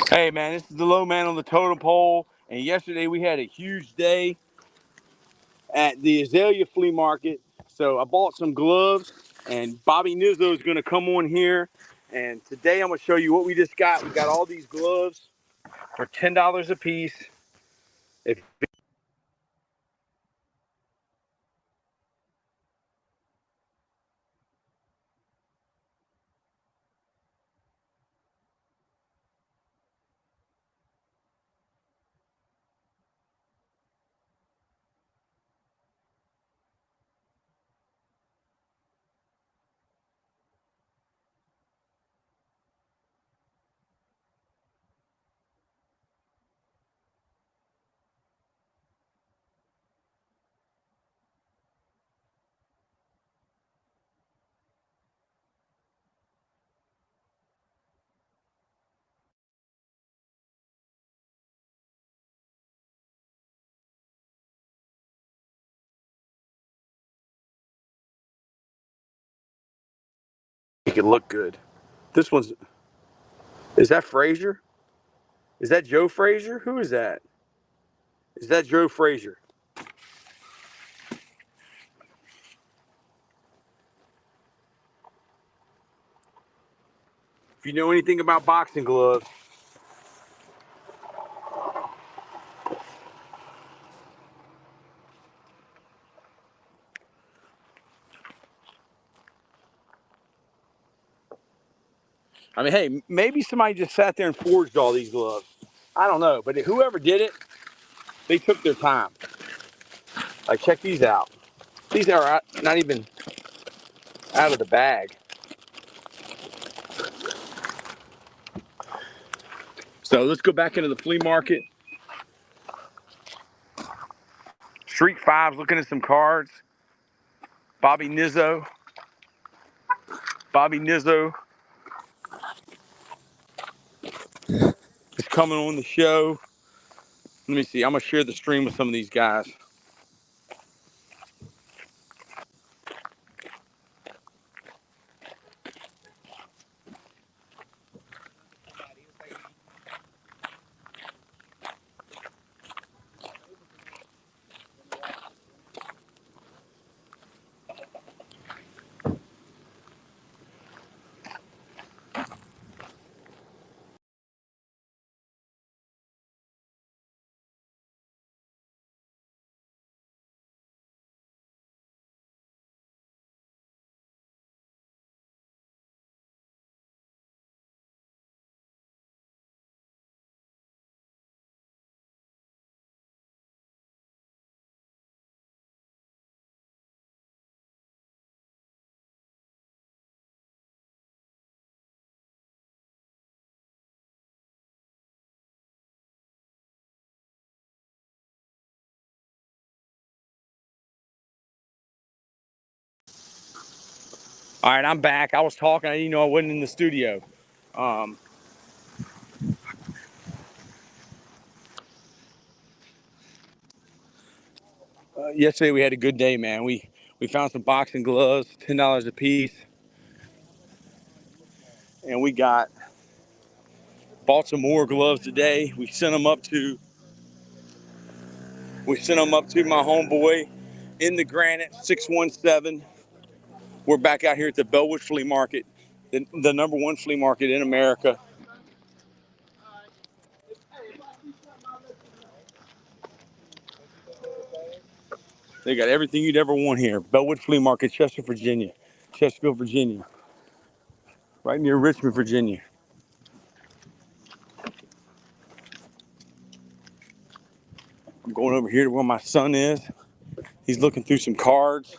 Hey man, this is the low man on the totem pole, and yesterday we had a huge day at the Azalea flea market. So I bought some gloves, and Bobby Nizzo is going to come on here, and today I'm going to show you what we just got. We got all these gloves for $10 a piece. If make it look good. This one's, is that Frazier? Is that Joe Frazier? Who is that? Is that Joe Frazier? If you know anything about boxing gloves, I mean, hey, maybe somebody just sat there and forged all these gloves. I don't know, but whoever did it, they took their time. Like, check these out. These are not even out of the bag. So let's go back into the flea market. Street Five's looking at some cards. Bobby Nizzo. Bobby Nizzo is coming on the show. Let me see. I'm going to share the stream with some of these guys. All right, I'm back. I was talking. I didn't know I wasn't in the studio. Yesterday we had a good day, man. We found some boxing gloves, $10 a piece, and bought some more gloves today. We sent them up to my homeboy in the Granite 617. We're back out here at the Bellwood Flea Market, the #1 flea market in America. They got everything you'd ever want here. Bellwood Flea Market, Chesterfield, Virginia, right near Richmond, Virginia. I'm going over here to where my son is. He's looking through some cards.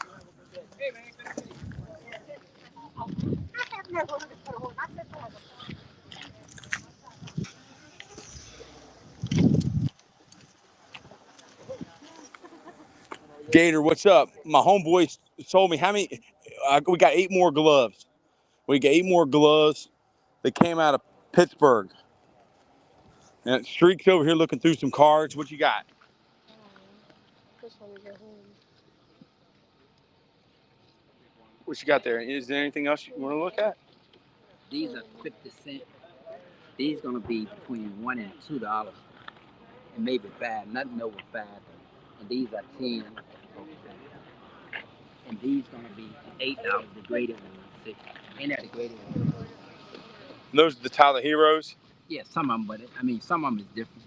Gator, what's up? My homeboy told me how many. We got 8 more gloves. We got 8 more gloves that came out of Pittsburgh. And Streak's over here looking through some cards. What you got? Just want to go home. What you got there? Is there anything else you want to look at? These are 50 cents. These gonna be between $1 and $2, and maybe $5. Nothing over $5. And these are 10. And these gonna be $8. The graded ones. See, ain't that the graded ones? Those are the Tyler Heroes. Yeah, some of them, but I mean, some of them is different.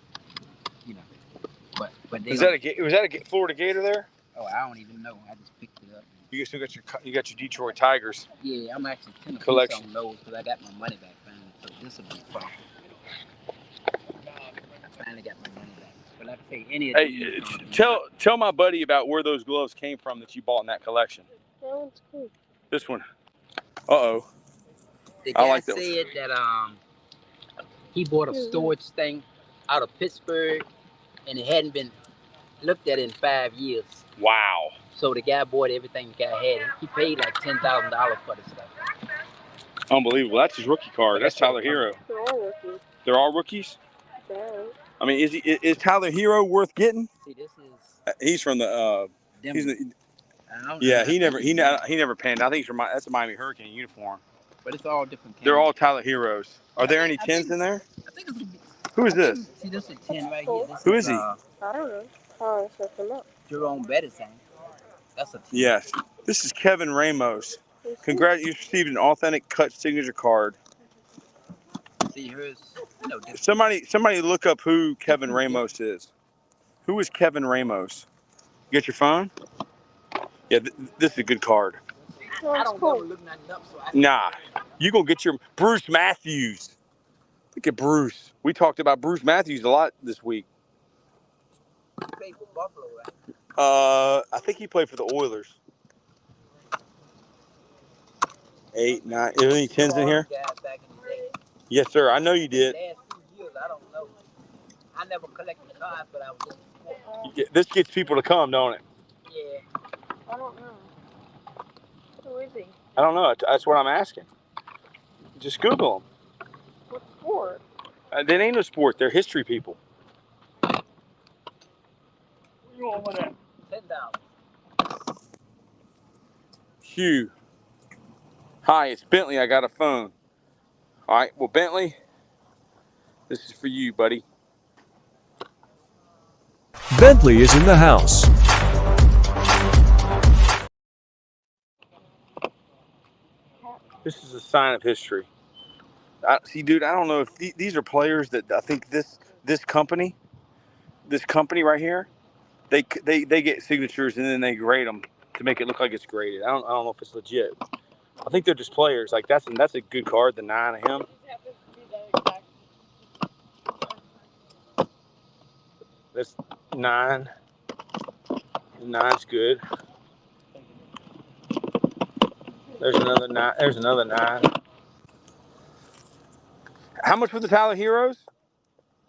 You know, but they. Was that a Florida Gator there? Oh, I don't even know. I just picked it up. You still got your Detroit Tigers. Yeah, I'm actually 10 collection on those because I got my money back finally. So this will be fun. I finally got my money back. But like I say, any of these. Tell my buddy about where those gloves came from that you bought in that collection. That one's cool. This one. Uh-oh. The guy said that he bought a storage thing out of Pittsburgh and it hadn't been looked at in 5 years. Wow. So the guy bought everything the guy had. He paid like $10,000 for the stuff. Unbelievable. That's his rookie card. That's Tyler Hero. They're all rookies. They're all rookies? Yeah. I mean, is Tyler Hero worth getting? See, this is. He's from the. He never panned. I think that's a Miami Hurricane uniform. But it's all different. They're all Tyler Heroes. Are there any 10s in there? I think it's. Who is this? See, this is a 10 right here. Who is he? I don't know. Oh, set them up. Jerome Bettis. That's a 10. Yes. This is Kevin Ramos. Congrats, you received an authentic cut signature card. See, here's. Somebody look up who Kevin Ramos is. Who is Kevin Ramos? You got your phone? Yeah, this is a good card. I don't know look nothing up, so Nah, you gonna get your Bruce Matthews. Look at Bruce. We talked about Bruce Matthews a lot this week. He played for Buffalo, right? I think he played for the Oilers. 8, 9. Are there any 10s in here? Yes, sir. I know you did. The last 2 years, I don't know. I never collected cards, but I was. This gets people to come, don't it? Yeah. I don't know. Who is he? I don't know. That's what I'm asking. Just Google them. What sport? They ain't no sport. They're history people. What you want with that? $10. Hugh. Hi, it's Bentley. I got a phone. All right. Well, Bentley, this is for you, buddy. Bentley is in the house. This is a sign of history. See, dude, I don't know if these are players that I think this company right here, they get signatures and then they grade them to make it look like it's graded. I don't know if it's legit. I think they're just players. Like that's a good card. The 9 of him. That's 9. 9's good. There's another 9. There's another 9. How much for the Tyler Heroes?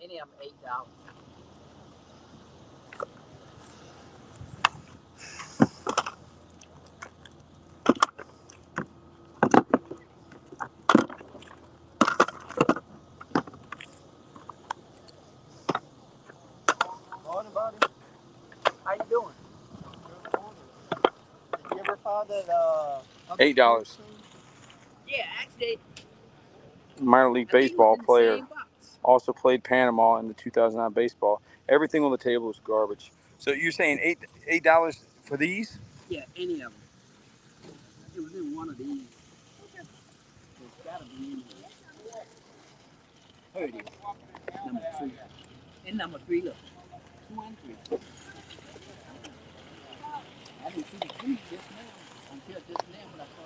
Any of them $8. Morning, buddy. How you doing? Did you ever find that $8. Yeah, actually. Minor league baseball player. Also played Panama in the 2009 baseball. Everything on the table is garbage. So you're saying $8 for these? Yeah, any of them. It was in one of these. It's gotta be in here. Here it is. Number 3. And number 3, look. 2 and 3. I didn't see the 3 just now. Until just now when I saw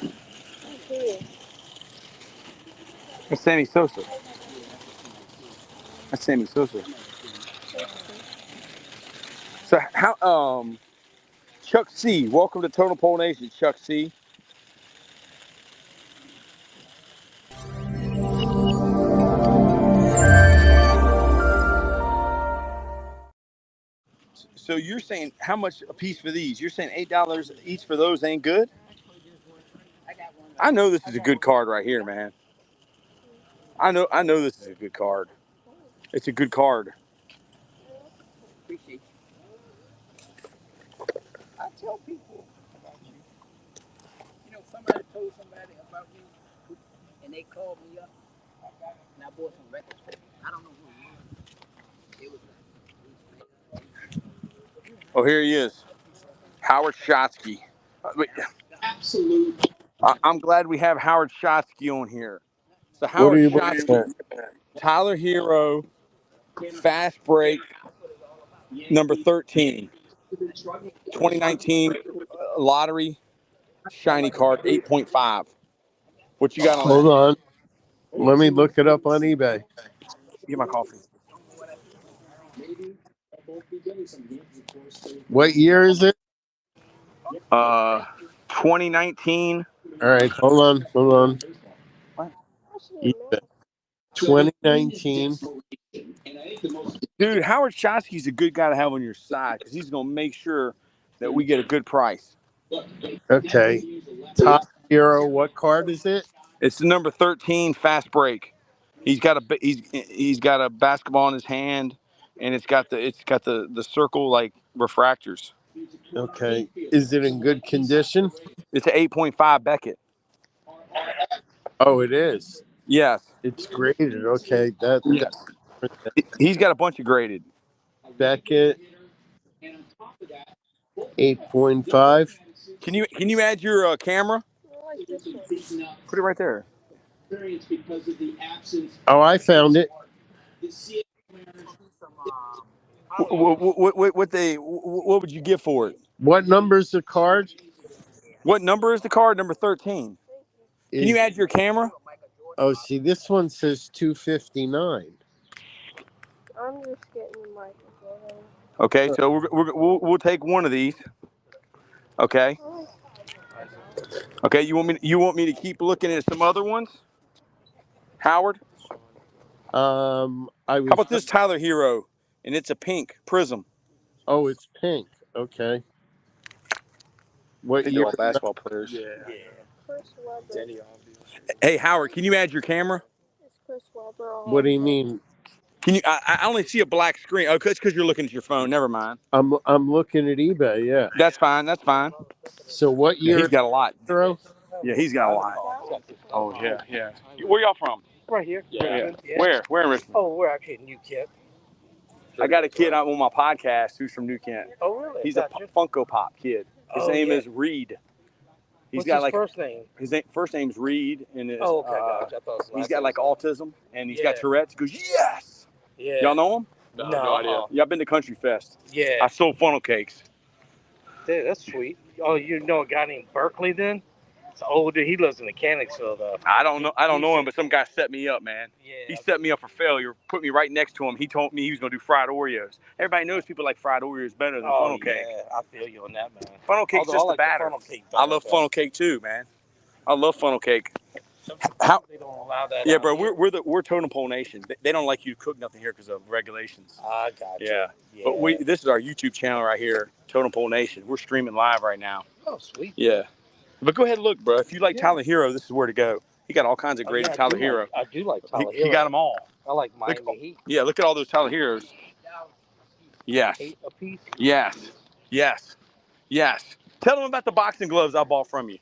the 3. That's Sammy Sosa. That's Sammy Sosa. So how Chuck C. Welcome to Total Pole Nation, Chuck C. So you're saying how much a piece for these? You're saying $8 each for those ain't good? I know this is a good card right here, man. I know this is a good card. It's a good card. Appreciate you. I tell people about you. You know, somebody told somebody about me, and they called me up. And I bought some records for him. I don't know who it was. Oh, here he is, Howard Shotsky. I'm glad we have Howard Shotsky on here. So What are Howard you looking Shotsky, at? Tyler Hero, Fast Break, number 13, 2019 lottery, shiny card, 8.5. What you got on Hold that? on. Let me look it up on eBay. Get my coffee. What year is it? 2019. All right, hold on. Hold on. What? eBay. 2019. Dude, Howard Shotsky's a good guy to have on your side because he's going to make sure that we get a good price. Okay. Top Hero. What card is it? It's the number 13 Fast Break. He's got a basketball in his hand, and it's got the circle like refractors. Okay. Is it in good condition? It's an 8.5 Beckett. Oh, it is. Yes. It's graded. Okay. That Yes. He's got a bunch of graded. Beckett 8.5. Can you add your camera? I like this one. Put it right there. Oh, I found it. What would you give for it? What number's the card? What number is the card? Number 13. Can you add your camera? Oh, see, this one says 259. I'm just getting the microphone. Okay, so we'll take one of these. Okay. Okay, you want me to keep looking at some other ones? Howard? I How was. about this Tyler Hero? And it's a pink prism. Oh, it's pink. Okay. What They're year? all basketball players. Yeah. Chris Webber. Hey Howard, can you add your camera? It's Chris Webber. What do you mean? Can you? I only see a black screen. Oh, it's because you're looking at your phone. Never mind. I'm looking at eBay. Yeah. That's fine. That's fine. So what Yeah, year? he's got a lot. Hero? Yeah, he's got a lot. Oh yeah, yeah. Where y'all from? Right here. Yeah. Where? Where in Richmond? Oh, we're actually in New Kent. I got a kid out on my podcast who's from New Kent. Oh, really? He's a Funko Pop kid. His name is Reed. He's What's got his like first name? his first name's Reed, and his, Oh, okay, gotcha. I thought it was he's last got name. like autism, and he's got Tourette's. He goes, yes. Yeah. Y'all know him? No idea. Yeah, I've been to Country Fest. Yeah. I sold funnel cakes. Dude, that's sweet. Oh, you know a guy named Berkeley then? It's older. He lives in Mechanicsville though. I don't know him, but some guy set me up, man. Yeah. He set me up for failure. Put me right next to him. He told me he was gonna do fried Oreos. Everybody knows people like fried Oreos better than funnel cake. Yeah, I feel you on that, man. Funnel cake's just the batter. I love funnel cake too, man. I love funnel cake. How? They don't allow that. Yeah, bro. We're Totem Pole Nation. They don't like you to cook nothing here because of regulations. I got you. Yeah. But this is our YouTube channel right here, Totem Pole Nation. We're streaming live right now. Oh, sweet. Yeah. But go ahead and look, bro. If you like Tyler Hero, this is where to go. He got all kinds of great Tyler Hero. I do like Tyler Hero. He got them all. I like Miami Heat. Yeah, look at all those Tyler Heroes. Yes. 8 a piece. Yes. Yes. Yes. Tell them about the boxing gloves I bought from you.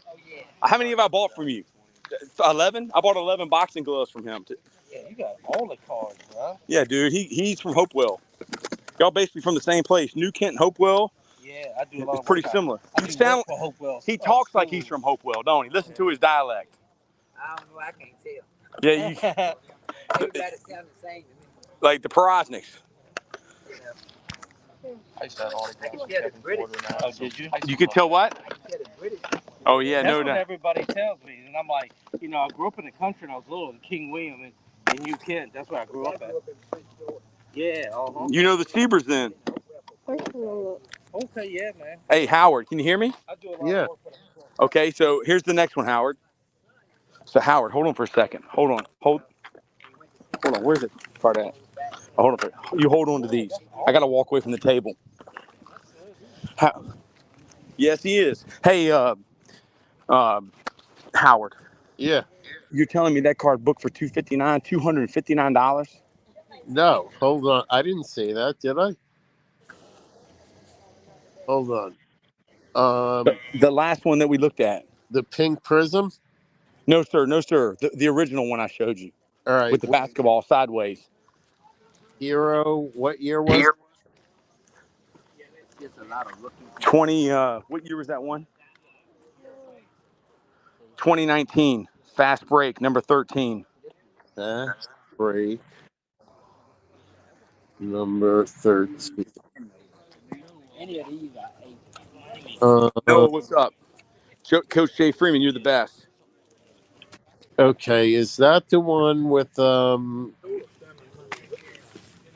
Oh yeah. How many have I bought from you? 11? I bought 11 boxing gloves from him. Yeah, you got all the cards, bro. Yeah, dude. He's from Hopewell. Y'all basically from the same place. New Kent and Hopewell. Yeah, I do a lot of It's pretty similar. You sound. for Hopewell. He talks like he's from Hopewell, don't he? Listen to his dialect. I don't know. I can't tell. Yeah, you Everybody sounds the same to me. like the Porosniks. I used to have all the I can tell the British. Oh, did you? You could tell what? I can tell the British. Oh yeah, That's no what doubt. everybody tells me, and I'm like, you know, I grew up in the country and I was little in King William and New Kent. That's where I grew up at. Yeah. You know the Sebers then. Okay, yeah, man. Hey Howard, can you hear me? I do a lot of work for them. Okay, so here's the next one, Howard. So Howard, hold on for a second. Hold on. Hold on. Where's it? Card at? Oh, hold on. You hold on to these. I gotta walk away from the table. Yes, he is. Hey, Howard. Yeah. You're telling me that card booked for $259? No, hold on. I didn't say that, did I? Hold on. The last one that we looked at. The pink prism? No, sir. No, sir. The original one I showed you. All right. with the basketball sideways. Hero, what year was it? Just a lot of rookies. 20. What year was that one? 2019. Fast break number 13. Break number 13. Any of these are 8. Noah, what's up? Coach Jay Freeman, you're the best. Okay, is that the one with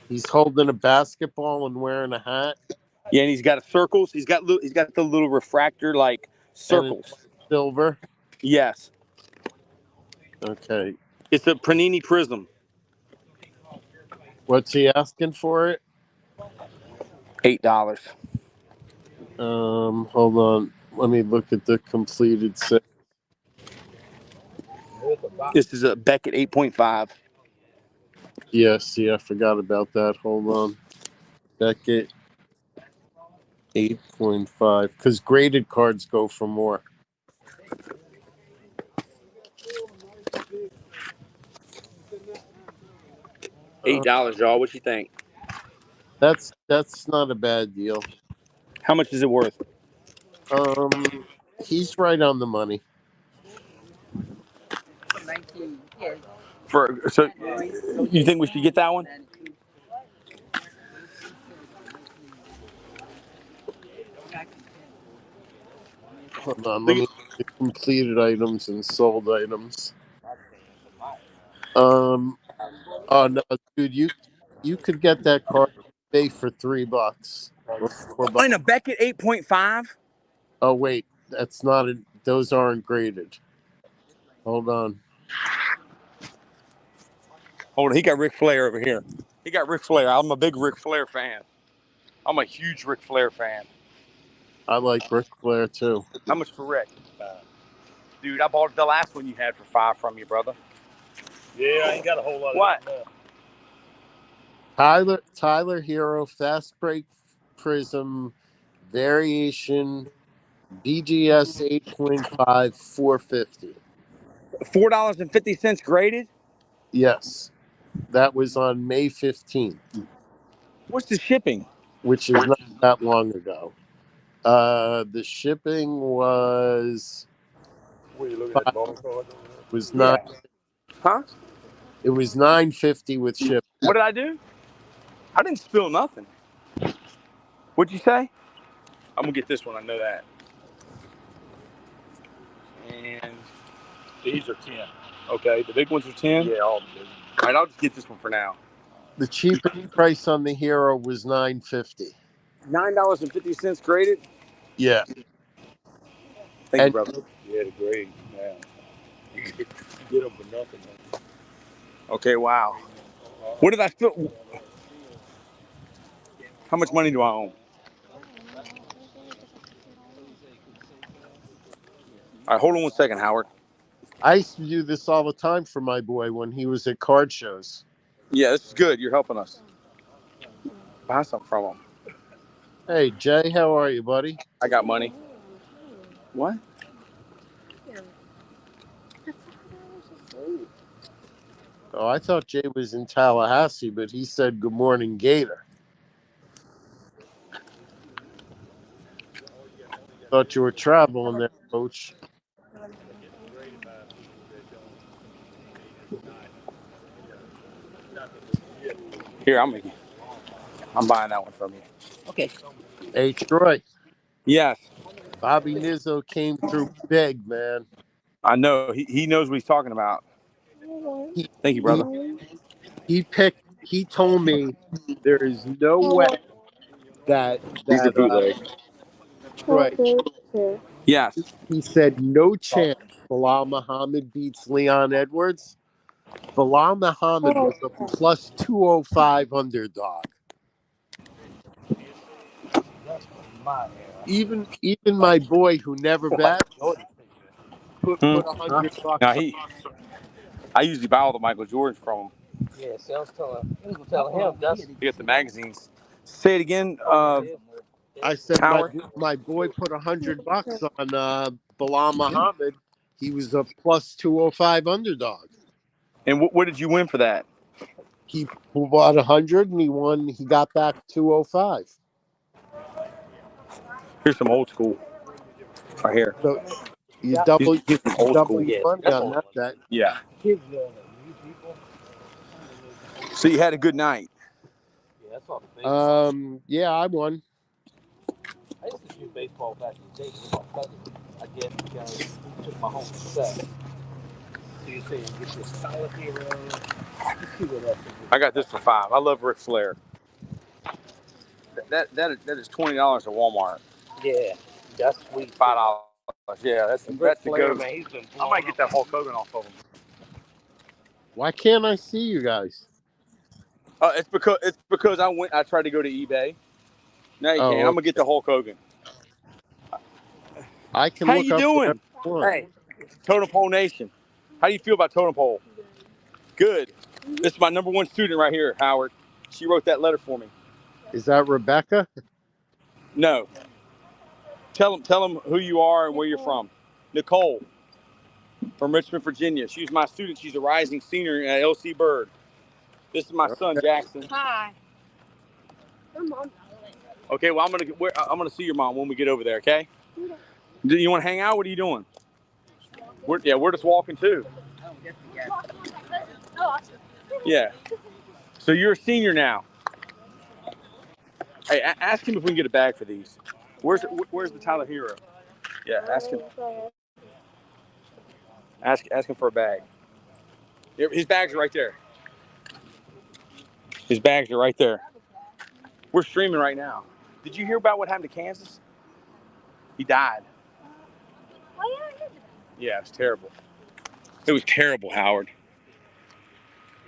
he's holding a basketball and wearing a hat Yeah, and he's got circles. He's got the little refractor like and it's circles. silver? Yes, Okay. it's a Panini Prism. What's he asking for it? $8. Hold on. Let me look at the completed set. This is a Beckett 8.5. Yes, see, I forgot about that. Hold on. Beckett 8.5. Because graded cards go for more. $8, y'all. What you think? That's not a bad deal. How much is it worth? He's right on the money. 19. So you think we should get that one? Hold on, let me look at completed items and sold items. Oh no, dude, you could get that card today for $3 or $4. In a Beckett 8.5? Oh wait, that's not a, those aren't graded. Hold on. Hold on, he got Ric Flair over here. He got Ric Flair. I'm a big Ric Flair fan. I'm a huge Ric Flair fan. I like Ric Flair too. How much for Rick? Dude, I bought the last one you had for $5 from you, brother. Yeah, I ain't got a whole lot of What? Tyler Hero Fast Break Prism Variation BGS 8.5 $4.50. $4.50 graded? Yes. That was on May 15th, What's the shipping? which is not that long ago. The shipping was What, you looking at ball cards? was Yeah. not Huh? it was $9.50 with shipping. What did I do? I didn't spill nothing. What'd you say? I'm gonna get this one. I know that. And These are 10. okay, the big ones are 10. Yeah, all the big ones. All right, I'll just get this one for now. The cheapest price on the Hero was $9.50. $9.50 graded. Yeah. Thank you, And brother. Yeah, the grade. Yeah. You get them for nothing. Okay, wow. What did I spill? How much money do I own? All right, hold on one second, Howard. I used to do this all the time for my boy when he was at card shows. Yeah, this is good. You're helping us. Buy something from him. Hey, Jay, how are you, buddy? I got money. What? Oh, I thought Jay was in Tallahassee, but he said good morning, Gator. Thought you were traveling there, Coach. Here, I'm buying that one from you. Okay. Hey, Troy. Yes, Bobby Nizzo came through big, man. I know. He knows what he's talking about. He Thank you, he brother. he told me there is no way that These are bootleg. Troy, Yes. he said no chance Bilal Muhammad beats Leon Edwards. Bilal Muhammad was a plus 205 underdog. Even my boy who never bet put $100 Now on. I usually buy all the Michael Jordans from him. Yeah, sales telling. I'm gonna tell him that's. He got the magazines. Say it again, I said Howard. my boy put $100 on Bilal Muhammad. He was a plus 205 underdog. And what did you win for that? He bought 100 and he won. He got back 205. Here's some old school right here. So you double Here's some old school. your money on that bet. Yeah. So you had a good night. Yeah, I won. I used to do baseball back in the day with my cousin. I guess because he took my home set. So you say you get this Tyler Hero. Let's see what else. I got this for $5. I love Ric Flair. That is $20 at Walmart. Yeah, that's sweet. $5. Yeah, that's the Ric Flair, go. man, he's been I might get that Hulk Hogan off of him. Why can't I see you guys? It's because I tried to go to eBay. Now you can. I'm Oh, gonna get the Hulk Hogan. I can How look you up whatever doing? you want. Hey, Totem Pole Nation. How do you feel about Totem Pole? Good. This is my #1 student right here, Howard. She wrote that letter for me. Is that Rebecca? No. Tell them who you are and where you're from. Nicole from Richmond, Virginia. She's my student. She's a rising senior at LC Bird. This is my son, Okay. Jackson. Hi. Your mom's Okay, well, I'm gonna see your mom when we get over there. Okay? Do you want to hang out? What are you doing? We're just walking too. Yeah. So you're a senior now. Hey, ask him if we can get a bag for these. Where's the Tyler Hero? Yeah, ask him. Ask him for a bag. His bags are right there. His bags are right there. We're streaming right now. Did you hear about what happened to Kansas? He died. Yeah, it's terrible. It was terrible, Howard.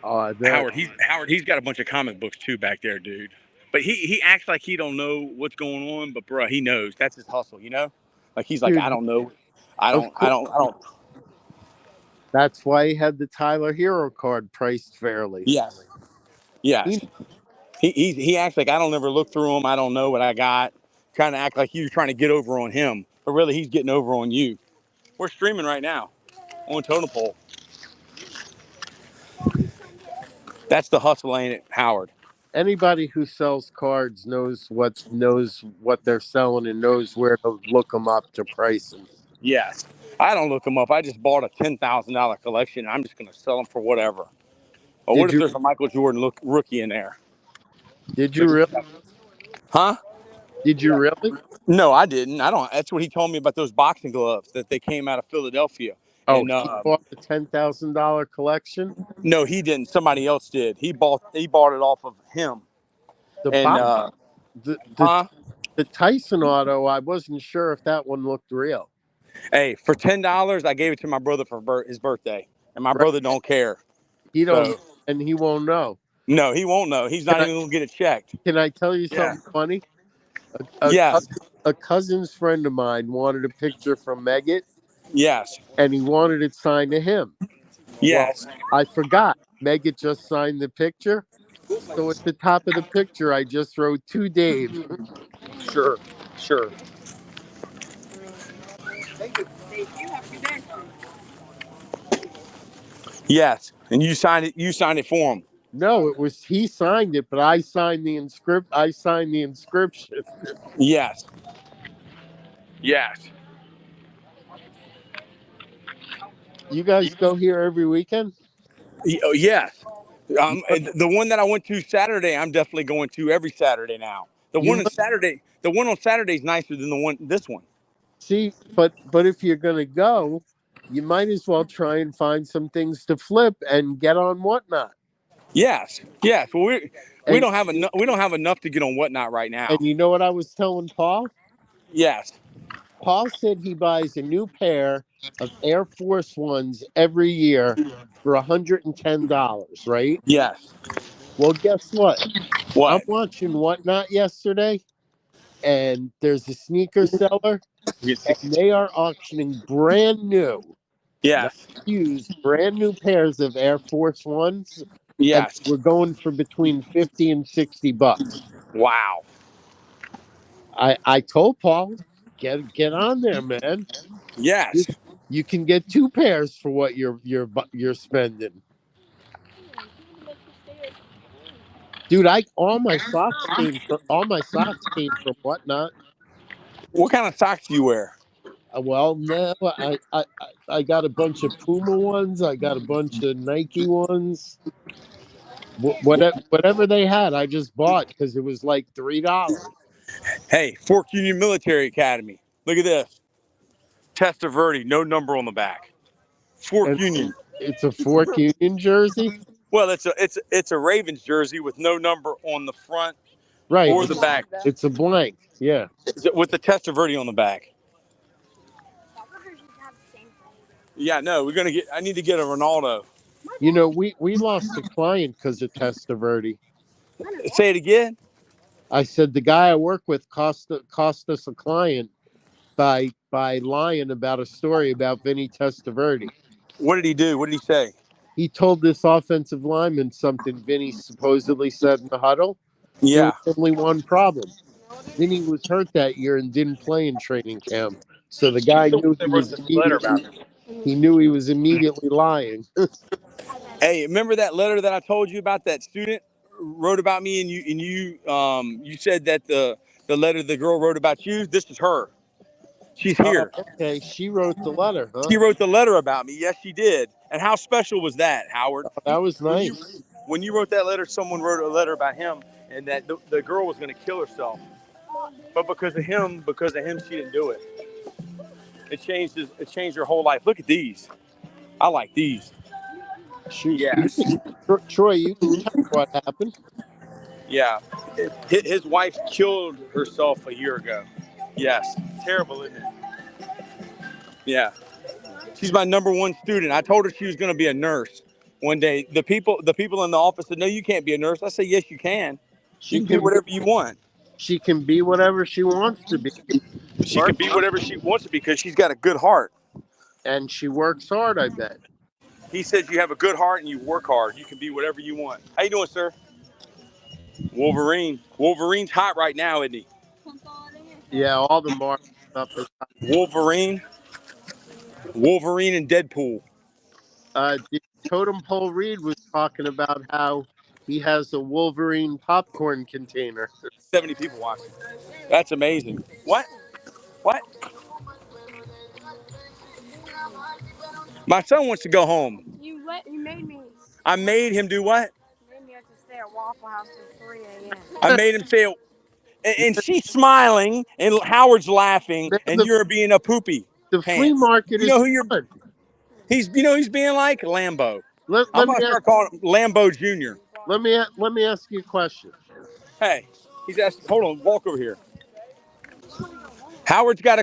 Oh, I bet. He's got a bunch of comic books too back there, dude. But he acts like he don't know what's going on, but bro, he knows. That's his hustle, you know? Like he's like, I Dude, don't know. I of don't I course. don't I don't That's why he had the Tyler Hero card priced fairly. Yes. Yes. He, He acts like I don't ever look through them. I don't know what I got. Trying to act like you're trying to get over on him, but really he's getting over on you. We're streaming right now on Totem Pole. That's the hustle, ain't it, Howard? Anybody who sells cards knows what they're selling and knows where to look them up to price them. Yes. I don't look them up. I just bought a $10,000 collection. I'm just going to sell them for whatever. Or what Did if you there's a Michael Jordan rookie in there? did you really? Huh? Did you really? No, I didn't. I don't. That's what he told me about those boxing gloves that they came out of Philadelphia. Oh, And he bought a $10,000 collection. no, he didn't. Somebody else did. He bought it off of him. The And box the the huh? the Tyson auto. I wasn't sure if that one looked real. Hey, for $10, I gave it to my brother for his birthday, and my Right? brother don't care. He don't, So and he won't know. no, he won't know. He's Can not I even gonna get it checked. can I tell you Yeah. something funny? Yes. A cousin's friend of mine wanted a picture from Megat, Yes. and he wanted it signed to him. Well, Yes. I forgot. Megat just signed the picture. So at the top of the picture, I just wrote to Dave. Sure. Sure. Yes. And you signed it. You signed it for him. No, it was he signed it, but I signed the inscription. Yes. Yes. You guys go here every weekend? Oh, yes. You The one that I went to Saturday, I'm definitely going to every Saturday now. you must The one on Saturday is nicer than this one. see, but if you're gonna go, you might as well try and find some things to flip and get on Whatnot. Yes. Yes. Well, we And don't have enough. We don't have enough to get on Whatnot right now. you know what I was telling Paul? Yes. Paul said he buys a new pair of Air Force Ones every year for $110, right? Yes. Well, guess what? I'm What? watching Whatnot yesterday, and there's a sneaker seller, You get and 62. they are auctioning brand new, not Yes. used, brand new pairs of Air Force Ones, and Yes. we're going for between 50 and $60. Wow. I told Paul, get on there, man. Yes. You can get two pairs for what you're spending. Dude, I all my socks came from Whatnot. What kind of socks do you wear? Well, no, I got a bunch of Puma ones. I got a bunch of Nike ones. Whatever they had, I just bought because it was like $3. Hey, Fork Union Military Academy. Look at this. Testaverde, no number on the back. Fork And Union. it's a Fork Union jersey, Well, it's a Ravens jersey with no number on the front right? or the back. It's a blank. Yeah. With the Testaverde on the back. Yeah, no, we're gonna get. I need to get a Ronaldo. You know, we lost a client because of Testaverde. Say it again. I said the guy I work with cost us a client by lying about a story about Vinny Testaverde. What did he do? What did he say? He told this offensive lineman something Vinny supposedly said in the huddle. There was Yeah. only one problem. Vinny was hurt that year and didn't play in training camp. So the guy knew They wrote this letter about me. he was immediately lying. Hey, remember that letter that I told you about? That student wrote about me, and you said that the letter the girl wrote about you. This is her. She's Oh, here. okay. She wrote the letter, huh? She wrote the letter about me. Yes, she did. And how special was that, Howard? Oh, that was When nice. you wrote that letter, someone wrote a letter about him, and that the girl was going to kill herself, but because of him, she didn't do it. It changed her whole life. Look at these. I like these. Shoot, Yes. Troy, you can tell what happened. Yeah. His wife killed herself a year ago. Yes. Terrible, isn't it? Yeah. She's my number one student. I told her she was going to be a nurse one day. The people in the office said, "No, you can't be a nurse." I said, "Yes, you can. You She can be can whatever you want. she can be whatever she wants to be. She can be whatever she wants to be because she's got a good heart." And she works hard, I bet. He says you have a good heart and you work hard. You can be whatever you want. How you doing, sir? Wolverine. Wolverine's hot right now, isn't he? Yeah, all the Marvel stuff is. Wolverine. Wolverine and Deadpool. The Totem Pole Reed was talking about how he has a Wolverine popcorn container. 70 people watching. That's amazing. What? What? My son wants to go home. You made me. I made him do what? You made me have to stay at Waffle House till 3 a.m. I made him say it. And she's smiling, and Howard's laughing, Man, and you're being a poopy the flea pants. market You know is who you're? fun. He's being like Lambo. Let, I'm let gonna me start calling him Lambo Junior. let me ask you a question. Hey, he's asking. Hold on, walk over here. Howard's got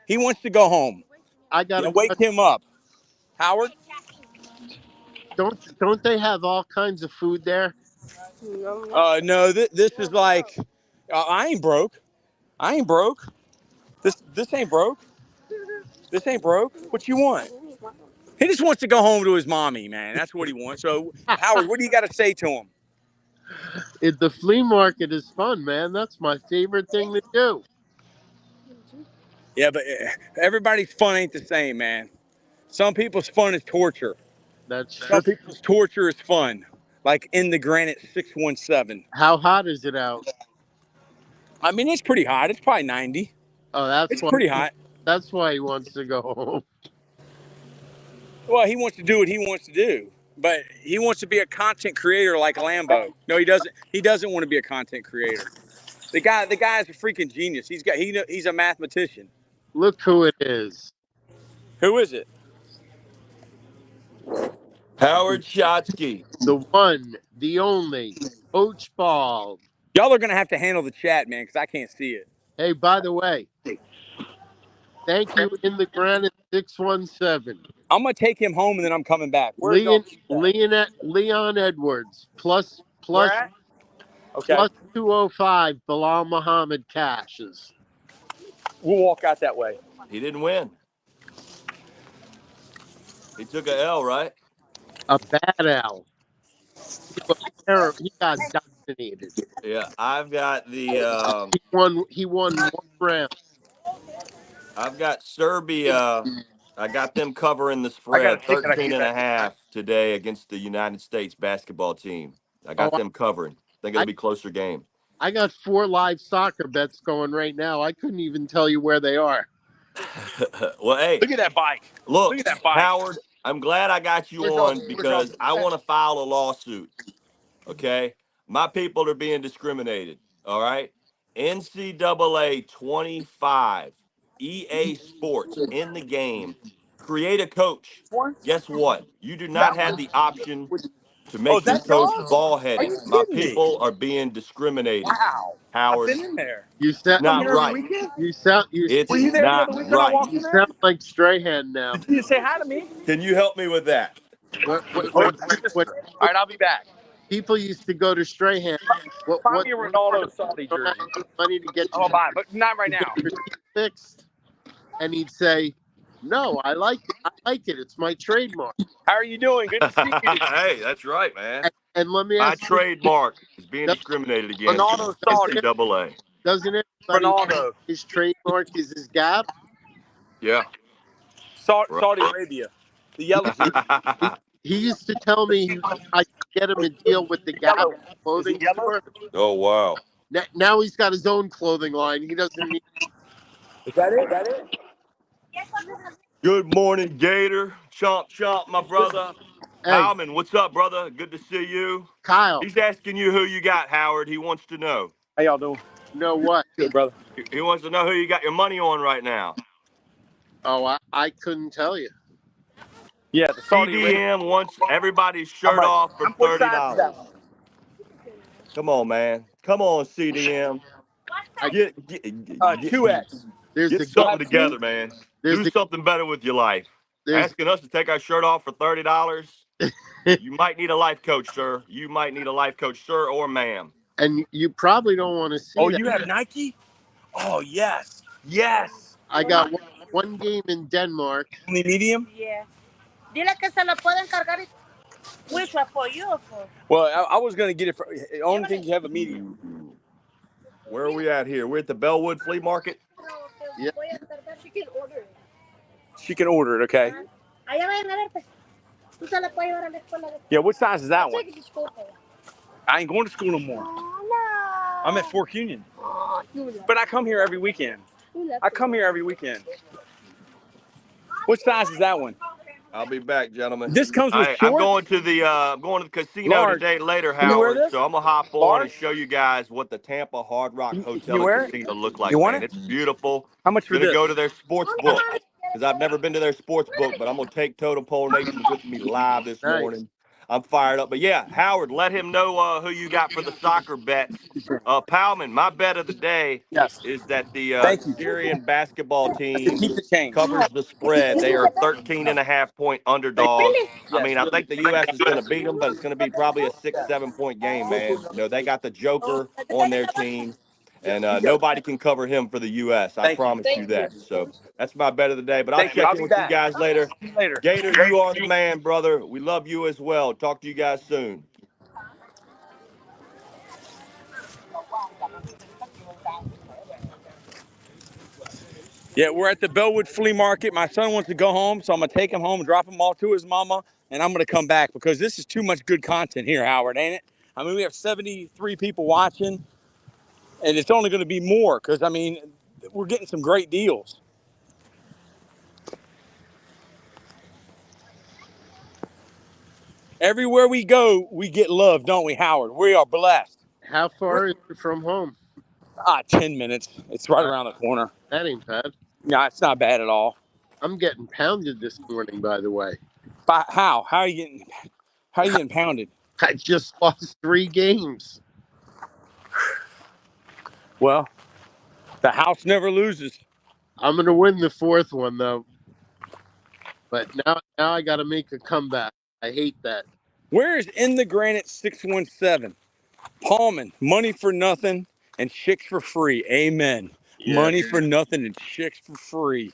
he wants to go home. I got Yeah, a wake question. him up, Howard. Don't they have all kinds of food there? No, this is like, I ain't broke. I ain't broke. This ain't broke. This ain't broke. What you want? He just wants to go home to his mommy, man. That's what he wants. So, Howard, what do you got to say to him? The flea market is fun, man. That's my favorite thing to do. Yeah, but everybody's fun ain't the same, man. Some people's fun is torture. That's true. Some people's torture is fun. Like in the Granite 617. How hot is it out? I mean, it's pretty hot. It's probably 90. Oh, It's pretty hot. that's why he wants to go home. Well, he wants to do what he wants to do, but he wants to be a content creator like Lambo. No, he doesn't. He doesn't want to be a content creator. The guy's a freaking genius. He's a mathematician. Look who it is. Who is it? Howard Shotsky. The one, the only, Coach Ball. Y'all are gonna have to handle the chat, man, because I can't see it. Hey, by the way, thank you in the Granite 617. I'm gonna take him home and then I'm coming back. Where are y'all? Leon Edwards Where at? Okay. plus 205 Bilal Muhammad cashes. We'll walk out that way. He didn't win. He took a L, right? A bad L. He got dominated. Yeah, I've got the He won one round. I've got Serbia. I got them covering the spread 13 and a half today against the United States basketball team. I got them covering. think it'll be closer game. I got 4 live soccer bets going right now. I couldn't even tell you where they are. Well, hey, Look at that bike. look, Look at that bike. Howard, I'm glad I got you Where's y'all's? on because I want to file a lawsuit. Okay, my people are being discriminated. All right, NCAA 25, EA Sports in the game. Create a coach. one? Guess what? You do not That have one? the option to Oh, make is your that coach y'all's? ball Are headed. you My kidding me? people are being discriminated. Wow. I've Howard, been in there. You it's sound Come not here every right. weekend. Were It's you there the not other weekend I right. walked you in there? sound like Strahan now. Did you say hi to me? Can you help me with that? When All right, I'll be back. people used to go to Strahan, Find what me a Ronaldo Saudi don't have jersey. any money to get I'm gonna buy it, but not right to get now. your teeth fixed, and he'd say, "No, I like it. I like it. It's my trademark." How are you doing? Good to see you. Hey, that's right, man. And let me My ask you: trademark is being does- discriminated against Ronaldo Saudi. NCAA. doesn't everybody Ronaldo. his trademark is his gap? Yeah. Right. Saudi Arabia. The yellow jersey. He, he used to tell me I could get him a deal with the Gap Yellow. Is it clothing yellow? store. Oh, wow. Now he's got his own clothing line. He doesn't need. Is that it? Is that it? Good morning, Gator. Chomp, chomp, my brother. Hey, Howman, what's up, brother? Good to see you. Kyle, He's asking you who you got, Howard. He wants to know. How y'all doing? you know what? Good, brother. He wants to know who you got your money on right now. Oh, I couldn't tell you. Yeah, the Saudi Arabia. CDM wants everybody's How shirt much? off for What size is that $30. one? Come on, man. Come on, CDM. I Get 2X. there's get a Y'all something have two? together, man. there's Do a something better with your life. there's Asking us to take our shirt off for $30. You might need a life coach, sir. You might need a life coach, sir or ma'am. and you probably don't want to see Oh, that. you have Nike? Oh, yes. Yes. I got one game in Denmark. Only medium? Yeah. Dile que se lo pueden cargar. Which one, for you or for? Well, I was going to get it for the only thing you have a medium. Ooh. Where are we at here? We're at the Bellwood Flea Market. Yeah. She can order it. She can order it, okay? Allá vayan a ver, pues. Tú se la puedes llevar a la escuela. Yeah, what size is that I'll one? take it to school for you. I ain't going to school no more. Oh, no. I'm at Fork Union. Oh, you love But I come here every weekend. You love I come here every weekend. What size is that one? I'll be back, gentlemen. This comes with I'm shorts? going to the casino Large. today later, Can you wear Howard. this? So I'm gonna hop on Large? and show you guys what the Tampa Hard Rock Can Hotel you and wear it? Casino look You like, want man. it? It's beautiful. How much for Gonna this? go to their sports book because I've never been to their sports book, but I'm gonna take Totem Pole Nation with me live this Nice. morning. I'm fired up. But yeah, Howard, let him know who you got for the soccer bets. Palman, my bet of the day Yes. is that the Thank you. Syrian basketball team Keep the change. covers the spread. They are 13.5-point Thank you. underdogs. I Yes. mean, I think the U.S. is going to beat them, but it's going to be probably a 6-7 point game, man. You know, they got the Joker on their team, and nobody can cover him for the U.S. I Thank you. promise you that. So that's my bet of the day. But I'll Thank you. check I'll in be with you back. guys later. See you later. Gator, you are the man, brother. We love you as well. Talk to you guys soon. Yeah, we're at the Bellwood Flea Market. My son wants to go home, so I'm gonna take him home, drop him off to his mama, and I'm gonna come back because this is too much good content here, Howard, ain't it? I mean, we have 73 people watching, and it's only gonna be more because I mean, we're getting some great deals. Everywhere we go, we get love, don't we, Howard? We are blessed. How far is it from home? 10 minutes. It's right Uh, around the corner. that ain't bad. No, it's not bad at all. I'm getting pounded this morning, by the way. But how? How are you getting pounded? I just lost 3 games. Well, the house never loses. I'm gonna win the 4th one though. But now I got to make a comeback. I hate that. Where is In the Granite 617? Palman, money for nothing and chicks for free. Amen. Yeah. Money for nothing and chicks for free.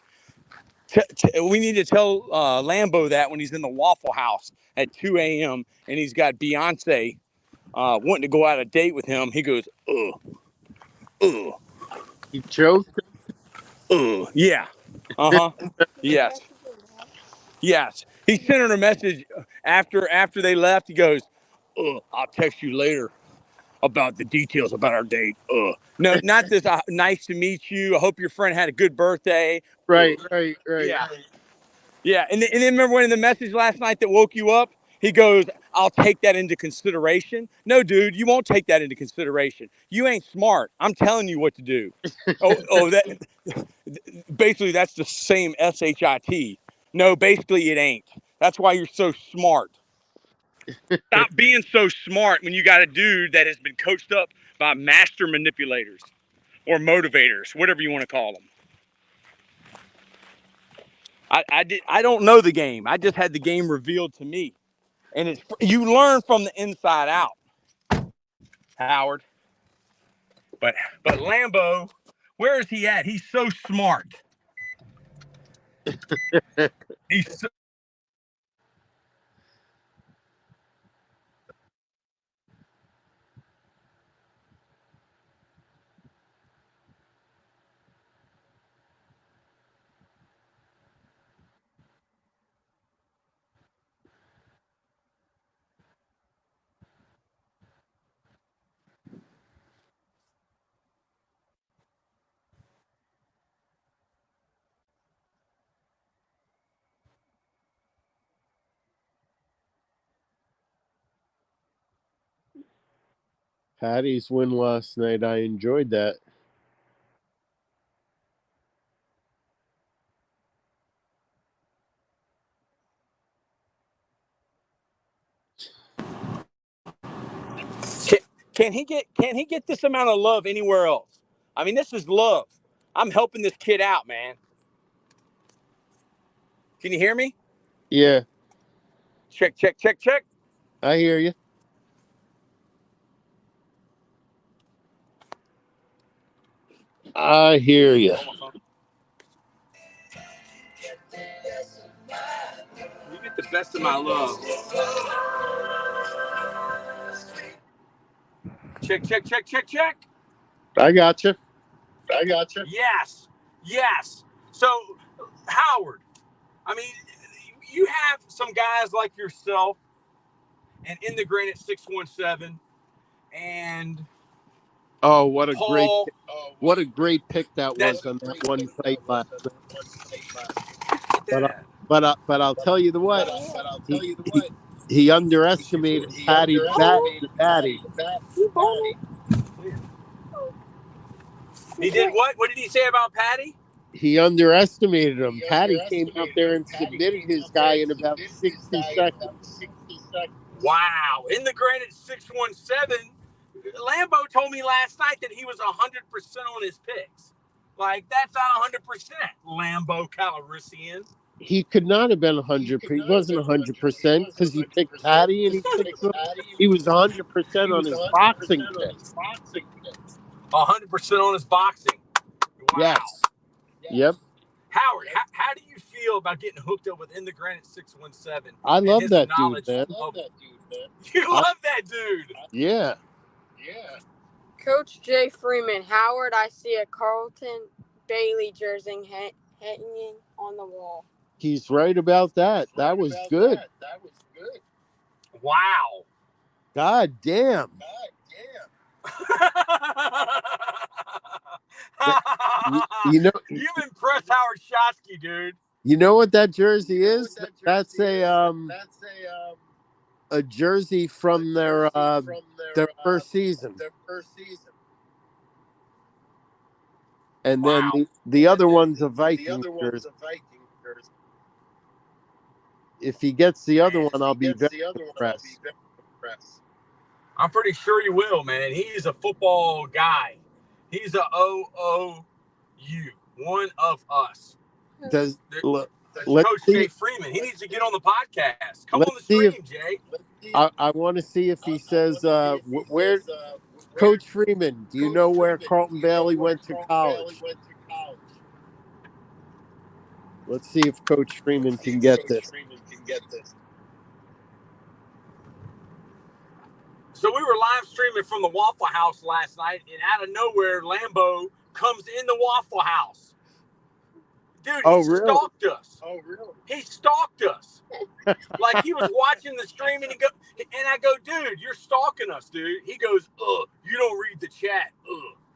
We need to tell Lambo that when he's in the Waffle House at 2 a.m. and he's got Beyonce wanting to go out a date with him. He goes, He choked. yeah. Yes. Yes. He sent her a message after they left. He goes, I'll text you later. about the details about our date. No, not this. Nice to meet you. I hope your friend had a good birthday. Right, right, right. Yeah. Yeah. And then remember when in the message last night that woke you up, he goes, I'll take that into consideration. No, dude, you won't take that into consideration. You ain't smart. I'm telling you what to do. That basically that's the same SHIT. No, basically it ain't. That's why you're so smart. Stop being so smart when you got a dude that has been coached up by master manipulators or motivators, whatever you want to call them. I don't know the game. I just had the game revealed to me, and you learn from the inside out, Howard. But Lambo, where is he at? He's so smart. He's so, Patty's win last night. I enjoyed that. can he get this amount of love anywhere else? I mean, this is love. I'm helping this kid out, man. Can you hear me? Yeah, Check, check, check, check. I hear you. I hear you. You get the best of my love. Check, check, check, check, check. I got you. Yes, yes. So, Howard, I mean, you have some guys like yourself and In the Granite 617 and Oh, what a great, Paul. what a great pick that That's was on that one site last night. But that. but I'll tell you the what. He he he underestimated Patty's bat to Patty. He did what? What did he say about Patty? He underestimated him. Patty came out there and submitted his guy in about 60 seconds. Wow. In the Granite 617, Lambo told me last night that he was 100% on his picks. Like, that's not 100%, Lambo Calrissian. He could not have been 100. He wasn't 100% because he picked Patty and he picked him. He was 100% on his boxing pick. 100% on his boxing. Wow. Yes. Yep. Howard, how do you feel about getting hooked up with In the Granite 617? I love his that dude, knowledge man. You love that dude. Yeah. Coach Jay Freeman, Howard, I see a Carlton Bailey jersey hanging on the wall. He's right about that. That was good. Wow. God damn. You know, You've impressed Howard Shotsky, dude. you know what that jersey is? That's a jersey from their first season. And then the other one's a Viking jersey. If he gets the other one, I'll be very impressed. I'm pretty sure he will, man. He's a football guy. He's a OOU, one of us. Let's Coach see. Jay Freeman. He needs to get on the podcast. Come Let's on the see stream, Jay. I want to see if he says where. Coach Freeman, do you know where Carlton Bailey went to college? Let's see if Coach Freeman can get this. So we were live streaming from the Waffle House last night, and out of nowhere, Lambo comes in the Waffle House. Dude, he Oh, really? stalked us. Oh, really? He stalked us. Like he was watching the stream and I go, dude, you're stalking us, dude. He goes, you don't read the chat.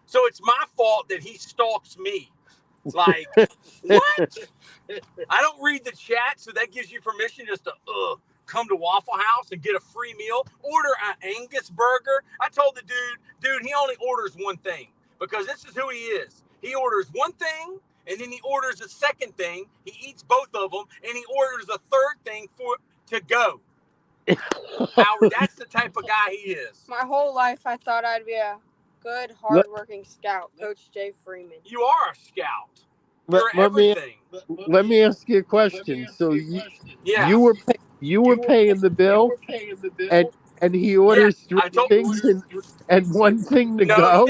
So it's my fault that he stalks me. Like, what? I don't read the chat, so that gives you permission just to come to Waffle House and get a free meal. Order an Angus burger. I told the dude, he only orders one thing because this is who he is. He orders one thing, and then he orders a second thing. He eats both of them, and he orders a third thing to go. Howard, that's the type of guy he is. My whole life, I thought I'd be a good, hardworking scout, Coach Jay Freeman. You are a scout. You're everything. Let me ask you a question. So you were paying the bill, and he orders three things and one thing to go.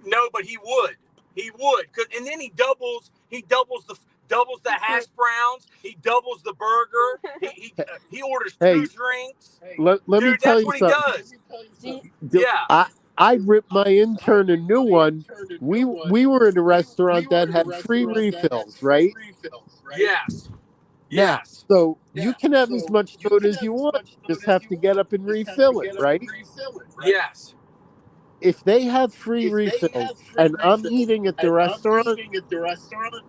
No, but he would. He would, and then he doubles the hash browns. He doubles the burger. He orders two drinks. Let me tell you something. Yeah. I ripped my intern a new one. We were in a restaurant that had free refills, right? Yes. Now, so you can have as much soda as you want. You just have to get up and refill it, right? Yes. If they have free refills and I'm eating at the restaurant,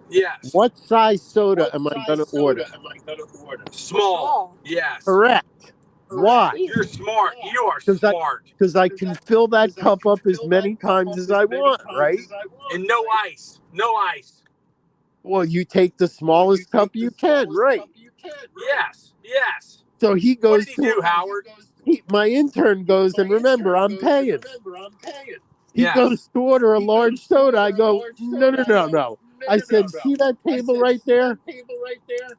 yes. what size soda am I going to order? Small. Yes. Correct. Why? You're smart. You are smart. Because I can fill that cup up as many times as I want, right? And no ice. No ice. Well, you take the smallest cup you can, right? Yes. Yes. So he goes. What did he do, Howard? My intern goes, and remember, I'm paying. He goes to order a large soda. I go, no. I said, see that table right there?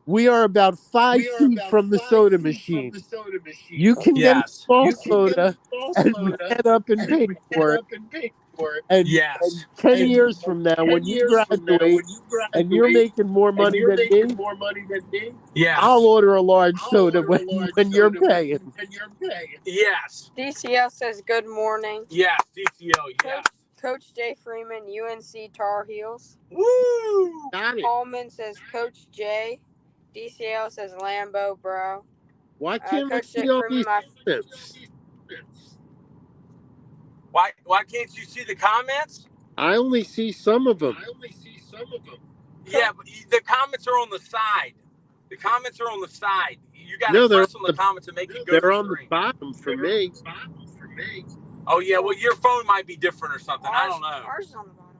We are about 5 feet from the soda machine. You can get a small soda and head up and pay for it. And 10 years from now, when you graduate and you're making more money than me, I'll order a large soda when you're paying. Yes. DCL says good morning. Yes, DCL, yes. Coach Jay Freeman, UNC Tar Heels. Woo! Got it. Coleman says Coach Jay. DCL says Lambo, bro. Why can't Coach I see Jay all Freeman, these comments? Why can't you see the comments? I only see some of them. Yeah, but the comments are on the side. The comments are on the side. You got to press on the comments and make it go. They're on the bottom for me. Oh, yeah. Well, your phone might be different or something. I don't know. Ours is on the bottom.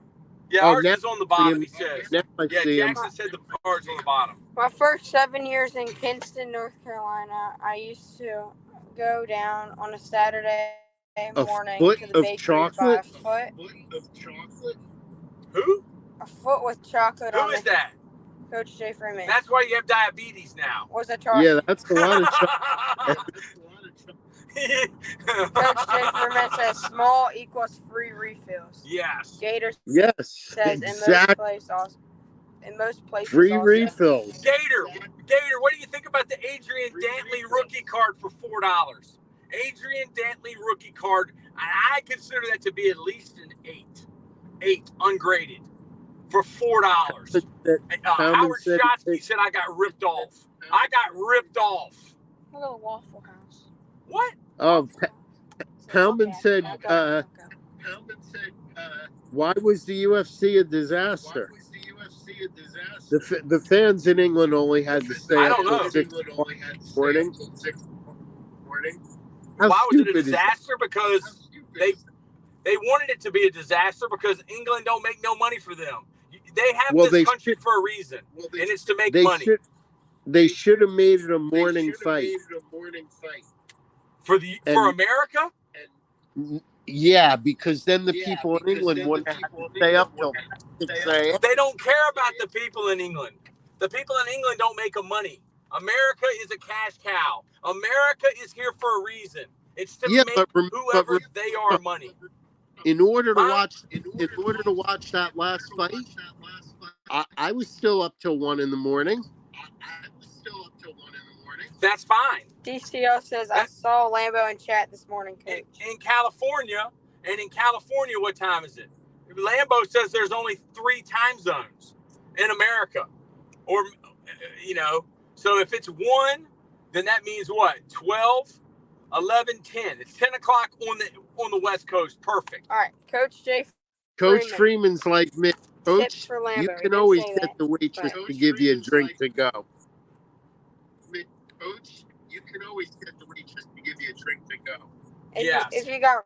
Yeah, ours is on the bottom, he says. Yeah, Jackson said the ours on the bottom. My first 7 years in Kinston, North Carolina, I used to go down on a Saturday morning to the bakery to buy a foot. Who? A foot with chocolate on it. Who is that? Coach Jay Freeman. That's why you have diabetes now. Was a tar. Yeah, that's a lot of chocolate. Coach Jay Freeman says small equals free refills. Yes. Gator exactly. says in most places free also. refills. Gator, what do you think about the Adrian Dantley rookie card for $4? Adrian Dantley rookie card, I consider that to be at least an 8 ungraded for $4. Howard Shotsky said I got ripped off. I got ripped off. A little Waffle House. What? Oh, Poundman said, why was the UFC a disaster? The fans in England only had to stay up until 6 morning. Why was it a disaster? Because they wanted it to be a disaster because England don't make no money for them. They have this country for a reason, and it's to make money. They should have made it a morning fight. For America? Yeah, because then the people in England wouldn't have to stay up till 6 a.m. They don't care about the people in England. The people in England don't make a money. America is a cash cow. America is here for a reason. It's to make whoever they are money. In order to watch that last fight, I was still up till 1 a.m. That's fine. DCO says I saw Lambo in chat this morning, Coach. In California, what time is it? Lambo says there's only 3 time zones. in America. Or, so if it's 1, then that means what? 12, 11, 10. It's 10 o'clock on the West Coast. Perfect. All right, Coach J. Coach Freeman's like me. Tips Coach, for Lambo. you He can did always say get that. the waitress But to give you a drink to go. Coach, you can always get the waitress to give you a drink to go. if you got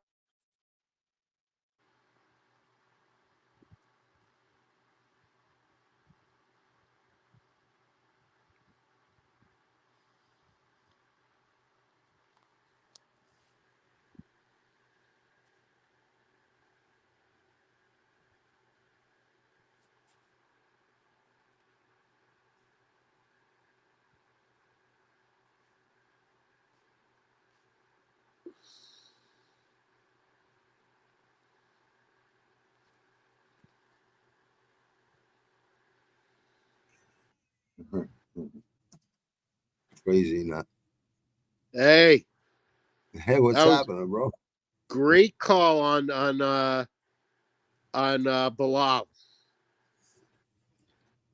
Crazy, not. Hey, What's happening, bro? Great call on Bilal.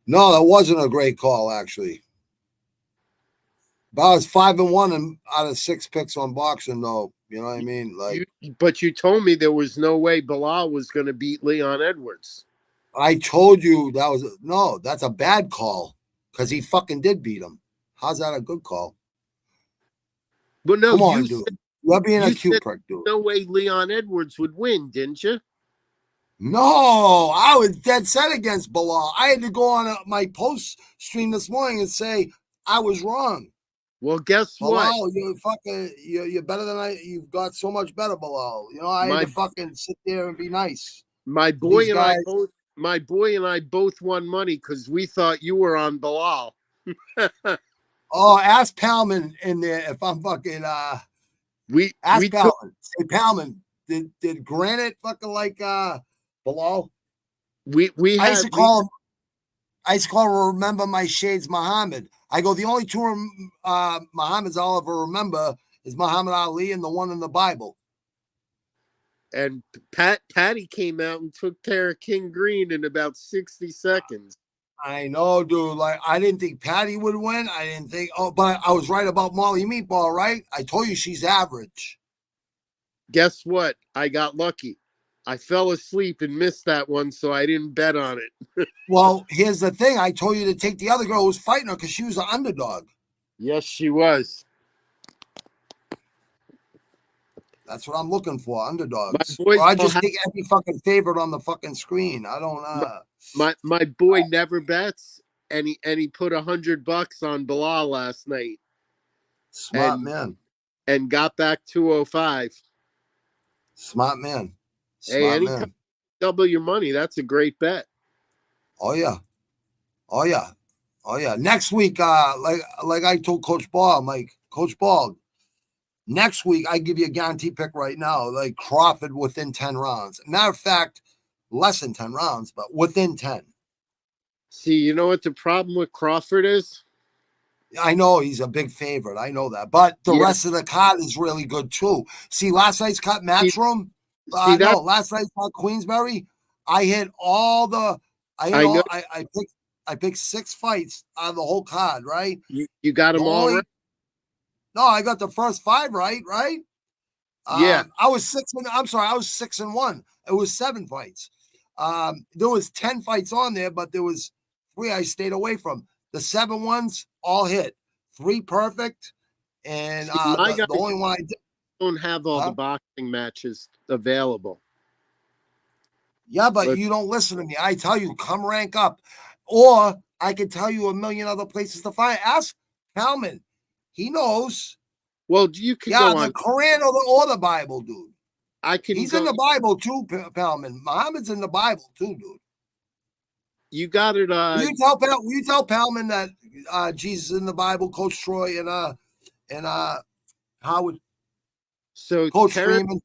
No, that wasn't a great call, actually. But I was 5-1 and out of 6 picks on boxing, though. You know what I mean? Like, But you told me there was no way Bilal was going to beat Leon Edwards. I told you that's a bad call because he fucking did beat him. How's that a good call? But no, come on, dude. You're being a cute prick, dude. No way Leon Edwards would win, didn't you? No, I was dead set against Bilal. I had to go on my post stream this morning and say I was wrong. Well, guess Bilal, what? you're better than you've got so much better, Bilal. I had to fucking sit there and be nice. My boy and I both won money because we thought you were on Bilal. Oh, ask Palman in there if I'm fucking Palman. Say Palman. Did Granite fucking like Bilal? I used to call him. Remember my shades Muhammad. I go, the only 2 Muhammads I'll ever remember is Muhammad Ali and the one in the Bible. And Patty came out and took care of King Green in about 60 seconds. I know, dude. Like, I didn't think Patty would win. I didn't think, but I was right about Molly Meatball, right? I told you she's average. Guess what? I got lucky. I fell asleep and missed that one, so I didn't bet on it. Well, here's the thing. I told you to take the other girl who was fighting her because she was an underdog. Yes, she was. That's what I'm looking for, underdogs. Or I just take every fucking favorite on the fucking screen. I don't my boy never bets, and he put $100 on Bilal last night. Smart man. And got back 205. Smart man. Hey, anytime double your money, that's a great bet. Oh yeah. Next week, like I told Coach Ball, I'm like, Coach Ball, next week I give you a guarantee pick right now, like Crawford within 10 rounds. Matter of fact, less than 10 rounds, but within 10. See, you know what the problem with Crawford is? I know he's a big favorite. I know that. But the rest of the card is really good too. See, last night's cut Matchroom. Last night's cut Queensberry. I hit all the I picked 6 fights out of the whole card, right? You got them all right? No, I got the first 5 right? Yeah. I was 6-1. It was 7 fights. There was 10 fights on there, but there was 3 I stayed away from. The 7 ones all hit. 3 perfect. And the only one I don't have all the boxing matches available. Yeah, but you don't listen to me. I tell you, come rank up. Or I can tell you a million other places to find. Ask Palman. He knows. Well, you can go on the Quran or the Bible, dude. He's in the Bible too, Palman. Muhammad's in the Bible too, dude. You got it. Will you tell Palman that Jesus is in the Bible, Coach Troy and Howard? So Coach Freeman.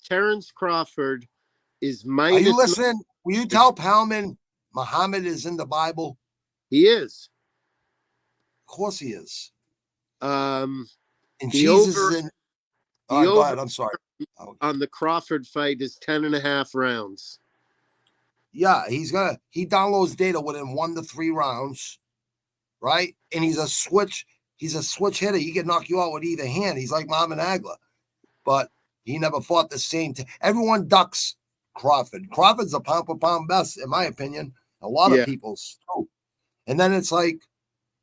Terrence Crawford is minus. Are you listening? Will you tell Palman Muhammad is in the Bible? He is. Of course he is. And Jesus is in. All right, go ahead. I'm sorry. On the Crawford fight is 10.5 rounds. Yeah, he downloads data within 1 to 3 rounds, right? And he's a switch hitter. He can knock you out with either hand. He's like Muhammad Agler. But he never fought the same everyone ducks Crawford. Crawford's a pound for pound best, in my opinion. A lot of people's too. And then it's like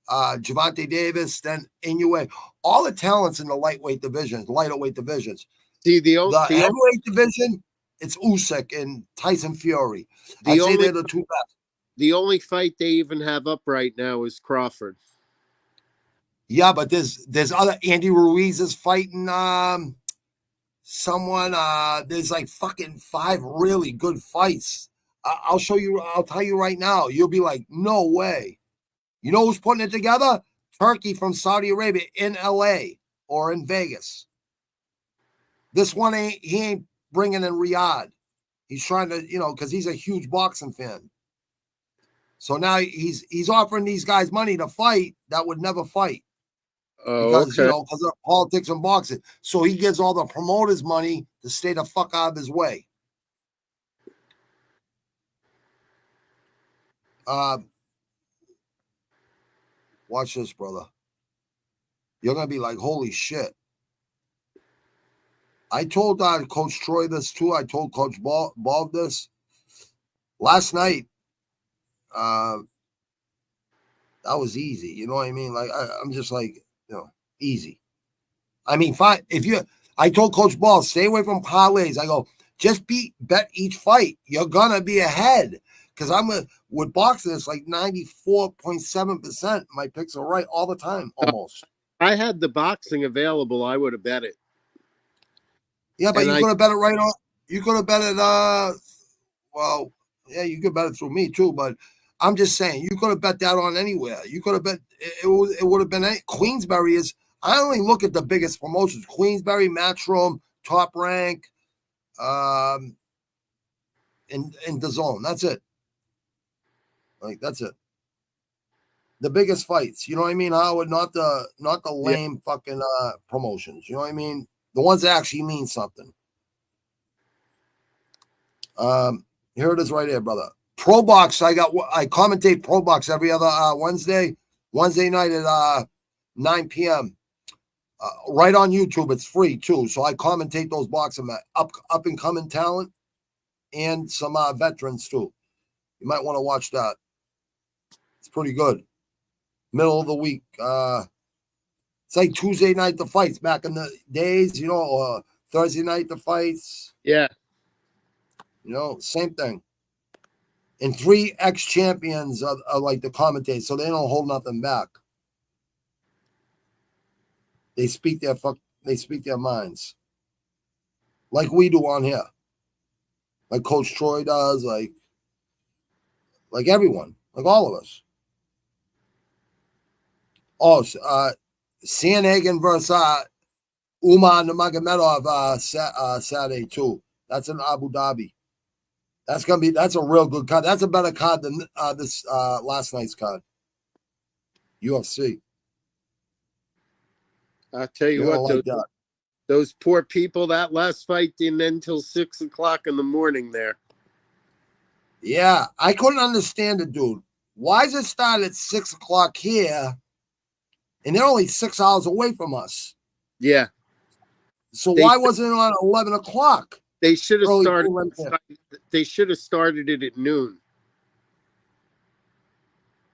Gervonta Davis, then Inoue. All the talents in the lightweight divisions, lighter-weight divisions. See, the heavyweight division, it's Usyk and Tyson Fury. I'd say they're the two best. The only fight they even have up right now is Crawford. Yeah, but there's other. Andy Ruiz is fighting someone. There's like fucking 5 really good fights. I'll show you. I'll tell you right now. You'll be like, no way. You know who's putting it together? Turkey from Saudi Arabia in LA or in Vegas. This one he ain't bringing in Riyadh. He's trying to, because he's a huge boxing fan. So now he's offering these guys money to fight that would never fight. Because, because of politics and boxing. So he gives all the promoters money to stay the fuck out of his way. Watch this, brother. You're going to be like, holy shit. I told Coach Troy this too. I told Coach Ball this. Last night, that was easy. You know what I mean? Like, I'm just like, easy. I mean, fine. I told Coach Ball, stay away from parlays. I go, just bet each fight. You're going to be ahead. Because with boxing, it's like 94.7%. My picks are right all the time, almost. I had the boxing available. I would have bet it. Yeah, but you could have bet it right on. You could have bet it. Well, yeah, you could bet it through me too. But I'm just saying, you could have bet that on anywhere. You could have bet it would have been. Queensberry is. I only look at the biggest promotions: Queensberry, Matchroom, Top Rank, in the zone. That's it. Like that's it. The biggest fights. You know what I mean, Howard? Not the lame fucking promotions. You know what I mean? The ones that actually mean something. Here it is right here, brother. Pro Box. I commentate Pro Box every other Wednesday night at 9 p.m. Right on YouTube. It's free too. So I commentate those boxing up and coming talent and some veterans too. You might want to watch that. It's pretty good. Middle of the week. It's like Tuesday night the fights back in the days, or Thursday night the fights. Yeah. Same thing. And 3 ex-champions are like the commentators, so they don't hold nothing back. They speak their minds. Like we do on here. Like Coach Troy does, like everyone, like all of us. Oh, Sandhagen versus Umar Nurmagomedov Saturday too. That's in Abu Dhabi. That's a real good card. That's a better card than this last night's card. UFC. I'll tell you what, those poor people, that last fight didn't end until 6 o'clock in the morning there. Yeah, I couldn't understand it, dude. Why does it start at 6 o'clock here? And they're only 6 hours away from us. Yeah. So why wasn't it on 11 o'clock? They should have started. They should have started it at noon.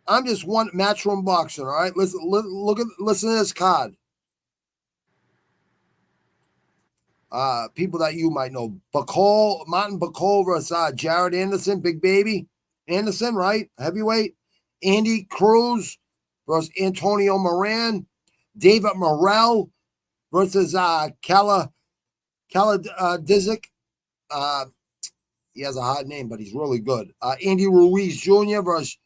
I'm just one Matchroom boxing. All right, listen to this card. People that you might know: Martin Bacol versus Jared Anderson, Big Baby Anderson, right? Heavyweight. Andy Cruz versus Antonio Moran. David Morrell versus Kala Dzik. He has a hard name, but he's really good. Andy Ruiz Jr. versus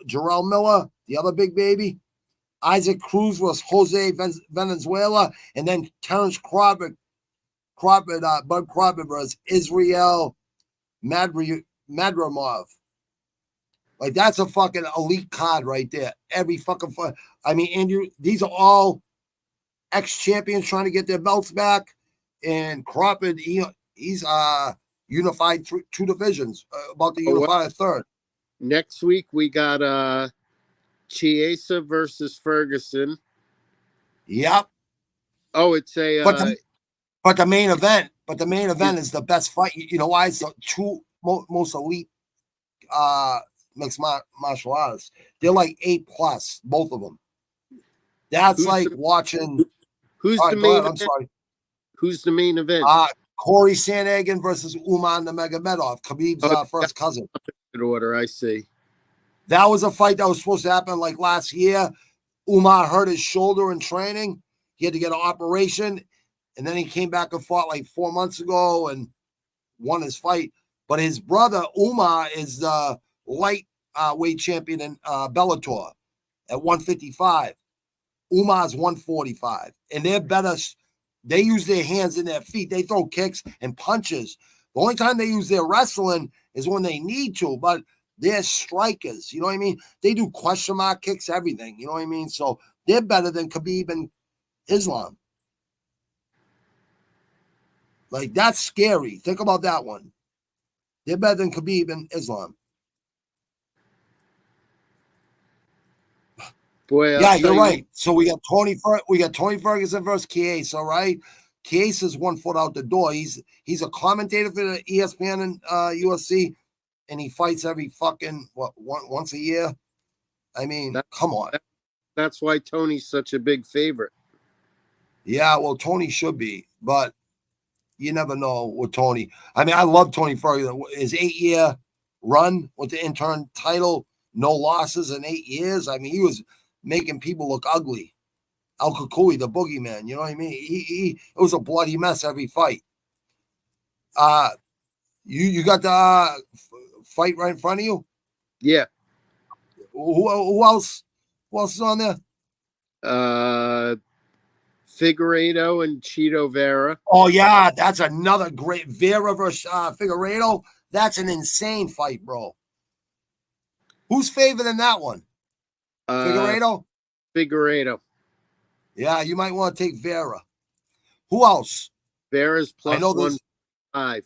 Jarrell Miller, the other big baby. Isaac Cruz versus Jose Venezuela. And then Terrence Crawford, Bud Crawford versus Israel Madrimov. Like, that's a fucking elite card right there. Every fucking fight. I mean, Andrew, these are all ex-champions trying to get their belts back. And Crawford, he's unified two divisions, about to unify a third. Next week we got Chiesa versus Ferguson. Yep. Oh, it's a but the main event is the best fight. You know why? It's the two most elite mixed martial artists. They're like 8+, both of them. That's like watching. Who's the main event? I'm sorry. Who's the main event? Corey Sandhagen versus Umar Nurmagomedov, Khabib's first cousin. In order, I see. That was a fight that was supposed to happen like last year. Umar hurt his shoulder in training. He had to get an operation, and then he came back and fought like 4 months ago and won his fight. But his brother Umar is the light weight champion in Bellator at 155. Umar's 145, and they're better. They use their hands and their feet. They throw kicks and punches. The only time they use their wrestling is when they need to, but they're strikers. You know what I mean? They do question mark kicks, everything. You know what I mean? So they're better than Khabib and Islam. Like, that's scary. Think about that one. They're better than Khabib and Islam. Boy, yeah, you're right. So we got Tony Ferguson versus Chiesa, right? Chiesa's 1 foot out the door. He's a commentator for the ESPN and UFC, and he fights every fucking once a year. I mean, come on. That's why Tony's such a big favorite. Yeah, well, Tony should be, but you never know with Tony. I mean, I love Tony Ferguson. His 8-year run with the intern title, no losses in 8 years. I mean, he was making people look ugly. Al Kukui, the boogeyman, you know what I mean? It was a bloody mess every fight. You got the fight right in front of you? Yeah. Who else? Who else is on there? Figueiredo and Chito Vera. Oh yeah, that's another great Vera versus Figueiredo. That's an insane fight, bro. Who's favored in that one? Figueiredo? Figueiredo. Yeah, you might want to take Vera. Who else? Vera's plus 105.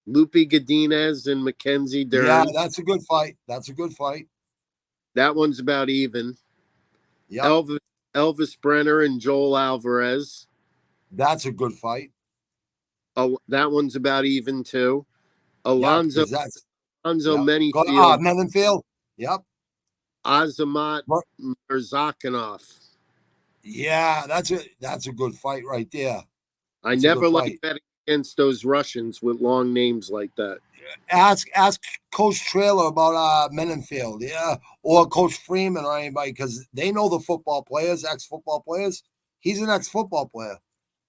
Lupe Godinez and Mackenzie Dern. Yeah, that's a good fight. That one's about even. Yeah. Elvis Brenner and Joel Alvarez. That's a good fight. Oh, that one's about even too. Alonzo Menifield. Menenfield. Yep. Azamat Murzakanov. Yeah, that's a good fight right there. I never like betting against those Russians with long names like that. Ask Coach Trailer about Menenfield, yeah, or Coach Freeman or anybody, because they know the football players, ex-football players. He's an ex-football player.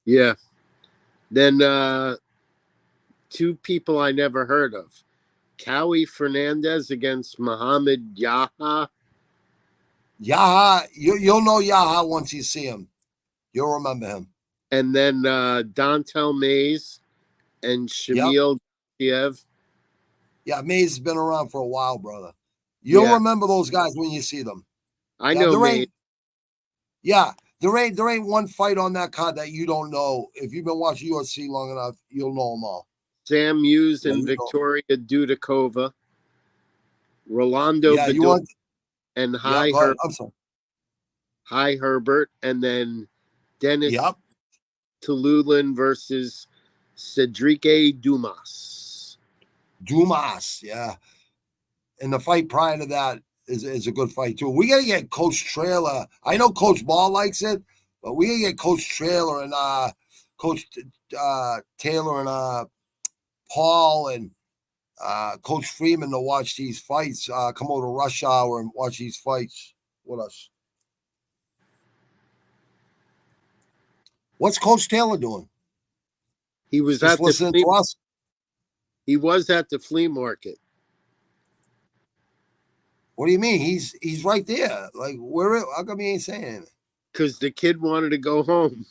Yeah. Then 2 people I never heard of. Cowie Fernandez against Muhammad Yaha. Yaha, you'll know Yaha once you see him. You'll remember him. And then Dontel Mays and Shamil Kiev. Yeah, Mays has been around for a while, brother. You'll remember those guys when you see them. I know Mays. There ain't one fight on that card that you don't know. If you've been watching UFC long enough, you'll know them all. Sam Hughes and Victoria Dudakova. Rolando Bedoya and Hi Herbert. And then Dennis Tululin versus Cedric Dumas. Yeah. And the fight prior to that is a good fight too. We gotta get Coach Trailer. I know Coach Ball likes it, but we gotta get Coach Trailer and Coach Taylor and Paul and Coach Freeman to watch these fights. Come over to Rush Hour and watch these fights with us. What's Coach Taylor doing? He was just listening to us. He was at the flea market. What do you mean? He's right there. Like, how come he ain't saying anything? Because the kid wanted to go home.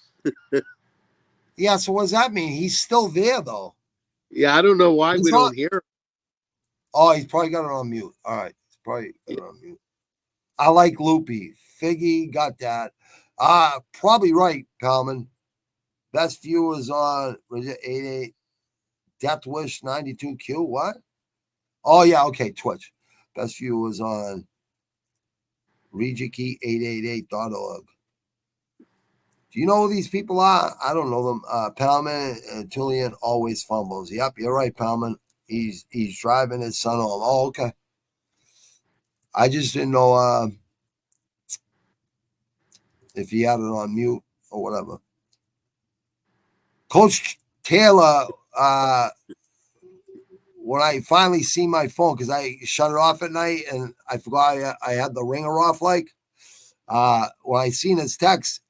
Yeah, so what does that mean? He's still there, though. Yeah, I don't know why we don't hear him. Oh, he's probably got it on mute. All right. He's probably got it on mute. I like Loopy. Figgy got that. Probably right, Palman. Best view is on 88 Death Wish 92Q. What? Oh yeah, okay, Twitch. Best view was on regikey888.org. Do you know who these people are? I don't know them. Palman and Tullian always fumbles. Yep, you're right, Palman. He's driving his son home. Oh, okay. I just didn't know if he had it on mute or whatever. Coach Taylor, when I finally see my phone, because I shut it off at night and I forgot I had the ringer off, when I seen his text,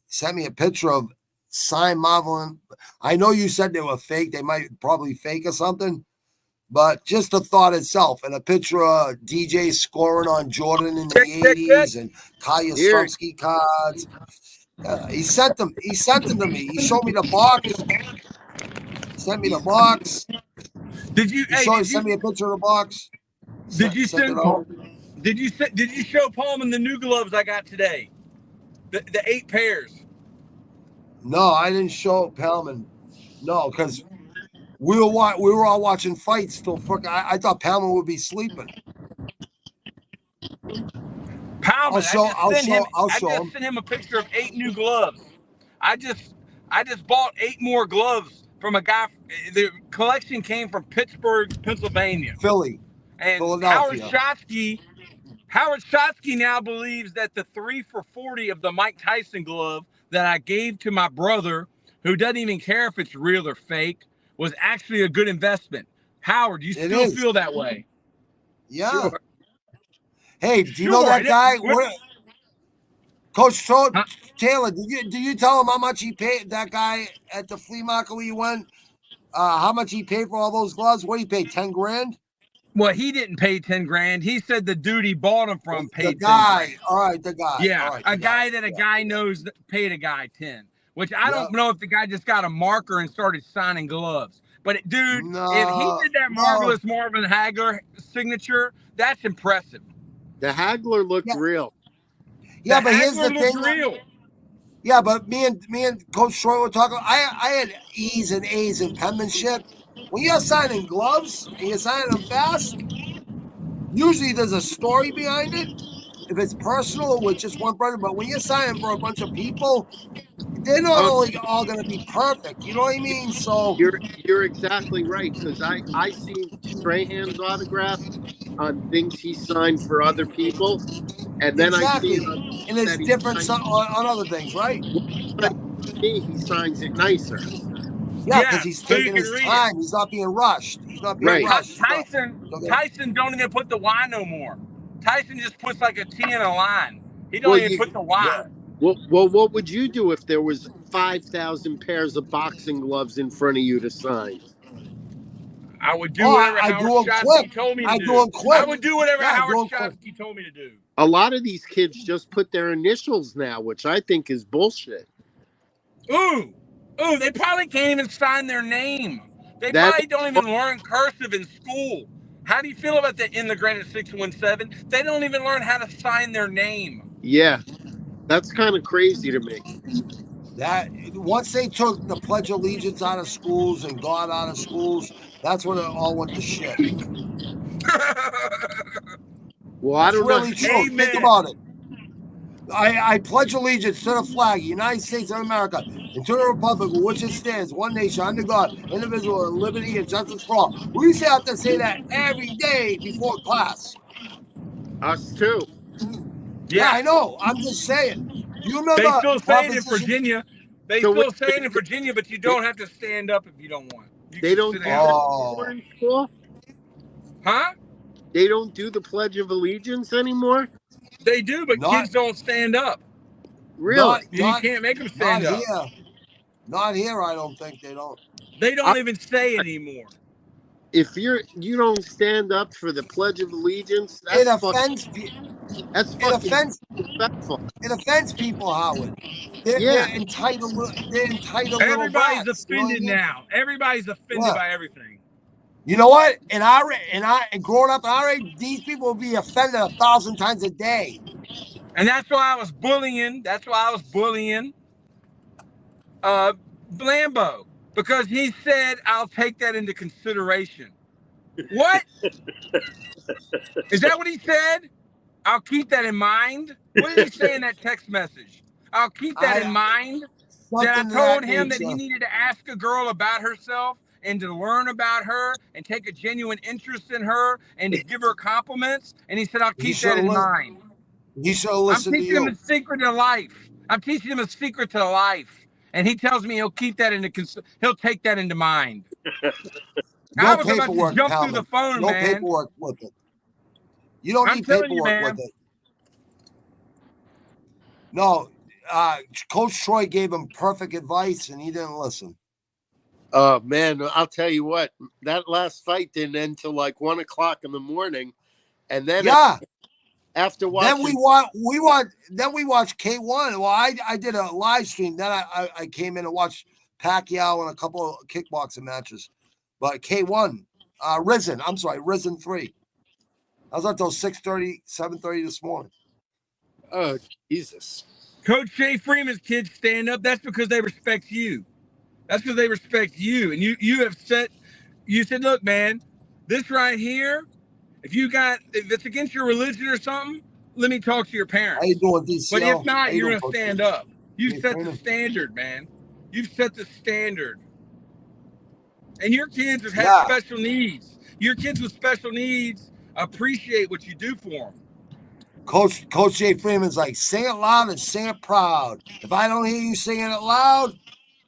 he sent me a picture of signed Marvel. I know you said they were fake. They might probably fake or something, but just the thought itself, and a picture of DJ scoring on Jordan in the 80s and Kaya Strumsky cards. He sent them to me. He showed me the box. Sent me the box. Did you? Send me a picture of the box. Did you show Palman the new gloves I got today? The 8 pairs. No, I didn't show Palman. No, because we were all watching fights till I thought Palman would be sleeping. Palman, I'll show him. Sent him a picture of 8 new gloves. I just bought 8 more gloves from a guy. The collection came from Pittsburgh, Pennsylvania. Philly. And Philadelphia. Howard Shotsky now believes that the 3 for $40 of the Mike Tyson glove that I gave to my brother, who doesn't even care if it's real or fake, was actually a good investment. Howard, do you still feel that way? Yeah. Sure. Hey, do you know that guy? Coach Taylor, do you tell him how much he paid that guy at the flea market where you went? How much he paid for all those gloves? What did he pay? 10 grand? Well, he didn't pay 10 grand. He said the dude he bought them from paid 10 grand. All right, the guy. Yeah, all right, a guy that a guy knows that paid a guy 10, which I don't know if the guy just got a marker and started signing gloves. But dude, if he did that marvelous Marvin Hagler signature, that's impressive. The Hagler looked real. Yeah, but here's the thing. Real. Yeah, but me and Coach Troy were talking. I had E's and A's in penmanship. When you're signing gloves and you're signing them fast, usually there's a story behind it. If it's personal with just one brother, but when you're signing for a bunch of people, they're not only all going to be perfect. You know what I mean? So you're exactly right, because I seen Strahan's autograph on things he signed for other people, and then I see and it's different on other things, right? But me, he signs it nicer. Yeah, because he's taking his time. He's not being rushed. He's not being rushed. Tyson don't even put the Y no more. Tyson just puts like a T in a line. He don't even put the Y. Yeah. Well, what would you do if there was 5,000 pairs of boxing gloves in front of you to sign? I would do whatever Howard Shotsky told me to do. I would do whatever Howard Shotsky told me to do. A lot of these kids just put their initials now, which I think is bullshit. Ooh, they probably can't even sign their name. They probably don't even learn cursive in school. How do you feel about the In the Granite 617? They don't even learn how to sign their name. Yeah, that's kind of crazy to me. That once they took the Pledge of Allegiance out of schools and God out of schools, that's when it all went to shit. Well, I don't really know. True. Think about it. I pledge allegiance to the flag of the United States of America and to the republic for which it stands, one nation, under God, indivisible, liberty and justice for all. We used to have to say that every day before class. Us too. Yeah, I know. I'm just saying. You remember? They still say it in Virginia. They still say it in Virginia, but you don't have to stand up if you don't want. They don't do that in school? Huh? They don't do the Pledge of Allegiance anymore? They do, but kids don't stand up. Really? You can't make them stand up. Not here, I don't think they don't. They don't even say it anymore. If you don't stand up for the Pledge of Allegiance, it offends people, Howard. They're entitled. They're entitled. Everybody's offended now. Everybody's offended by everything. You know what? And growing up in our age, these people will be offended 1,000 times a day. And that's why I was bullying. Lambo, because he said, I'll take that into consideration. What? Is that what he said? I'll keep that in mind. What did he say in that text message? I'll keep that in mind. That I Something to told that him that he nature. needed to ask a girl about herself and to learn about her and take a genuine interest in her and to give her compliments. And he said, I'll He keep should that have in mind. He should have I'm listened to teaching him a you. secret to life. I'm teaching him a secret to life. And he tells me he'll keep that he'll take that into mind. I No was about to paperwork, jump through the Palman. phone, No man. paperwork with it. You don't I'm need telling you, paperwork with man. it. No, Coach Troy gave him perfect advice, and he didn't listen. Oh man, I'll tell you what. That last fight didn't end till like 1 o'clock in the morning, and then after watching, then we watched K1. Well, I did a live stream. Then I came in and watched Pacquiao and a couple of kickboxing matches. But K1, Risen 3. I was until 6:30, 7:30 this morning. oh Jesus. Coach Shay Freeman's kids stand up. That's because they respect you. That's because they respect you. And you said, look, man, this right here, if it's against your religion or something, let me talk to your How you parents. doing, But if DCL? How not, you you're doing, gonna Coach? stand up. You've Hey, set the Freeman. standard, man. You've set the standard. And your kids have had Yeah. special needs. Your kids with special needs appreciate what you do for them. Coach Jay Freeman's like, sing it loud and sing it proud. If I don't hear you singing it loud,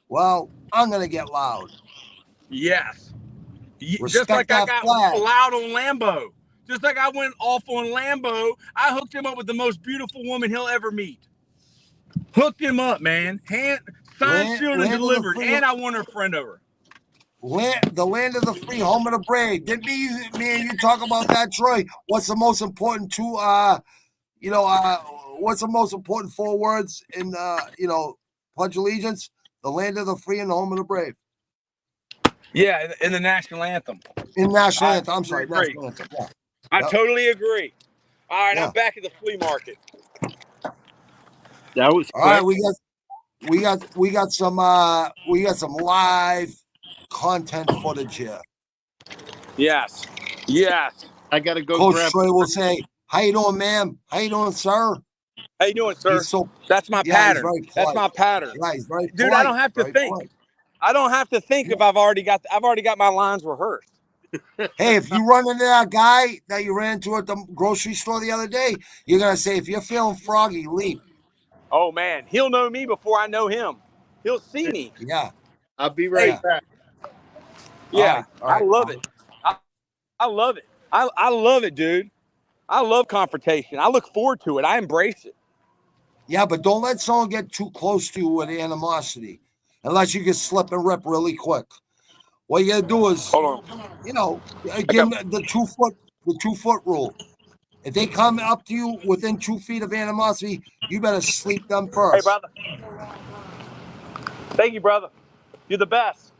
well, I'm gonna get loud. Yes. Just Respect like I that got flag. loud on Lambo. Just like I went off on Lambo, I hooked him up with the most beautiful woman he'll ever meet. Hooked him up, man. Signed, sealed, and Land of the delivered. free, And I won her friend over. the land of the free, home of the brave. Didn't me and you talk about that, Troy? What's the most important what's the most important 4 words in Pledge Allegiance? The land of the free and the home of the brave. Yeah, in the national anthem. In national anthem. I'm Totally sorry, agree. national anthem. Yeah. I totally agree. All right, Yeah. I'm back at the flea market. That was all right. We got some live content footage here. Yes. I gotta go Coach grab. Troy will say, "How you doing, ma'am? How you doing, sir?" How you doing, sir? He's That's my he's pattern. very polite. That's my pattern. Yeah, he's very polite. Dude, I don't have to very think. polite. I don't have to think if I've already got my lines rehearsed. Hey, if you run into that guy that you ran into at the grocery store the other day, you're gonna say, if you're feeling froggy, leave. Oh man, he'll know me before I know him. He'll see me. Yeah. I'll be right back. Yeah, All right. I love it. I love it. I love it, dude. I love confrontation. I look forward to it. I embrace it. Yeah, but don't let someone get too close to you with animosity, unless you can slip and rip really quick. What you gotta do is, Hold on. give them the 2 foot rule. If they come up to you within 2 feet of animosity, you better sleep them first. Hey, brother. Thank you, brother. You're the best.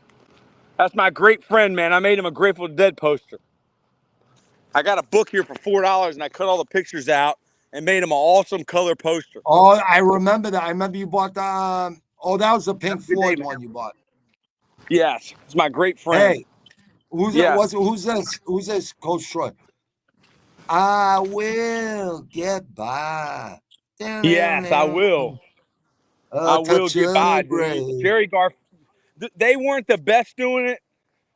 That's my great friend, man. I made him a Grateful Dead poster. I got a book here for $4, and I cut all the pictures out and made him an awesome color poster. Oh, I remember that. I remember you bought the. That was the Pink Floyd one you bought. Yes, it's my great friend. Hey, who's this? Who's this, Coach Troy? I will get by. Yes, I will. I will get by, dude. Jerry Garf. They weren't the best doing it.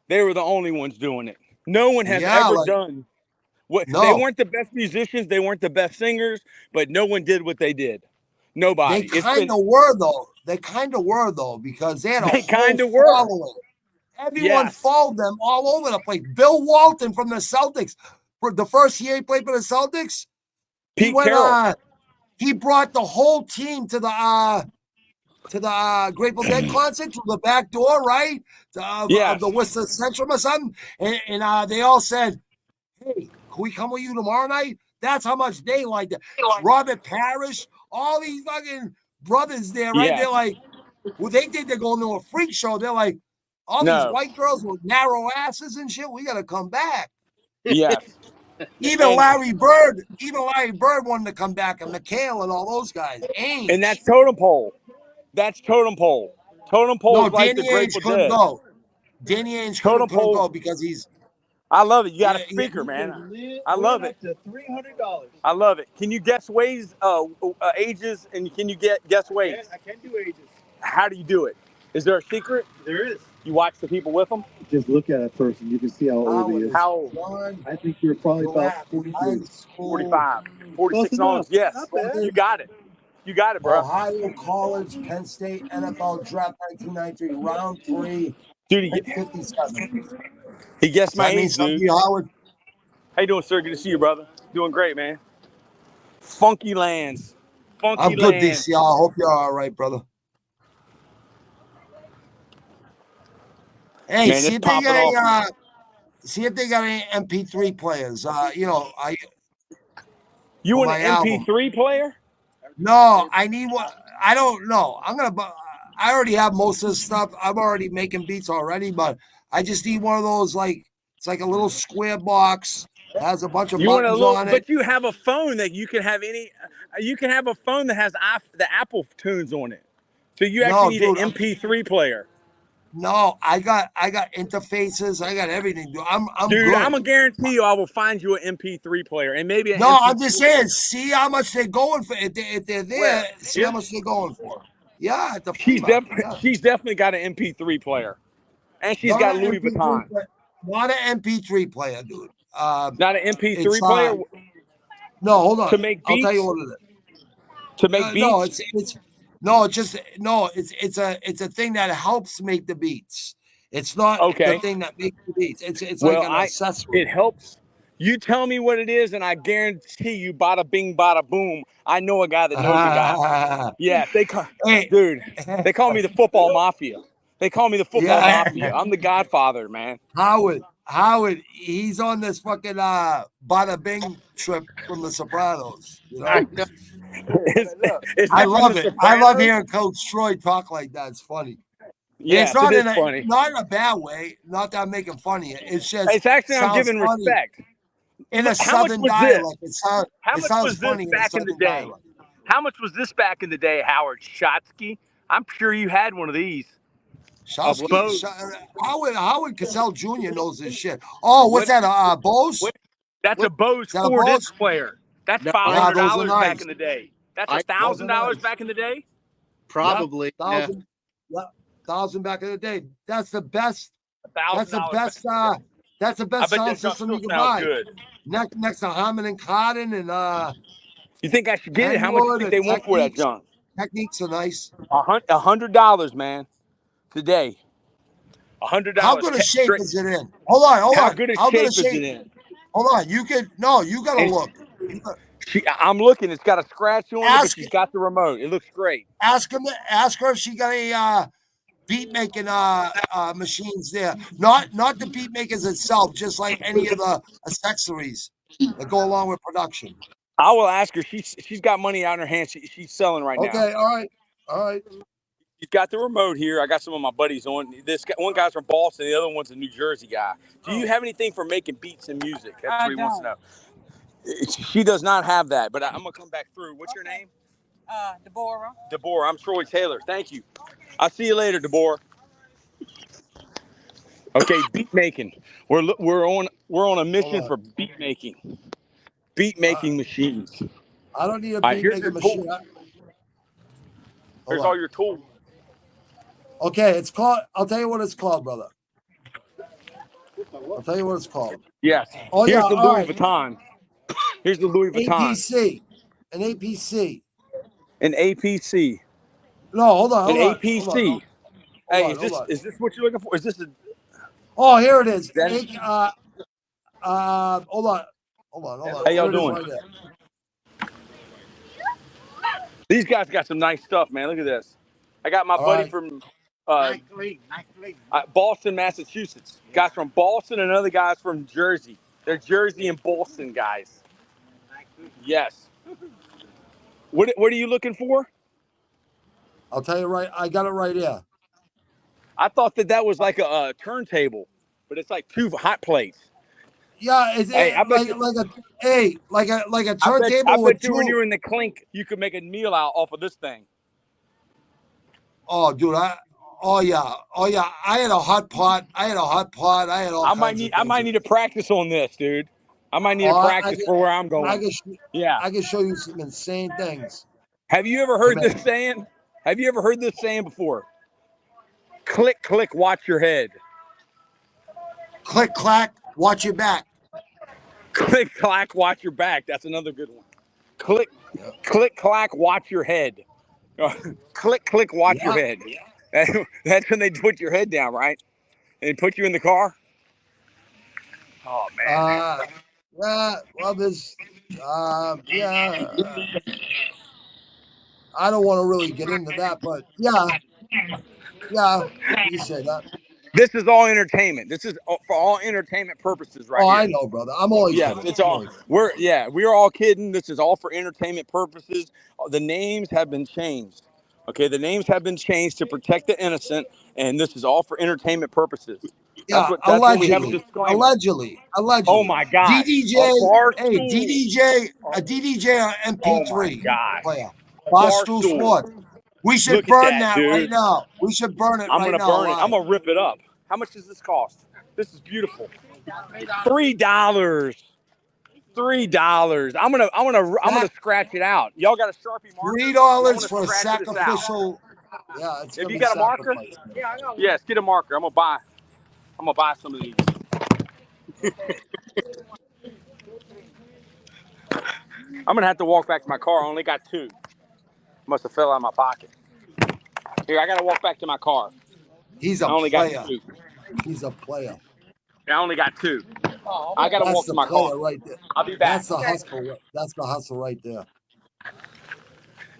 They were the only ones doing it. No one has ever done what. No. They weren't the best musicians. They weren't the best singers, but no one did what they did. Nobody. They kind of were though. Because they had a whole following. Everyone followed them all over the place. Bill Walton from the Celtics. For the first year he played for the Celtics, he brought the whole team to the Grateful Dead concert through the back door, right? Of the Worcester Centrum or something. And they all said, hey, can we come with you tomorrow night? That's how much they liked it. Robert Parrish, all these fucking brothers there, right? They're like, well, they think they're going to a freak show. They're like, all these white girls with narrow asses and shit, we got to come back. Yes. Even Larry Bird wanted to come back, and McHale and all those guys. And that's Totem Pole. That's Totem Pole. Totem poles No, like the Danny Ainge Grateful couldn't Dead. go. Danny Ainge Totem couldn't pole. go because he's. I love it. You got a Yeah, speaker, man. I love it. Up to $300. I love it. Can you guess ways, ages, and can you guess ways? I can do ages. How do you do it? Is there a secret? There is. You watch the people with them? Just look at a person. You can see how old he is. How old? John I think you're probably about Gillette, 43. high school, 45, 46 Close onwards. Yes, enough. Not bad. you got it. You got it, bro. Ohio College, Penn State, NFL Draft 1993, round 3, Dude, pick 57. he guessed Does my that mean age, something dude. to you, Howard? How you doing, sir? Good to see you, brother. Doing great, man. Funky Lands. Funky I'm good, Lands. DCL. I hope you're all right, brother. Hey, Man, see it's if they popping got off. see if they got any MP3 players. You know, You for want my an album. MP3 player? No, I need one. I don't know. I already have most of the stuff. I'm already making beats already, but I just need one of those. Like it's like a little square box. It has a bunch of You want a buttons little, on it. but you have a phone that you can have any. You can have a phone that has the Apple tunes on it. So you actually No, need dude. an MP3 player. No, I got interfaces. I got everything, dude. I'm Dude, good. I'm gonna guarantee you, I will find you an MP3 player and maybe an No, MP4. I'm just saying. See how much they're going for. If they're there, Where? see Here? how much they're going for. Yeah, at the flea market. Yeah. She's definitely got an MP3 player, and she's Not got an Louis MP3 Vuitton. player. Not an MP3 player, dude. Not an It's MP3 player no, hold to on. make I'll tell you beats. what it is. To make No, beats. it's a thing that helps make the beats. It's not the Okay. thing that makes the beats. It's like Well, an accessory. it helps. You tell me what it is, and I guarantee you, bada bing, bada boom. I know a guy that knows a guy. Yeah, Hey, dude, they call me the football mafia. They call me the football yeah, mafia. I'm the Godfather, man. Howard, he's on this fucking bada bing trip from The Sopranos. You know, Is I that from love The it. I love Sopranos? hearing Coach Troy talk like that. It's funny. It's Yes, it is funny. not in a bad way. Not that I'm making fun of it. It's just It's actually I'm sounds giving funny respect. in a How much southern was this? dialect. How It much sounds was this funny in a back in the southern day? dialect. How much was this back in the day, Howard Shotsky? I'm sure you had one of these. Bose. Howard Cassell Jr. knows his shit. Oh, what's that? Bose? That's a Bose Is that a 4 Bose? disc player. That's Yeah, those are $500 back nice. in the day. That's Those are $1,000 nice. back in the day. Probably. Yeah. 1,000 back in the day. That's the best. That's the $1,000. best. That's the I best bet sound that junk system still you can sounds buy. good. Next to Harman and Kardon and You think I should get it? How much do you Kenwood think and they want for that junk? Techniques are nice. $100, man. Today. $100. How good a shape Straight. is it in? Hold on. How good a How good a shape is shape? it in? Hold on. You gotta And look. I'm looking. It's got a scratch on it, but Ask she's got the remote. It looks great. ask her if she got any beat making machines there. Not the beat makers itself, just like any of the accessories that go along with production. I will ask her. She's got money out in her hand. She's selling right now. Okay, all right. She's got the remote here. I got some of my buddies on. One guy's from Boston. The other one's a New Jersey guy. Do you have anything for making beats and music? That's what he wants to know. She does not have that, but I'm gonna come back through. What's your name? Deborah. Deborah. I'm Troy Taylor. Thank you. I'll see you later, Deborah. Okay, beat making. We're on a mission for beat making. Beat making machines. I don't need a All right, beat here's making your machine. tool. Here's all your tools. Okay, it's called. I'll tell you what it's called, brother. I'll tell you what it's called. Yes. Oh, Here's yeah, the all Louis right. Vuitton. Here's the Louis Vuitton. An APC. An APC. No, hold on. An APC. Hey, Hold on. Is this what you're looking for? Is this a? Oh, here it is. That, Hold on. How y'all doing? Right. These guys got some nice stuff, man. Look at this. I got my buddy from Boston, Massachusetts. Guys from Boston and other guys from Jersey. They're Jersey and Boston guys. Yes. What are you looking for? I'll tell you right. I got it right here. I thought that was like a turntable, but it's like 2 hot plates. Yeah, it's like a turntable. I bet you when you're in the clink, you could make a meal out off of this thing. Oh, dude, Oh yeah. I had a hot pot. I had all kinds of things. I might need to practice on this, dude. I might need to practice for where I'm going. Yeah. I can show you some insane things. Have you ever heard this saying? Have you ever heard this saying before? Click, click, watch your head. Click, clack, watch your back. Click, clack, watch your back. That's another good one. Click, click, clack, watch your head. Click, click, watch your head. That's when they put your head down, right? And put you in the car. Oh man. Yeah. Well, there's. Yeah. I don't want to really get into that, but yeah. You say that. This is all entertainment. This is for all entertainment purposes, right? Oh, here. I know, brother. I'm only kidding. It's all. We're all kidding. This is all for entertainment purposes. The names have been changed. Okay, the names have been changed to protect the innocent, and this is all for entertainment purposes. Yeah, that's what we have a disclaimer. Allegedly. Oh my God. DDJ or MP3. Oh my gosh. Player. Barstool Sports. We should burn that right now. We should burn it right now. I'm going to burn it. I'm going to rip it up. How much does this cost? This is beautiful. $3. $3. I'm gonna scratch it out. Y'all got a Sharpie marker? $3 for a sacrificial. Yeah, it's if you got a marker, yes, get a marker. I'm gonna buy some of these. I'm gonna have to walk back to my car. I only got 2. Must have fell out of my pocket. Here, I gotta walk back to my car. He's a player. Got 2. He's a player. I only got 2. I gotta walk to my car. Right there. I'll be back. That's the hustle. That's the hustle right there.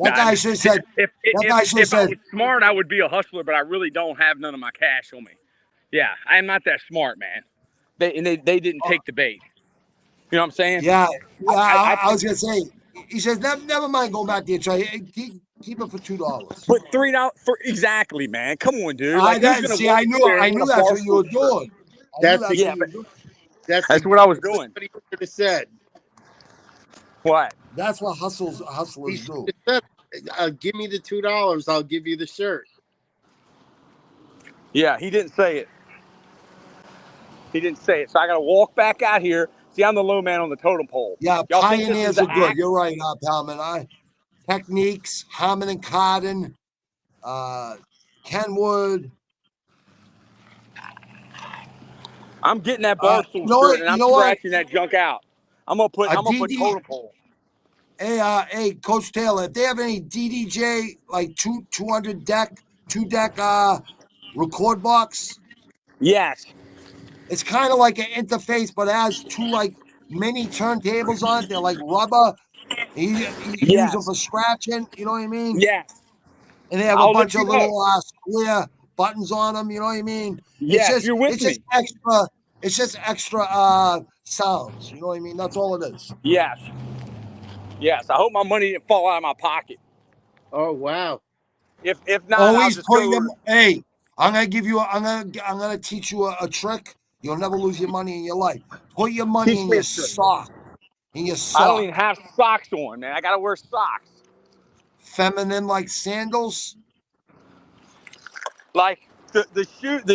That guy should have said. If I was smart, I would be a hustler, but I really don't have none of my cash on me. Yeah, I am not that smart, man. They didn't take the bait. You know what I'm saying? Yeah. I was gonna say. He says, never mind going back there. Try keep it for $2. But $3 for exactly, man. Come on, dude. I knew that's what you were doing. That's what I was doing. What he would have said. What? That's what hustlers do. Give me the $2. I'll give you the shirt. Yeah, he didn't say it. So I got to walk back out here. See, I'm the low man on the totem pole. Yeah, pioneers are good. You're right, Palman. Techniques, Harman and Cardin, Kenwood. I'm getting that Barstool shirt and I'm scratching that junk out. I'm gonna put totem pole. Hey, Coach Taylor, if they have any DDJ like 200 deck record box. Yes. It's kind of like an interface, but it has 2 like mini turntables on it. They're like rubber. You use them for scratching. You know what I mean? Yes. And they have a bunch of little square buttons on them. You know what I mean? Yes, you're with me. It's just extra sounds. You know what I mean? That's all it is. Yes. I hope my money didn't fall out of my pocket. Oh wow. If not, always putting them. Hey, I'm gonna teach you a trick. You'll never lose your money in your life. Put your money in your sock. I don't even have socks on, man. I gotta wear socks. Feminine, like sandals. Like the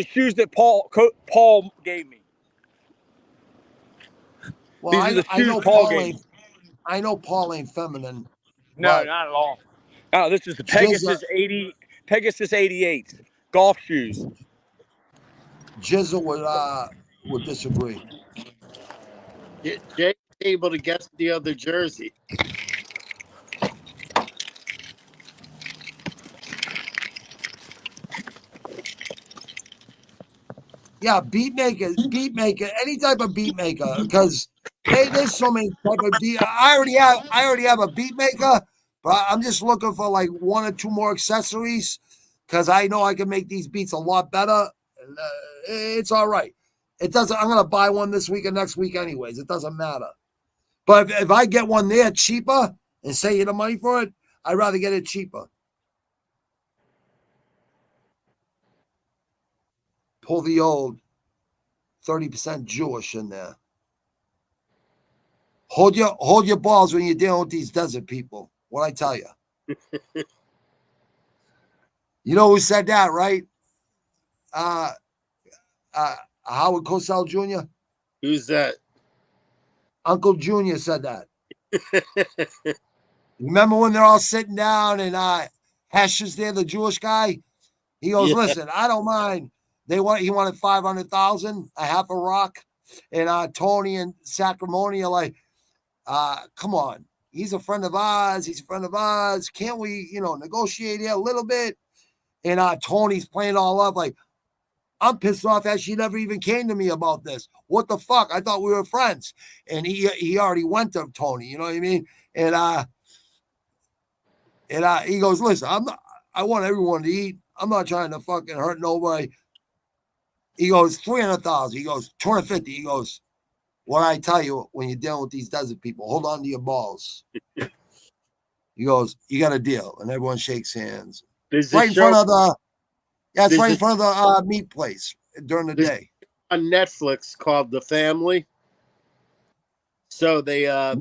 shoes that Paul gave me. Well, These are the shoes Paul gave me. I know Paul ain't feminine. No, not at all. No, this is the Pegasus 88 golf shoes. Jizzle would disagree. Jay's able to guess the other jersey. Yeah, beat maker, any type of beat maker, because there's so many type of beat. I already have a beat maker, but I'm just looking for like 1 or 2 more accessories because I know I can make these beats a lot better. It's all right. It doesn't. I'm gonna buy one this week or next week, anyways. It doesn't matter. But if I get one there cheaper and save you the money for it, I'd rather get it cheaper. Pull the old 30% Jewish in there. Hold your balls when you're dealing with these desert people. What I tell you. You know who said that, right? Howard Cosell Jr.? Who's that? Uncle Junior said that. Remember when they're all sitting down and Hesh is there, the Jewish guy? He goes, listen, I don't mind. He wanted 500,000, a half a rock. And Tony and Sacramone are like, come on. He's a friend of ours. He's a friend of ours. Can't we, negotiate here a little bit? And Tony's playing all up like, I'm pissed off that she never even came to me about this. What the fuck? I thought we were friends. And he already went to Tony, you know what I mean? And he goes, listen, I want everyone to eat. I'm not trying to fucking hurt nobody. He goes, 300,000. He goes, 250. He goes, what I tell you when you're dealing with these desert people, hold on to your balls. He goes, you got a deal. And everyone shakes hands. Right in front of the meat place during the day. On Netflix called The Family. So they're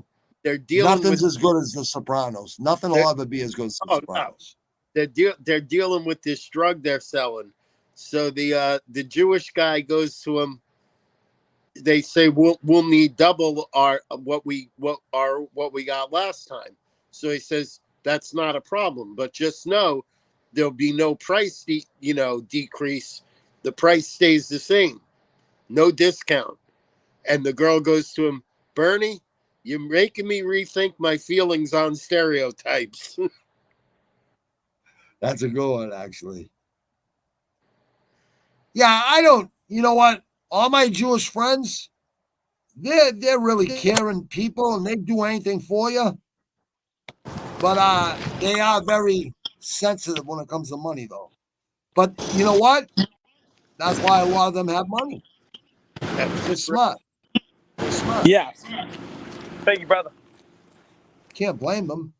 dealing Nothing's as good as The Sopranos. Nothing will ever be as good as The Sopranos. No. They're dealing with this drug they're selling. So the Jewish guy goes to him. They say we'll need double what we got last time. So he says that's not a problem, but just know there'll be no price decrease. The price stays the same, no discount. And the girl goes to him, Bernie, you're making me rethink my feelings on stereotypes. That's a good one, actually. Yeah, I don't. You know what? All my Jewish friends, they're really caring people, and they do anything for you. But they are very sensitive when it comes to money, though. But you know what? That's why a lot of them have money. They're smart. They're smart. Yes. Thank you, brother. Can't blame them.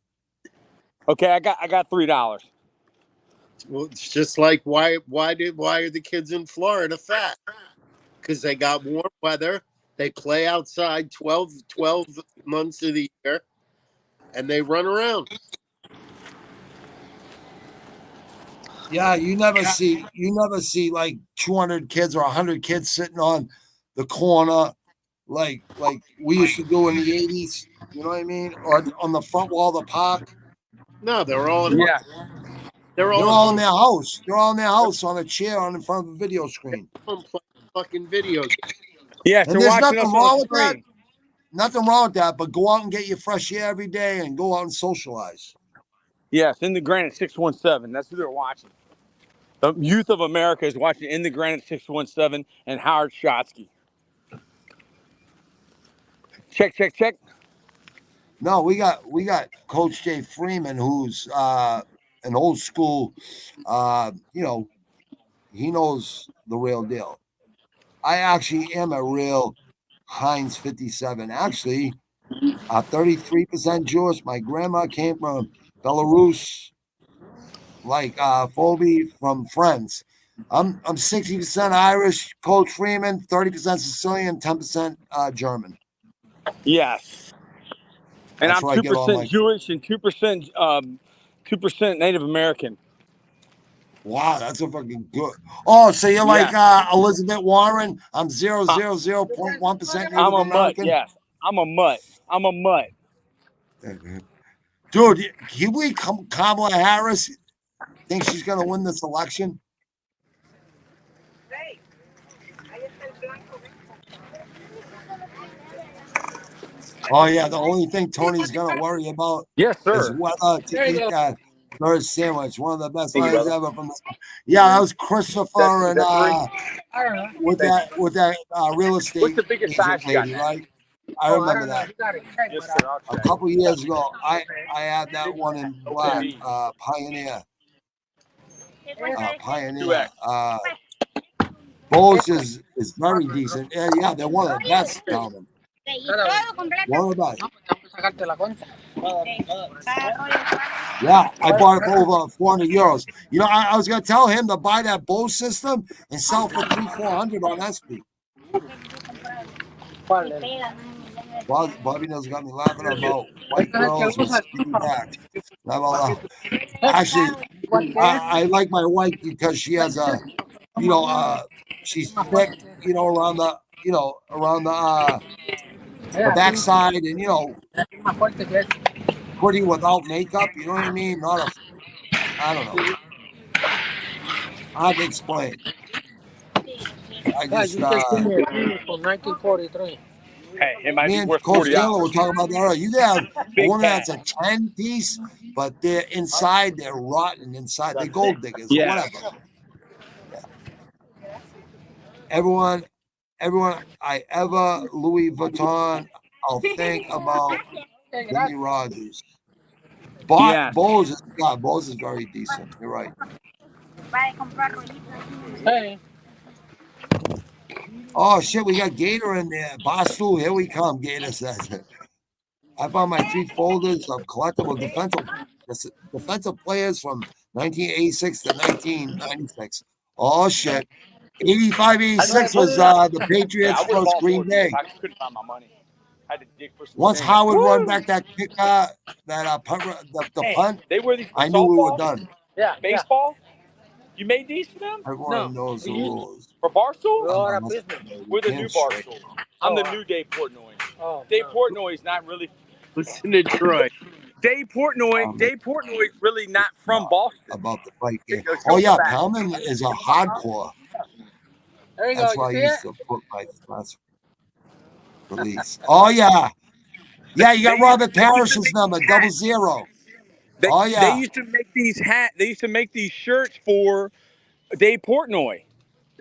Okay, I got $3. Well, it's just like why are the kids in Florida fat? Because they got warm weather. They play outside 12 months of the year, and they run around. Yeah, you never see like 200 kids or 100 kids sitting on the corner like we used to do in the 80s. You know what I mean? Or on the front wall of the park. No, they're all in. Yeah. They're all in their house. They're all in their house on a chair in front of a video screen. Fucking video game. Yes, and there's nothing wrong with that. Nothing wrong with that, but go out and get your fresh air every day and go out and socialize. Yes, In the Granite 617. That's who they're watching. The youth of America is watching In the Granite 617 and Howard Shotsky. Check. No, we got Coach Jay Freeman, who's an old school. He knows the real deal. I actually am a real Heinz 57. Actually, 33% Jewish. My grandma came from Belarus, like Phoebe from Friends. I'm 60% Irish, Coach Freeman, 30% Sicilian, 10% German. Yes. And That's I'm 2% Jewish and 2% Native American. Wow, that's a fucking good. Oh, so you're like Elizabeth Warren? I'm 0.1% Native I'm a American. mutt. Yes, I'm a mutt. Dude, can you believe Kamala Harris thinks she's going to win this election? Oh, yeah, the only thing Tony's going to worry about is whether to eat that bird sandwich. One of the best lines ever from this. Yeah, that was Christopher and with that real estate. What's the biggest size you got, right? I remember that. Yes, sir. A couple years ago, I had that one in black, Pioneer. Pioneer. Bose is very decent. Yeah, they're one of the best, Calvin. One of the best. Yeah, I bought it for over 400 euros. You know, I was going to tell him to buy that Bose system and sell for $300-400 on SP. Bobby knows got me laughing about white girls with skinny backs. Actually, I like my wife because she has a you know, she's thick, you know, around the, you know, around the backside, and you know, pretty without makeup. You know what I mean? Not a, I don't know. Hard to explain. I just, You just give me a few from 1943. Hey, it might me be and worth Coach $40. Taylor were talking about that earlier. You can have a Big woman that's cash. a 10 piece, but they're inside, they're rotten inside. They're gold diggers or Yeah. whatever. Yeah. Everyone I ever Louis Vuitton, I'll think about Jimmy Rogers. Yeah. Bose is very decent. You're right. Hey, Oh shit, we got Gator in there. Barstool, here we come. Gator says it. I found my 3 folders of collectible defensive players from 1986 to 1996. Oh shit. 85, 86 was the Yeah, I Patriots would have first bought more Green too if Bay. I couldn't find my money. I had to dig for some Once change. Howard run Woo! back that kick, punt, the Hey, punt, they wear these for I knew we were softball, done. yeah, baseball. You made these for them? Everyone No, knows we the used rules. For Barstool? we are a Let's business. go. We're the Damn new straight. Barstool. I'm the Oh, new Dave Portnoy. oh, Dave no. Portnoy is not really. Listen to Troy. Dave Portnoy is really not from Boston. About the fight Here game. you go. Show Oh them the yeah, back. Pellman is a hardcore. There you go. That's You why I see used it? to put my last release. Oh yeah. Yeah, you got They Robert used to Parrish's make number, these hats. 00. They, Oh they yeah. used to make these They used to make these shirts for Dave Portnoy.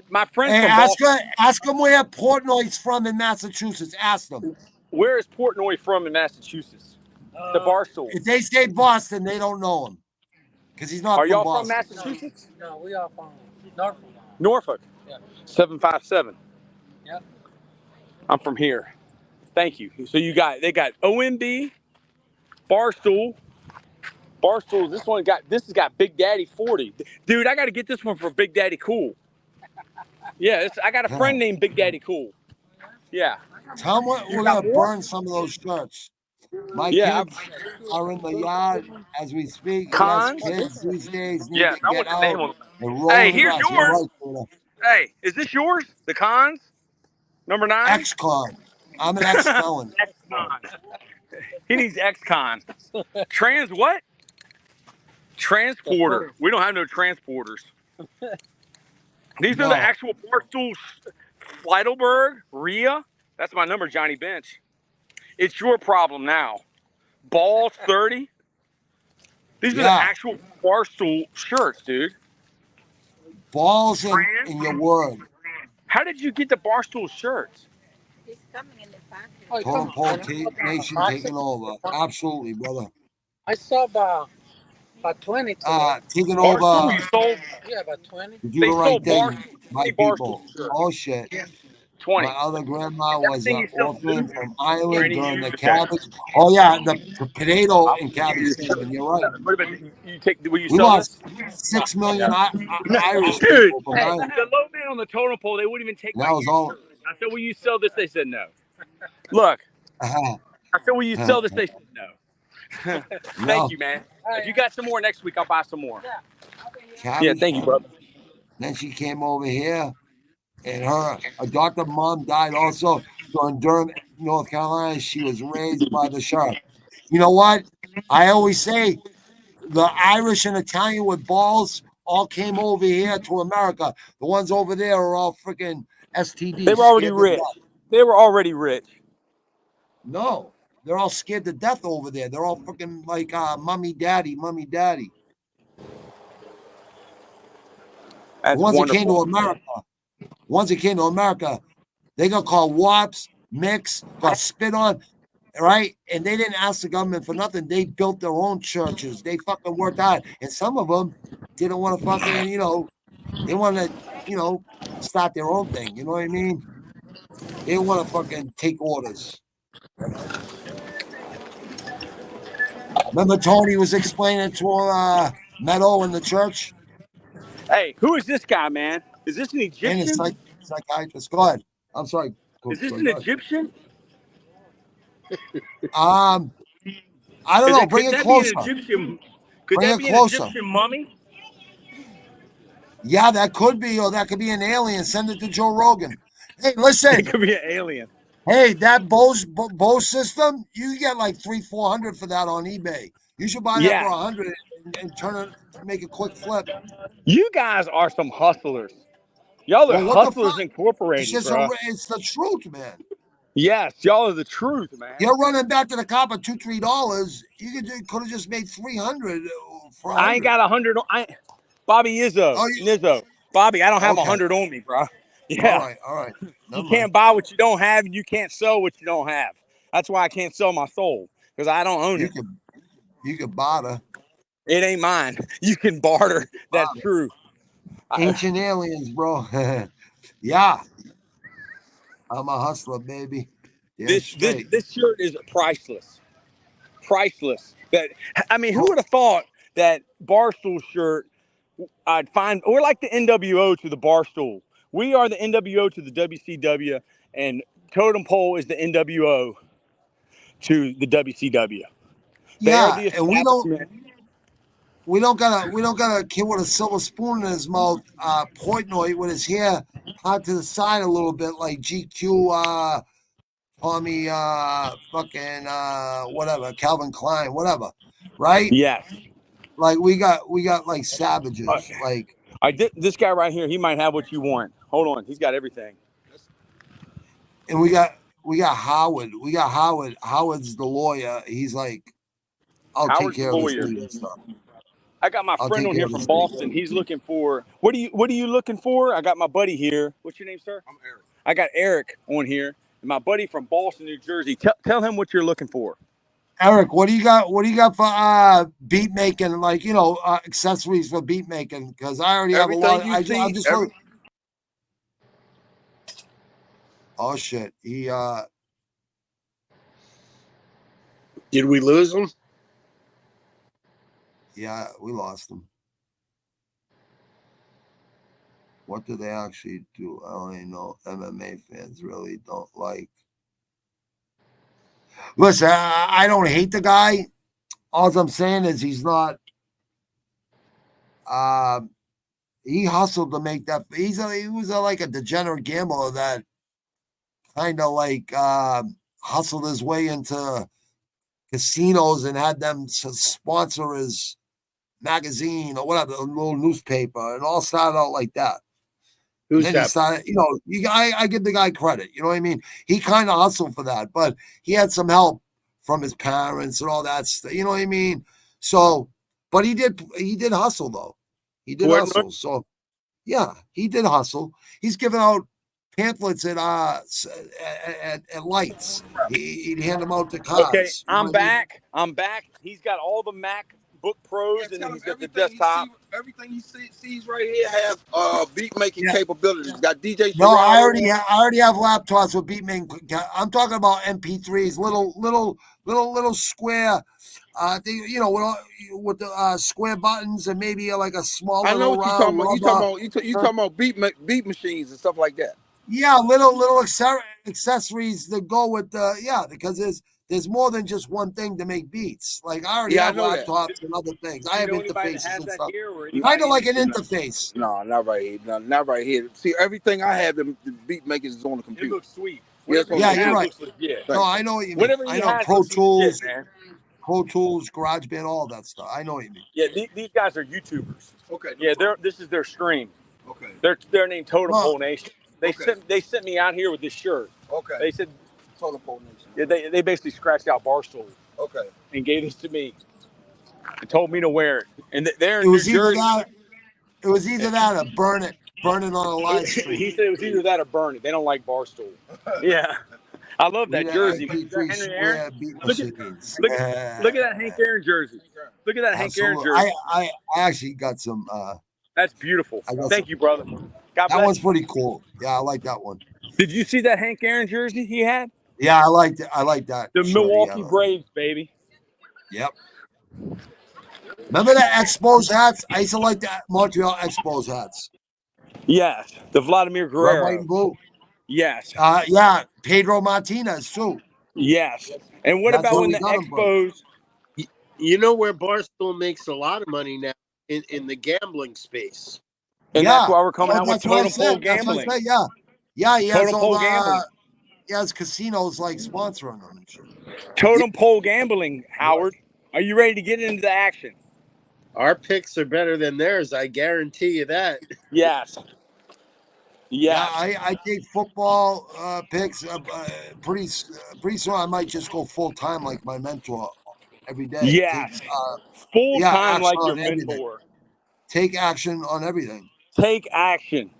My friend's Hey, from Boston. ask him where Portnoy's from in Massachusetts. Ask them. Where is Portnoy from in Massachusetts? The Barstool. If they say Boston, they don't know him. Because he's not Are from y'all from Boston. Massachusetts? No, we are from Norfolk. Norfolk. Yeah. 757. Yep. I'm from here. Thank you. So they got OMB, Barstool. Barstool. This has got Big Daddy 40. Dude, I got to get this one for Big Daddy Cool. Yeah, I got a friend named Big Daddy Cool. Yeah. Tell him You we're got going to more? burn some of those shirts. My Yeah. kids are in the yard as we speak. Yes, Cons? kids these days need Yes, to I get want the name out on them. and roll Hey, in the here's grass. You're yours. right, Peter. Hey, is this yours? The Cons? Number 9? Ex-con. I'm an ex-felon. Ex-Con. He needs Ex-Con. Trans what? Transporter. We don't have no transporters. These are the No. actual Barstool Fleidelberg, Rhea. That's my number, Johnny Bench. It's your problem now. Balls 30. These are the Yeah. actual Barstool shirts, dude. Balls in your word. How did you get the Barstool shirts? He's coming in the package. Oh, Totem come Pole on. Nation taking over. Absolutely, brother. I saw about 20 today. Taking Barstool, over you sold. Yeah, about 20. to do They the right sold thing, Barstool. my 20 people. Barstool shirts. Oh, shit. 20. My other grandma Is that was thing an you sell orphan food? from Or Ireland any during the used? Okay. cabbage. Oh, yeah, the potato I'll and give cabbage you this season. shirt. You're right. What about you take? Will you We sell this? lost 6 million Irish Dude, people from hey, Ireland. the low man on the totem pole, they wouldn't even take And my that was used all. shirt. I said, will you sell this? They said no. Look, I said, will you sell this? They said no. Thank you, man. If you got some more next week, I'll buy some more. Yeah, Cabbage thank you, brother. Then she came over here, and her adopted mom died also. So in Durham, North Carolina, she was raised by the sheriff. You know what? I always say the Irish and Italian with balls all came over here to America. The ones over there are all freaking STDs. They were already scared to rich. death. They were already rich. No, they're all scared to death over there. They're all freaking like mommy, daddy, mommy, daddy. That's The ones that came to wonderful. America, they got called wops, mix, got spit on, right? And they didn't ask the government for nothing. They built their own churches. They fucking worked hard. And some of them didn't want to fucking, they want to, start their own thing. You know what I mean? They didn't want to fucking take orders. Remember Tony was explaining to Meadow in the church? Hey, who is this guy, man? Is this an And it's Egyptian? psychiatrist. Go ahead. I'm sorry, Coach. Is this Go an ahead. Egyptian? I don't know. Bring Could it that be an closer. Egyptian? Could Bring that it be an closer. Egyptian mummy? Yeah, that could be, or that could be an alien. Send it to Joe Rogan. Hey, listen. It could be an alien. Hey, that Bose system, you get like $300-400 for that on eBay. You should buy that for Yeah. $100 and turn it, make a quick flip. You guys are some hustlers. Y'all are Well, what the Hustlers fuck? It's Incorporated, just bro. it's the truth, man. Yes, y'all are the truth, man. You're running back to the cop at $2-3. You could have just made $300 for $100. I ain't got 100. Bobby Izzo, Nizzo. Bobby, I don't have 100 on me, bro. Yeah. All right. You can't buy what you don't have, and you can't sell what you don't have. That's why I can't sell my soul, because I don't own it. You could barter. It ain't mine. You can barter. That's true. Ancient aliens, bro. Yeah. I'm a hustler, baby. This shirt is priceless. Priceless. Who would have thought that Barstool shirt I'd find? We're like the NWO to the Barstool. We are the NWO to the WCW, and Totem Pole is the NWO to the WCW. They are the and we don't got a kid with a silver spoon in his mouth, Portnoy with his hair tied to the side a little bit like GQ, Tommy, fucking, whatever, Calvin Klein, whatever, right? Yes. Like we got like savages, like. This guy right here, he might have what you want. Hold on, he's got everything. And we got Howard. Howard's the lawyer. He's like, Howard's take care of this legal stuff. I got my friend on here from Boston. He's looking for what are you looking for? I got my buddy here. What's your name, sir? I'm Eric. I got Eric on here, and my buddy from Boston, New Jersey. Tell him what you're looking for. Eric, what do you got? What do you got for beat making? Like, accessories for beat making? Because I already have a lot. Oh shit! Did we lose him? Yeah, we lost him. What do they actually do? I don't even know. MMA fans really don't like. Listen, I don't hate the guy. All I'm saying is he's not. He hustled to make that. He was like a degenerate gambler that kind of like hustled his way into casinos and had them sponsor his magazine or whatever, a little newspaper, and all started out like that. Who's then that? He started, I give the guy credit. You know what I mean? He kind of hustled for that, but he had some help from his parents and all that stuff. You know what I mean? So, but he did hustle though. He did hustle. So, yeah, he did hustle. He's giving out pamphlets at lights. He'd hand them out to cars. Okay, I'm back. He's got all the MacBook Pros, and he's got the desktop. Everything he sees right here has beat making capabilities. Got DJ. No, I already have laptops with beat making. I'm talking about MP3s, little square. With the square buttons and maybe like a small. I know what you're talking about. You talking about beat machines and stuff like that. Yeah, little accessories that go with because there's more than just one thing to make beats. Like I already have laptops and other things. I have interfaces and stuff. Kind of like an interface. No, not right here. No, not right here. See, everything I have, the beat makers is on the computer. It looks sweet. Yeah, you're right. No, I know what you mean. Whatever I know Pro Tools, GarageBand, all that stuff. I know what you mean. Yeah, these guys are YouTubers. Okay. Yeah, this is their stream. Okay. They're named Totem Pole Nation. They sent me out here with this shirt. Okay. They said Totem Pole Nation. Yeah, they basically scratched out Barstool. Okay. And gave this to me. And told me to wear it. And they're in New Jersey. It was either that or burn it on a live stream. He said it was either that or burn it. They don't like Barstool. Yeah. I love that jersey. Henry Aaron. Look at that Hank Aaron jersey. Look at that Hank Aaron jersey. I actually got some. That's beautiful. Thank you, brother. God bless. That one's pretty cool. Yeah, I like that one. Did you see that Hank Aaron jersey he had? Yeah, I liked it. I like that. The Milwaukee Braves, baby. Yep. Remember the Expos hats? I used to like the Montreal Expos hats. Yes. The Vladimir Guerrero. Red, white, and blue. Yes. Yeah. Pedro Martinez, too. Yes. And what about when the Expos... You know where Barstool makes a lot of money now? In the gambling space. And that's why we're coming out with that's what I totem pole said. That's what I gambling. said. Yeah. He has Totem all pole gambling. he has casinos like sponsoring them and shit. Totem pole gambling, Howard. Are you ready to get into the action? Our picks are better than theirs. I guarantee you that. Yes. Yeah, Yes. I take football picks. Pretty soon, I might just go full time like my mentor every day. Yes. Full time action like your on everything. mentor. Take action on everything. Take action.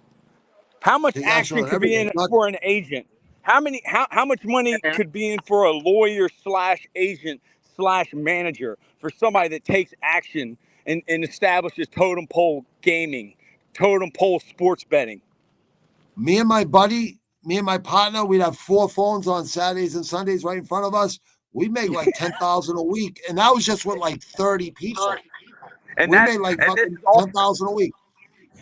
How much Take action on could be everything. in for an agent? How much money could be in for a lawyer / agent / manager for somebody that takes action and establishes totem pole gaming, totem pole sports betting? Me and my partner, we'd have 4 phones on Saturdays and Sundays right in front of us. We'd make like 10,000 a week, and that was just with like 30 people. And we that's made like and this fucking is all, 10,000 a week.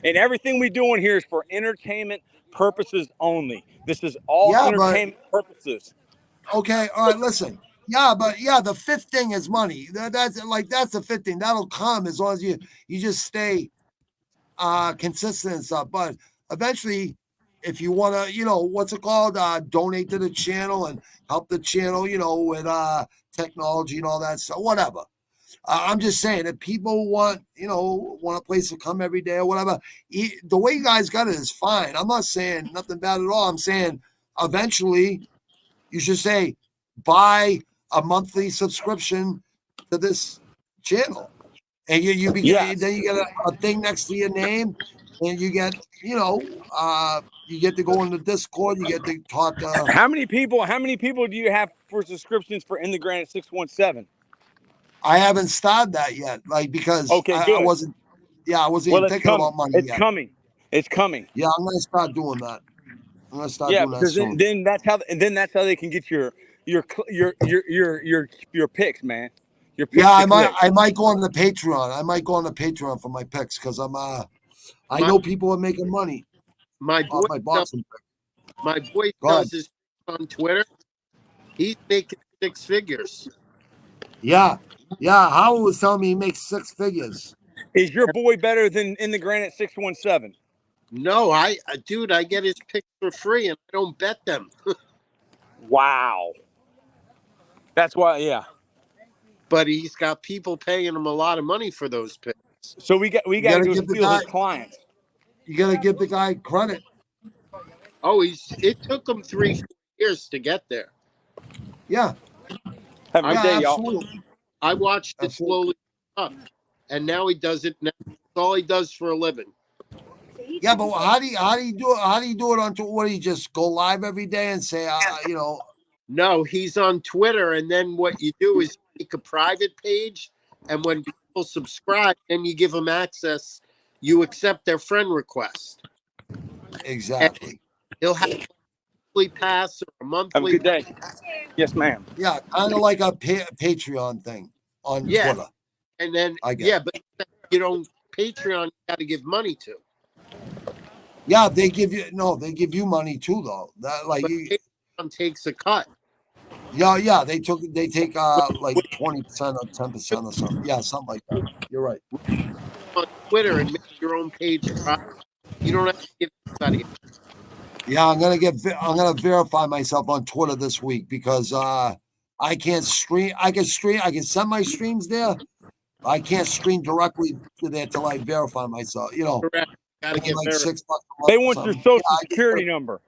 and everything we doing here is for entertainment purposes only. This is all entertainment purposes. Okay, all right, listen. Yeah, but the fifth thing is money. That's the fifth thing. That'll come as long as you just stay consistent and stuff. But eventually, if you want to, what's it called? Donate to the channel and help the channel, with technology and all that stuff, whatever. I'm just saying that people want a place to come every day or whatever. The way you guys got it is fine. I'm not saying nothing bad at all. I'm saying eventually you should say buy a monthly subscription to this channel, and then you get a thing next to your name, and you get you get to go in the Discord. You get to talk to. How many people do you have for subscriptions for In the Granite 617? I haven't started that yet, because I wasn't. Yeah, I wasn't even thinking about money It's yet. coming. It's coming. Yeah, I'm gonna start doing that. I'm gonna start doing that soon. Then that's how they can get your picks, man. Your picks. Yeah, I might go on the Patreon. I might go on the Patreon for my picks because I know people are making money. My boy, does his on Twitter. He's making 6 figures. Yeah. Howard was telling me he makes 6 figures. Is your boy better than In the Granite 617? No, dude, I get his picks for free and I don't bet them. Wow. That's why, yeah. But he's got people paying him a lot of money for those picks. So we got to steal his clients. You got to give the guy credit. Oh, it took him 3 years to get there. Yeah. Have a good day, y'all. I watched it slowly up, and now he does it. Now. That's all he does for a living. Yeah, but how do you do it? How do you do it on Twitter? What do you just go live every day and say, No, he's on Twitter, and then what you do is make a private page, and when people subscribe, then you give them access. You accept their friend request. Exactly. And he'll have a monthly pass or a monthly. Have a good day. Yes, ma'am. Yeah, kind of like a Patreon thing on Twitter. And then but Patreon you got to give money to. Yeah, they give you money too though. That Patreon takes a cut. Yeah, they take like 20% or 10% or something. Yeah, something like that. You're right. On Twitter and make your own page private. You don't have to give anybody. Yeah, I'm gonna verify myself on Twitter this week because I can't stream. I can send my streams there. I can't stream directly to there till I verify myself. Correct. Gotta get like $6 a month. They want your social security number.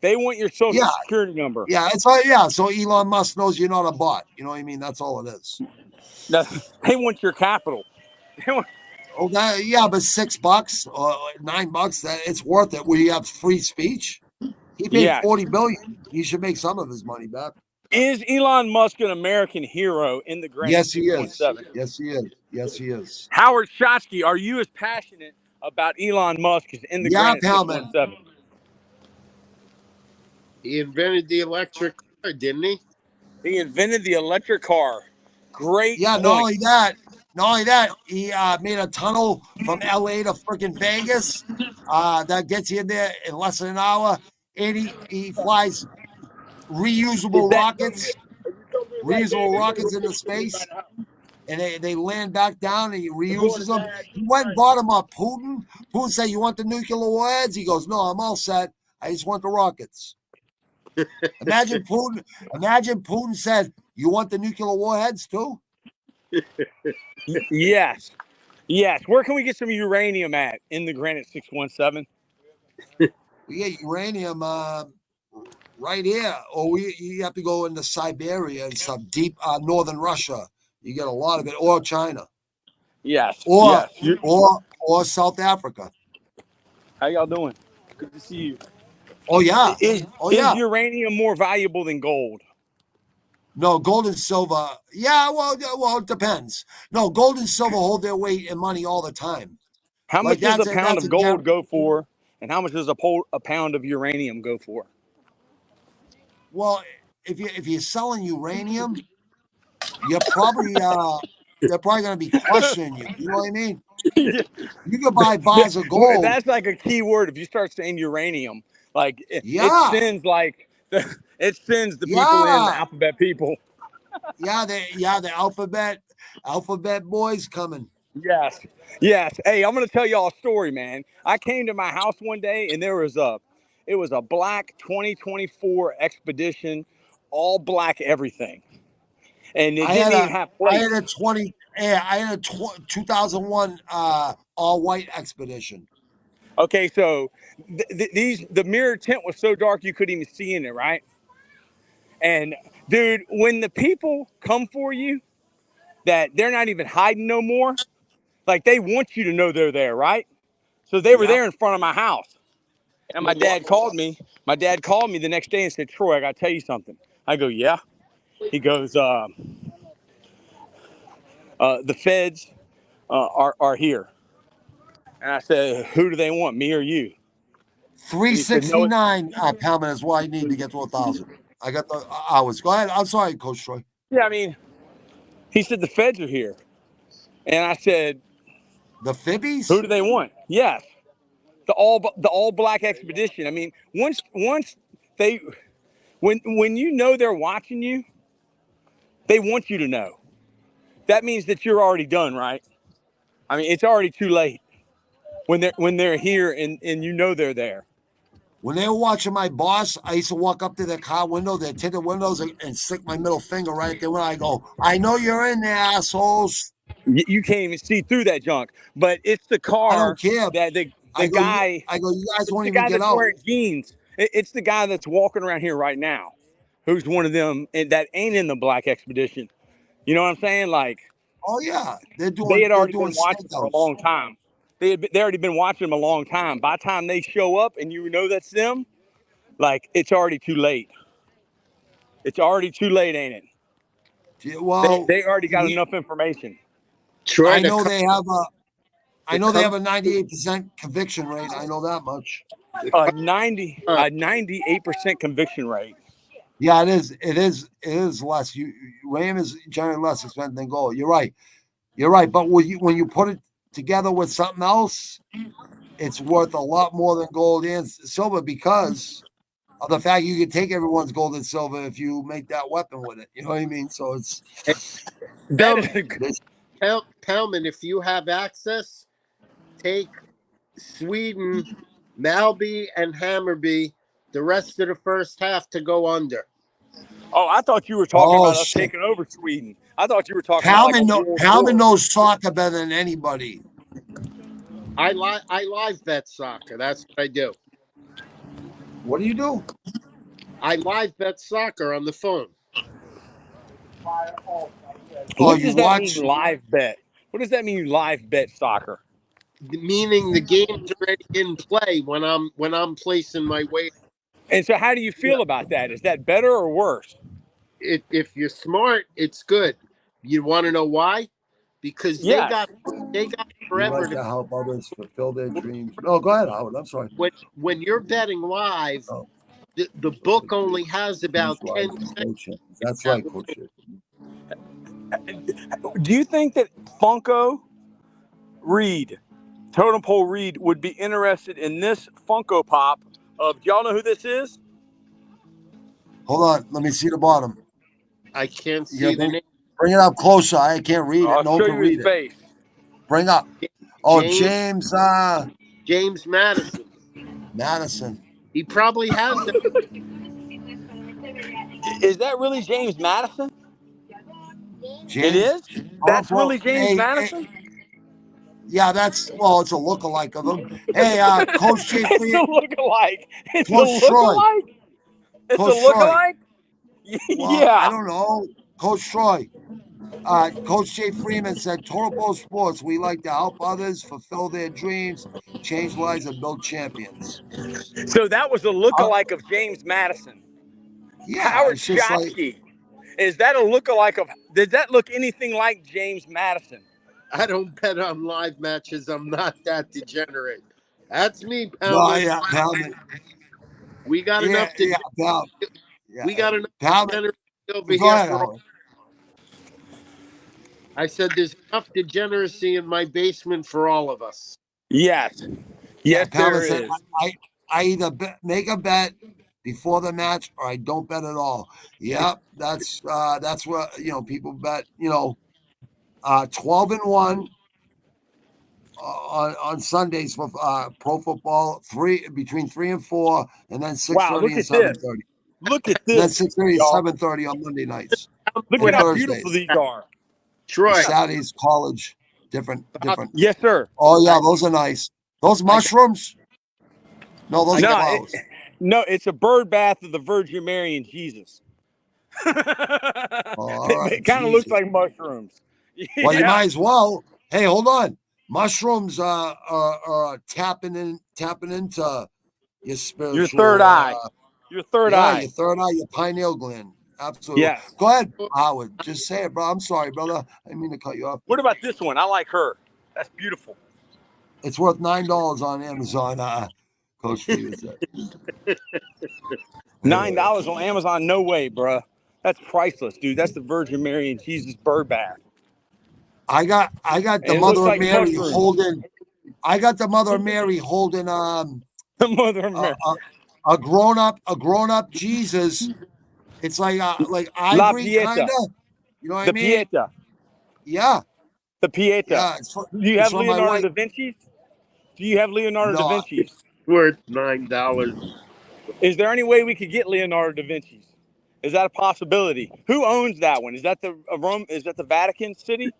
They want your social security number. Yeah, it's all so Elon Musk knows you're not a bot. You know what I mean? That's all it is. They want your capital. Okay, yeah, but $6 or $9, it's worth it. Where you have free speech. He paid $40 billion. He should make some of his money back. Is Elon Musk an American hero in the Granite? Yes, he is. Yes, he is. Yes, he is. Howard Shotsky, are you as passionate about Elon Musk as in the Granite 617? He invented the electric car, didn't he? He invented the electric car. Great. Yeah, point. not only that, he made a tunnel from LA to freaking Vegas. That gets you in there in less than an hour. And he flies reusable rockets into space. and they land back down and he reuses them. He went and bought them up. Putin said, "You want the nuclear warheads?" He goes, "No, I'm all set. I just want the rockets." Imagine Putin said, "You want the nuclear warheads too?" Yes. Yes. Where can we get some uranium at in the Granite 617? We get uranium right here, or you have to go into Siberia and some deep northern Russia. You get a lot of it, or China. Yes. Or Yes. or South Africa. How y'all doing? Good to see you. Oh yeah. Is uranium more valuable than gold? No, gold and silver. Yeah, well, it depends. No, gold and silver hold their weight in money all the time. How Like much does a pound that's of a gold go for, and how much does a pound of uranium go for? Well, if you're selling uranium, you're probably they're probably going to be questioning you. You know what I mean? You could buy bars of gold. That's like a key word. If you start saying uranium, like it sends it sends the people in, the alphabet people. The alphabet boys coming. Yes. Yes. Hey, I'm gonna tell y'all a story, man. I came to my house one day and it was a black 2024 expedition, all black everything. And it didn't even have plates. I had a 2001 all white expedition. Okay, so the mirror tint was so dark you couldn't even see in it, right? And dude, when the people come for you, that they're not even hiding no more, like they want you to know they're there, right? So they were there in front of my house. And my dad called me. My dad called me the next day and said, "Troy, I got to tell you something." I go, "Yeah." He goes, "The feds are here." And I said, "Who do they want, me or you?" And he said, "No." 369 Palman is what I need to get to 1,000. I got the hours. Go ahead. I'm sorry, Coach Troy. Yeah, I mean, he said the feds are here. And I said, "The Fibbies? Who do they want?" Yes. The all black expedition. I mean, once they when you know they're watching you, they want you to know. That means that you're already done, right? I mean, it's already too late when they're here and you know they're there. When they were watching my boss, I used to walk up to their car window, their tinted windows, and stick my middle finger right there when I go, "I know you're in there, assholes." You can't even see through that junk. But it's the car I don't care. that the guy. You guys won't The even guy get that's out. wearing jeans. It's the guy that's walking around here right now, who's one of them that ain't in the black expedition. You know what I'm saying? Like, oh yeah, they had they're already doing been watching for a stakeouts. long time. They already been watching them a long time. By the time they show up and you know that's them, like it's already too late. It's already too late, ain't it? Well, They already got enough information. Troy, I know they have a 98% conviction rate. I know that much. A 98% conviction rate. Yeah, it is. It is less. RAM is generally less expensive than gold. You're right. But when you put it together with something else, it's worth a lot more than gold and silver because of the fact you can take everyone's gold and silver if you make that weapon with it. You know what I mean? So it's Palman, if you have access, take Sweden, Malby, and Hammarby the rest of the first half to go under. Oh, I thought you were talking about us taking over Sweden. I thought you were talking about like a world war. Knows soccer better than anybody. I live bet soccer. That's what I do. What do you do? I live bet soccer on the phone. What does that mean, live bet? What does that mean, live bet soccer? Meaning the game's already in play when I'm placing my weight. And so, how do you feel about that? Is that better or worse? If you're smart, it's good. You want to know why? Because they got forever to help others fulfill their dreams. No, go ahead, Howard. I'm sorry. When you're betting live, the book only has about 10 seconds. That's right, Coach. Do you think that Funko Reed, Totem Pole Reed, would be interested in this Funko Pop of, do y'all know who this is? Hold on. Let me see the bottom. I can't see the name. Bring it up closer. I can't read it. I'll No one show can you his read it. face. Bring up. Oh, James James Madison. Madison. He probably has that. Is that really James Madison? It James. is? Oh, That's well, really James Madison? yeah, it's a lookalike of him. Hey, Coach Jay It's Freeman, a lookalike. It's a Coach Troy, lookalike? It's a Coach Troy. lookalike? Well, I Yeah. don't know, Coach Troy. Coach Jay Freeman said, "Total Ball Sports, we like to help others fulfill their dreams, change lives, and build champions." So that was a lookalike of James Madison. Yeah, Howard it's just like, Schotsky. Is that a lookalike of? Did that look anything like James Madison? I don't bet on live matches. I'm not that degenerate. That's me, no, Palmer. yeah, Palman. We got Yeah, enough to. yeah, Palman. Yeah, We got enough Palman. degeneracy over Go here ahead, for all. Howard. I said there's enough degeneracy in my basement for all of us. Yes. Yes, Palman there said, is. I either make a bet before the match or I don't bet at all. Yep, that's what people bet. 12-1 on Sundays for pro football. Between 3 and 4, and then 6:30 Wow, look and at this. 7:30. Look at And then this. 6:30 y'all. and 7:30 on Monday nights. Look and at how Thursdays. beautiful these are. Troy. Saturdays, college, different. Yes, sir. Oh yeah, those are nice. Those mushrooms? No, those are flowers. No, it's a bird bath of the Virgin Mary and Jesus. It kind of looks like mushrooms. Well, you might as well. Hey, hold on. Mushrooms are tapping into your spiritual. Your third eye. Your third eye. Your third eye, your pineal gland. Absolutely. Yes. Go ahead, Howard. Just say it, bro. I'm sorry, brother. I didn't mean to cut you off. What about this one? I like her. That's beautiful. It's worth $9 on Amazon. Coach Flea said. $9 on Amazon? No way, bruh. That's priceless, dude. That's the Virgin Mary and Jesus bird bath. I got the Mother of Mary holding. I got the Mother of Mary holding the Mother of Mary. A grown up Jesus. It's like ivory kind of. You know what I mean? Pieta. Yeah. The Pieta. Yeah, Do you have Leonardo da Vinci's? Do you have Leonardo da Vinci's? Worth $9. Is there any way we could get Leonardo da Vinci's? Is that a possibility? Who owns that one? Is that the Rome? Is that the Vatican City?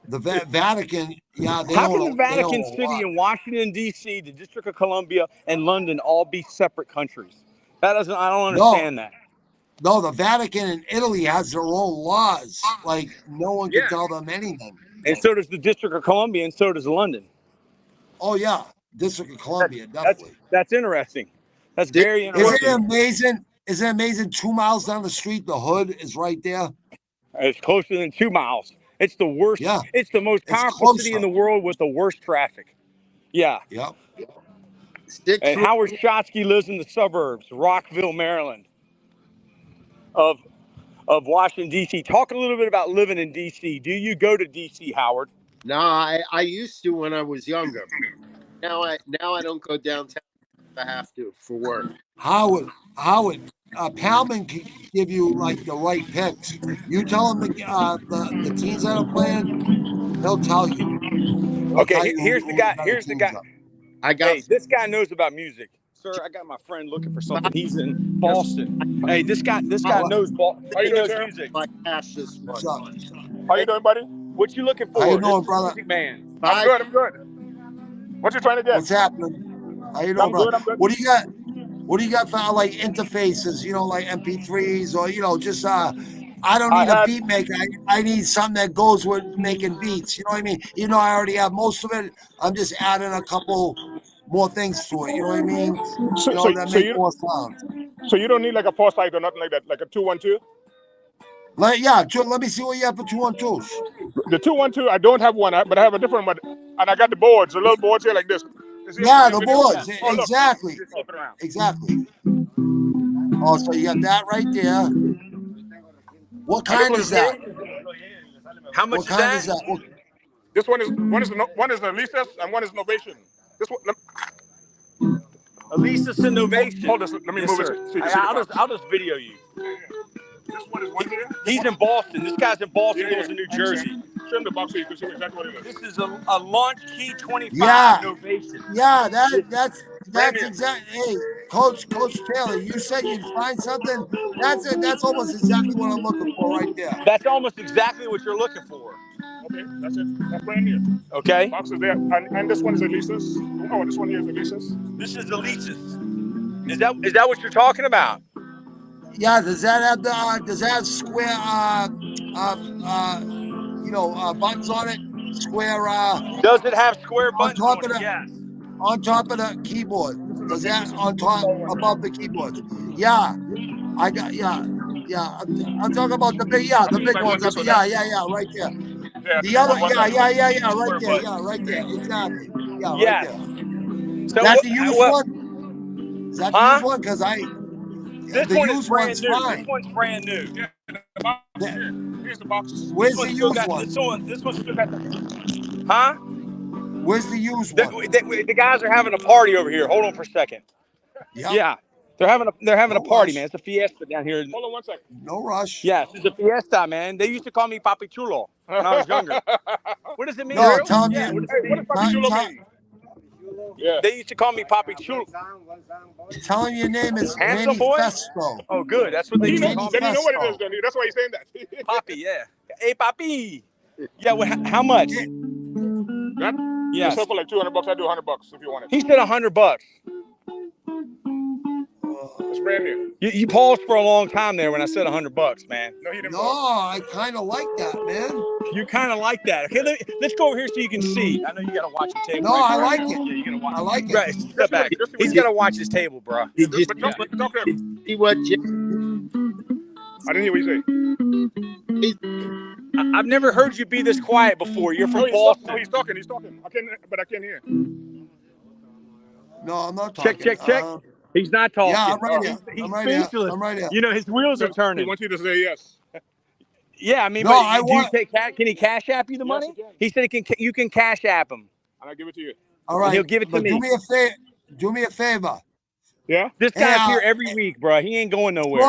The Vatican, yeah. How can the Vatican City and Washington D.C., the District of Columbia, and London all be separate countries? I don't understand that. No, the Vatican and Italy has their own laws. Like no one can tell them anything. And so does the District of Columbia, and so does London. Oh yeah, District of Columbia, definitely. That's interesting. That's very interesting. Isn't it amazing? Isn't it amazing? 2 miles down the street, the hood is right there. It's closer than 2 miles. It's the worst. Yeah. It's the most powerful city in the world with the worst traffic. Yeah. Yep. And Howard Schotsky lives in the suburbs, Rockville, Maryland, of Washington, D.C. Talk a little bit about living in D.C. Do you go to D.C., Howard? No, I used to when I was younger. Now I don't go downtown. I have to for work. Howard, Palman can give you like the right picks. You tell him the teams that are playing, he'll tell you. Okay, here's the guy. Here's the guy. Hey, this guy knows about music. Sir, I got my friend looking for something. He's in Boston. Hey, this guy knows music. Like cash this month. How you doing, buddy? What you looking for? How you doing, brother? Music man. I'm good. What you trying to get? What's happening? How you doing, brother? I'm good. What do you got? What do you got for like interfaces? Like MP3s or just I don't need a beat maker. I need something that goes with making beats. You know what I mean? I already have most of it. I'm just adding a couple more things to it. You know what I mean? That make more sound. So you don't need like a 4-site or nothing like that, like a 212? Let me see what you have for 212s. The 212, I don't have one, but I have a different one, and I got the boards, the little boards here like this. Yeah, the boards. Exactly. Exactly. Oh, so you got that right there. What kind is that? How much is that? This one is the Elisa's and one is Novation. This one. Elisa's Innovation. Hold this. Let me move it. I'll just video you. This one is one here? He's in Boston. This guy's in Boston, goes to New Jersey. Show him the box so you can see exactly what it is. This is a launch key 25 Yeah. Novation. Yeah, Brand that's new. exactly. Hey, Coach Taylor, you said you'd find something. That's almost exactly what I'm looking for right there. That's almost exactly what you're looking for. Okay, that's it. That's brand new. Okay. Box is there, and this one is Elisa's. Oh, this one here is Elisa's. This is Elisa's. Is that what you're talking about? Yeah. Does that have square buttons on it? Square. Does it have square buttons on top on of it? Yes. On top of the keyboard. Does that on top above the keyboard? Yeah. I got I'm talking about the big ones. Yeah, right there. The other, right there, exactly. Yeah, right there. So That's the used one. Is that the used one? Because this the one is used brand one's new. fine. This one's brand new. Yeah, the box here. Here's the box. Where's the used one? This one's still got the. Huh? Where's the used one? The guys are having a party over here. Hold on for a second. Yep. Yeah. They're having a party, man. It's a fiesta down here. Hold on 1 second. No rush. Yes, it's a fiesta, man. They used to call me Papi Chulo when I was younger. What does it mean? No, tell me. What does Papi Chulo mean? Yeah. They used to call me Papi Chulo. Tell him your name is Handsome boy? Manifesto. Oh, good. That's what they used to call me. Then you know what it is, then. That's why he's saying that. Papi, yeah. Hey, Papi. Yeah, well, how much? That? Yes. For like $200. I do $100 if you want it. He said $100. It's brand new. You paused for a long time there when I said $100, man. No, he didn't. No, I kind of like that, man. You kind of like that. Okay, let's go over here so you can see. I know you got to watch the table. No, I like it. Yeah, you're gonna watch. I like it. Right, step back. He's got to watch his table, bro. He just Talk to him. see what I didn't hear what you say. I've never heard you be this quiet before. You're from No, Boston. he's talking. I can't hear. No, I'm not talking. Check. He's not talking. Yeah, I'm right here. He's I'm right here. speechless. I'm right here. You know, his wheels are He turning. wants you to say yes. Yeah, I mean, No, but I do want- you take can he cash app you the money? he can. He said you can cash app him. And I'll give it to you. All right. He'll give it to but me. Do me a favor. Yeah? This guy's Hey, here every week, bro. He ain't going nowhere.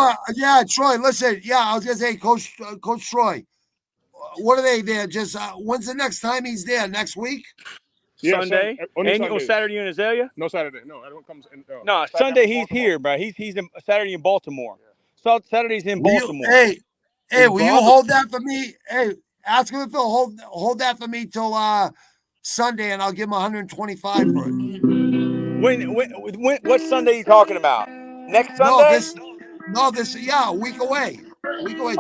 Troy, listen. Yeah, I was going to say, Coach Troy, what are they there? Just when's the next time he's there? Next week? Yeah, Sunday? only And on Sundays. Saturday in Azalea? No Saturday. No, I don't come. No, Sunday he's here, bro. He's in Saturday in Baltimore. So Saturday's in Baltimore. Will you hold that for me? Hey, ask him if he'll hold that for me till Sunday, and I'll give him 125 for it. When what Sunday are you talking about? Next Sunday? This a week away. A week away?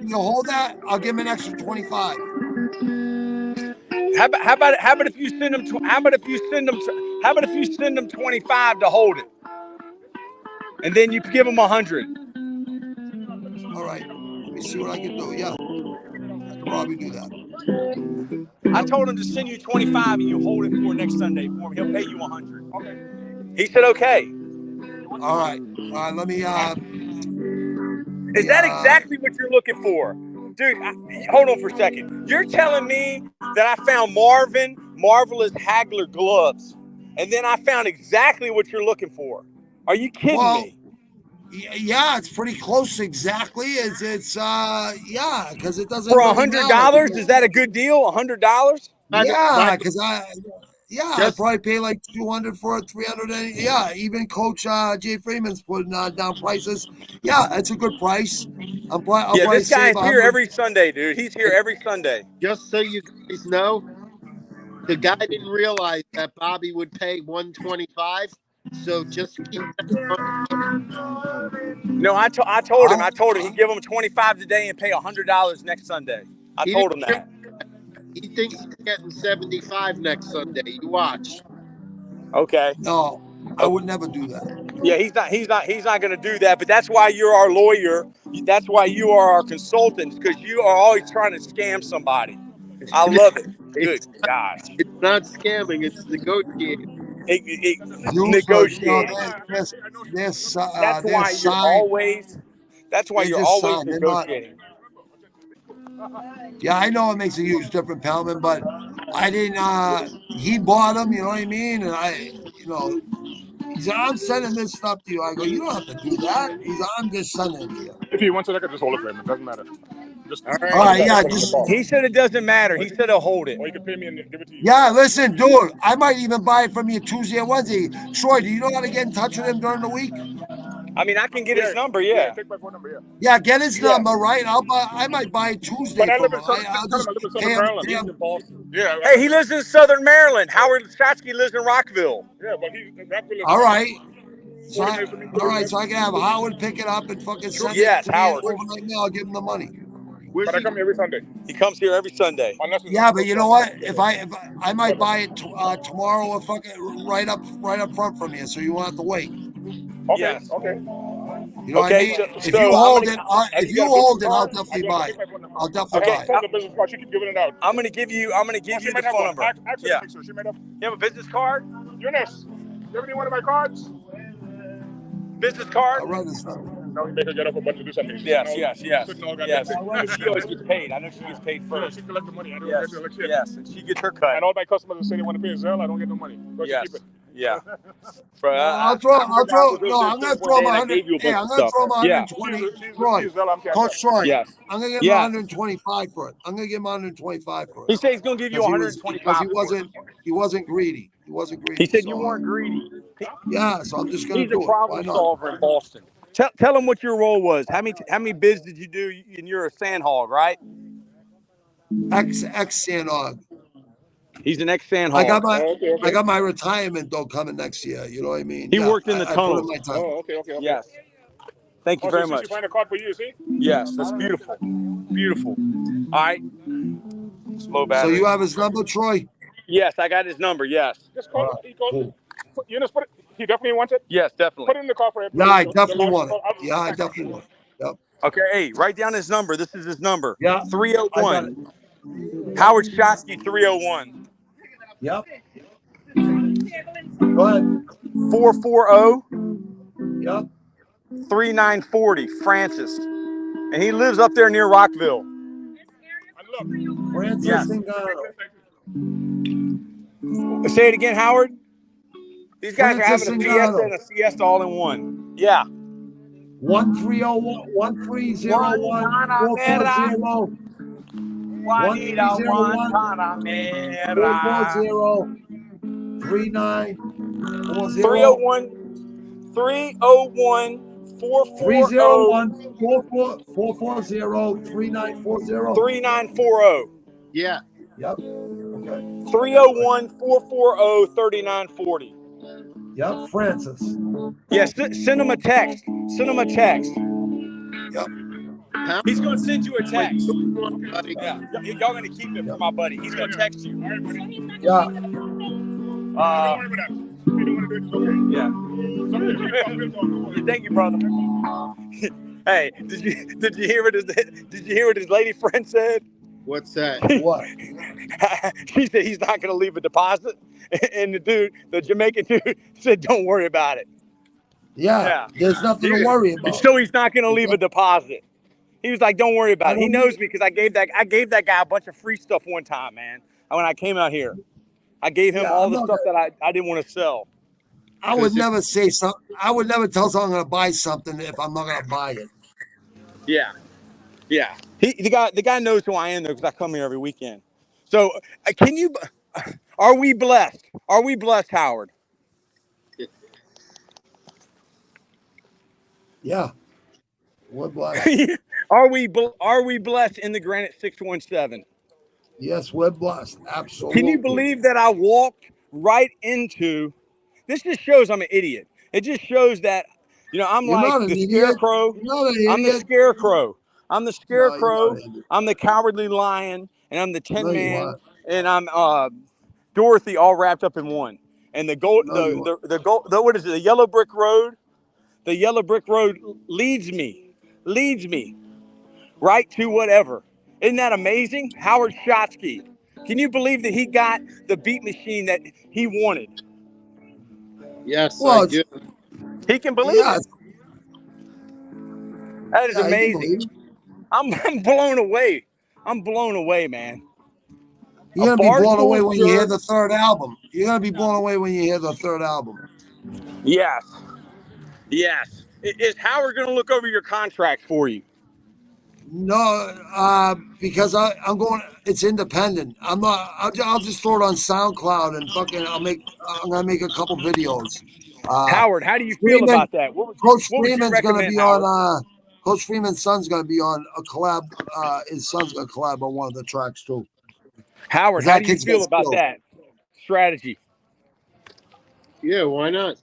You hold that, I'll give him an extra 25. How about if you send him 25 to hold it, and then you give him 100. All right, let me see what I can do. Yeah, I can probably do that. I told him to send you 25 and you hold it for next Sunday for him. He'll pay you 100. Okay. He said okay. All right. Let me. Is that exactly what you're looking for? Dude, hold on for a second. You're telling me that I found Marvelous Haggler gloves, and then I found exactly what you're looking for. Are you kidding me? Yeah, it's pretty close. Exactly. It's because it doesn't. For $100, is that a good deal? $100? Yeah, because I'd probably pay like 200 for it, 300. Yeah, even Coach Jay Freeman's putting down prices. Yeah, that's a good price. This guy's here every Sunday, dude. He's here every Sunday. Just so you guys know, the guy didn't realize that Bobby would pay 125. So just keep that. No, I told him he'd give him 25 today and pay $100 next Sunday. I told him that. He thinks he's getting 75 next Sunday. You watch. Okay. No, I would never do that. Yeah, he's not going to do that. But that's why you're our lawyer. That's why you are our consultant, because you are always trying to scam somebody. I love it. Good gosh. It's not scamming. It's negotiating. Negotiating. That's why you're always negotiating. Yeah, I know it makes a huge difference, Palman, but I didn't. He bought them, you know what I mean, and He said, I'm sending this stuff to you. I go, you don't have to do that. He said, I'm just sending it to you. If he wants it, I can just hold it for him. It doesn't matter. Just All right. All right, yeah, put it in the car. He said it doesn't matter. He said he'll hold it. Or you can pay me and give it to you. yeah. Listen, dude, I might even buy it from you Tuesday and Wednesday. Troy, do you know how to get in touch with him during the week? I mean, I can get his number. Yeah. Take my phone number. Yeah. Yeah, get his number, right? I might buy it Tuesday But I from live in him. Southern, I'll tell just him I live in pay Southern him. Maryland. He's in Boston. Yeah. Hey, he lives in Southern Maryland. Howard Shatsky lives in Rockville. Yeah, but he Rockville is All right. So 40 I, minutes from me. all right, so I can have Howard pick it up and fucking send Yes, it to me Howard. overnight mail. I'll give him the money. But I come here every Sunday. He comes here every Sunday. Unless it's Yeah, but you know what? If I might buy it tomorrow, or fucking right up front from you, so you won't have to wait. Okay. Yes. Okay. You know what I Okay, mean? so If you hold it, have you got a business I'll card? definitely buy it. I'll definitely Okay, buy it. Call the business card. She keep giving it out. I'm gonna give you She the might have phone one. number. Ask her Yeah. to make sure. She might have. You have a business card? Eunice, you have any one of my cards? Business card? I'll run this number. No, you make her get up a bunch to do something. She's Yes. sitting all goddamn Yes. day. She always gets paid. I know she gets paid Yeah, first. she collect the money. I don't Yes. get like shit. Yes, and she gets her cut. And all my customers that say they want to pay a Zelle, I don't get no money. So Yes. keep it. Yeah. I'm gonna throw him 100. Hey, I'm gonna throw him 120. Troy, Coach Troy. Yes. I'm gonna give him 125 for it. I'm gonna give him 125 for He it. said he's gonna give you 125 because he wasn't greedy. He wasn't greedy. He said so, you weren't greedy. Yeah, so I'm just gonna He's do a it. Why problem not? solver in Boston. Tell him what your role was. How many bids did you do? And you're a sand hog, right? Ex Sandhog. He's an ex sand hog. I got my retirement though coming next year. You know what I mean? He worked in the I put in tunnels. my time. Oh, okay. Yes. Thank you very much. She find a card for you, see? Yes, that's beautiful. Beautiful. All right. Slow battery. So you have his number, Troy? Yes, I got his number. Yes. Just call him. Cool. Eunice, put it. He definitely wants it? Yes, definitely. Put it in the car for him. Yeah, I definitely want it. Yeah, I definitely want it. Yep. Okay, hey, write down his number. This is his number. Yeah. 301. Howard Shotsky 301. Yep. Go ahead. 440. Yep. 3940. Francis. And he lives up there near Rockville. Francis Zingano. Say it again, Howard. These guys Francis are having a Zingano. Fiesta and a Siesta all in one. Yeah. 1301 1301 440 Juanita 3940 301 440 3940 3940. Yeah. Yep. Okay. 301-440-3940. Yep. Francis. Yes, send him a text. Send him a text. Yep. He's going to send you a text. Yeah. Y'all going to keep it for my buddy. He's going to text you. Yeah. Yeah. Thank you, brother. Hey, did you hear what his lady friend said? What's that? What? She said he's not going to leave a deposit, and the Jamaican dude said, "Don't worry about it." Yeah. There's nothing to worry about. So he's not going to leave a deposit. He was like, "Don't worry about it." He knows me because I gave that guy a bunch of free stuff one time, man. When I came out here, I gave him all the stuff that I didn't want to sell. I would never say something. I would never tell someone I'm going to buy something if I'm not going to buy it. Yeah. Yeah. The guy knows who I am though because I come here every weekend. So are we blessed? Are we blessed, Howard? Yeah. We're blessed. Are we blessed in the Granite 617? Yes, we're blessed. Absolutely. Can you believe that I walked right into this? Just shows I'm an idiot. It just shows that I'm You're like the scarecrow. I'm the scarecrow. I'm the scarecrow. I'm the cowardly lion, and I'm the Tin Man, and I'm Dorothy all wrapped up in one. And the what is it? The yellow brick road. The yellow brick road leads me right to whatever. Isn't that amazing? Howard Shotsky. Can you believe that he got the beat machine that he wanted? Yes, I do. He can believe it. That is amazing. I'm blown away. I'm blown away, man. You're going to be blown away when you hear the third album. You're going to be blown away when you hear the third album. Yes. Yes. Is Howard going to look over your contract for you? No, because I'm going. It's independent. I'm not. I'll just throw it on SoundCloud and fucking. I'm gonna make a couple videos. Howard, how do you feel Freeman, about that? Coach What would you Freeman's gonna recommend, be Howard? on. Coach Freeman's son's gonna be on a collab. His son's gonna collab on one of the tracks too. Howard, Because how that do you kid's got feel about skills. that strategy? Yeah, why not?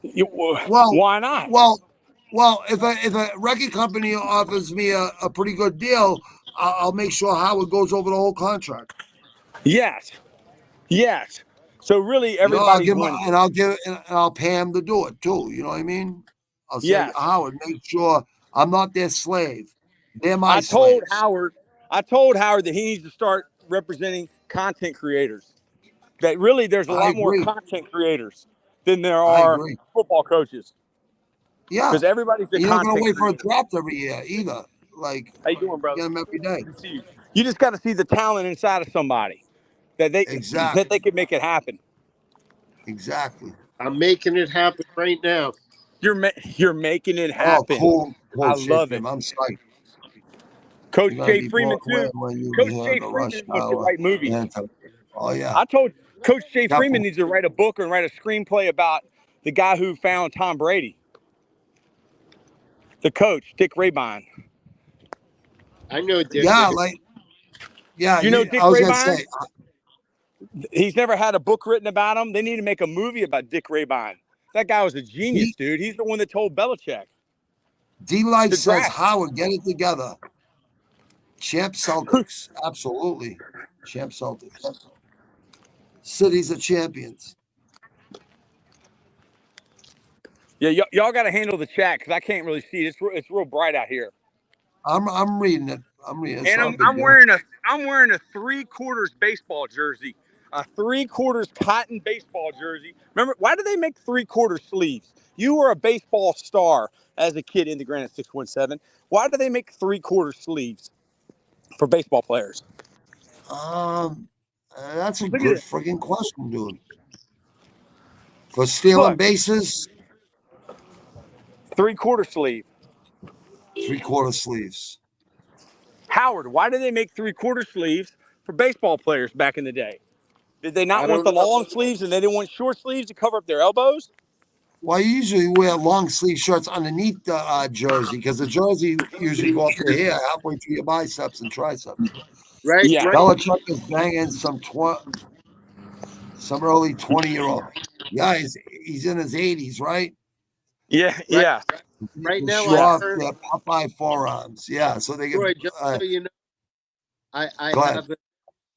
Well, Why not? well, if a record company offers me a pretty good deal, I'll make sure Howard goes over the whole contract. Yes. Yes. So really, You know, I'll everybody's give him, winning. and I'll pay him to do it too. You know what I mean? I'll say, Yes. Howard, make sure I'm not their slave. They're my I told slaves. Howard that he needs to start representing content creators. That really there's a I lot more agree. content creators than there I are agree. football coaches. Yeah. Because everybody's a And you're not gonna content wait for a creator. draft every year either. Like How you doing, you brother? get them every day. Good to see you. You just got to see the talent inside of somebody that they Exactly. can make it happen. Exactly. I'm making it happen right now. You're making it Oh, happen. cool. I Coach J. love it. Freeman. I'm psyched. Coach You're gonna Jay be blown Freeman away too. when you Coach hear Jay the rush Freeman wants to hour. write movies. Oh yeah. I told Coach Jay Freeman Definitely. needs to write a book and write a screenplay about the guy who found Tom Brady. The coach, Dick Rabine. I know Dick. Yeah, like yeah, You know Dick I was gonna Rabine? say He's never had a book written about him. They need to make a movie about Dick Rabine. That guy was a genius, dude. He's the one that told Belichick D Life to says draft. Howard, get it together. Champ Celtics. Absolutely. Champ Celtics. Cities of champions. Yeah, y'all got to handle the chat because I can't really see it. It's real bright out here. I'm reading it. I'm reading it. It's And not a big I'm deal. wearing a 3/4 baseball jersey, a 3/4 cotton baseball jersey. Remember, why do they make 3/4 sleeves? You were a baseball star as a kid in the Granite 617. Why do they make 3/4 sleeves for baseball players? That's a Look at good this. freaking question, dude. For stealing Look, bases, 3/4 sleeve. 3/4 sleeves. Howard, why did they make 3/4 sleeves for baseball players back in the day? Did they not I want the don't know. long sleeves and they didn't want short sleeves to cover up their elbows? Well, I usually wear long sleeve shirts underneath the jersey because the jersey usually go up to here, halfway to your biceps and triceps. Right, Yeah. right. Belichick is banging some early 20-year-old. Yeah, he's in his 80s, right? Yeah, Right, yeah. right To now, show I Yeah. off heard their Popeye forearms. Yeah, so they Troy. can. Just so you know, I Go ahead. have a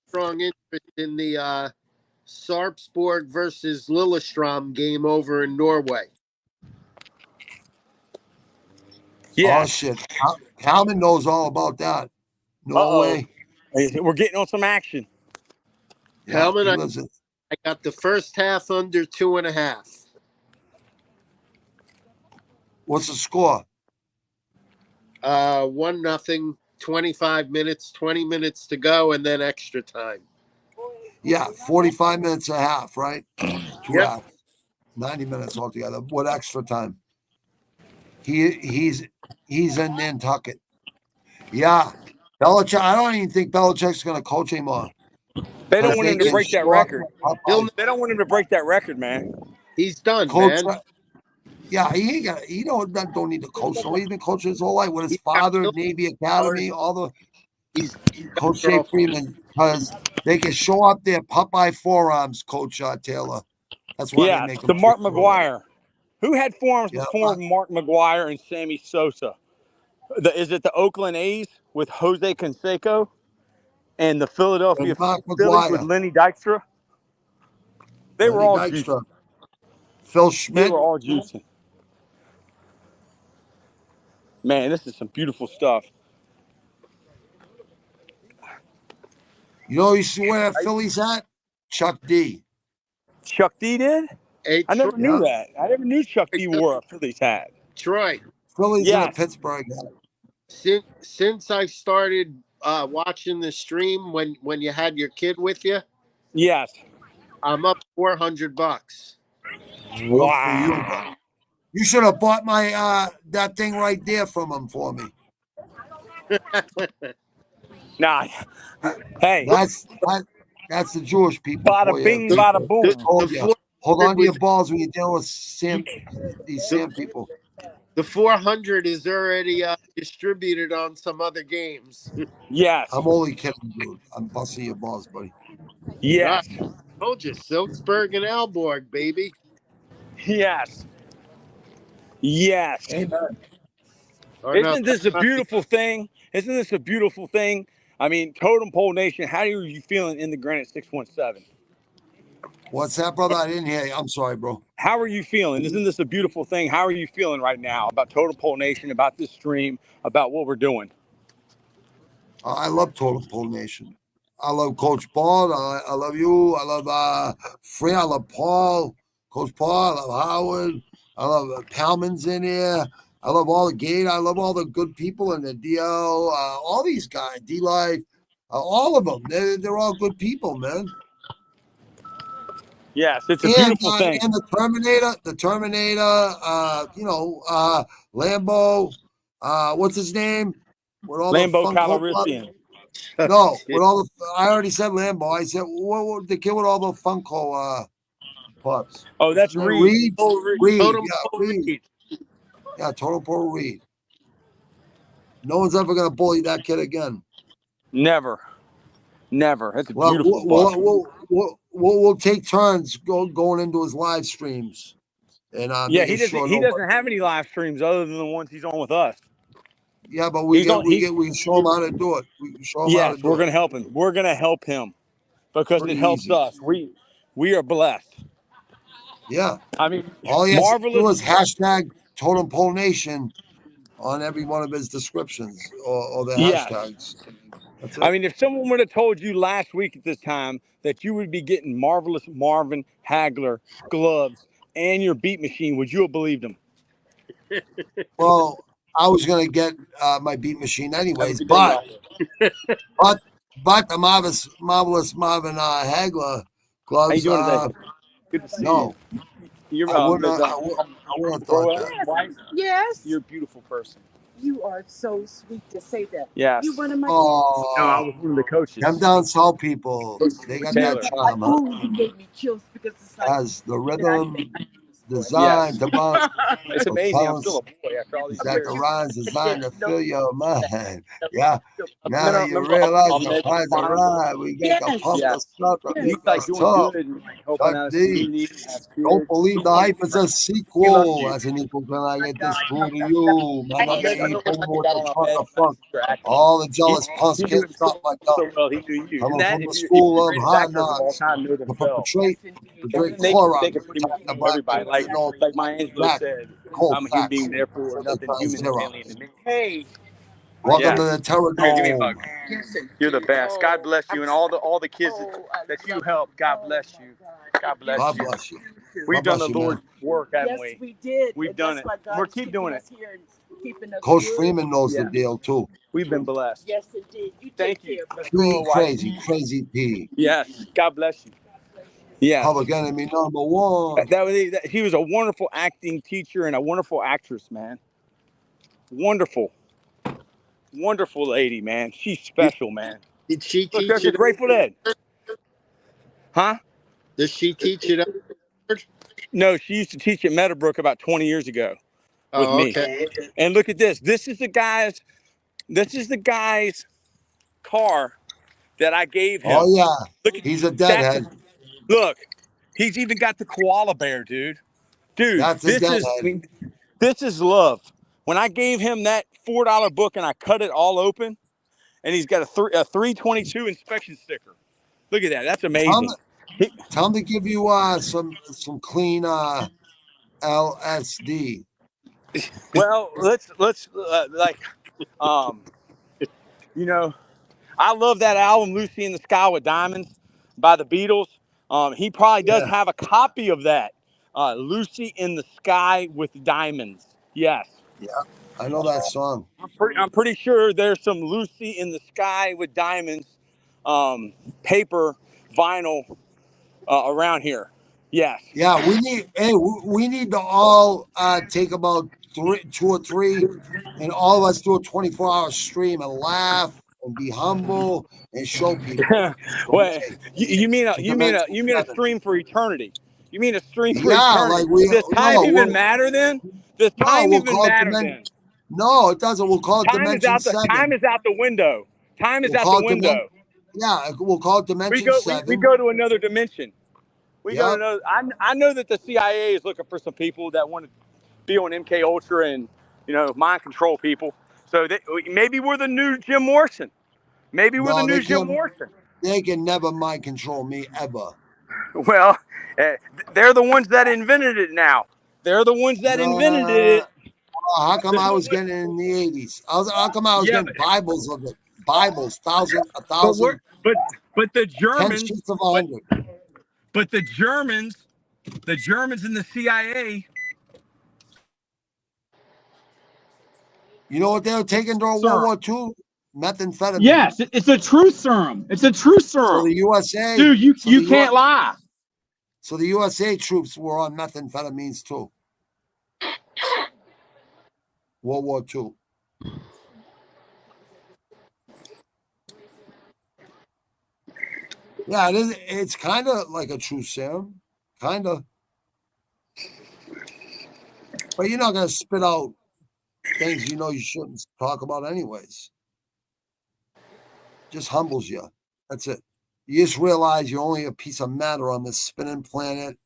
strong interest in the Sarpsborg versus Lillestrøm game over in Norway. Yeah. Oh shit, Calvin knows all about that. Uh-oh. Norway. We're getting on some action. Yeah, Helmet, he lives in. I got the first half under 2.5. What's the score? 1-0, 25 minutes, 20 minutes to go, and then extra time. Yeah, 45 minutes a half, right? 2 Yep. halves, 90 minutes altogether. What extra time? He's in Nantucket. Yeah, Belichick. I don't even think Belichick's going to coach anymore They don't because want they him to can break that show up. record. He'll, They don't want him to break that record, man. he's done, Coach. man. Yeah, he ain't got. He don't need to coach. No, he's been coaching his whole life with his He's got father, $1 Navy million. Academy, all the He's Coach Jay girl. Freeman, because they can show up their Popeye forearms, Coach Taylor. That's why they Yeah, make the him. Mark McGuire. Who had forms Yeah, before Mark McGuire and Sammy Sosa? Is it the Oakland A's with Jose Canseco and the Philadelphia and Mark Phillies with McGuire, Lenny Dykstra? They were Lenny all Dykstra, juicing. Phil They Schmidt. were all juicing. Man, this is some beautiful stuff. You know, who used to wear a Phillies hat? Chuck D. Chuck D did? Hey, I never knew Yeah, that. I never knew Chuck D wore a Phillies hat. Troy, Phillies in a Yes. Pittsburgh hat. since I started watching the stream when you had your kid with you, Yes. I'm up $400. Good for you, Wow. buddy. You should have bought my that thing right there from him for me. Nah, hey, That's the Jewish people bada for you. bing, The, bada boom. Told the you. Hold 400 on to your was balls when you're dealing with these the, Sam people. the 400 is already distributed on some other games. Yes, I'm only kidding, dude. I'm busting your balls, buddy. I yes, told you, Silksburg and Alborg, baby. yes, yes. Amen. Or no, Isn't this a beautiful thing? Isn't this a beautiful thing? I mean, Totem Pole Nation, how are you feeling in the Granite 617? What's that, brother? I didn't hear you. I'm sorry, bro. How are you feeling? Isn't this a beautiful thing? How are you feeling right now about Totem Pole Nation, about this stream, about what we're doing? I love Total Pole Nation. I love Coach Paul. I love you. I love Free. I love Paul. Coach Paul. I love Howard. I love Palman's in here. I love all the gate. I love all the good people in the DL. All these guys, D Life, all of them. They're all good people, man. Yes, it's a beautiful thing. And the Terminator. Lambo. What's his name? With all Lambo the Funko Calrissian. No, with all the I already said Lambo. I said what the kid with all the Funko pups. Oh, that's Reed. Reed. Totem Yeah, Pole Reed. Reed. Yeah, Total Pro Reed. No one's ever gonna bully that kid again. Never. That's a Well, beautiful buck. we'll take turns going into his live streams, and Yeah, making sure he doesn't have any live streams other than the ones he's on with us. Yeah, but we can show him how to do it. We can show him how to do it. We're gonna help him. We're gonna help him because Pretty it helps easy. us. We are blessed. Yeah. I mean, all he has to do marvelous. is hashtag Totem Pole Nation on every one of his descriptions or the hashtags. That's it. I mean, if someone would have told you last week at this time that you would be getting Marvelous Marvin Hagler gloves and your beat machine, would you have believed him? Well, I was going to get my beat machine anyways, but the marvelous Marvin Hagler gloves. How you doing today? Good to see you. You're, I wouldn't have thought that. Yes. You're a beautiful person. You are so sweet to say that. Yes. You one of my No, I was one of the coaches. Them down south people, they got that charm, huh? Ooh, you gave me chills because it's like has the rhythm, design, the bomb. It's amazing. I'm still a boy after all these Got years. the rhymes designed to fill your mind. Yeah. Now that you realize the prize of ride, we get the pump of stuff. He's like doing good and like helping out his community. Don't believe the hype is a sequel. As an equal, can I get this through to you? Man, I'm the fuck. All the jealous punks can't stop my so well, he knew you. Coming That, from the if school of you're hard actors of all knocks. time know themselves. Portray They Clorox. can pretty much know everybody. Like my Angelo said, I'm a human being, therefore nothing human is alien to me. Hey. Welcome to the Terror Here, give me a Dome. hug. You're the best. God bless you and all the kids that you help. God bless you. God bless God you. bless you. We've done the Lord's work, haven't yes, we? we did. We've done it. We're keep doing it. Coach Freeman knows the deal too. We've been blessed. Yes, indeed. You Thank you. Crazy P. Yes. God bless you. Yeah. Public enemy number one. He was a wonderful acting teacher and a wonderful actress, man. Wonderful lady, man. She's special, man. Did she Look, teach there's a it? Grateful Dead. Huh? Does she teach it? No, she used to teach at Meadowbrook about 20 years ago with me. Okay. And look at this. This is the guy's car that I gave him. Oh yeah. He's a deadhead. Look, he's even got the koala bear, dude. That's a deadhead. This is love. When I gave him that $4 book and I cut it all open, and he's got a 322 inspection sticker. Look at that. That's amazing. Tell him to give you some clean LSD. Well, let's I love that album Lucy in the Sky with Diamonds by the Beatles. He probably does have a copy of that. Lucy in the Sky with Diamonds. Yes. Yeah, I know that song. I'm pretty sure there's some Lucy in the Sky with Diamonds paper vinyl around here. Yes. Yeah, we need to all take about 2 or 3, and all of us do a 24-hour stream and laugh and be humble and show people. Wait, you mean To Dimension you mean a 7. stream for eternity? You mean a stream for Yeah, eternity? like we Does time even we'll matter then? Does no, time we'll even call it matter then? No, it doesn't. We'll call it Dimension 7. Time is out the window. Time is We'll out the call it window. we'll call it Dimension 7. We go to another dimension. We go to Yep. another. I know that the CIA is looking for some people that want to be on MK Ultra and mind control people. So maybe we're the new Jim Morrison. Maybe we're the No, new Jim Morrison. they can never mind control me ever. Well, they're the ones that invented it now. They're the ones that invented it. How come I was getting it in the 80s? How come I was getting Bibles of it? Bibles, 1,000, but the 10 Germans, sheets of 100. but the Germans and the CIA. You know what they were taking during World War II? Methamphetamine. Yes, it's a truth serum. It's a truth serum. So the USA, dude, you can't lie. So the USA troops were on methamphetamines too. World War II. Yeah, it's kind of like a truth serum, kind of. But you're not gonna spit out things you shouldn't talk about anyways. Just humbles you. That's it. You just realize you're only a piece of matter on this spinning planet,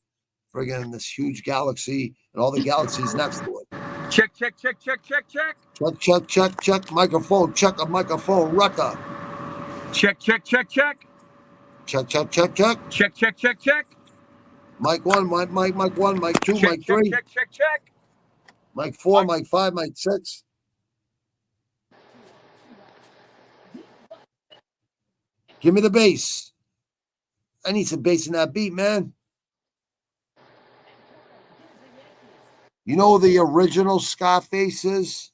friggin' this huge galaxy, and all the galaxies next to it. Check. Check. Microphone. Check a microphone. Wrecker. Check. Check. Check. Mic 1, mic 1, mic 2, mic 3. Check. Mic 4, mic 5, mic 6. Give me the bass. I need some bass in that beat, man. You know the original Scarface is?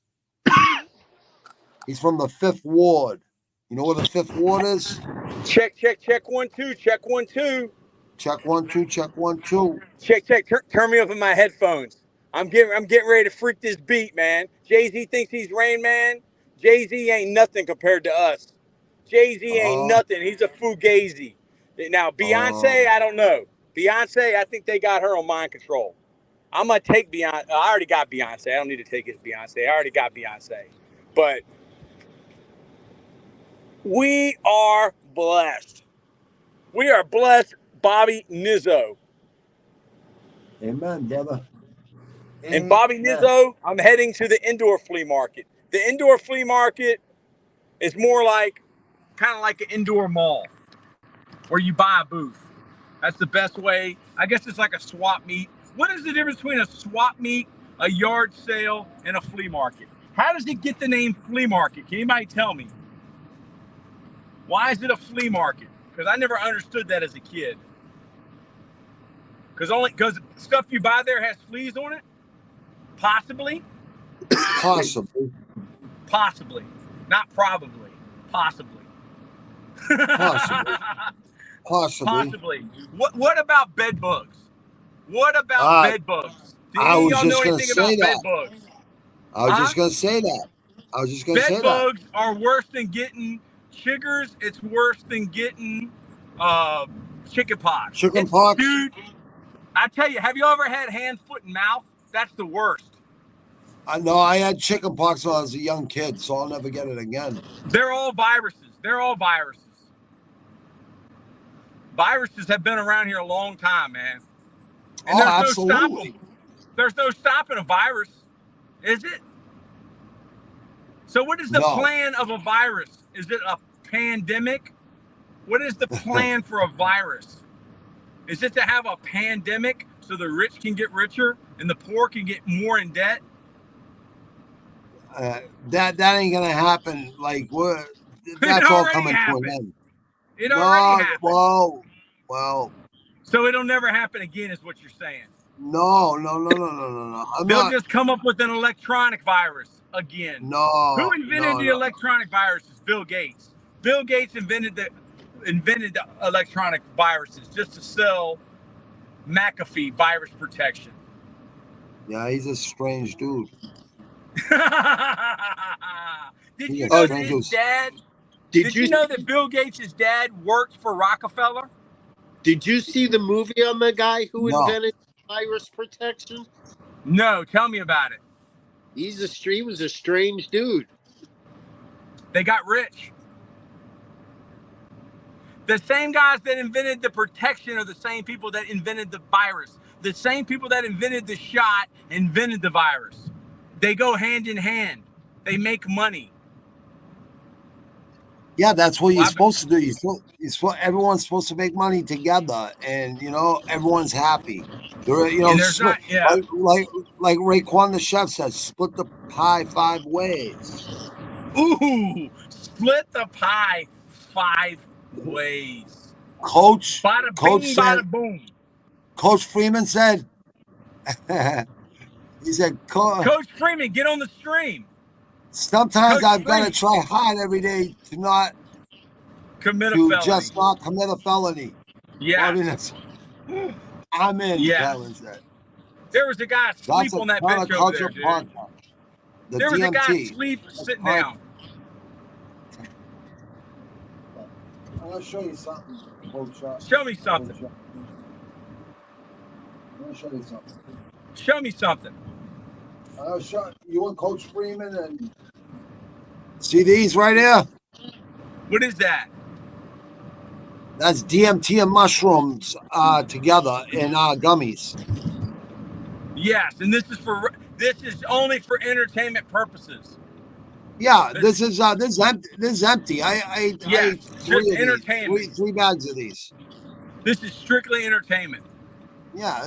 He's from the 5th Ward. You know where the 5th Ward is? Check 1 2. Check 1 2. Check 1 2. Check 1 2. Check. Turn me up in my headphones. I'm getting ready to freak this beat, man. Jay-Z thinks he's Rain Man. Jay-Z ain't nothing compared to us. Jay-Z ain't nothing. He's a fugazi. Now Beyonce, I don't know. Beyonce, I think they got her on mind control. I'm gonna take Beyonce. I already got Beyonce. I don't need to take his Beyonce. I already got Beyonce. But we are blessed. We are blessed, Bobby Nizzo. Amen, brother. And Bobby Nizzo, I'm heading to the indoor flea market. The indoor flea market is more kind of like an indoor mall where you buy a booth. That's the best way. I guess it's like a swap meet. What is the difference between a swap meet, a yard sale, and a flea market? How does it get the name flea market? Can anybody tell me? Why is it a flea market? Because I never understood that as a kid. Because stuff you buy there has fleas on it? Possibly. Possibly. Not probably. Possibly. Possibly. What about bed bugs? What about bed bugs? Do any of y'all know anything about bed bugs? I was just going to say that. Bed bugs are worse than getting chiggers. It's worse than getting chicken pox. Dude, I tell you, have you ever had hand, foot, and mouth? That's the worst. I know. I had chicken pox when I was a young kid, so I'll never get it again. They're all viruses. Viruses have been around here a long time, man. And absolutely. There's no stopping a virus, is it? So what is the plan of a virus? Is it a pandemic? What is the plan for a virus? Is it to have a pandemic so the rich can get richer and the poor can get more in debt? That ain't gonna happen. Like what? That's all coming to an end. It already happened. Well. So it'll never happen again, is what you're saying? No. They'll just come up with an electronic virus again. No. Who invented the electronic viruses? Bill Gates. Bill Gates invented the electronic viruses just to sell McAfee virus protection. Yeah, he's a strange dude. Did He's you a know that strange his dude. dad? Did Did you you know that Bill Gates' dad worked for Rockefeller? did you see the movie on the guy who No. invented virus protection? No, tell me about it. He was a strange dude. They got rich. The same guys that invented the protection are the same people that invented the virus. The same people that invented the shot invented the virus. They go hand in hand. They make money. Yeah, that's what you're Well, supposed to do. Everyone's supposed to make money together, and everyone's happy. and there's not, yeah. Like Raekwon the chef says, split the pie 5 ways. Ooh, split the pie 5 ways. Coach Bada bing, said, bada boom. Coach Freeman said, he said, Coach Freeman, get on the stream. sometimes Coach I've got to Freeman, try hard every day to just not commit a felony. Yeah. I'm in, Yeah. Calvin said. There was a guy asleep on that bench over there, dude. Podcast. There was a guy asleep sitting down. I'm going to show you something, Coach. Show me something. I'm going to show you something. Show me something. I'll show you and Coach Freeman and see these right here? What is that? That's DMT and mushrooms together in gummies. Yes, and this is only for entertainment purposes. Yeah, this is empty. I ate three bags of these. This is strictly entertainment. Yeah,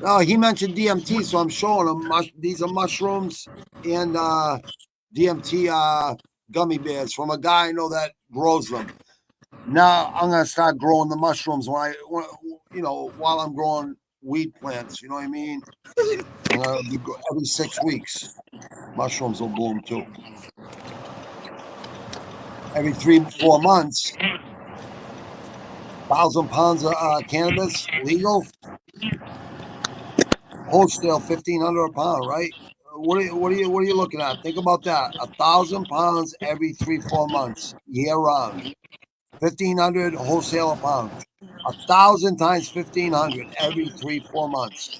Oh, he mentioned DMT, so I'm showing him. These are mushrooms and DMT gummy bears from a guy I know that grows them. Now I'm gonna start growing the mushrooms while I'm growing weed plants. You know what I mean? Every 6 weeks, mushrooms will bloom too. Every 3-4 months, 1,000 pounds of cannabis legal. Wholesale $1,500 a pound, right? What are you looking at? Think about that. 1,000 pounds every 3-4 months, year round. 1,500 wholesale a pound. 1,000 times 1,500 every 3-4 months.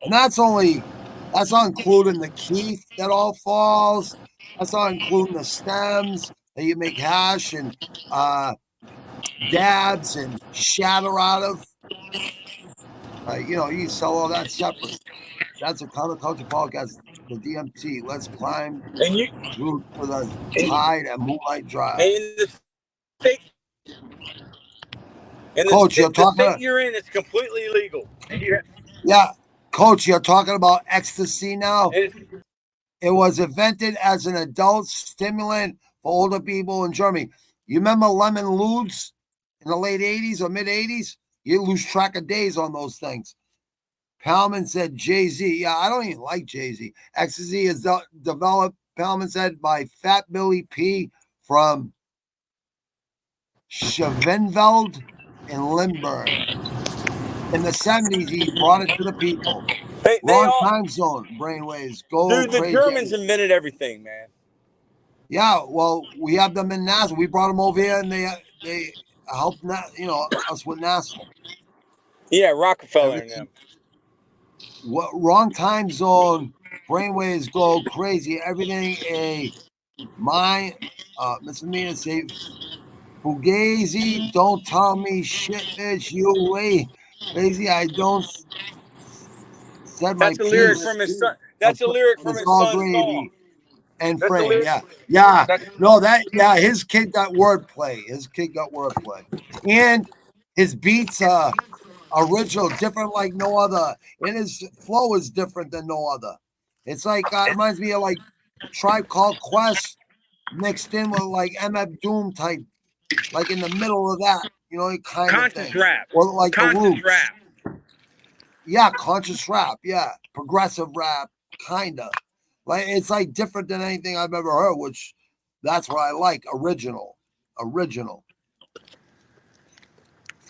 And that's not including the keef that all falls. That's not including the stems that you make hash and dabs and shatter out of. You sell all that separate. That's a counterculture podcast, the DMT. Let's climb through for the tide and moonlight drive. Coach, you're talking. The state you're in is completely illegal. Yeah, Coach, you're talking about ecstasy now. It was invented as an adult stimulant for older people in Germany. You remember lemon ludes in the late 80s or mid 80s? You lose track of days on those things. Palman said Jay-Z. Yeah, I don't even like Jay-Z. Ecstasy is developed, Palman said, by Fat Billy P. from Schevenveld in Limburg. In the 70s, he brought it to the people. Wrong time zone, brainwaves. Dude, the crazy. Germans invented everything, man. Yeah, well, we have them in NASA. We brought them over here, and they helped us with NASA. Yeah, Rockefeller and them. What wrong time zone? Brainwaves go crazy. Everything a mind. Misdemeanor say Fugazi. Don't tell me shit, bitch. You wait, crazy. I don't. Said my That's a lyric from his son. That's a lyric from his son's song. And frame, yeah. No, his kid got wordplay. And his beats are original, different like no other. And his flow is different than no other. It's like it reminds me of like Tribe Called Quest mixed in with like MF Doom type, like in the middle of that, kind of thing. Rap. Or like conscious rap. Yeah, conscious rap. Yeah, progressive rap, kinda. Like it's like different than anything I've ever heard, which that's what I like. Original.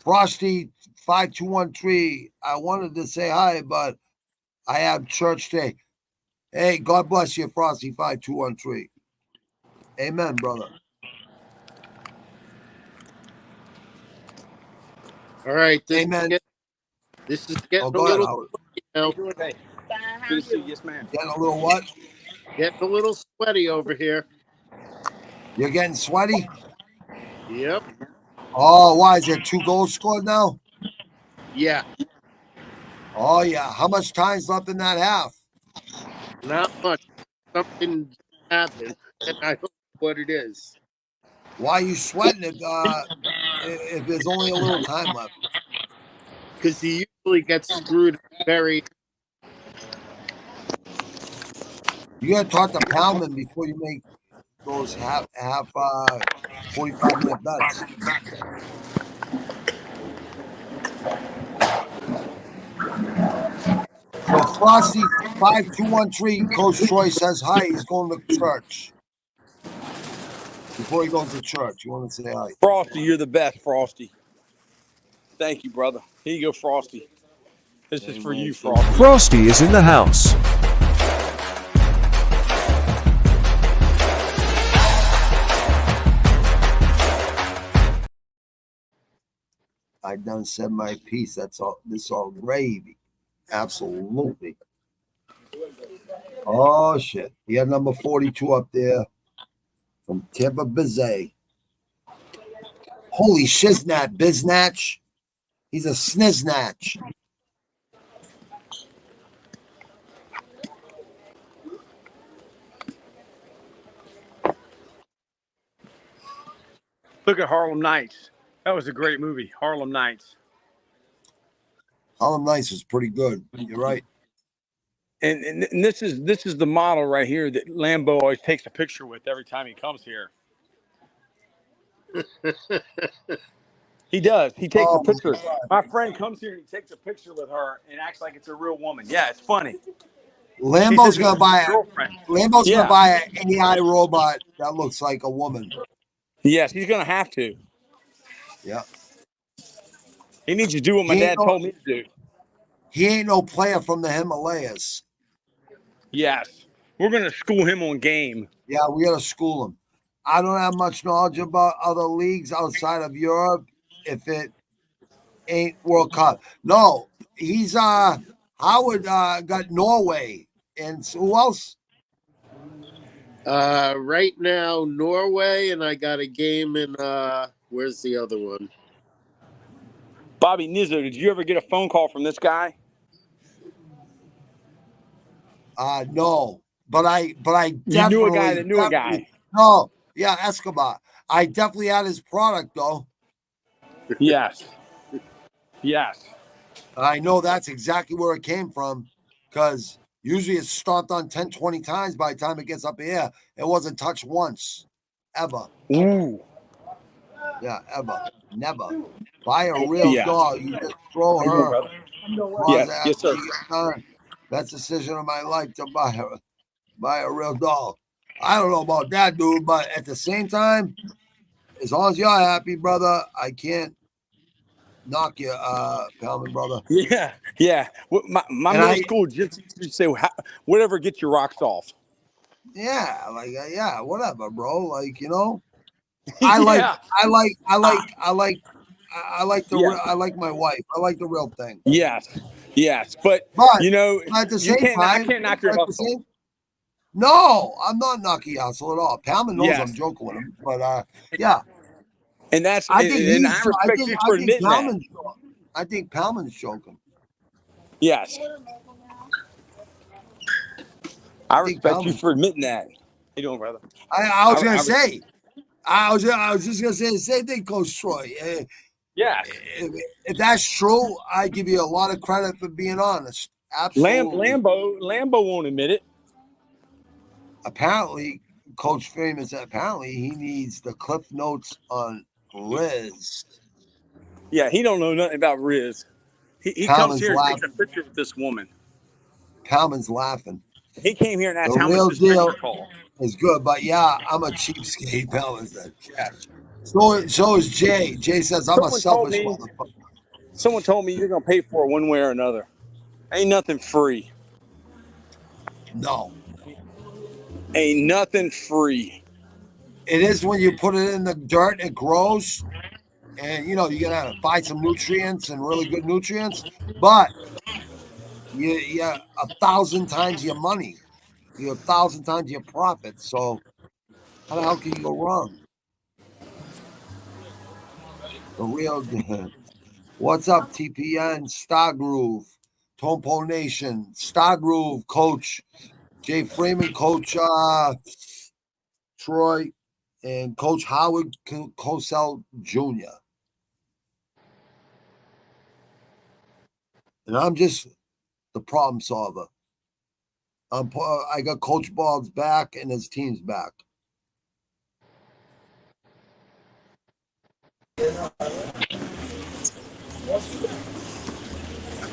Frosty 5213. I wanted to say hi, but I have church day. Hey, God bless you, Frosty 5213. Amen, brother. All right, Amen. this is getting Oh, a go ahead, little Howard. How now, you doing today? Good to see you. Yes, ma'am. Getting a little what? getting a little sweaty over here. You're getting sweaty? Yep. Oh, why? Is there 2 goals scored now? Yeah. Oh, yeah. How much time's left in that half? Not much. Something happened, and I don't know what it is. Why are you sweating if there's only a little time left? Because he usually gets screwed very. You got to talk to Palman before you make those half 45-minute bets. So Frosty 5213, Coach Troy says hi. He's going to church. Before he goes to church, you want to say hi? Frosty, you're the best, Frosty. Thank you, brother. Here you go, Frosty. This is for you, Frosty. Frosty is in the house. I done said my piece. That's all. This all gravy. Absolutely. Oh shit! He had number 42 up there from Tampa Bizet. Holy shiznat, biznatch. He's a sniznatch. Look at Harlem Nights. That was a great movie, Harlem Nights. Harlem Nights was pretty good. You're right. And this is the model right here that Lambo always takes a picture with every time he comes here. He does. He takes a picture. My friend comes here and he takes a picture with her and acts like it's a real woman. Yeah, it's funny. Lambo's gonna buy gonna buy an AI robot that looks like a woman. Yes, he's gonna have to. Yeah. He needs to do what my dad told me to do. He ain't no player from the Himalayas. Yes. We're gonna school him on game. Yeah, we gotta school him. I don't have much knowledge about other leagues outside of Europe if it ain't World Cup. No, he's Howard got Norway. And who else? Right now, Norway, and I got a game in where's the other one? Bobby Nizzo, did you ever get a phone call from this guy? No. But I definitely You knew a guy that knew a guy. No, yeah, Escobar. I definitely had his product though. Yes. Yes. I know that's exactly where it came from because usually it's stomped on 10, 20 times by the time it gets up here. It wasn't touched once. Ever. Ooh. Yeah, ever. Never. Buy a real dog. You just throw her. Yes, sir. Best decision of my life to buy a real dog. I don't know about that, dude, but at the same time, as long as you're happy, brother, I can't knock you, Palman, brother. Yeah, yeah. My middle school gypsy used to say, "Whatever gets your rocks off." Yeah, like yeah, whatever, bro. Like I like my wife. I like the real thing. Yes, but you know, at the same time, I can't knock your hustle. No, I'm not knocking hustle at all. Palman knows I'm joking with him, but yeah. And that's I respect you for admitting that. I think Palman's joking. Yes. I respect you for admitting that. How you doing, brother? I was gonna say. I was just gonna say the same thing, Coach Troy. Yeah. If that's true, I give you a lot of credit for being honest. Absolutely. Lambo won't admit it. Apparently, Coach Famous said apparently he needs the cliff notes on Riz. Yeah, he don't know nothing about Riz. He comes here and takes a picture with this woman. Palman's laughing. He came here and asked how much this picture cost. Is good, but yeah, I'm a cheapskate. Palman said. Yeah. So is Jay. Jay says I'm a selfish motherfucker. Someone told me you're gonna pay for it one way or another. Ain't nothing free. No, Ain't nothing free. it is when you put it in the dirt, it grows, and you know you gotta buy some nutrients and really good nutrients. But you 1,000 times your money, you 1,000 times your profit. So how the hell can you go wrong? The real. What's up, TPN, Star Groove, Tompo Nation, Star Groove, Coach Jay Freeman, Coach Troy, and Coach Howard Cosell Jr. And I'm just the problem solver. I got Coach Bald's back and his team's back.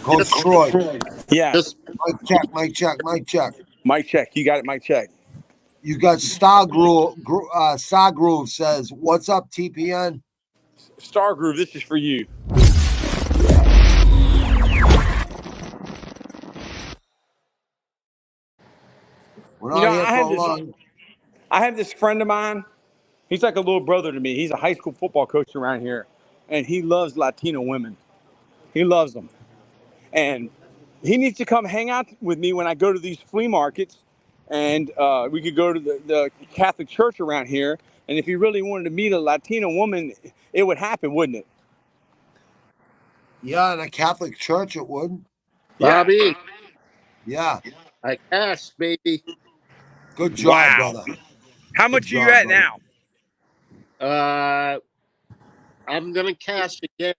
Coach Troy. Yes. Mic check, mic check, mic check. Mic check. You got it, mic check. You got Star Groove says, what's up, TPN? Star Groove, this is for you. We're not here for long. I have this friend of mine. He's like a little brother to me. He's a high school football coach around here, and he loves Latino women. He loves them. And he needs to come hang out with me when I go to these flea markets, and we could go to the Catholic church around here. And if he really wanted to meet a Latino woman, it would happen, wouldn't it? Yeah, in a Catholic church it would. Bobby. Yeah. I cashed, baby. Good job, brother. How much are you at now? I'm gonna cash again.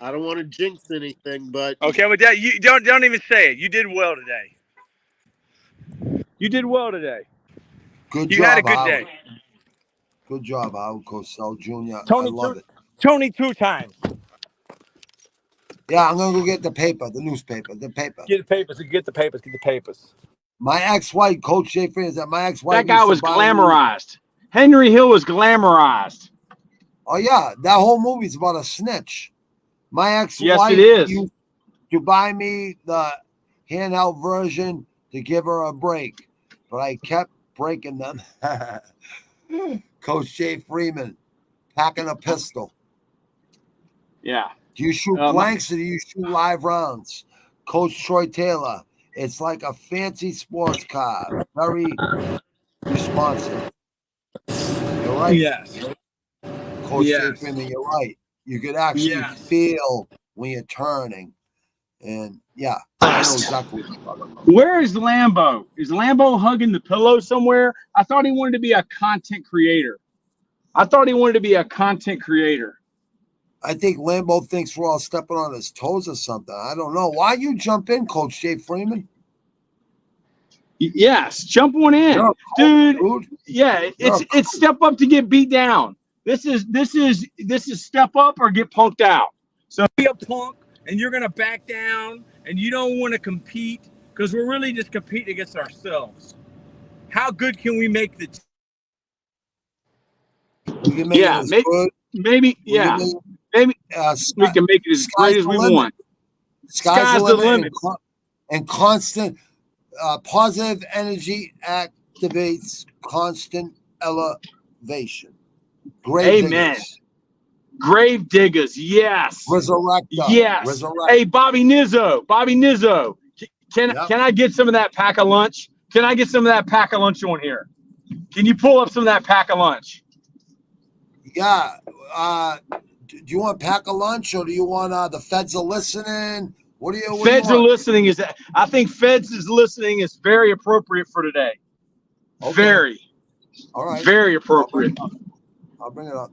I don't want to jinx anything, but okay, well, you don't even say it. You did well today. You did well today. Good you job. You had a good day. Good job, Howard Cosell Jr. Tony, I love it. Tony 2 times. Yeah, I'm gonna go get the paper, the newspaper, the paper. Get the papers. Get the papers. Get the papers. My ex-wife, Coach Jay Freeman, that my ex-wife. That guy was glamorized. Henry Hill was glamorized. Oh yeah, that whole movie's about a snitch. My ex-wife yes, it is. used to buy me the handheld version to give her a break, but I kept breaking them. Coach Jay Freeman, packing a pistol. Yeah. Do you shoot blanks or do you shoot live rounds? Coach Troy Taylor, it's like a fancy sports car. Very responsive. You're right. Yes. Coach Jay Freeman, you're right. You could actually feel when you're turning. And yeah, I know exactly what you're talking about. Where is Lambo? Is Lambo hugging the pillow somewhere? I thought he wanted to be a content creator. I think Lambo thinks we're all stepping on his toes or something. I don't know. Why you jump in, Coach Jay Freeman? Yes, jump one in, dude. Yeah, it's step up to get beat down. This is step up or get punked out. So be a punk, and you're gonna back down, and you don't want to compete because we're really just competing against ourselves. How good can we make the? We can make it as good. Maybe we can make it as great as we want. Sky's the limit. And constant positive energy activates constant elevation. Grave diggers, yes. Resurrector. Yes. Hey, Bobby Nizzo. Can I get some of that pack of lunch? Can I get some of that pack of lunch on here? Can you pull up some of that pack of lunch? Yeah. Do you want pack of lunch or do you want the feds are listening? What Feds are listening. I think feds is listening is very appropriate for today. Okay. Very. All right. Very appropriate. I'll bring it up.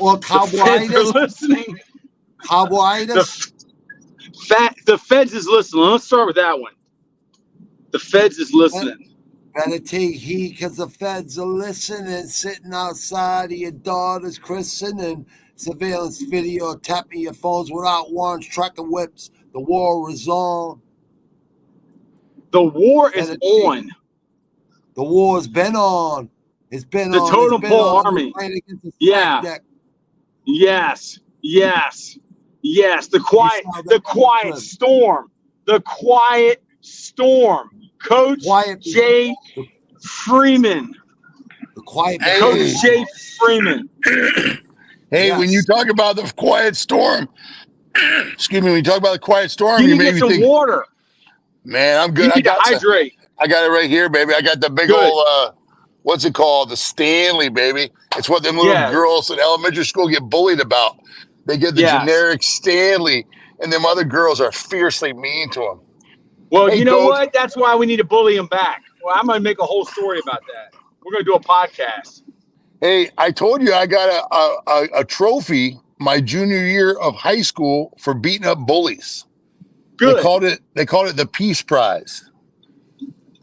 Well, cowboyitis. Listening. Cowboyitis. The feds is listening. Let's start with that one. The feds is listening. Better take heed because the feds are listening, sitting outside of your daughter's christening, surveillance video, tapping your phones without warrants, tracking whips. The war is on. The war is on. The war's been on. It's been the on. Totem Pole Army. Yeah. Yes. Yes, the quiet storm. The quiet storm. Coach Jay Freeman. The quiet. Coach Jay Freeman. Hey, when you talk about the quiet storm, excuse me, when you talk about the quiet storm, You you need to made get me some think, water. man, I'm good. You need to hydrate. I got it right here, baby. I got the big old, what's it called? The Stanley, baby. It's what them little girls in elementary school get bullied about. They get the generic Stanley, and them other girls are fiercely mean to them. Well, you know what? That's why we need to bully them back. Well, I'm going to make a whole story about that. We're going to do a podcast. Hey, I told you I got a trophy my junior year of high school for beating up bullies. Good. They called it the Peace Prize.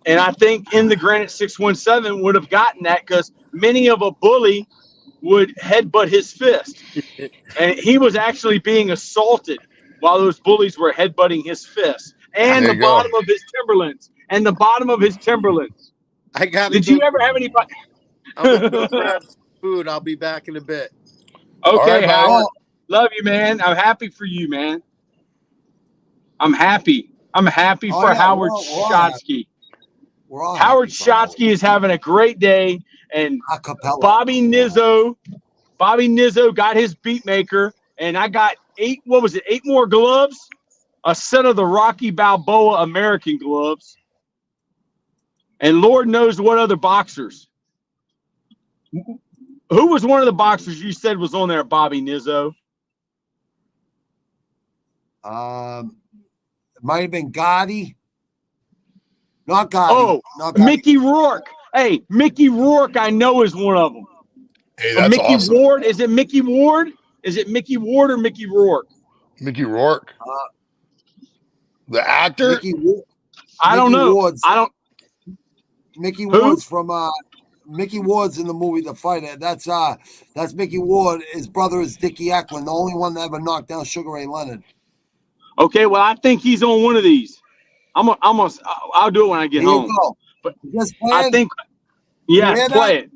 And I think In the Granite 617 would have gotten that because many of a bully would headbutt his fist. And he was actually being assaulted while those bullies were headbutting his fist. And the bottom of his Timberlands. And the bottom of his Timberlands. I got it. Did you ever have anybody? I'm going to go grab some food. I'll be back in a bit. Okay, right, Howard. Love you, man. I'm happy for you, man. I'm happy. I'm happy for Howard Shotsky. Howard Shotsky is having a great day. And Bobby Nizzo got his beat maker. And I got 8 more gloves? A set of the Rocky Balboa American gloves. And Lord knows what other boxers. Who was one of the boxers you said was on there, Bobby Nizzo? It might have been Gotti. Not Gotti. Oh, not Gotti. Mickey Rourke. Hey, Mickey Rourke, I know is one of them. Hey, that's Mickey awesome. Ward. Is it Mickey Ward? Is it Mickey Ward or Mickey Rourke? Mickey Rourke. The actor? I don't know. Mickey Ward's from Mickey Ward's in the movie The Fighter. That's Mickey Ward. His brother is Dickie Eklund, the only one that ever knocked down Sugar Ray Leonard. Okay, well, I think he's on one of these. I'll do it when I get home. Go. But I think, play it.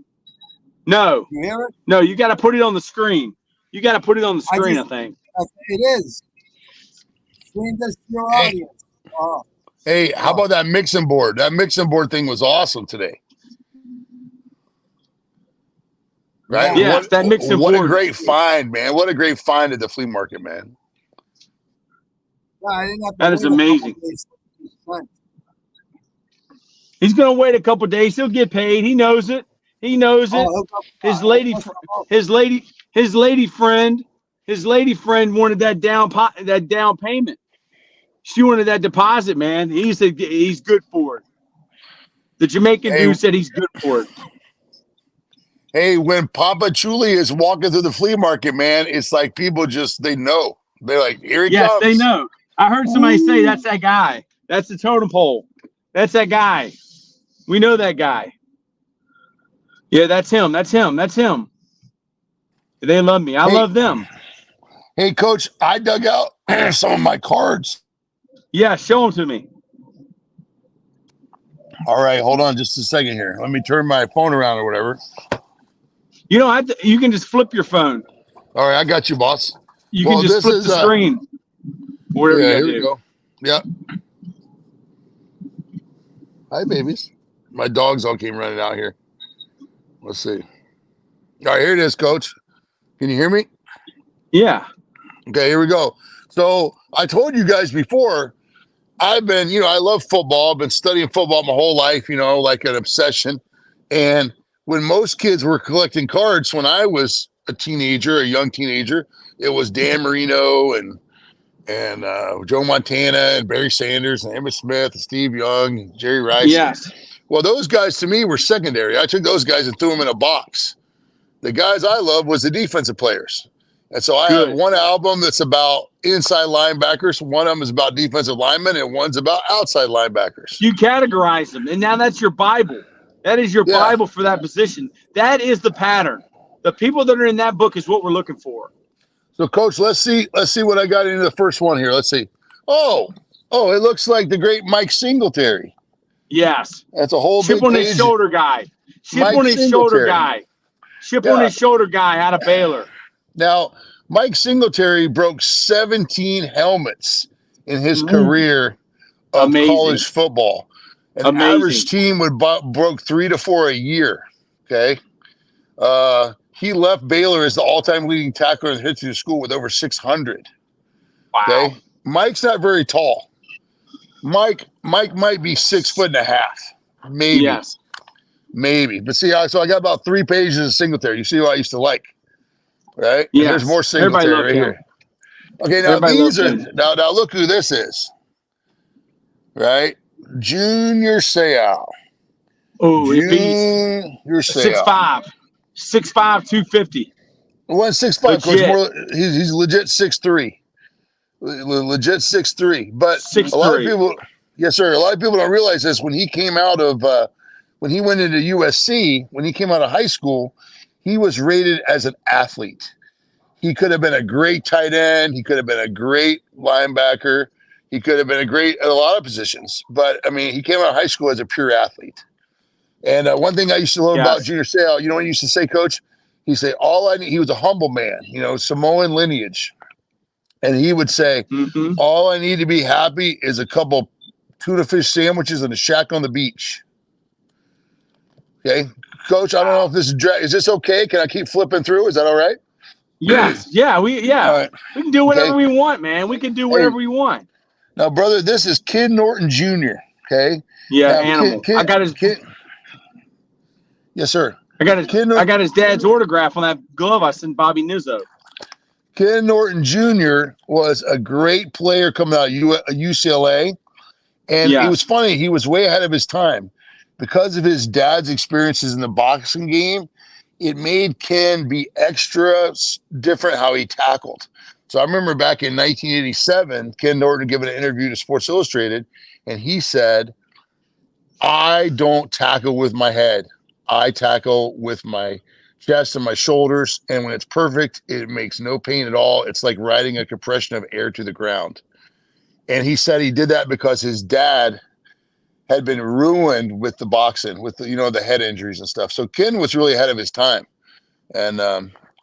No, you hear it? No, you got to put it on the screen. You got to put it on the screen. I think it is. Screen this to your audience. Hey, how about that mixing board? That mixing board thing was awesome today. Right? Yeah, that mixing board. What a great find, man. What a great find at the flea market, man. That is amazing. He's going to wait a couple days. He'll get paid. He knows it. He knows it. His lady friend wanted that down payment. She wanted that deposit, man. He said he's good for it. The Jamaican dude said he's good for it. Hey, when Papa Chuli is walking through the flea market, man, it's like people they know. They're like, here he comes. Yes, they know. I heard somebody say that's that guy. That's the totem pole. That's that guy. We know that guy. Yeah, that's him. That's him. That's him. They love me. I love them. Hey, Coach, I dug out some of my cards. Yeah, show them to me. All right, hold on just a second here. Let me turn my phone around or whatever. You know, you can just flip your phone. All right, I got you, boss. You can just flip the screen. Whatever here you we go. Yep. Hi, babies. My dogs all came running out here. Let's see. All right, here it is, Coach. Can you hear me? Yeah. Okay, here we go. So I told you guys before, I've been, I love football. I've been studying football my whole life, like an obsession. And when most kids were collecting cards when I was a young teenager, it was Dan Marino and Joe Montana and Barry Sanders and Emmitt Smith and Steve Young and Jerry Rice. Yes. Well, those guys to me were secondary. I took those guys and threw them in a box. The guys I love was the defensive players. And so I have one album that's about inside linebackers. One of them is about defensive linemen, and one's about outside linebackers. You categorize them, and now that's your Bible. That is your Bible for that position. That is the pattern. The people that are in that book is what we're looking for. So, Coach, let's see what I got into the first one here. Let's see. Oh, it looks like the great Mike Singletary. Yes. That's a whole chip big on his shoulder guy. Chip on his shoulder guy. Chip on his shoulder guy out of Baylor. Now, Mike Singletary broke 17 helmets in his career of Amazing. college football. An Amazing. average team would broke 3 to 4 a year. Okay. He left Baylor as the all-time leading tackler in the history of school with over 600. Wow. Okay. Mike's not very tall. Mike might be 6'1.5", maybe. Yes. Maybe. But see, so I got about 3 pages of Singletary. You see what I used to like, right? Yes. And there's more Everybody Singletary loved right him. here. Okay, now Everybody these loved are him. now look who this is, right? Junior Seau. Oh, beast. Junior Seau. 6'5", 6'5", 250. 165, coach. Legit. More, he's legit 6'3". Legit 6'3". But a lot of 6'3". people, yes, sir. A lot of people don't realize this. When he came out of when he went into USC, when he came out of high school, he was rated as an athlete. He could have been a great tight end. He could have been a great linebacker. He could have been a great at a lot of positions. But I mean, he came out of high school as a pure athlete. And one thing I used to love about Yes. Junior Seau, you know what he used to say, Coach? He'd say, all I need, he was a humble man, you know, Samoan lineage. And he would say, all I need to be happy is a couple tuna fish sandwiches and a shack on the beach. Okay. Coach, I don't know if this is this okay? Can I keep flipping through? Is that all right? Yes. Yeah. We right. We can do whatever we want, man. We can do whatever we want. Now, brother, this is Ken Norton Jr. Okay. Yeah, now, animal. I got his. Yes, sir. I got his dad's autograph on that glove I sent Bobby Nizzo. Ken Norton Jr. was a great player coming out of UCLA. And it was funny. He was way ahead of his time. Because of his dad's experiences in the boxing game, it made Ken be extra different how he tackled. So I remember back in 1987, Ken Norton giving an interview to Sports Illustrated, and he said, I don't tackle with my head. I tackle with my chest and my shoulders, and when it's perfect, it makes no pain at all. It's like riding a compression of air to the ground. And he said he did that because his dad had been ruined with the boxing, with the, the head injuries and stuff. So Ken was really ahead of his time, and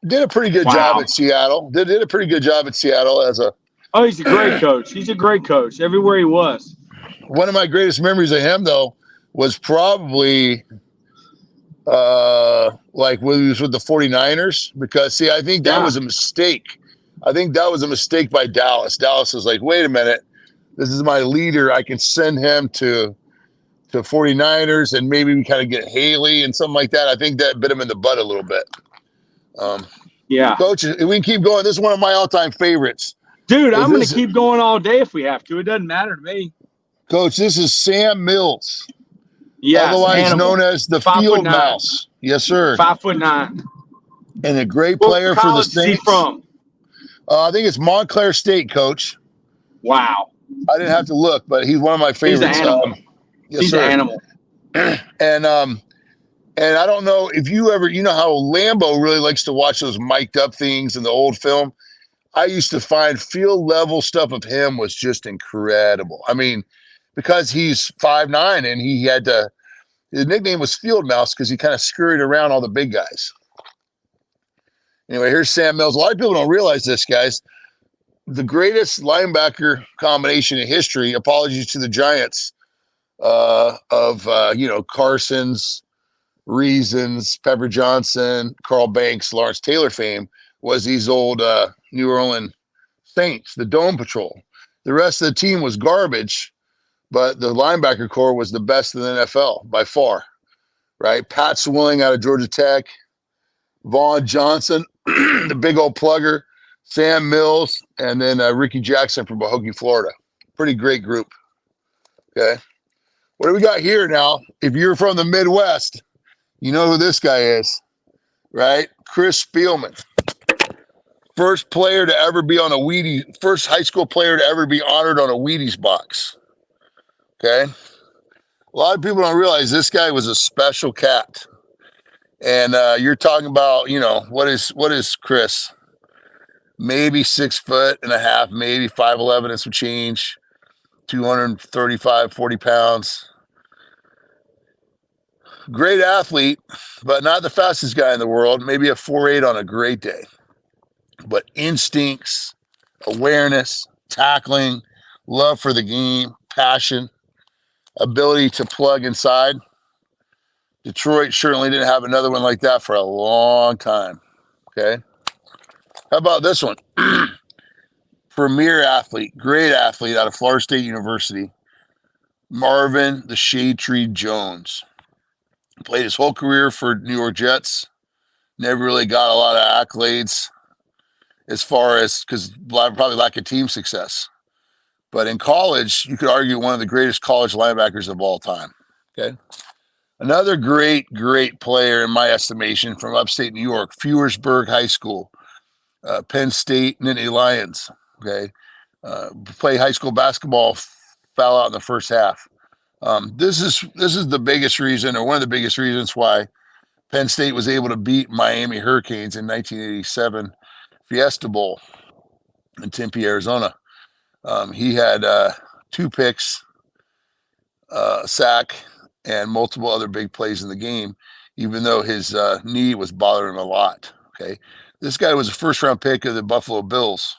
did a pretty good job at Seattle. Did a pretty good job at Seattle as a. Oh, he's a great coach. He's a great coach everywhere he was. One of my greatest memories of him, though, was probably like when he was with the 49ers, because see, I think that was a mistake. I think that was a mistake by Dallas. Dallas was like, wait a minute, this is my leader. I can send him to 49ers, and maybe we kind of get Haley and something like that. I think that bit him in the butt a little bit. Coach, we can keep going. This is one of my all-time favorites. Dude, I'm going to keep going all day if we have to. It doesn't matter to me. Coach, this is Sam Mills. Yes, otherwise known as the Field Mouse. Yes, sir. 5'9". And a great player for the Saints. Is he from? I think it's Montclair State, Coach. Wow. I didn't have to look, but he's one of my favorites. He's an animal. Yes, he's sir. an animal. And I don't know if you ever, how Lambo really likes to watch those mic'd up things in the old film. I used to find field level stuff of him was just incredible. I mean, because he's 5'9", and he had to, his nickname was Field Mouse because he kind of scurried around all the big guys. Anyway, here's Sam Mills. A lot of people don't realize this, guys. The greatest linebacker combination in history, apologies to the Giants, of Carson's, Reasons, Pepper Johnson, Carl Banks, Lawrence Taylor fame, was these old New Orleans Saints, the Dome Patrol. The rest of the team was garbage, but the linebacker core was the best in the NFL by far, right? Pat Swilling out of Georgia Tech, Vaughn Johnson, the big old plugger, Sam Mills, and then Ricky Jackson from Pahokee, Florida. Pretty great group. Okay. What do we got here now? If you're from the Midwest, you know who this guy is, right? Chris Spielman. First player to ever be on a Wheaties, first high school player to ever be honored on a Wheaties box. Okay. A lot of people don't realize this guy was a special cat. And you're talking about, what is Chris? Maybe 6'1.5", maybe 5'11" and some change, 235, 40 pounds. Great athlete, but not the fastest guy in the world. Maybe a 4.8 on a great day. but instincts, awareness, tackling, love for the game, passion, ability to plug inside. Detroit certainly didn't have another one like that for a long time. Okay. How about this one? Premier athlete, great athlete out of Florida State University, Marvin the Shade Tree Jones. Played his whole career for New York Jets. Never really got a lot of accolades as far as, because probably lack of team success. But in college, you could argue one of the greatest college linebackers of all time. Okay. Another great, great player in my estimation from upstate New York, Fewersburg High School, Penn State Nittany Lions. Okay. Played high school basketball, fell out in the first half. This is the biggest reason, or one of the biggest reasons, why Penn State was able to beat Miami Hurricanes in 1987 Fiesta Bowl in Tempe, Arizona. He had 2 picks, a sack, and multiple other big plays in the game, even though his knee was bothering him a lot. Okay, this guy was a first-round pick of the Buffalo Bills,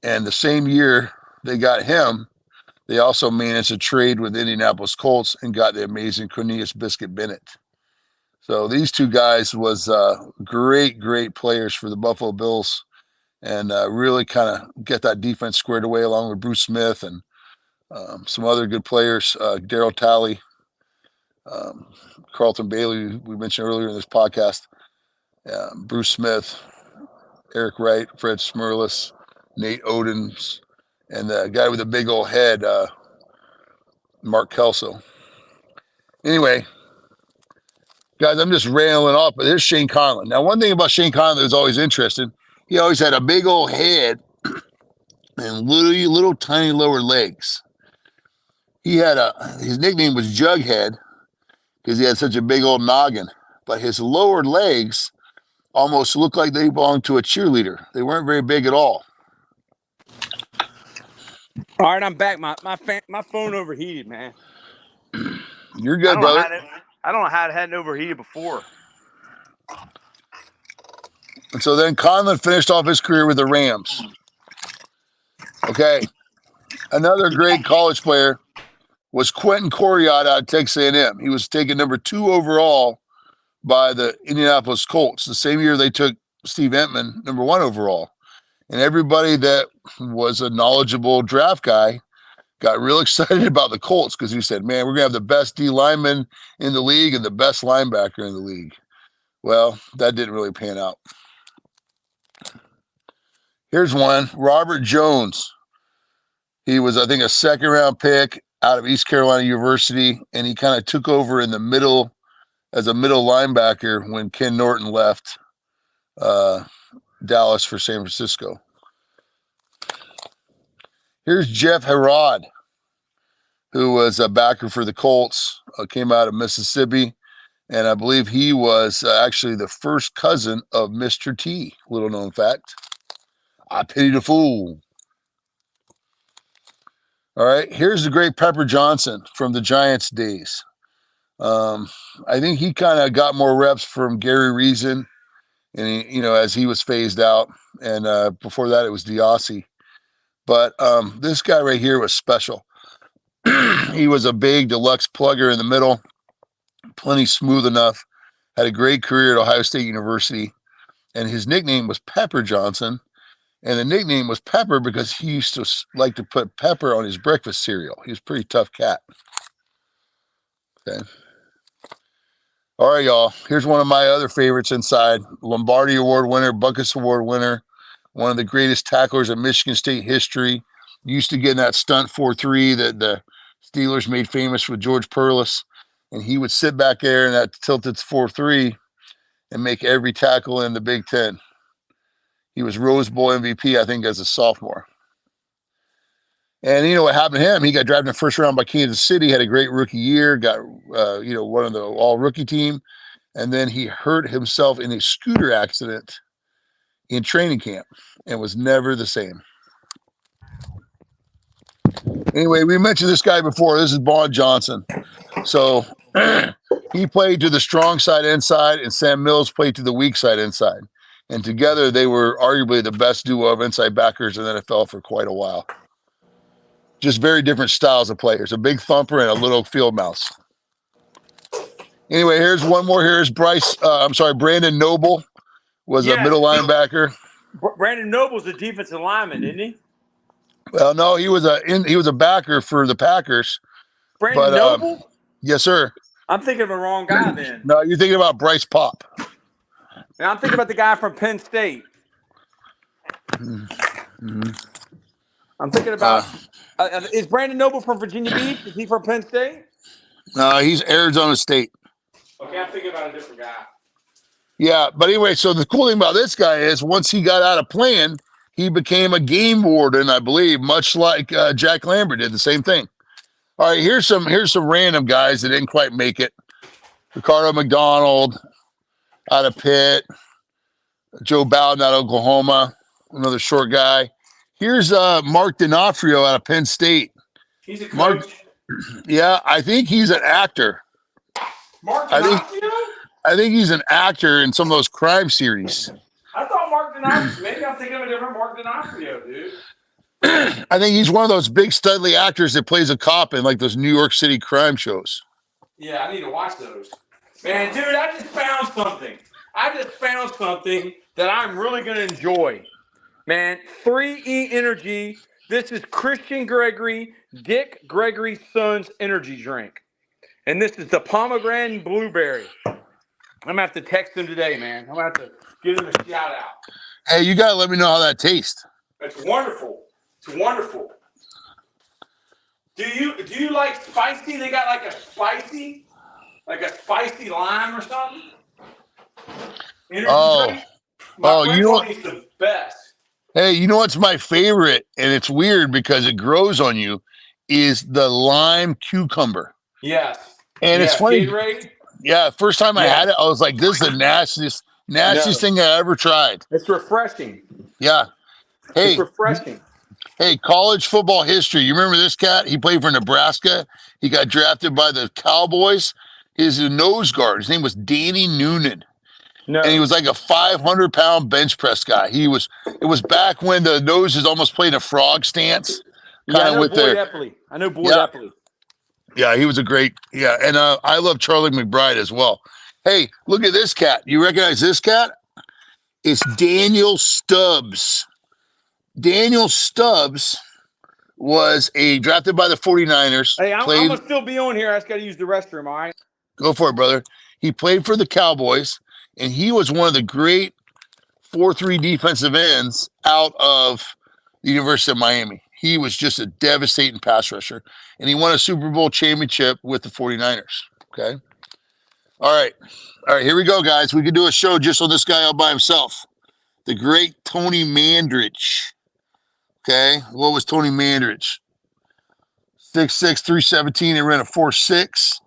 and the same year they got him, they also managed a trade with Indianapolis Colts and got the amazing Cornelius Biscuit Bennett. So these 2 guys was great, great players for the Buffalo Bills, and really kind of get that defense squared away, along with Bruce Smith and some other good players, Darryl Talley, Carlton Bailey, we mentioned earlier in this podcast, Bruce Smith, Eric Wright, Fred Smirlis, Nate Odens, and the guy with the big old head, Mark Kelso. Anyway, guys, I'm just railing off, but there's Shane Conlon. Now, one thing about Shane Conlon that was always interesting, he always had a big old head and little tiny lower legs. He had his nickname was Jughead because he had such a big old noggin, but his lower legs almost looked like they belonged to a cheerleader. They weren't very big at all. All right, I'm back. My phone overheated, man. You're good, brother. I don't know how it hadn't overheated before. And so then Conlon finished off his career with the Rams. Okay. Another great college player was Quentin Coriat out of Texas A&M. He was taken number 2 overall by the Indianapolis Colts. The same year they took Steve Entman, number 1 overall. And everybody that was a knowledgeable draft guy got real excited about the Colts because he said, man, we're going to have the best D lineman in the league and the best linebacker in the league. Well, that didn't really pan out. Here's one, Robert Jones. He was, I think, a 2nd-round pick out of East Carolina University, and he kind of took over in the middle as a middle linebacker when Ken Norton left Dallas for San Francisco. Here's Jeff Herod, who was a backer for the Colts, came out of Mississippi, and I believe he was actually the first cousin of Mr. T. Little known fact. I pity the fool. All right, here's the great Pepper Johnson from the Giants days. I think he kind of got more reps from Gary Reason, and he, as he was phased out, and before that it was Diossi. But this guy right here was special. He was a big deluxe plugger in the middle, plenty smooth enough, had a great career at Ohio State University, and his nickname was Pepper Johnson. And the nickname was Pepper because he used to like to put pepper on his breakfast cereal. He was a pretty tough cat. Okay. All right, y'all. Here's one of my other favorites inside. Lombardi Award winner, Buckus Award winner, one of the greatest tacklers in Michigan State history. Used to get in that stunt 4-3 that the Steelers made famous with George Perlis. And he would sit back there in that tilted 4-3 and make every tackle in the Big Ten. He was Rose Bowl MVP, I think, as a sophomore. And you know what happened to him? He got drafted in the 1st round by Kansas City, had a great rookie year, got one of the all-rookie team, and then he hurt himself in a scooter accident in training camp and was never the same. Anyway, we mentioned this guy before. This is Bond Johnson. So he played to the strong side inside, and Sam Mills played to the weak side inside. And together, they were arguably the best duo of inside backers in the NFL for quite a while. Just very different styles of players, a big thumper and a little field mouse. Anyway, here's one more. Here's Brandon Noble was a middle linebacker. Brandon Noble's a defensive lineman, isn't he? Well, no, he was a backer for the Packers. Brandon Noble? Yes, sir. I'm thinking of the wrong guy then. No, you're thinking about Bryce Pop. And I'm thinking about the guy from Penn State. Mm-hmm. I'm thinking about is Brandon Noble from Virginia Beach? Is he from Penn State? No, he's Arizona State. Okay, I'm thinking about a different guy. Yeah, but anyway, so the cool thing about this guy is once he got out of playing, he became a game warden, I believe, much like Jack Lambert did the same thing. All right, here's some random guys that didn't quite make it. Ricardo McDonald out of Pitt, Joe Bowden out of Oklahoma, another short guy. Here's Mark D'Onofrio out of Penn State. He's a coach. Yeah, I think he's an actor. Mark D'Onofrio? I think he's an actor in some of those crime series. I thought Mark D'Onofrio. Maybe I'm thinking of a different Mark D'Onofrio, dude. I think he's one of those big studly actors that plays a cop in like those New York City crime shows. Yeah, I need to watch those. Man, dude, I just found something. That I'm really going to enjoy. Man, 3E Energy. This is Christian Gregory, Dick Gregory's son's energy drink. And this is the pomegranate and blueberry. I'm going to have to text him today, man. I'm going to have to give him a shout out. Hey, you got to let me know how that tastes. It's wonderful. It's wonderful. Do you like spicy? They got like a spicy lime or something? Energy drink? My friend told me it's the best. Hey, you know what's my favorite? And it's weird because it grows on you, is the lime cucumber. Yes. And it's funny. Gatorade? Yeah, first time I had it, I was like, this is the nastiest thing I ever tried. It's refreshing. Yeah. Hey, it's refreshing. Hey, college football history. You remember this cat? He played for Nebraska. He got drafted by the Cowboys. He's a nose guard. His name was Danny Noonan. No. And he was like a 500-pound bench press guy. It was back when the noses almost played a frog stance. Yeah, I know Boyd Epley. Epley. Yeah, he was a great, and I love Charlie McBride as well. Hey, look at this cat. You recognize this cat? It's Daniel Stubbs. Daniel Stubbs was drafted by the 49ers. Hey, I'm going to still be on here. I just got to use the restroom, all right? Go for it, brother. He played for the Cowboys, and he was one of the great 4-3 defensive ends out of the University of Miami. He was just a devastating pass rusher, and he won a Super Bowl championship with the 49ers, okay? All right, here we go, guys. We could do a show just on this guy all by himself. The great Tony Mandrich, okay? What was Tony Mandrich? 6'6", 317, and ran a 4.6.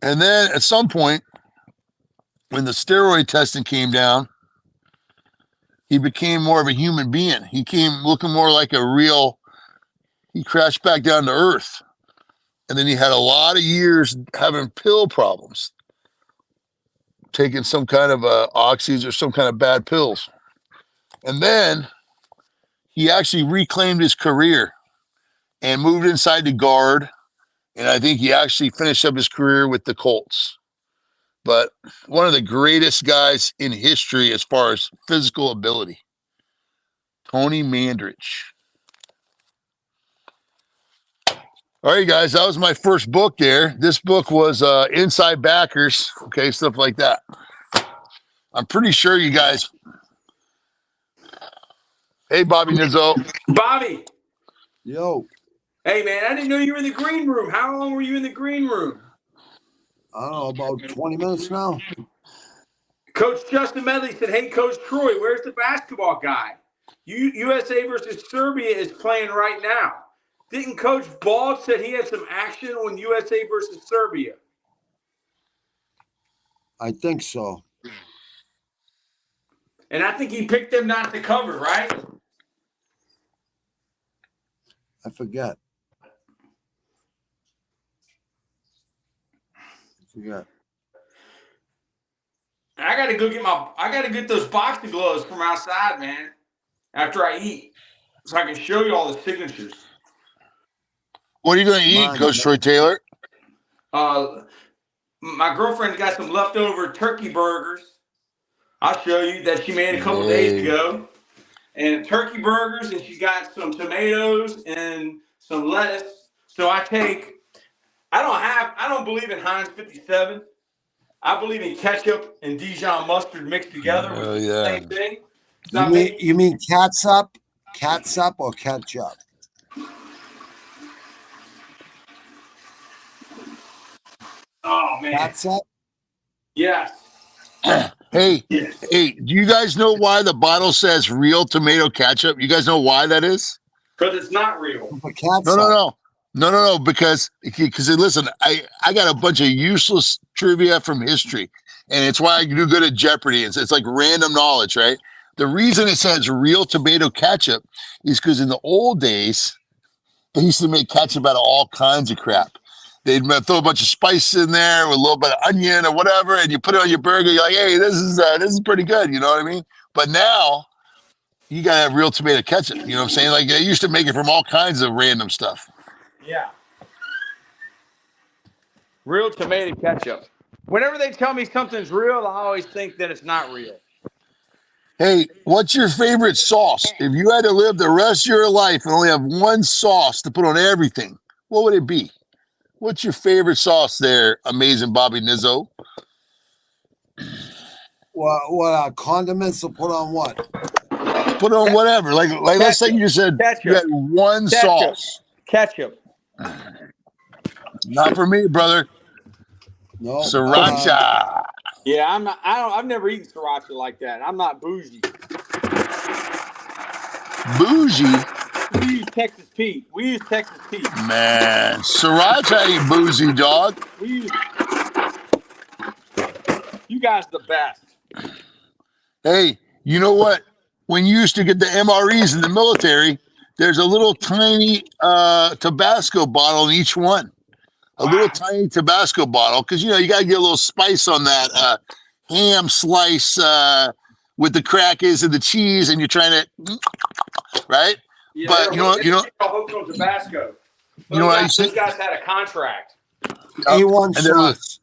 And then at some point, when the steroid testing came down, he became more of a human being. He came looking more like he crashed back down to earth. And then he had a lot of years having pill problems, taking some kind of oxys or some kind of bad pills. And then he actually reclaimed his career and moved inside the guard. And I think he actually finished up his career with the Colts. But one of the greatest guys in history as far as physical ability. Tony Mandrich. All right, guys, that was my first book there. This book was Inside Backers, okay, stuff like that. I'm pretty sure you guys... Hey, Bobby Nizzo. Bobby. Yo. Hey, man, I didn't know you were in the green room. How long were you in the green room? I don't know, about 20 minutes now. Coach Justin Medley said, hey, Coach Troy, where's the basketball guy? USA versus Serbia is playing right now. Didn't Coach Bald said he had some action on USA versus Serbia? I think so. And I think he picked them not to cover, right? I forget. I gotta go get those boxing gloves from outside, man. After I eat, so I can show you all the signatures. What are you going to eat, Coach Troy Taylor? My girlfriend's got some leftover turkey burgers. I'll show you that she made a couple days ago. And turkey burgers, and she got some tomatoes and some lettuce. So I don't believe in Heinz 57. I believe in ketchup and Dijon mustard mixed together, which is the same thing. You mean catsup? Catsup or ketchup? Oh man. Catsup? Yes. Hey, do you guys know why the bottle says real tomato ketchup? You guys know why that is? Because it's not real. No. Because listen, I got a bunch of useless trivia from history, and it's why I do good at Jeopardy. It's like random knowledge, right? The reason it says real tomato ketchup is because in the old days, they used to make ketchup out of all kinds of crap. They'd throw a bunch of spice in there with a little bit of onion or whatever, and you put it on your burger. You're like, hey, this is pretty good. You know what I mean? But now you gotta have real tomato ketchup. You know what I'm saying? Like they used to make it from all kinds of random stuff. Yeah. Real tomato ketchup. Whenever they tell me something's real, I always think that it's not real. Hey, what's your favorite sauce? If you had to live the rest of your life and only have one sauce to put on everything, what would it be? What's your favorite sauce there, amazing Bobby Nizzo? What condiments to put on what? Put on whatever. Like let's say you said you had one sauce. Ketchup. Not for me, brother. No. Sriracha. Yeah, I've never eaten sriracha like that. I'm not bougie. Bougie? We use Texas Pete. Man, sriracha ain't bougie, dog. You guys are the best. Hey, you know what? When you used to get the MREs in the military, there's a little tiny Tabasco bottle in each one. A little tiny Tabasco bottle, because you got to get a little spice on that ham slice with the crackers and the cheese, and you're trying to, right? Yeah, but you know, hooked on Tabasco. Those guys had a contract. A1 sauce.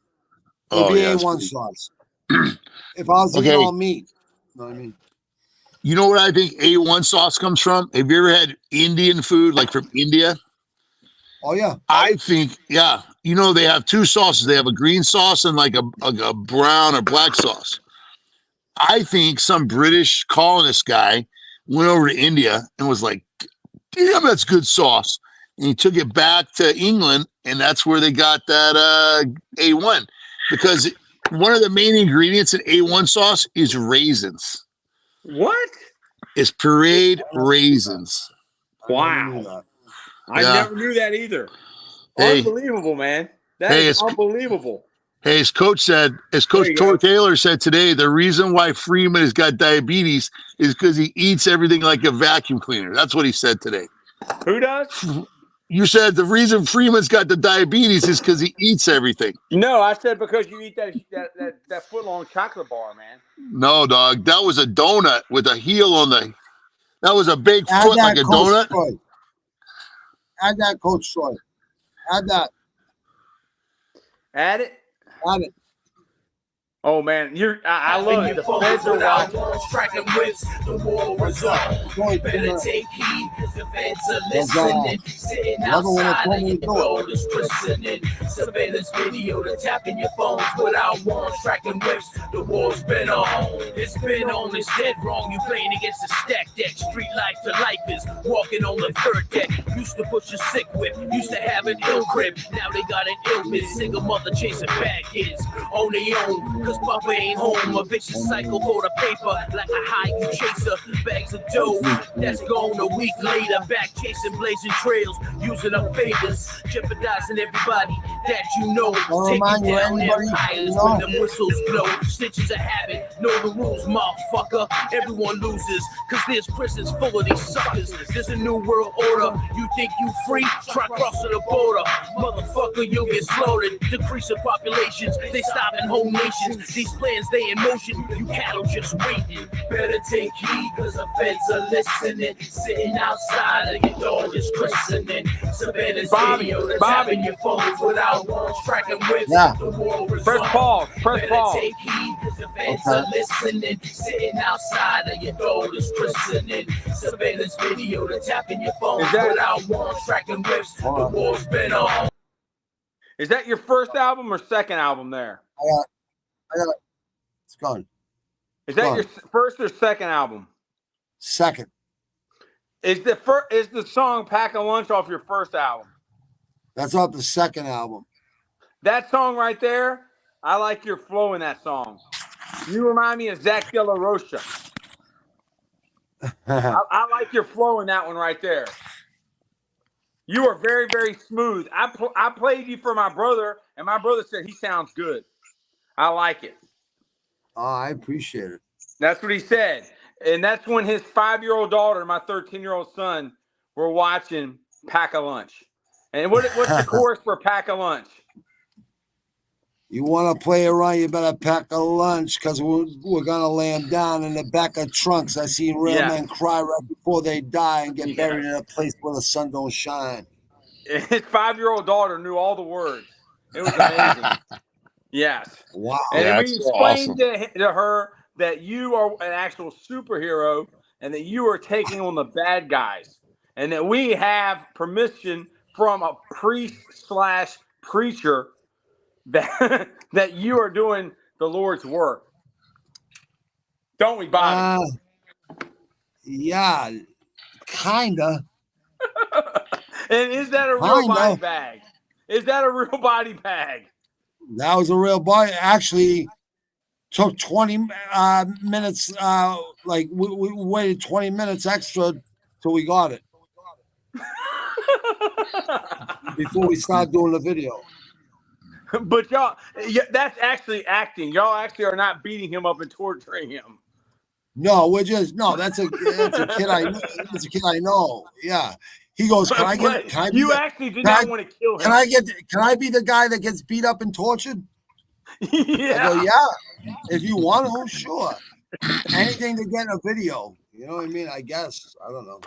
Maybe A1 sauce. If I was eating all meat, you know what I mean? You know what I think A1 sauce comes from? Have you ever had Indian food, like from India? Oh yeah. I think, yeah. They have two sauces. They have a green sauce and like a brown or black sauce. I think some British colonist guy went over to India and was like, damn, that's good sauce. And he took it back to England, and that's where they got that A1. Because one of the main ingredients in A1 sauce is raisins. What? It's pureed raisins. Wow. I never knew that either. Hey, unbelievable, man. That is unbelievable. Hey, as Coach Troy Taylor said today, the reason why Freeman has got diabetes is because he eats everything like a vacuum cleaner. That's what he said today. Who does? You said the reason Freeman's got the diabetes is because he eats everything. No, I said because you eat that foot-long chocolate bar, man. No, dog. That was a donut with a heel on the. That was a big foot like a donut. Troy. Add that, Coach Troy. Add that. Add it. Add it. Oh man, I love it. The feds are watching. Tracking whips, the war was on. Better take heed, cause the feds are listening. Sitting outside and your goal is christening. Surveillance video to tap in your phones without warrants. Tracking whips, the war's been on. It's been on, it's dead wrong. You playing against a stack deck. Street life to life is walking on the third deck. Used to push a sick whip, used to have an ill grip. Now they got an ill bit. Single mother chasing bad kids on their own. Cause Papa ain't home, a vicious cycle for the paper, like a high chaser, bags of dough, that's gone a week later, back chasing blazing trails, using up favors, jeopardizing everybody that you know, taking down empires when the whistles blow, snitches a habit, know the rules, motherfucker, everyone loses, cause there's prisons full of these suckers, there's a new world order, you think you free, try crossing the border, motherfucker, you'll get slaughtered, decreasing populations, they stopping whole nations, These plans, they in motion, you cattle just waiting. Better take heed, cause the feds are listening. Sitting outside of your door just christening. Surveillance video that's having your phones without warrants, tracking whips. The war is Press on. pause. Press Better pause. take heed, cause the feds are listening. Sitting outside of your door just christening. Surveillance video that's tapping your phones without warrants, tracking whips. The war's been on. Is that your first album or second album there? I got it. It's gone. Is that your first or second album? Second. Is the song "Pack a Lunch" off your first album? That's off the second album. That song right there, I like your flow in that song. You remind me of Zach De La Rocha. I like your flow in that one right there. You are very, very smooth. I played you for my brother, and my brother said he sounds good. I like it. Oh, I appreciate it. That's what he said. And that's when his 5-year-old daughter and my 13-year-old son were watching Pack a Lunch. And what's the chorus for Pack a Lunch? You want to play around, you better pack a lunch, because we're going to lay them down in the back of trunks. I seen real men cry right before they die and get buried in a place where the sun don't shine. His 5-year-old daughter knew all the words. It was amazing. Yes. Wow. And we explained to her that you are an actual superhero and that you are taking on the bad guys and that we have permission from a priest/preacher that you are doing the Lord's work. Don't we, Bobby? Yeah, kinda. And is that a real body bag? Is that a real body bag? That was a real body. Actually, took 20 minutes. We waited 20 minutes extra till we got it. Before we started doing the video. But y'all, that's actually acting. Y'all actually are not beating him up and torturing him. No, that's a kid I know. That's a kid I know. Yeah. He goes, can I actually did not want to kill him. Can I be the guy that gets beat up and tortured? Yeah. I go, yeah. If you want to, sure. Anything to get in a video. You know what I mean? I guess. I don't know.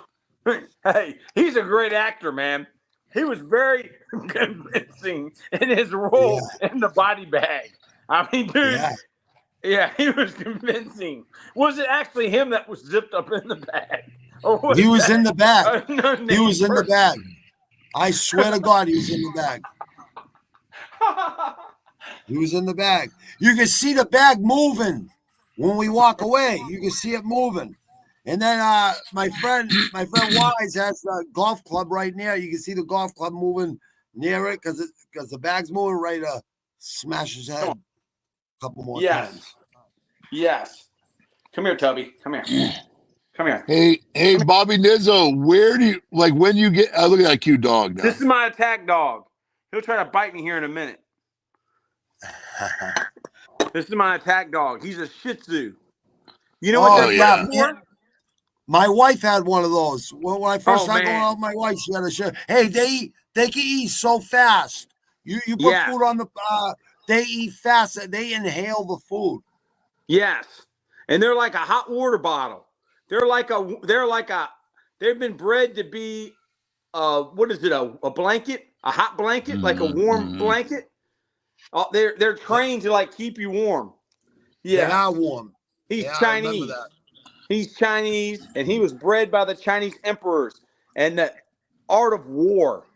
Hey, he's a great actor, man. He was very convincing in his role in the body bag. I mean, dude, yeah, he was convincing. Was it actually him that was zipped up in the bag? He was in the bag. He was in the bag. I swear to God, he was in the bag. He was in the bag. You can see the bag moving when we walk away. You can see it moving. And then my friend Wise has a golf club right near. You can see the golf club moving near it because the bag's moving right to smash his head a couple more times. Yes. Come here, Tubby. Come here. Come here. Hey, Bobby Nizzo, where do you when you get? Look at that cute dog. Now. This is my attack dog. He'll try to bite me here in a minute. This is my attack dog. He's a Shih Tzu. You know what that's for? My wife had one of those. When I first started going out with my wife, she had a shirt. Hey, they can eat so fast. You put food on the they eat fast. They inhale the food. Yes. And they're like a hot water bottle. They've been bred to be what is it, a blanket, a hot blanket, like a warm blanket. They're trained to keep you warm. Yeah. They are warm. He's Chinese. He's Chinese, and he was bred by the Chinese emperors. And the art of war.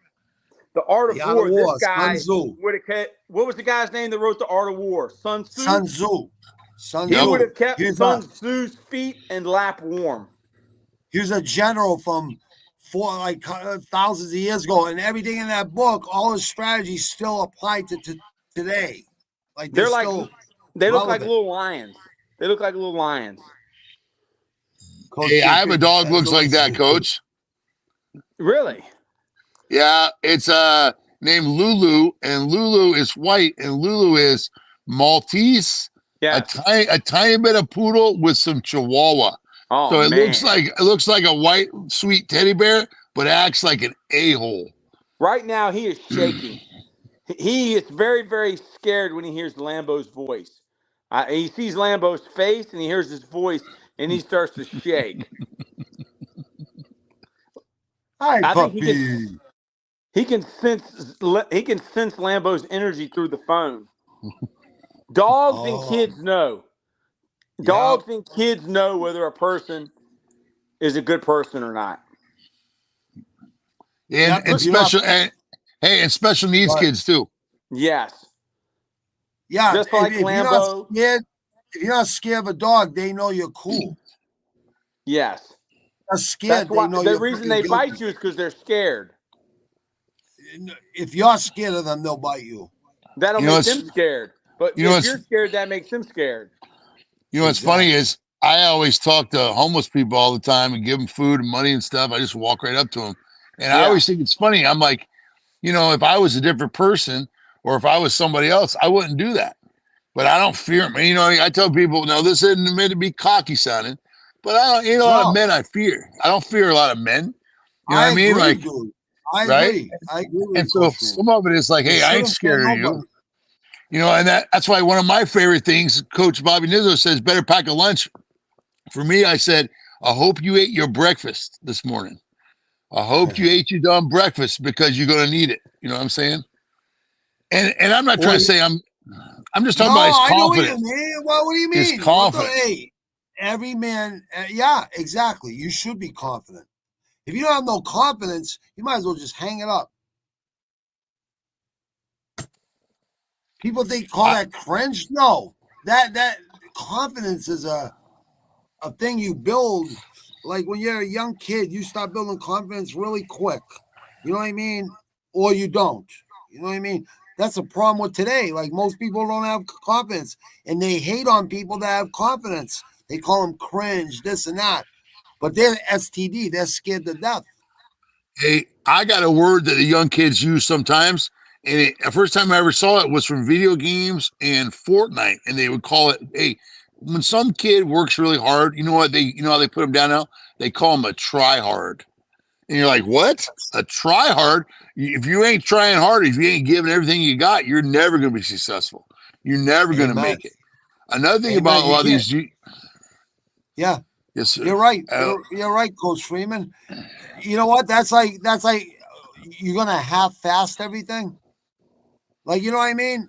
The art of war. This guy would have kept. What was the guy's name that wrote the Art of War? Sun Tzu. Sun Tzu. He would have kept Sun Tzu's feet and lap warm. He was a general from thousands of years ago, and everything in that book, all his strategies still apply to today. They look like little lions. They look like little lions. Hey, I have a dog looks like that, Coach. Really? Yeah, it's named Lulu, and Lulu is white, and Lulu is Maltese. Yeah, a tiny bit of poodle with some Chihuahua. Oh, so it man. looks like a white sweet teddy bear, but acts like an a-hole. Right now, he is shaking. He is very, very scared when he hears Lambo's voice. He sees Lambo's face and he hears his voice and he starts to shake. Hi, I think puppy. he can sense Lambo's energy through the phone. Dogs and Oh, kids know. yep, Dogs and kids know whether a person is a good person or not. And yep. If you're not, and special needs but kids too. Yes. yeah, Just like if you're not Lambo. scared, if you're not scared of a dog, they know you're cool. Yes. Not That's scared, why they know the you're reason fucking they guilty. bite you is because they're scared. If you're scared of them, they'll bite you. That'll You know, make it's them scared. But you know if it's you're scared, that makes them scared. you know what's funny Exactly. is I always talk to homeless people all the time and give them food and money and stuff. I just walk right up to them, and I Yeah. always think it's funny. I'm like, if I was a different person or if I was somebody else, I wouldn't do that. But I don't fear them. And, I tell people, no, this isn't meant to be cocky sounding, but I don't. Ain't a lot of No, men I fear. I don't fear a lot of men. You know what I I mean? agree, Like, dude. I right? agree. I agree with you, And so Coach Freeman. some of it is like, You hey, I ain't shouldn't fear scared of you. nobody. And that's why one of my favorite things, Coach Bobby Nizzo says, better pack a lunch. For me, I said, I hope you ate your breakfast this morning. I hope you ate your dumb breakfast because you're going to need it. You know what I'm saying? And I'm not trying Or to say I'm just no, talking about his I know what you confidence. mean. Well, what do you His mean? What the confidence. hey? Every man, yeah, exactly. You should be confident. If you don't have no confidence, you might as well just hang it up. People call I, that cringe. No, that confidence is a thing you build. Like when you're a young kid, you start building confidence really quick. You know what I mean? Or you don't. You know what I mean? That's a problem with today. Like most people don't have confidence, and they hate on people that have confidence. They call them cringe, this and that. But they're STD. They're scared to death. hey, I got a word that the young kids use sometimes. And the first time I ever saw it was from video games and Fortnite. And they would call it, hey, when some kid works really hard, you know how they put them down now? They call them a try hard. And you're like, what? A try hard? If you ain't trying hard, if you ain't giving everything you got, you're never going to be successful. You're never going to Amen. make it. Another thing about Amen. a You lot of can't. these, Yeah, yes, sir. you're right. You're right, Coach Freeman. You know what? That's like you're gonna half fast everything. Like, you know what I mean?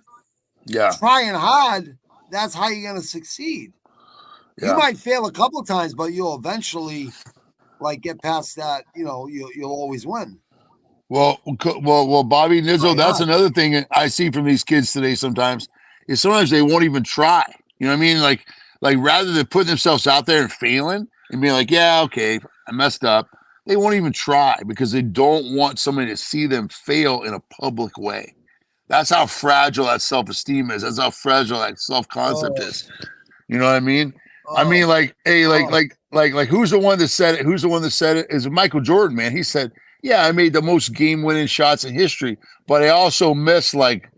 Yeah, Trying hard, that's how you're gonna succeed. You yeah. might fail a couple of times, but you'll eventually like get past that. You'll always win. Well, Bobby Nizzo, Try that's hard. another thing I see from these kids today sometimes is sometimes they won't even try. You know what I mean? Like rather than putting themselves out there and failing and being like, yeah, okay, I messed up, they won't even try because they don't want somebody to see them fail in a public way. That's how fragile that self-esteem is. That's how fragile that self-concept Oh, is. You know what I mean? I mean, oh, like, hey, oh. who's the one that said it? Who's the one that said it? Is Michael Jordan, man. He said, yeah, I made the most game-winning shots in history, but I also missed like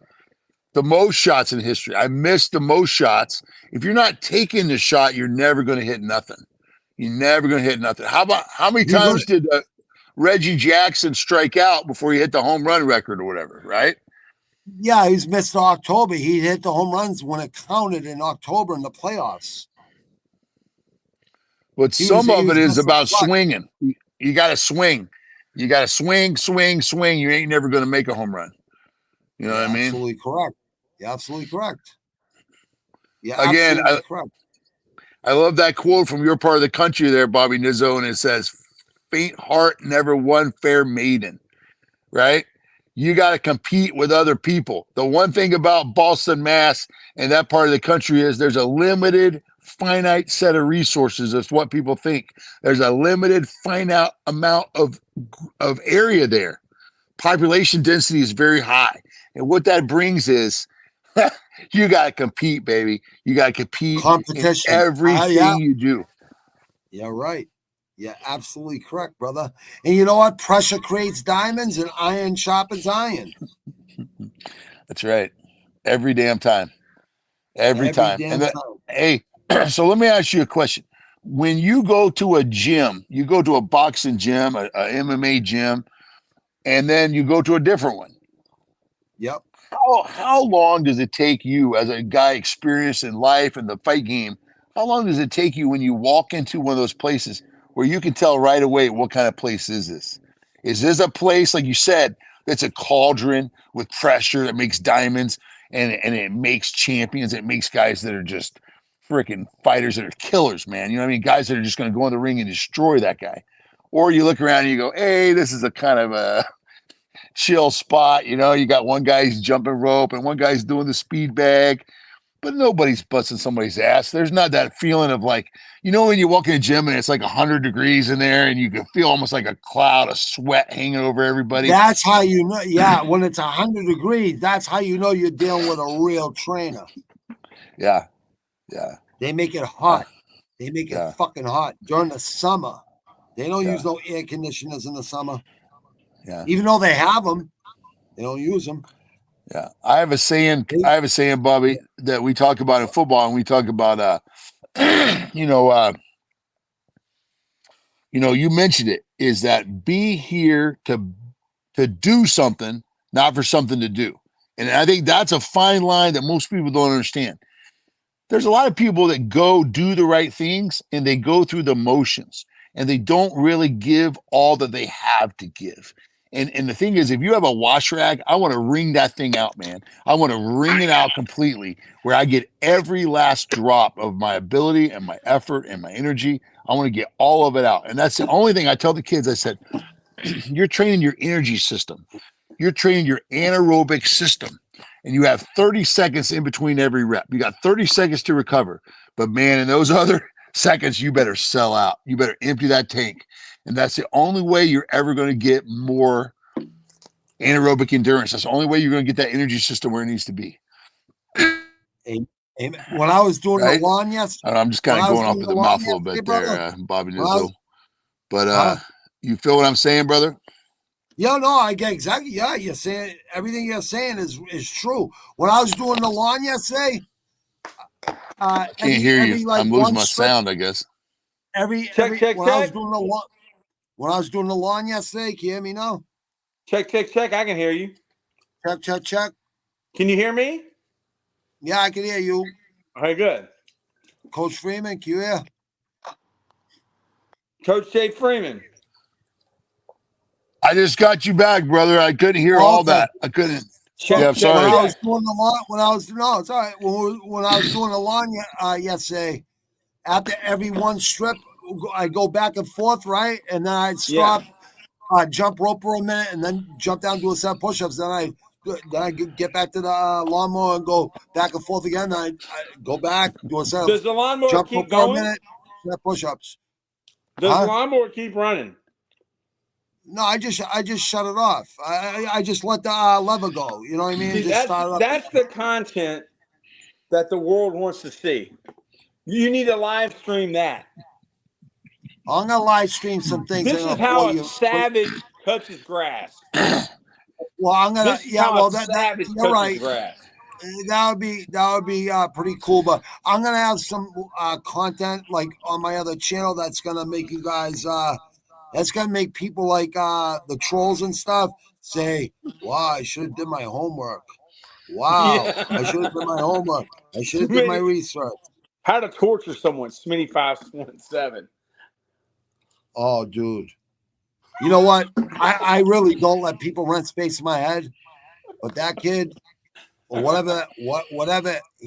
the most shots in history. I missed the most shots. If you're not taking the shot, you're never going to hit nothing. You're never going to hit nothing. How many He's times did Reggie Jackson strike out before he hit the home run record or whatever, right? yeah, he's missed October. He hit the home runs when it counted in October in the playoffs. But He was some of it is missing about clutch. swinging. You got to swing. You got to swing, swing, swing. You ain't never going to make a home run. You know You're what I mean? absolutely correct. You're absolutely correct. You're Again, absolutely correct. I love that quote from your part of the country there, Bobby Nizzo, and it says, faint heart never won fair maiden, right? You got to compete with other people. The one thing about Boston, Mass, and that part of the country is there's a limited, finite set of resources. That's what people think. There's a limited, finite amount of area there. Population density is very high. And what that brings is you got to compete, baby. You got to compete in Competition. Yeah. everything you do. Yeah, right. Yeah, absolutely correct, brother. And you know what? Pressure creates diamonds and iron sharpens iron. That's right. Every damn time. Every Every time. damn And that, time. hey, so let me ask you a question. When you go to a gym, you go to a boxing gym, a MMA gym, and then you go to a different one. Yep. how long does it take you as a guy experienced in life and the fight game? How long does it take you when you walk into one of those places where you can tell right away what kind of place is this? Is this a place, like you said, that's a cauldron with pressure that makes diamonds and it makes champions? It makes guys that are just freaking fighters that are killers, man. You know what I mean? Guys that are just going to go in the ring and destroy that guy. Or you look around and you go, hey, this is a kind of a chill spot. You know, you got one guy's jumping rope and one guy's doing the speed bag, but nobody's busting somebody's ass. There's not that feeling of like, you know, when you walk in a gym and it's like 100 degrees in there and you can feel almost like a cloud of sweat hanging over everybody. That's how you know. Yeah, when it's 100 degrees, that's how you know you're dealing with a real trainer. Yeah. Yeah. They make it hot. They make it fucking hot during the summer. They don't use no air conditioners in the summer. Yeah. Even though they have them, they don't use them. Yeah. I have a saying, Bobby, that we talk about in football, and we talk about you mentioned it, is that be here to do something, not for something to do. And I think that's a fine line that most people don't understand. There's a lot of people that go do the right things and they go through the motions and they don't really give all that they have to give. And the thing is, if you have a wash rag, I want to wring that thing out, man. I want to wring it out completely where I get every last drop of my ability and my effort and my energy. I want to get all of it out. And that's the only thing I tell the kids. I said, you're training your energy system. You're training your anaerobic system. And you have 30 seconds in between every rep. You got 30 seconds to recover. But man, in those other seconds, you better sell out. You better empty that tank. And that's the only way you're ever going to get more anaerobic endurance. That's the only way you're going to get that energy system where it needs to be. When I was doing the lawn yesterday, I'm just kind of going off of the mouth a little bit there, Bobby Nizzo. But you feel what I'm saying, brother? Yeah, no, I get exactly. Yeah, you're saying everything you're saying is true. When I was doing the lawn yesterday, I can't hear you. Like, I'm losing my sound, I guess. Check. When I was doing the lawn yesterday, can you hear me now? Check. I can hear you. Check. Can you hear me? Yeah, I can hear you. All right, good. Coach Freeman, can you hear? Coach Jay Freeman. I just got you back, brother. I couldn't hear all that. I couldn't. I'm sorry. When I was doing the lawn, it's all right. When I was doing the lawn yesterday, after every one strip, I go back and forth, right? And then I'd stop, jump rope for a minute, and then jump down, do a set of push-ups. Then I get back to the lawnmower and go back and forth again. Then I go back, do a set of Does the lawnmower keep going? For a minute, set push-ups. Does the lawnmower keep running? No, I just shut it off. I just let the lever go. You know what I mean? See, that's the content that the world wants to see. You need to live stream that. I'm gonna live stream some things. This is how a savage cuts his grass. Well, I'm gonna. Yeah, well, you're right. Grass. That would be pretty cool. But I'm gonna have some content like on my other channel that's gonna make you guys. That's gonna make people like the trolls and stuff say, "Wow, I should have did my homework. Wow, I should have did my homework. I should have did my research." How to torture someone, Smitty 517. Oh, dude. You know what? I really don't let people rent space in my head. But that kid, or whatever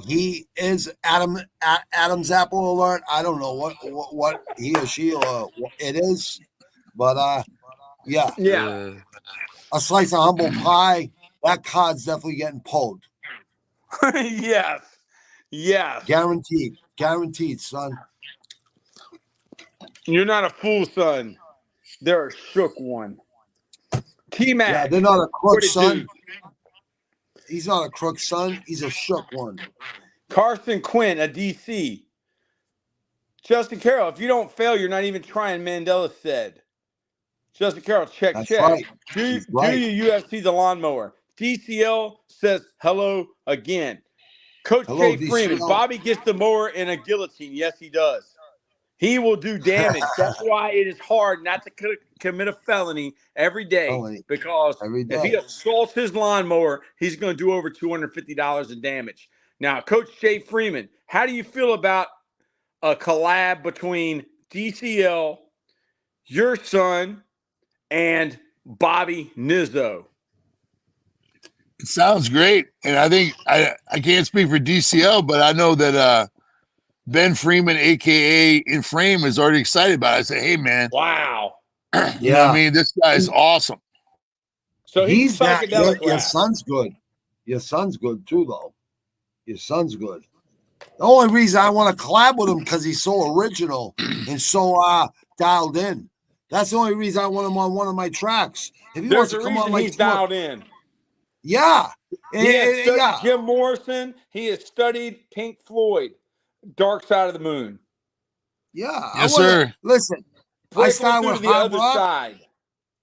he is, Adam's apple alert. I don't know what he or she or it is. But yeah. A slice of humble pie. That card's definitely getting pulled. Yes. Guaranteed, son. You're not a fool, son. They're a shook one. T-Mac. Yeah, they're not a crook, son. He's not a crook, son. He's a shook one. Carson Quinn, a DC. Justin Carroll, if you don't fail, you're not even trying, Mandela said. Justin Carroll, check. Right. Do you UFC the lawnmower? DCL says hello again. Coach Jay Freeman, Bobby gets the mower in a guillotine. Yes, he does. He will do damage. That's why it is hard not to commit a felony every day. Because if he assaults his lawnmower, he's going to do over $250 in damage. Now, Coach Jay Freeman, how do you feel about a collab between DCL, your son, and Bobby Nizzo? It sounds great. And I think I can't speak for DCL, but I know that Ben Freeman, aka In Frame, is already excited about it. I say, hey man, wow. You know what I mean? This guy's awesome. So he's psychedelic. Your son's good. Your son's good too, though. Your son's good. The only reason I want to collab with him because he's so original and so dialed in. That's the only reason I want him on one of my tracks. If he wants to come on, like he's dialed in. Yeah. He has studied Jim Morrison. He has studied Pink Floyd, Dark Side of the Moon. Yeah. Yes, sir. Listen, I started with the hard other rock. side.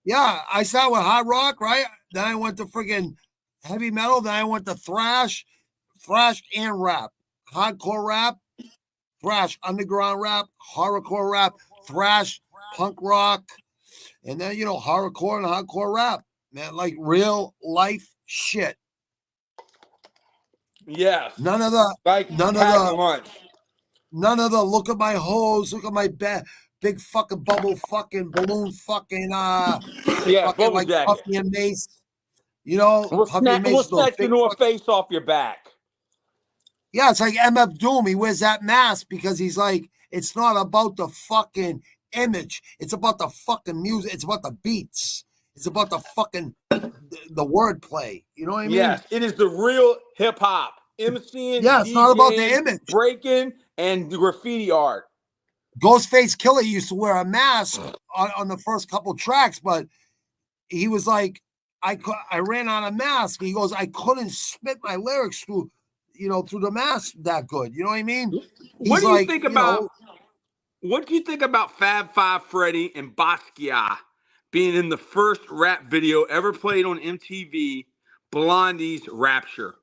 Yeah, I started with hard rock, right? Then I went to friggin' heavy metal. Then I went to thrash and rap. Hardcore rap, thrash, underground rap, horrorcore rap, thrash, punk rock, and then, horrorcore and hardcore rap. Man, like real life shit. Yes. None of the look at my hose, look at my big fucking bubble fucking balloon fucking bubble like jacket. Puffy and Mace. We'll snatch the North Face off your back. Yeah, it's like MF Doom. He wears that mask because he's like, it's not about the fucking image. It's about the fucking music. It's about the beats. It's about the fucking the wordplay. You know what I mean? Yes, it is the real hip hop. MCing, yeah, it's not about the image. Breaking and graffiti art. Ghostface Killer used to wear a mask on the first couple tracks, but he was like, I ran out of mask. He goes, I couldn't spit my lyrics through the mask that good. You know what I mean? What do you think about what do you think about Fab Five Freddy and Basquiat being in the first rap video ever played on MTV, Blondie's Rapture?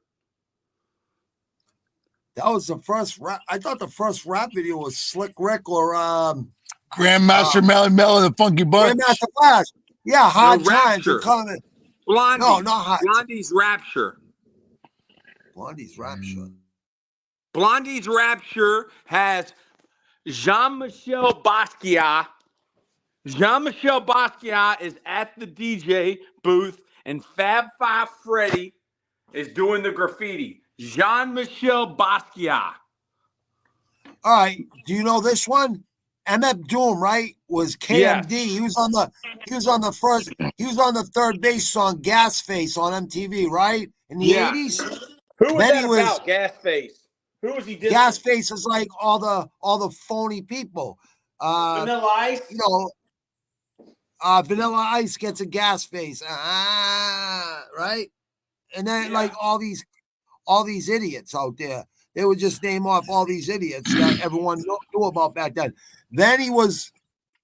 That was the first rap. I thought the first rap video was Slick Rick or Grandmaster Melly Mel and the Funky Bunch. Grandmaster Flash. Yeah, Hard Times. Blondie. No, not Hot. Blondie's Rapture. Blondie's Rapture. Blondie's Rapture has Jean-Michel Basquiat. Jean-Michel Basquiat is at the DJ booth, and Fab Five Freddy is doing the graffiti. Jean-Michel Basquiat. All right. Do you know this one? MF Doom, right? Was KMD. Yes. He was on the third base song Gas Face on MTV, right? In the 80s. Who was that about, Gas Face? Who was he dissing? Gas Face is like all the phony people. Vanilla Ice? Vanilla Ice gets a gas face. Right? And then like all these idiots out there. They would just name off all these idiots that everyone knew about back then. Then he was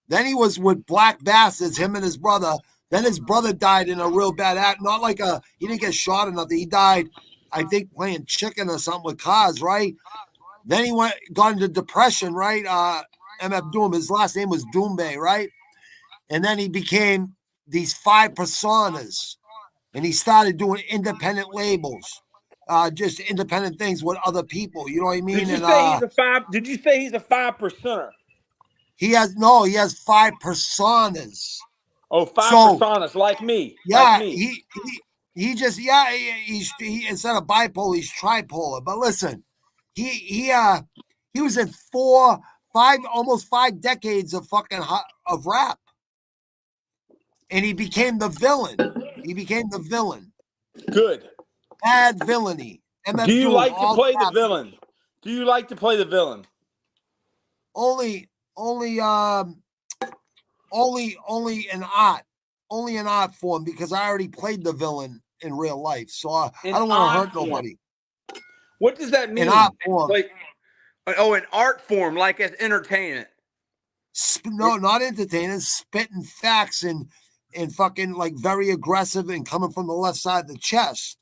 with Black Bastards, him and his brother. Then his brother died in a real bad act. Not like he didn't get shot or nothing. He died, I think, playing chicken or something with cars, right? Then he got into depression, right? MF Doom, his last name was Doombay, right? And then he became these 5 personas. And he started doing independent labels. Just independent things with other people. You know what I mean? Did you say he's a 5? Did you say he's a 5%er? He has 5 personas. Oh, 5 personas like me. Yeah, like me. he just he instead of bipolar, he's tripolar. But listen, he was in almost 5 decades of fucking of rap, and he became the villain. Good. Bad villainy. Do you like to play the villain? Do you like to play the villain? Only an art form, because I already played the villain in real life, so I don't want to hurt nobody. What does that mean? An art form. An art form, like as entertainment. No, not entertainment. Spitting facts and fucking like very aggressive and coming from the left side of the chest.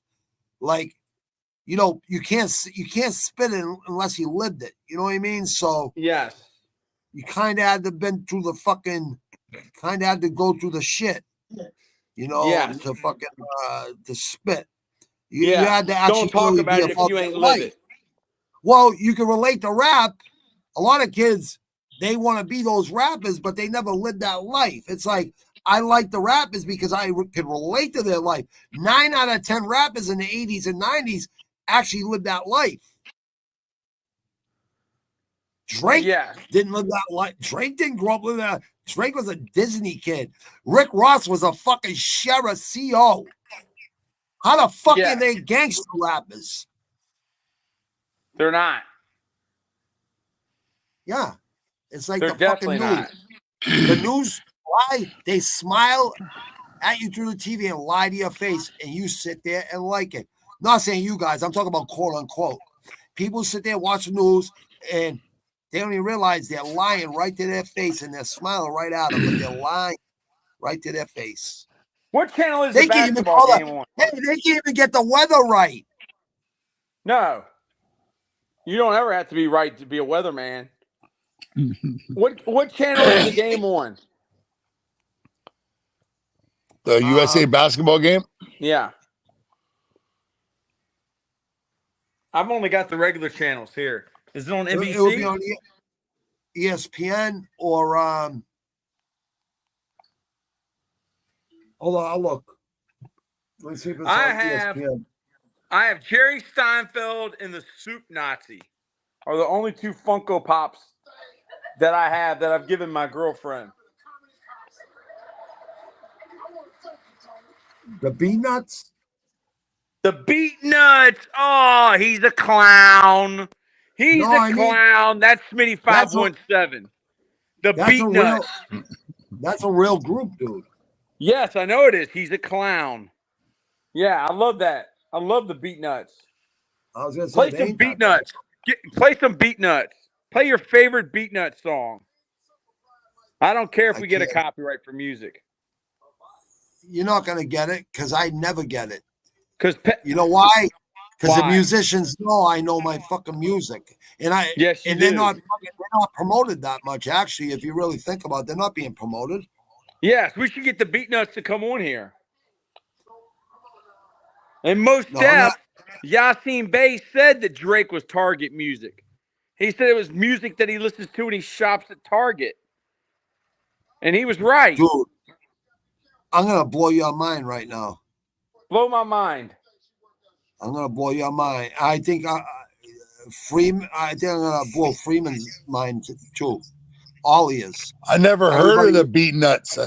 Like, you can't spit it unless you lived it. You know what I mean? So yes. you kind of had to been through the fucking, kind of had to go through the shit, you know, to fucking to spit. You had to actually Don't talk really about be it if about you their ain't live life. it. Well, you can relate to rap. A lot of kids, they want to be those rappers, but they never lived that life. It's like, I like the rappers because I can relate to their life. 9 out of 10 rappers in the 80s and 90s actually lived that life. Drake didn't live that life. Drake didn't grow up with that. Drake was a Disney kid. Rick Ross was a fucking sheriff CO. How the fuck are they gangster rappers? They're not. Yeah. It's like They're the fucking news. not. The news, why? They smile at you through the TV and lie to your face, and you sit there and like it. Not saying you guys, I'm talking about quote unquote. People sit there, watch the news, and they don't even realize they're lying right to their face, and they're smiling right at them, but they're lying right to their face. What channel is the basketball game on? Hey, they can't even get the weather right. No. You don't ever have to be right to be a weatherman. What channel is the game on? The USA basketball game? Yeah. I've only got the regular channels here. Is it on NBC? It would be on ESPN or hold on, I'll look. Let's see if it's on ESPN. I have Jerry Steinfeld and the Soup Nazi are the only two Funko Pops that I have that I've given my girlfriend. The Beat Nuts? The Beat Nuts. Oh, he's a clown. He's a clown. That's Smitty 517. The Beat Nuts. That's a real group, dude. Yes, I know it is. He's a clown. Yeah, I love that. I love the Beat Nuts. I was gonna say, play some Beat Nuts. Play some Beat Nuts. Play your favorite Beat Nuts song. I don't care if we get a copyright for music. You're not gonna get it because I never get it. Because you know why? Because the musicians know I know my fucking music, and they're not promoted that much. Actually, if you really think about it, they're not being promoted. Yes, we should get the Beat Nuts to come on here. And most Def, Yasin Bey said that Drake was Target music. He said it was music that he listens to when he shops at Target. And he was right. Dude, I'm going to blow your mind right now. Blow my mind. I'm going to blow your mind. I think Freeman, I think I'm going to blow Freeman's mind too. All he is. I never heard of the Beat Nuts.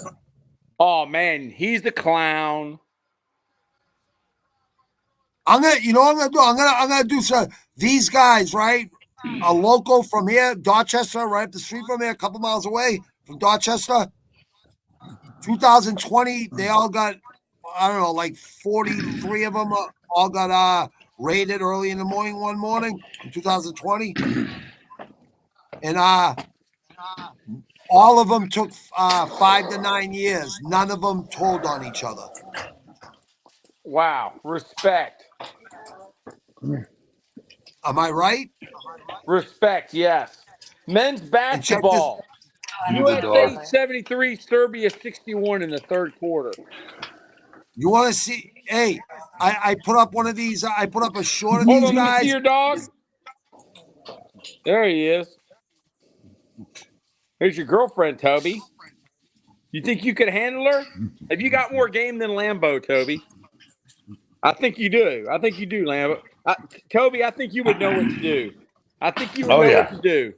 Oh, man, he's the clown. You know what I'm gonna do? I'm gonna do some. These guys, right? A local from here, Dorchester, right up the street from here, a couple miles away from Dorchester. 2020, they all got, I don't know, like 43 of them all got raided early in the morning one morning in 2020, and all of them took 5 to 9 years. None of them told on each other. Wow, respect. Am I right? Respect, yes. Men's basketball. USA 73, Serbia 61 in the third quarter. You want to see? Hey, I put up one of these. I put up a short of these guys. Let me see your dog. There he is. Here's your girlfriend, Toby. You think you could handle her? Have you got more game than Lambo, Toby? I think you do. I think you do, Lambo. Toby, I think you would know what to do. I think you would know what to do.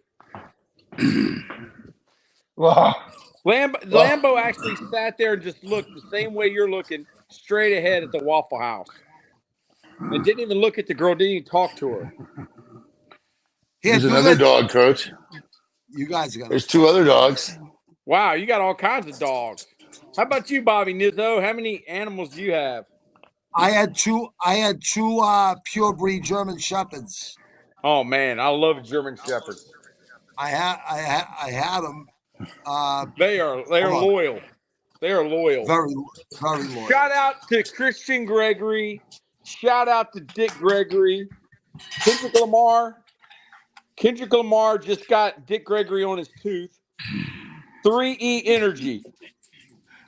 Lambo actually sat there and just looked the same way you're looking, straight ahead at the Waffle House. And didn't even look at the girl, didn't even talk to her. Here's another dog, Coach. You guys are gonna. There's 2 other dogs. Wow, you got all kinds of dogs. How about you, Bobby Nizzo? How many animals do you have? I had two pure breed German Shepherds. Oh man, I love German Shepherds. I had them. They are loyal. They are loyal. Very, very loyal. Shout out to Christian Gregory. Shout out to Dick Gregory. Kendrick Lamar. Kendrick Lamar just got Dick Gregory on his tooth. 3E Energy.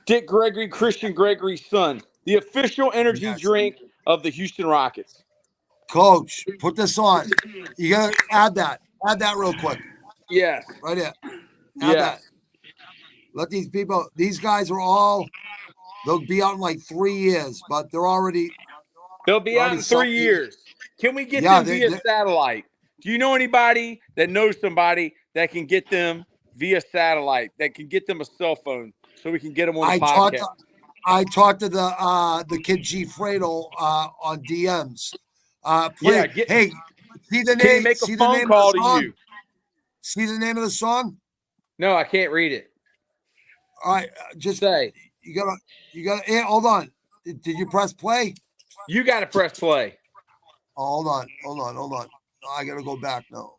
Dick Gregory, Christian Gregory's son. The official energy drink of the Houston Rockets. Coach, put this on. You gotta add that. Add that real quick. Yes. Right here. Add that. Let these people, these guys are all, they'll be out in like 3 years, but they're already. They'll be out in 3 years. Can we get them via satellite? Do you know anybody that knows somebody that can get them via satellite, that can get them a cell phone so we can get them on the podcast? I talked to the kid G Fredo on DMs. Hey, see the name? Can he make a phone call to you? See the name of the song? No, I can't read it. All right, just say you gotta. Hey, hold on. Did you press play? You got to press play. Oh, hold on. No, I gotta go back now.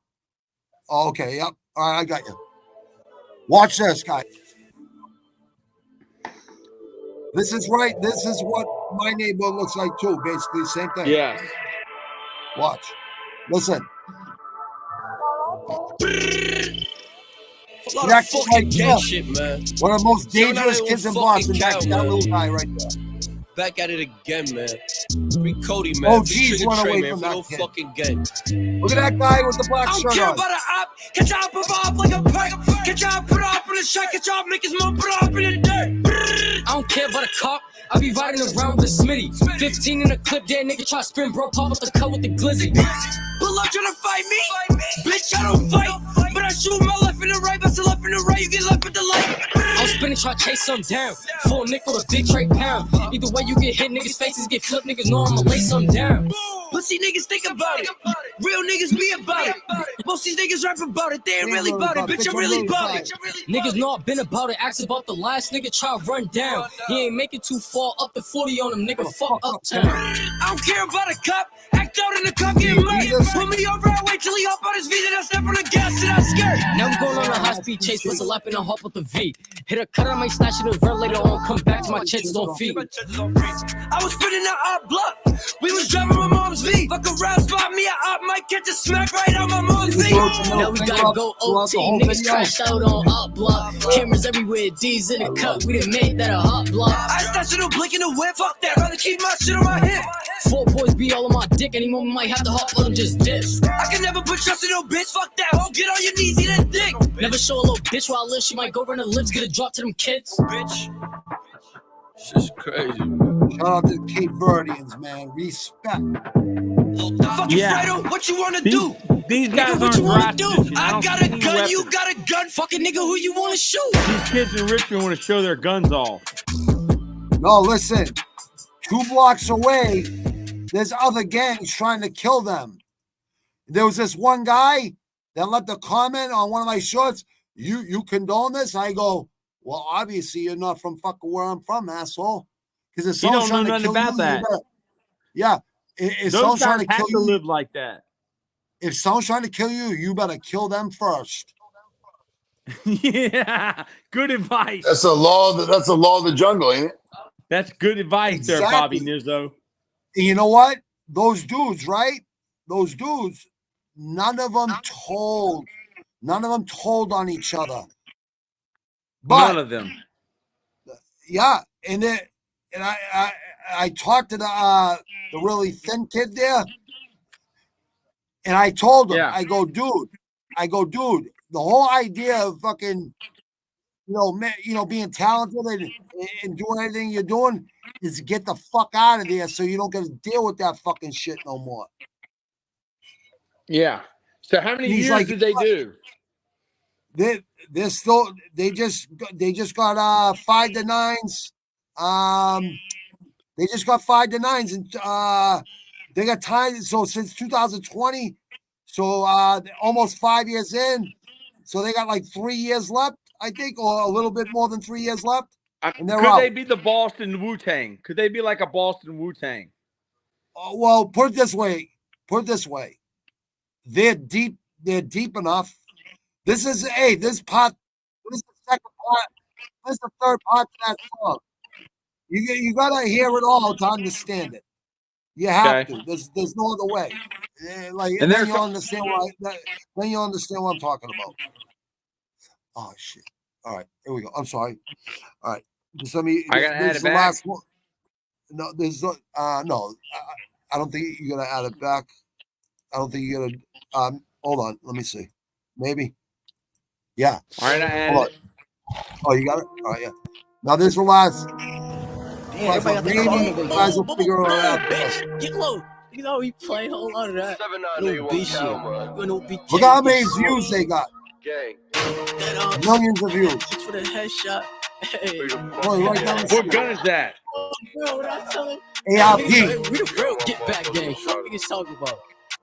Oh, okay, yep. All right, I got you. Watch this, guy. This is right. This is what my neighborhood looks like too. Basically, same thing. Yes. Watch. Listen. A lot of fucking gang shit, man. One of the most dangerous kids in Boston. That little guy right there. Back at it again, man. Free Cody, man. Oh, geez, run away from that kid. Fucking gang. Look at that guy with the black shirt on. I don't care about an op. Catch y'all pop up like a pipe. Catch y'all put up in the shot. Catch y'all make his mom put up in the dirt. I don't care about a cop. I be riding around with a Smitty. 15 in a clip, yeah, nigga try to spin, bro. Pop with the cut with the glizzy. Pull up tryna fight me. Bitch, I don't fight. But I shoot my left and the right. But the left and the right, you get left with the light. I'm spinning, try to chase some down. Full nickel, a big trade pound. Either way, you get hit, niggas' faces get flipped. Niggas know I'ma lay some down. Pussy niggas think about it. Real niggas be about it. Most these niggas rap about it. They ain't really about it. Bitch, I'm really about it. Niggas know I've been about it. Ask about the last nigga try to run down. He ain't make it too far up the 40 on him, nigga. Fuck uptown. I don't care about a cop. Act out in the cup, get money. Put me over, I wait till he hop on his feet and I step on the gas and I skirt. Now I'm going on a high speed chase, plus a lap and a hop with the V. Hit a cut, I might stash it in vert later on. Come back to my chances on feet. I was spinning out our block. We was driving my mom's V. Fuck around, spot me, I might catch a smack right on my mom's V. Now we gotta go OT. Niggas crashed out on our block. Cameras everywhere, D's in the cut. We done made that a hot block. I stashed it, no blink in the whip. Fuck that, rather keep my shit on my hip. 4 boys be all on my dick. Any moment might have to hop on them, just dips. I can never put trust in no bitch. Fuck that, ho, get on your knees, eat that dick. Never show a little bitch while I live. She might go run her lips, get a drop to them kids. Bitch. Shit's crazy, man. Shout out to the Cape Verdeans, man. Respect. Yeah. Fredo, what you wanna do? These guys nigga, what you wanna do? I got a gun, you got a gun. Fucking nigga, who you wanna shoot? These kids in Richmond want to show their guns off. No, listen. 2 blocks away, there's other gangs trying to kill them. There was this one guy that left a comment on one of my shorts. You condone this? I go, well, obviously you're not from fucking where I'm from, asshole. Because if someone's trying to kill you, that. Yeah. If those trying guys to kill have to live like that. If someone's trying to kill you, you better kill them first. Yeah, good advice. That's a law. That's the law of the jungle, ain't it? That's good advice there, Bobby Nizzo. And you know what? Those dudes, right? Those dudes, none of them told on each other. But, none of them. Yeah, and I talked to the really thin kid there, and I told him, I go, dude, the whole idea of fucking, being talented and doing everything you're doing is to get the fuck out of there so you don't get to deal with that fucking shit no more. Yeah. So how many years did they do? They're still. They just got 5 to 9s. They just got 5 to 9s, and they got time. So since 2020, so almost 5 years in. So they got like 3 years left, I think, or a little bit more than 3 years left. And could they be the Boston Wu-Tang? Could they be like a Boston Wu-Tang? Well, put it this way. They're deep enough. This is the second part. This is the third part to that song. You gotta hear it all to understand it. You have to. There's no other way. Like, And then you understand then you understand what I'm talking about. Oh shit! All right, here we go. I'm sorry. All right, this is the last one. No, there's no. I don't think you're gonna add it back. I don't think you're gonna. Hold on. Let me see. Maybe. Yeah. All right, I added it. Oh, you got it. All right, yeah. Now this is the last. Maybe you guys will figure it out. Get low. You know we play. Hold on to that. Look how many views they got. Millions of views. For the headshot. Hey. What gun is that? ARP. We the real get back gang. What niggas talking about?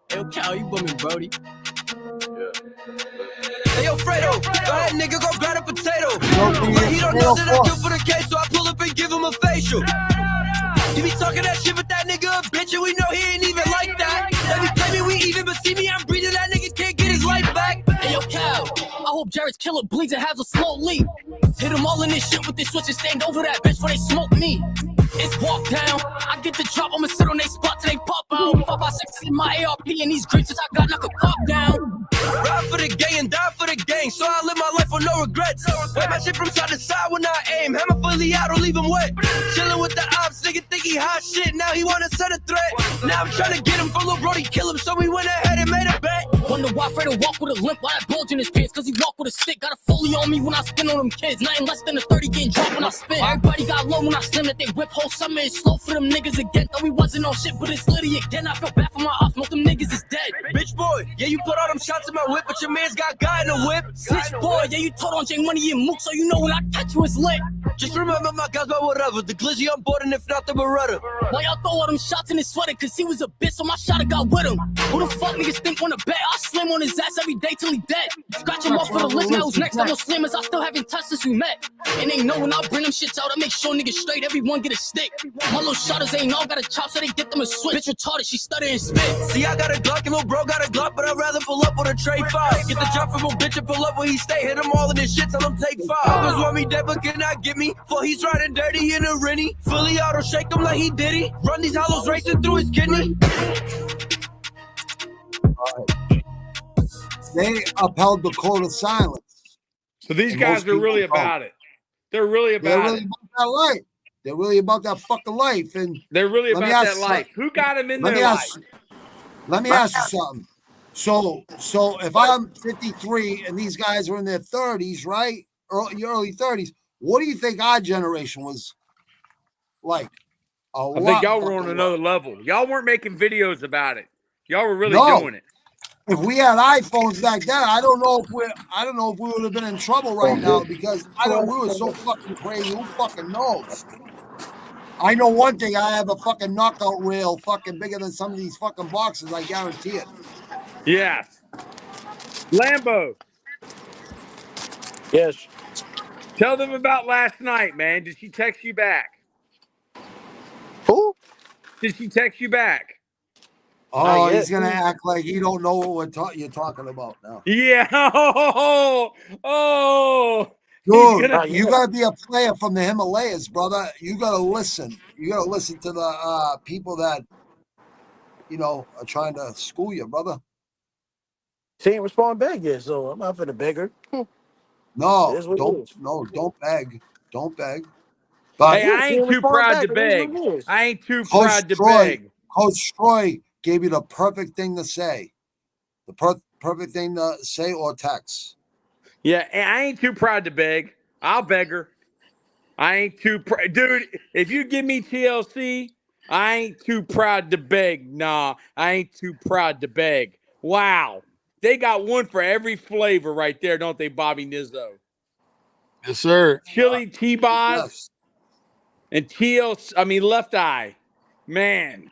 Hey, Cal, you bumming, Brody. Hey, yo, Fredo, go ahead, nigga, go grab a potato. But he don't know that I do for the case, so I pull up and give him a facial. You be talking that shit with that nigga a bitch, and we know he ain't even like that. They be claiming we even, but see me, I'm breathing, that nigga can't get his life back. Hey, yo, Cal, I hope Jared's killer bleeds and has a slow leak. Hit them all in this shit with this switch and stand over that bitch before they smoke me. It's walk down. I get the drop, I'ma sit on they spot till they pop out. 5 by 6 in my ARP and these grapes I got knock a pop down. Ride for the gang and die for the gang, so I live my life with no regrets. Wait my shit from side to side when I aim. Hammer fully out, don't leave him wet. Chillin' with the ops, nigga think he hot shit. Now he wanna set a threat. Now I'm trying to get him from Lil Brody, kill him, so we went ahead and made a bet. Wonder why Fredo walk with a limp, why that bulge in his pants? Cause he walk with a stick, got a fully on me when I spin on them kids. Nothing less than a 30 getting dropped when I spin. Everybody got low when I slim that they whip whole summer. It's slow for them niggas again, though we wasn't on shit, but it's litty again. I feel bad for my ops, most them niggas is dead. Bitch boy, yeah you put all them shots in my whip, but your man's got guy in the whip. Snitch boy, yeah you told on J Money and Mook, so you know when I catch you it's lit. Just remember my guys by whatever, the glizzy on board and if not the Beretta. Why y'all throw all them shots in his sweater? Cause he was a bitch, so my shot got with him. Who the fuck niggas think wanna bet? I slam on his ass every day till he dead. Scratch him off for the list, now who's next? I'm no slim as I still haven't touched since we met. And ain't know when I bring them shits out, I make sure niggas straight, everyone get a stick. My little shotters ain't all got a chop, so they get them a switch. Bitch retarded, she stutter and spit. See, I got a Glock and little bro got a Glock, but I'd rather pull up with a tray 5. Get the job from a bitch and pull up where he stay. Hit him all in his shit, tell him take 5. Others want me dead, but cannot get me. For he's riding dirty in a rennie. Fully auto, shake him like he did he. Run these hollows racing through his kidney. They upheld the code of silence. So these guys are really about it. They're really about it. About that life. They're really about that fucking life. And they're really about that life. Who got him in their life? Let me ask you something. So if I'm 53 and these guys are in their 30s, right? Early 30s, what do you think our generation was like? I think y'all were on another level. Y'all weren't making videos about it. Y'all were really doing it. If we had iPhones back then, I don't know if we would have been in trouble right now because we were so fucking crazy. Who fucking knows? I know one thing. I have a fucking knockout reel fucking bigger than some of these fucking boxes. I guarantee it. Yes. Lambo. Yes. Tell them about last night, man. Did she text you back? Who? Did she text you back? Oh, he's gonna act like he don't know what you're talking about now. Yeah. Dude, you gotta be a player from the Himalayas, brother. You gotta listen. You gotta listen to the people that are trying to school you, brother. She ain't respond back yet, so I'm not finna beg her. No, don't beg. Don't beg. But hey, I ain't too proud to beg. I ain't too proud to beg. Coach Troy gave you the perfect thing to say. The perfect thing to say or text. Yeah, I ain't too proud to beg. I'll beg her. I ain't too proud. Dude, if you give me TLC, I ain't too proud to beg. Nah, I ain't too proud to beg. Wow. They got one for every flavor right there, don't they, Bobby Nizzo? Yes, sir. Chili T-Boz and Left Eye. Man.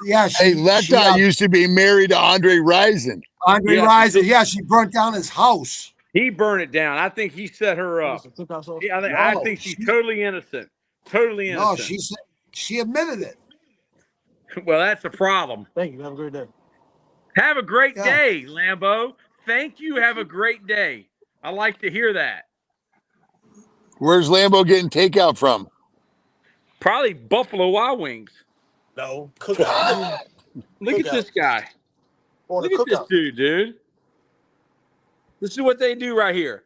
Yeah, Left Eye used to be married to Andre Rison. Rison, she burnt down his house. He burned it down. I think he set her up. I think she's totally innocent. Totally innocent. No, she admitted it. Well, that's a problem. Thank you. Have a great day. Have a great day, Lambo. Thank you. Have a great day. I like to hear that. Where's Lambo getting takeout from? Probably Buffalo Wild Wings. No, cookout. Look at this guy. On a Look at this cookout. dude. This is what they do right here.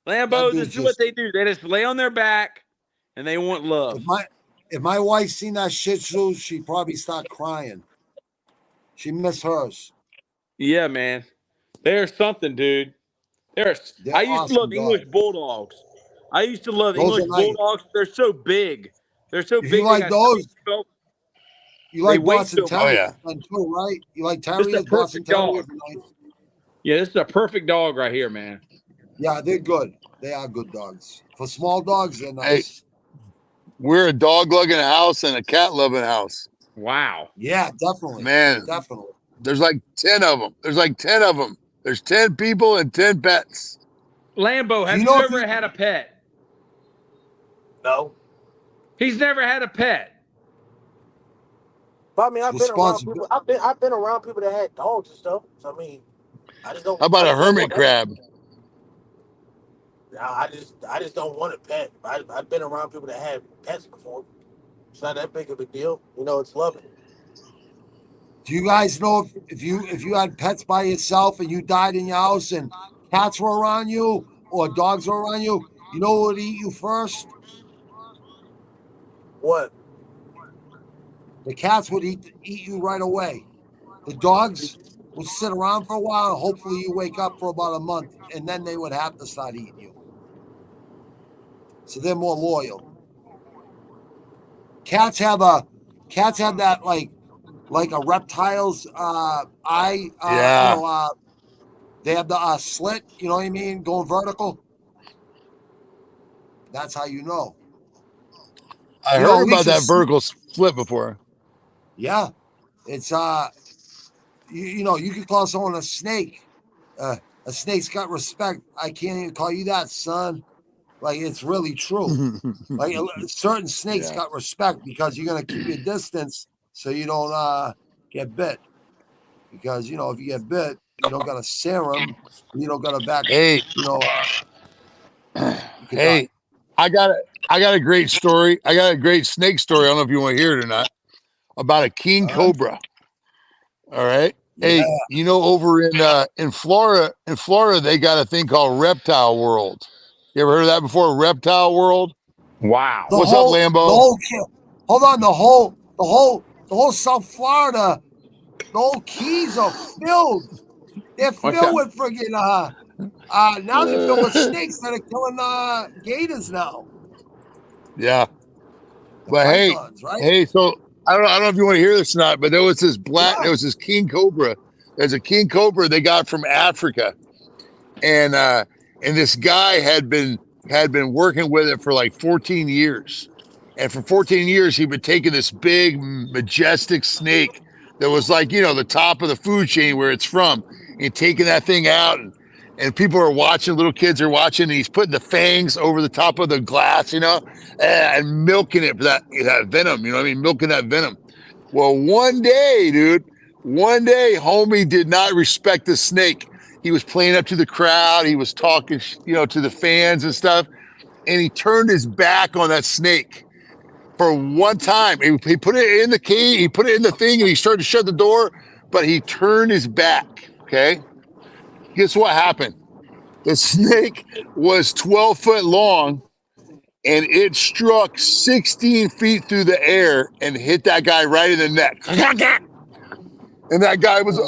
Lambo, this is what they do. They just lay on their back and they want love. If my wife seen that Shih Tzu, she'd probably start crying. She missed hers. Yeah, man. There's something, dude. I used to love English bulldogs. I used to love English bulldogs. They're so big. They're so big. You like those? 12. You like Boston so Terriers too, right? You like Terriers, Boston Terriers? Yeah, this is a perfect dog right here, man. Yeah, they're good. They are good dogs. For small dogs, they're nice. Hey, we're a dog loving house and a cat loving house. Wow. Yeah, definitely. Man, definitely. There's like 10 of them. There's 10 people and 10 pets. Lambo, have you ever had a pet? No. He's never had a pet. But I mean, I've been around people. I've been around people that had dogs and stuff. So I mean, I just don't. How about a hermit crab? I just don't want a pet. I've been around people that had pets before. It's not that big of a deal. You know, it's loving. Do you guys know if you had pets by yourself and you died in your house and cats were around you or dogs were around you, you know what would eat you first? What? The cats would eat you right away. The dogs would sit around for a while and hopefully you wake up for about a month and then they would have to start eating you. So they're more loyal. Cats have that like a reptile's eye. They have the slit. You know what I mean? Going vertical. That's how you know. I heard about that vertical split before. Yeah, it's you know, you can call someone a snake. A snake's got respect. I can't even call you that, son. Like, it's really true. Like, certain snakes got respect because you're gonna keep your distance so you don't get bit. Because you know, if you get bit, you don't got a serum, you don't got a back. Hey, you know. Hey, I got a great story. I got a great snake story. I don't know if you want to hear it or not. About a king cobra. All right. Hey, you know, over in Florida, they got a thing called Reptile World. You ever heard of that before? Reptile World. Wow. What's up, Lambo? Hold on, the whole South Florida, the whole Keys are filled. They're filled with friggin' now they're filled with snakes that are killing gators now. Yeah. But pythons, hey, so I don't know if you want to hear this or not, but there was this king cobra. There's a king cobra they got from Africa. And this guy had been working with it for like 14 years. And for 14 years, he'd been taking this big, majestic snake that was like, you know, the top of the food chain where it's from, and taking that thing out. And people are watching, little kids are watching, and he's putting the fangs over the top of the glass, you know, and milking it for that venom, you know what I mean? Milking that venom. Well, one day, homie did not respect the snake. He was playing up to the crowd. He was talking, you know, to the fans and stuff. And he turned his back on that snake for one time. He put it in the key. He put it in the thing and he started to shut the door, but he turned his back. Okay. Guess what happened? The snake was 12 foot long and it struck 16 feet through the air and hit that guy right in the neck. And that guy was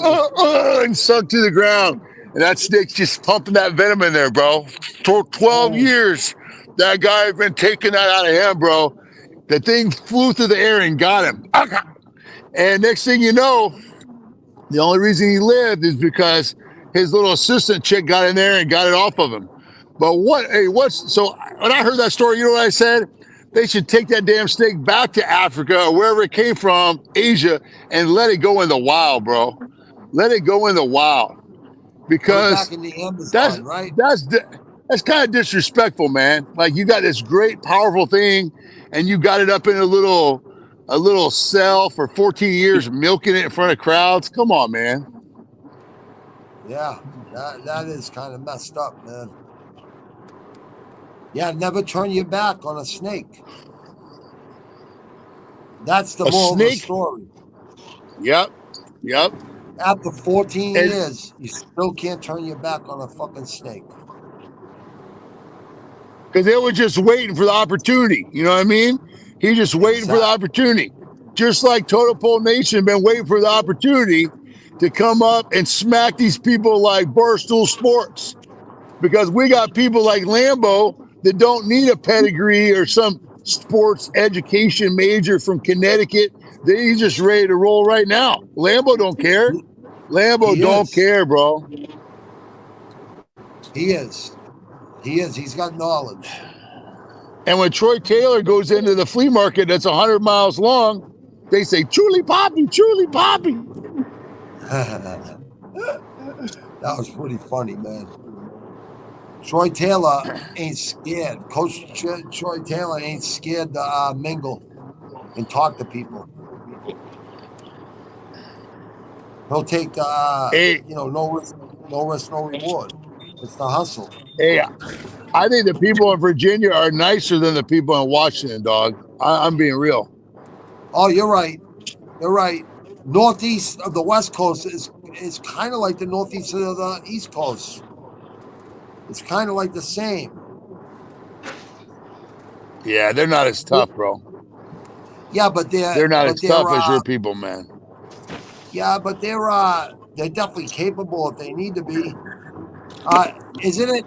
and sunk to the ground. And that snake's just pumping that venom in there, bro. For 12 years, that guy had been taking that out of him, bro. The thing flew through the air and got him. And next thing you know, the only reason he lived is because his little assistant chick got in there and got it off of him. But so when I heard that story, you know what I said? They should take that damn snake back to Africa or wherever it came from, Asia, and let it go in the wild, bro. Let it go in the wild. Because back in the Amazon, right? That's kind of disrespectful, man. Like, you got this great, powerful thing, and you got it up in a little cell for 14 years, milking it in front of crowds. Come on, man. Yeah, that is kind of messed up, man. Yeah, never turn your back on a snake. That's the A moral of the snake. story. Yep. After 14 And years, you still can't turn your back on a fucking snake. because they were just waiting for the opportunity. You know what I mean? He's just waiting for the opportunity. Just like Total Pole Nation been waiting for the opportunity to come up and smack these people like Barstool Sports. Because we got people like Lambo that don't need a pedigree or some sports education major from Connecticut. He's just ready to roll right now. Lambo don't care. Lambo don't care, bro. He is. He's got knowledge. And when Troy Taylor goes into the flea market that's 100 miles long, they say, "Truly Poppy, truly Poppy." That was pretty funny, man. Troy Taylor ain't scared. Coach Troy Taylor ain't scared to mingle and talk to people. He'll take no risk, no reward. It's the hustle. Hey, I think the people in Virginia are nicer than the people in Washington, dog. I'm being real. Oh, you're right. You're right. Northeast of the West Coast is kind of like the northeast of the East Coast. It's kind of like the same. Yeah, they're not as tough, bro. Yeah, but they're not as tough as your people, man. Yeah, but they're definitely capable if they need to be. Isn't it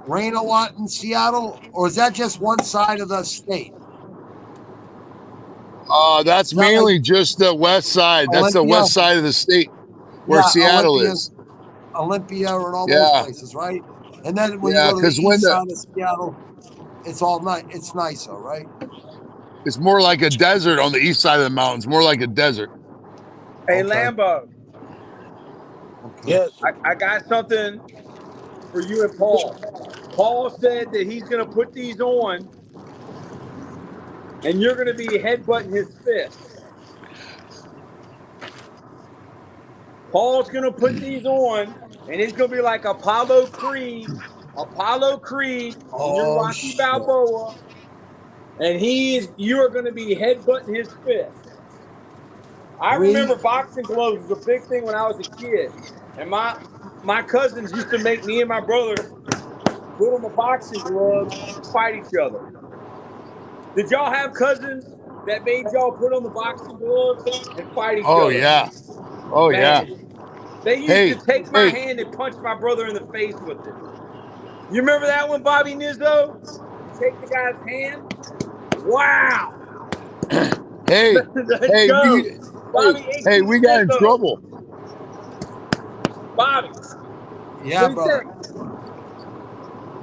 rain a lot in Seattle, or is that just one side of the state? That's mainly like just the west side. That's the west side of the state where Seattle is. Olympia and all those places, right? And then when you go to the east side of Seattle, it's all nice. It's nicer, right? It's more like a desert on the east side of the mountains. More like a desert. Hey, Lambo. Okay. Yes. I got something for you and Paul. Paul said that he's going to put these on, and you're going to be headbutting his fist. Paul's going to put these on, and it's going to be like Apollo Creed, and you're Rocky Balboa, and you are going to be headbutting his fist. I remember boxing gloves was a big thing when I was a kid, and my cousins used to make me and my brother put on the boxing gloves and fight each other. Did y'all have cousins that made y'all put on the boxing gloves and fight each other? Yeah. Oh, man. yeah. They used to take my hand and punch my brother in the face with it. You remember that one, Bobby Nizzo? You take the guy's hand? Wow. Hey, Let's go. Bobby, hey, we got in trouble. Bobby. Yeah, brother.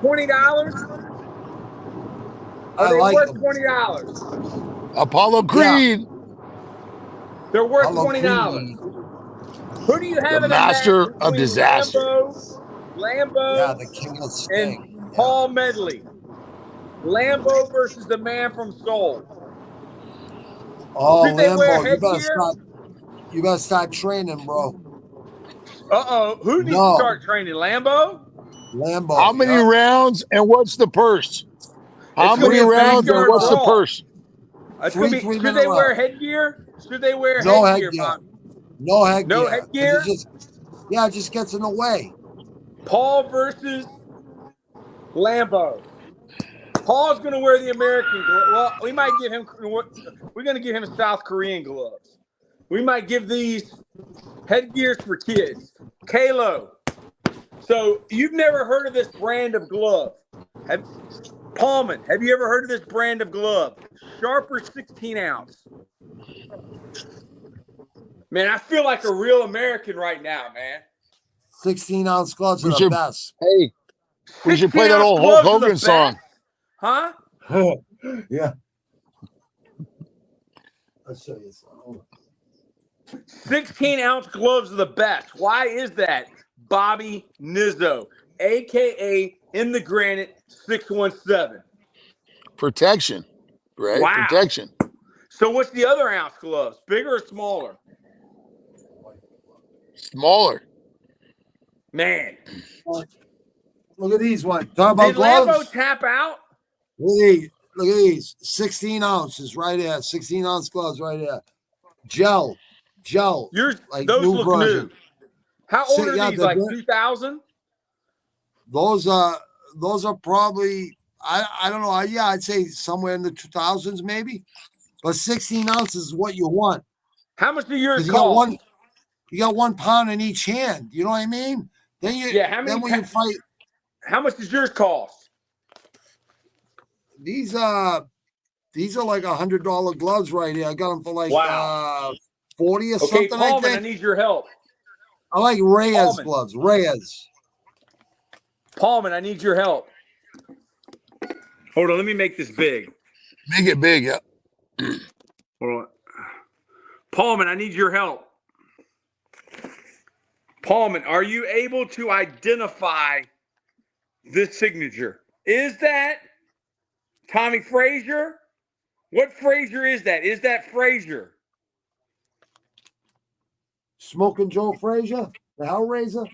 $20? Are they worth $20? Apollo Creed. Yeah. They're worth $20. Who do you have in a match master of disaster? Lambo the king of and Paul Medley. Lambo versus the man from Seoul. Oh, Should they wear headgear? You better start training, bro. Who needs to start training? Lambo? How many rounds and what's the purse? How many rounds and what's the purse? Should they wear headgear? Should they wear headgear, Bob? No headgear. No headgear? It just gets in the way. Paul versus Lambo. Paul's going to wear the American gloves. Well, we might give him. We're going to give him South Korean gloves. We might give these headgears for kids. Kalo. So you've never heard of this brand of glove? Paulman, have you ever heard of this brand of glove? Sharper 16 ounce. Man, I feel like a real American right now, man. 16-ounce gloves are the best. Hey, we should play that old Hulk Hogan song. Huh? Yeah. I'll show you some. 16-ounce gloves are the best. Why is that? Bobby Nizzo, a.k.a. In the Granite 617. Protection, right? Wow. Protection. So what's the other ounce gloves? Bigger or smaller? Smaller. Man. Look at these ones. Talk about Did gloves. Lambo tap out? Hey, Look at these. 16 ounces right here. 16-ounce gloves right here. Gel. Like Those new look version. new. How old are Yeah, these? Like 2000? Those are probably I don't know. Yeah, I'd say somewhere in the 2000s maybe. But 16 ounces is what you want. How much do yours Because cost? you got 1 pound in each hand. You know what I mean? Then when you fight. How much does yours cost? These are like $100 gloves right here. I got them for like 40 or something. Paulman, I think. I need your help. I like Rarest gloves. Rarest. Paulman, I need your help. Hold on, let me make this big. Make it big, yeah. Hold on. Paulman, I need your help. Paulman, are you able to identify this signature? Is that Tommy Frazier? What Frazier is that? Is that Frazier? Smoking Joe Frazier, the Hellraiser.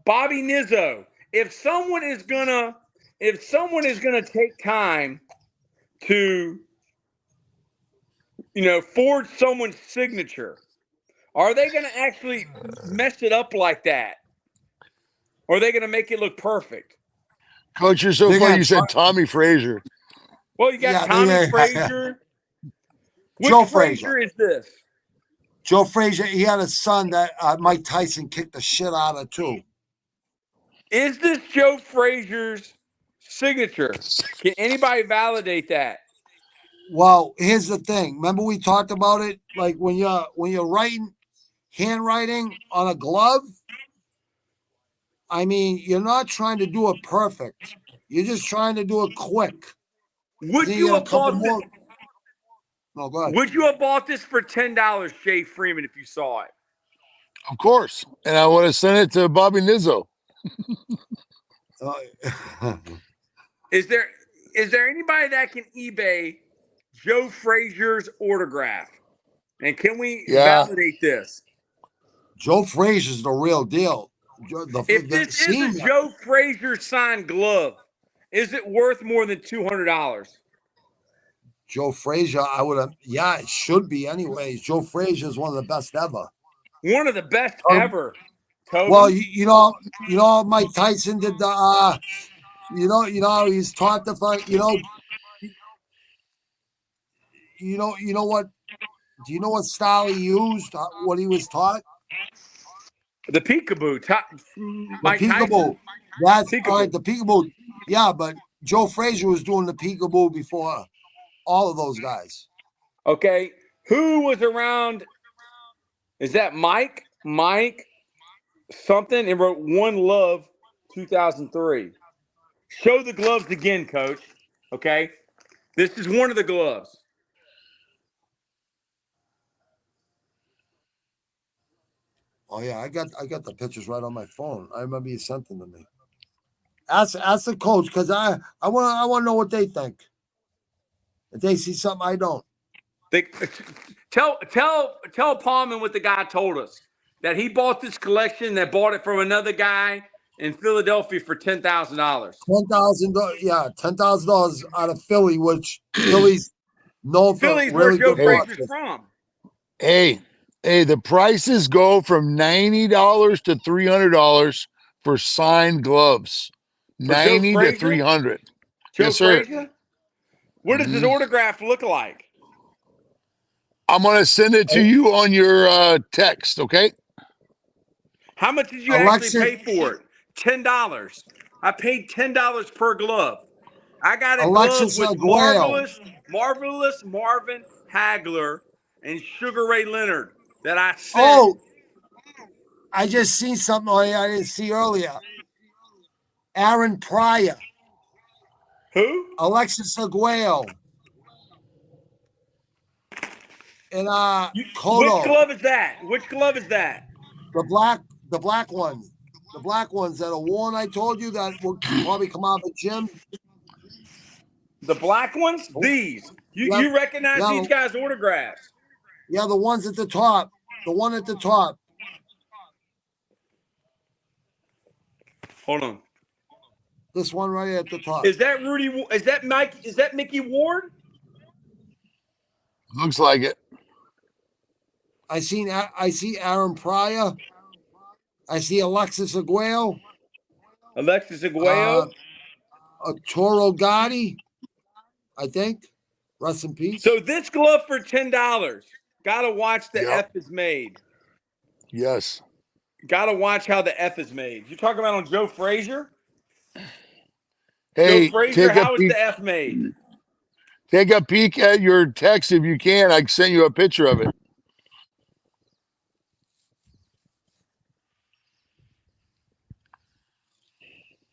Bobby Nizzo. If someone is gonna take time to, forge someone's signature, are they gonna actually mess it up like that? Or are they gonna make it look perfect? Coach, you're so funny. You said Tommy Frazier. Well, you got Tommy Frazier. Which Joe Frazier is this? Joe Frazier. He had a son that Mike Tyson kicked the shit out of too. Is this Joe Frazier's signature? Can anybody validate that? Well, here's the thing. Remember we talked about it? Like when you're writing handwriting on a glove, I mean, you're not trying to do it perfect. You're just trying to do it quick. Would you have bought this? No, go ahead. Would you have bought this for $10, Jay Freeman, if you saw it? Of course. And I would have sent it to Bobby Nizzo. Is there anybody that can eBay Joe Frazier's autograph? And can we validate this? Joe Frazier's the real deal. If this is a Joe Frazier signed glove, is it worth more than $200? Joe Frazier, I would have. Yeah, it should be. Anyways, Joe Frazier is one of the best ever. One of the best ever. Tobin. Well, you know, Mike Tyson did the. He's taught the fight. You know what? Do you know what style he used? What he was taught? The peekaboo. Mike Tyson. That's peekaboo. All right. The peekaboo. Yeah, but Joe Frazier was doing the peekaboo before all of those guys. Okay. Who was around? Is that Mike? Mike something and wrote One Love 2003. Show the gloves again, Coach. Okay. This is one of the gloves. Oh yeah, I got the pictures right on my phone. I remember you sent them to me. Ask the coach because I want to know what they think. If they see something I don't. Tell Palman what the guy told us, that he bought this collection, that bought it from another guy in Philadelphia for $10,000. $10,000, yeah, $10,000 out of Philly, which Philly's known for. Philly's where Joe Frazier's from. Hey, the prices go from $90 to $300 for signed gloves. For $90 to $300. Joe Frazier? What does his autograph look like? I'm going to send it to you on your text, okay? How much did you actually pay for it? $10. I paid $10 per glove. I got a glove with Marvelous Marvin Hagler and Sugar Ray Leonard that I sent. Oh, I just seen something I didn't see earlier. Aaron Pryor. Who? Alexis Aguayo. And Kodo. Which glove is that? Which glove is that? The black ones. The black ones that are worn, I told you, that will probably come out of the gym. The black ones? These. You recognize these guys' autographs? Yeah, the ones at the top. The one at the top. Hold on. This one right at the top. Is that Rudy? Is that Mike? Is that Mickey Ward? Looks like it. I see Aaron Pryor. I see Alexis Aguayo. Alexis Aguayo. Toro Gotti, I think. Rest in peace. So this glove for $10. Gotta watch the Yep. F is made. Yes. Gotta watch how the F is made. You talking about on Joe Frazier? Hey, Joe Frazier, how is the F made? Take a peek at your text if you can. I can send you a picture of it.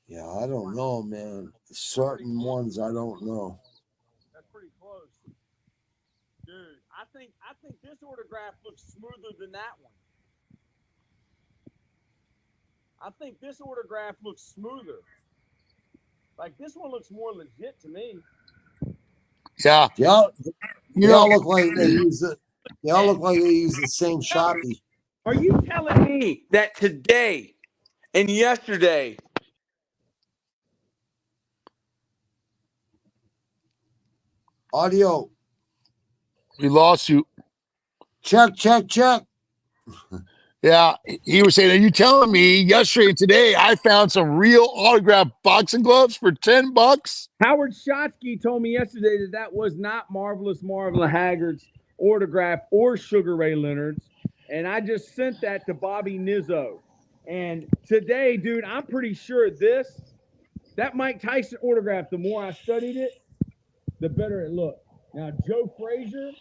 Yeah, I don't know, man. Certain ones I don't know. That's pretty close. Dude, I think this autograph looks smoother than that one. I think this autograph looks smoother. Like this one looks more legit to me. Yeah. Yeah. They all look like they use it. They all look like they use the same Sharpie. Are you telling me that today and yesterday audio? We lost you. Check. Yeah, he was saying, are you telling me yesterday and today I found some real autographed boxing gloves for $10? Howard Shotsky told me yesterday that was not Marvelous Marvel Haggard's autograph or Sugar Ray Leonard's. And I just sent that to Bobby Nizzo. And today, dude, I'm pretty sure that Mike Tyson autograph, the more I studied it, the better it looked. Now, Joe Frazier,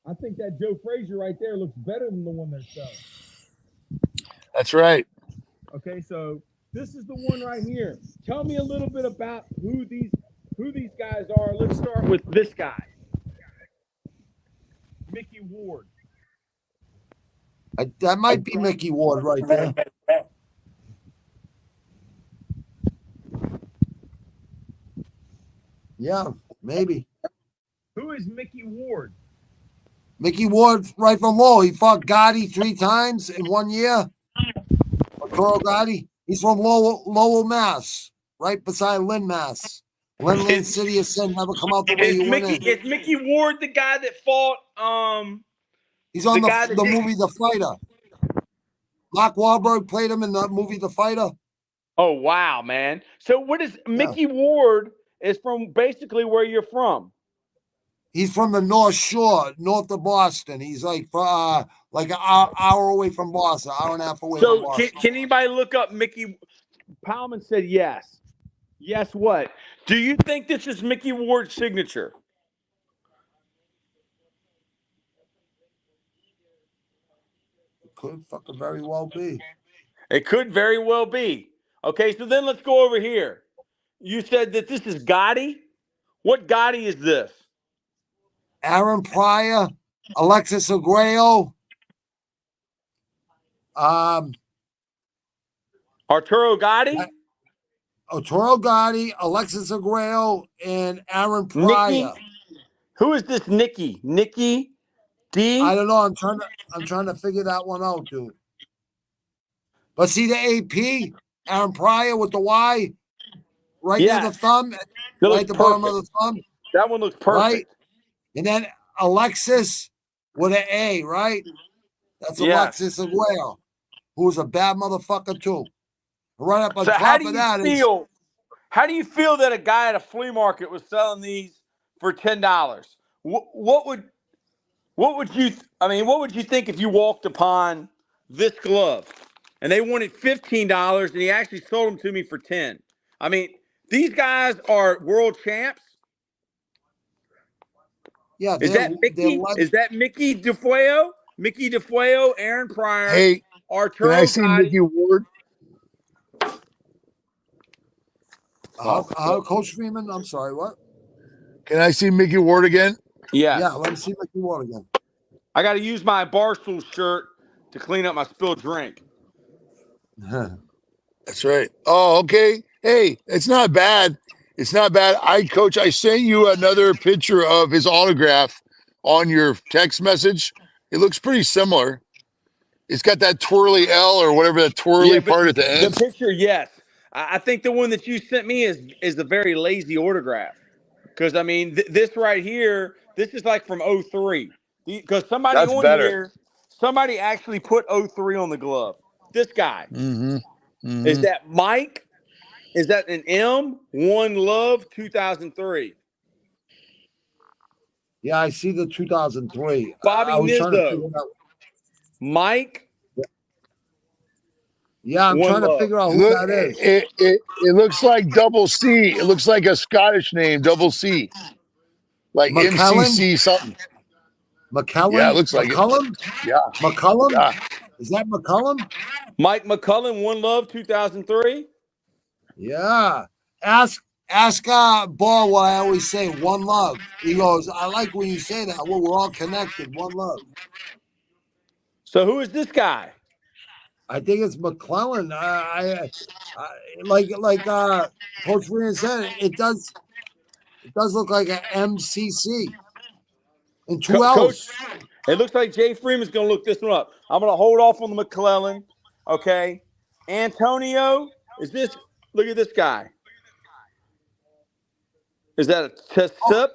I think that Joe Frazier right there looks better than the one they're selling. That's right. Okay, so this is the one right here. Tell me a little bit about who these guys are. Let's start with this guy, Mickey Ward. That might be Mickey Ward right there. Yeah, maybe. Who is Mickey Ward? Mickey Ward, right from Lowell. He fought Gotti 3 times in 1 year. Toro Gotti. He's from Lowell, Mass, right beside Lynn, Mass. Lynn City of Sin never come out the way you went in. Is Mickey Ward the guy that fought? He's on the movie The Fighter. Mark Wahlberg played him in the movie The Fighter. Oh wow, man! So what is Mickey Ward? Is from basically where you're from. He's from the North Shore, north of Boston. He's like an hour away from Boston, hour and a half away from Boston. Can anybody look up Mickey? Palman said yes. Yes, what? Do you think this is Mickey Ward's signature? It could fucking very well be. It could very well be. Okay, so then let's go over here. You said that this is Gotti. What Gotti is this? Aaron Pryor, Alexis Aguayo, Arturo Gotti? Arturo Gotti, Alexis Aguayo, and Aaron Pryor. Nikki? Who is this Nikki? Nikki D? I don't know. I'm trying to figure that one out, dude. But see the AP, Aaron Pryor with the Y, right near the thumb, right at the bottom of the thumb. That one looks perfect. Right? And then Alexis with an A, right? That's Alexis Aguayo, who's a bad motherfucker too. Right up on top of that how do you feel that a guy at a flea market was selling these for $10? What would you think if you walked upon this glove and they wanted $15 and he actually sold them to me for 10? I mean, these guys are world champs. Yeah, is that Mickey? Is that Mickey DeFueo? Mickey DeFueo, Aaron Pryor, hey, Arturo can I see Gotti. Mickey Ward? Coach Freeman, I'm sorry, what? Can I see Mickey Ward again? Yeah. Yeah, let me see Mickey Ward again. I got to use my Barstool shirt to clean up my spilled drink. That's right. Oh, okay. Hey, it's not bad. It's not bad. Coach, I sent you another picture of his autograph on your text message. It looks pretty similar. It's got that twirly L or whatever that twirly part at the end. The picture, yes. I think the one that you sent me is a very lazy autograph. Because, I mean, this right here, this is like from 03. Because somebody That's on better. here, somebody actually put 03 on the glove. This guy. Mm-hmm. Is Mm-hmm. that Mike? Is that an M? One Love 2003. Yeah, I see the 2003. Bobby I was trying to Nizzo. figure out. Mike? Yeah, I'm One trying to Love. figure out who Look, that is. it looks like double C. It looks like a Scottish name, double C, like McKellen? MCC something. Yeah, it McKellen? looks like it. McCullum? Yeah, McCullum? yeah. Is that McCullum? Mike McCullen, One Love 2003. Yeah. Ask Ball what I always say, one love. He goes, I like when you say that. Well, we're all connected, one love. So who is this guy? I think it's McClellan. I like Coach Freeman said, it does look like an MCC and two Coach, L's. it looks like Jay Freeman's going to look this one up. I'm going to hold off on the McClellan. Okay. Antonio, is this, look at this guy. Is that a Tessup?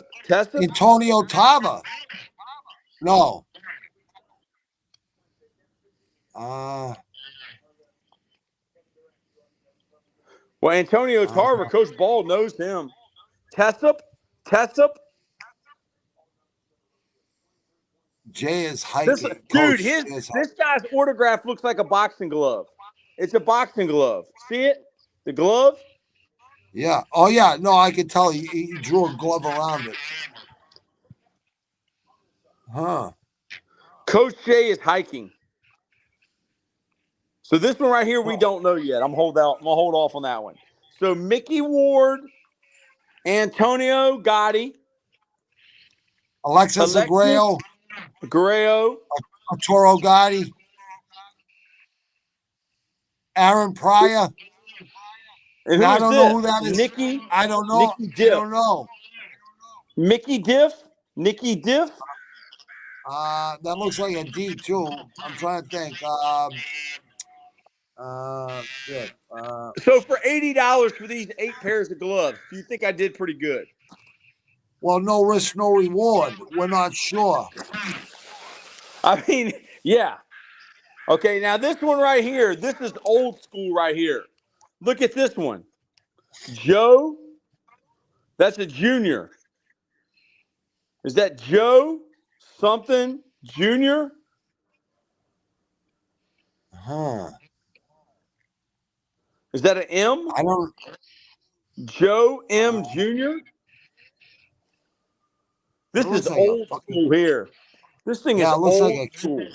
Antonio Tava. No. Well, Antonio Tarver, Coach Ball knows him. Tessup? Jay is hiking. This guy's autograph looks like a boxing glove. It's a boxing glove. See it? The glove? Yeah. Oh, yeah. No, I could tell he drew a glove around it. Huh. Coach Jay is hiking. So this one right here, we don't know yet. I'm gonna hold off on that one. So Mickey Ward, Antonio Gotti, Alexis Agreo, Arturo Gotti, Aaron Pryor. And I don't know who that is. Nikki. I don't know. Nicky I don't know. Nikki Diff. That looks like a D too. I'm trying to think. So for $80 for these 8 pairs of gloves, do you think I did pretty good? Well, no risk, no reward. We're not sure. I mean, yeah. Okay, now this one right here, this is old school right here. Look at this one. Joe, that's a junior. Is that Joe something junior? Huh. Is that an M? I don't. Joe M. Jr.? This is like old school here. This thing is looks old like a school.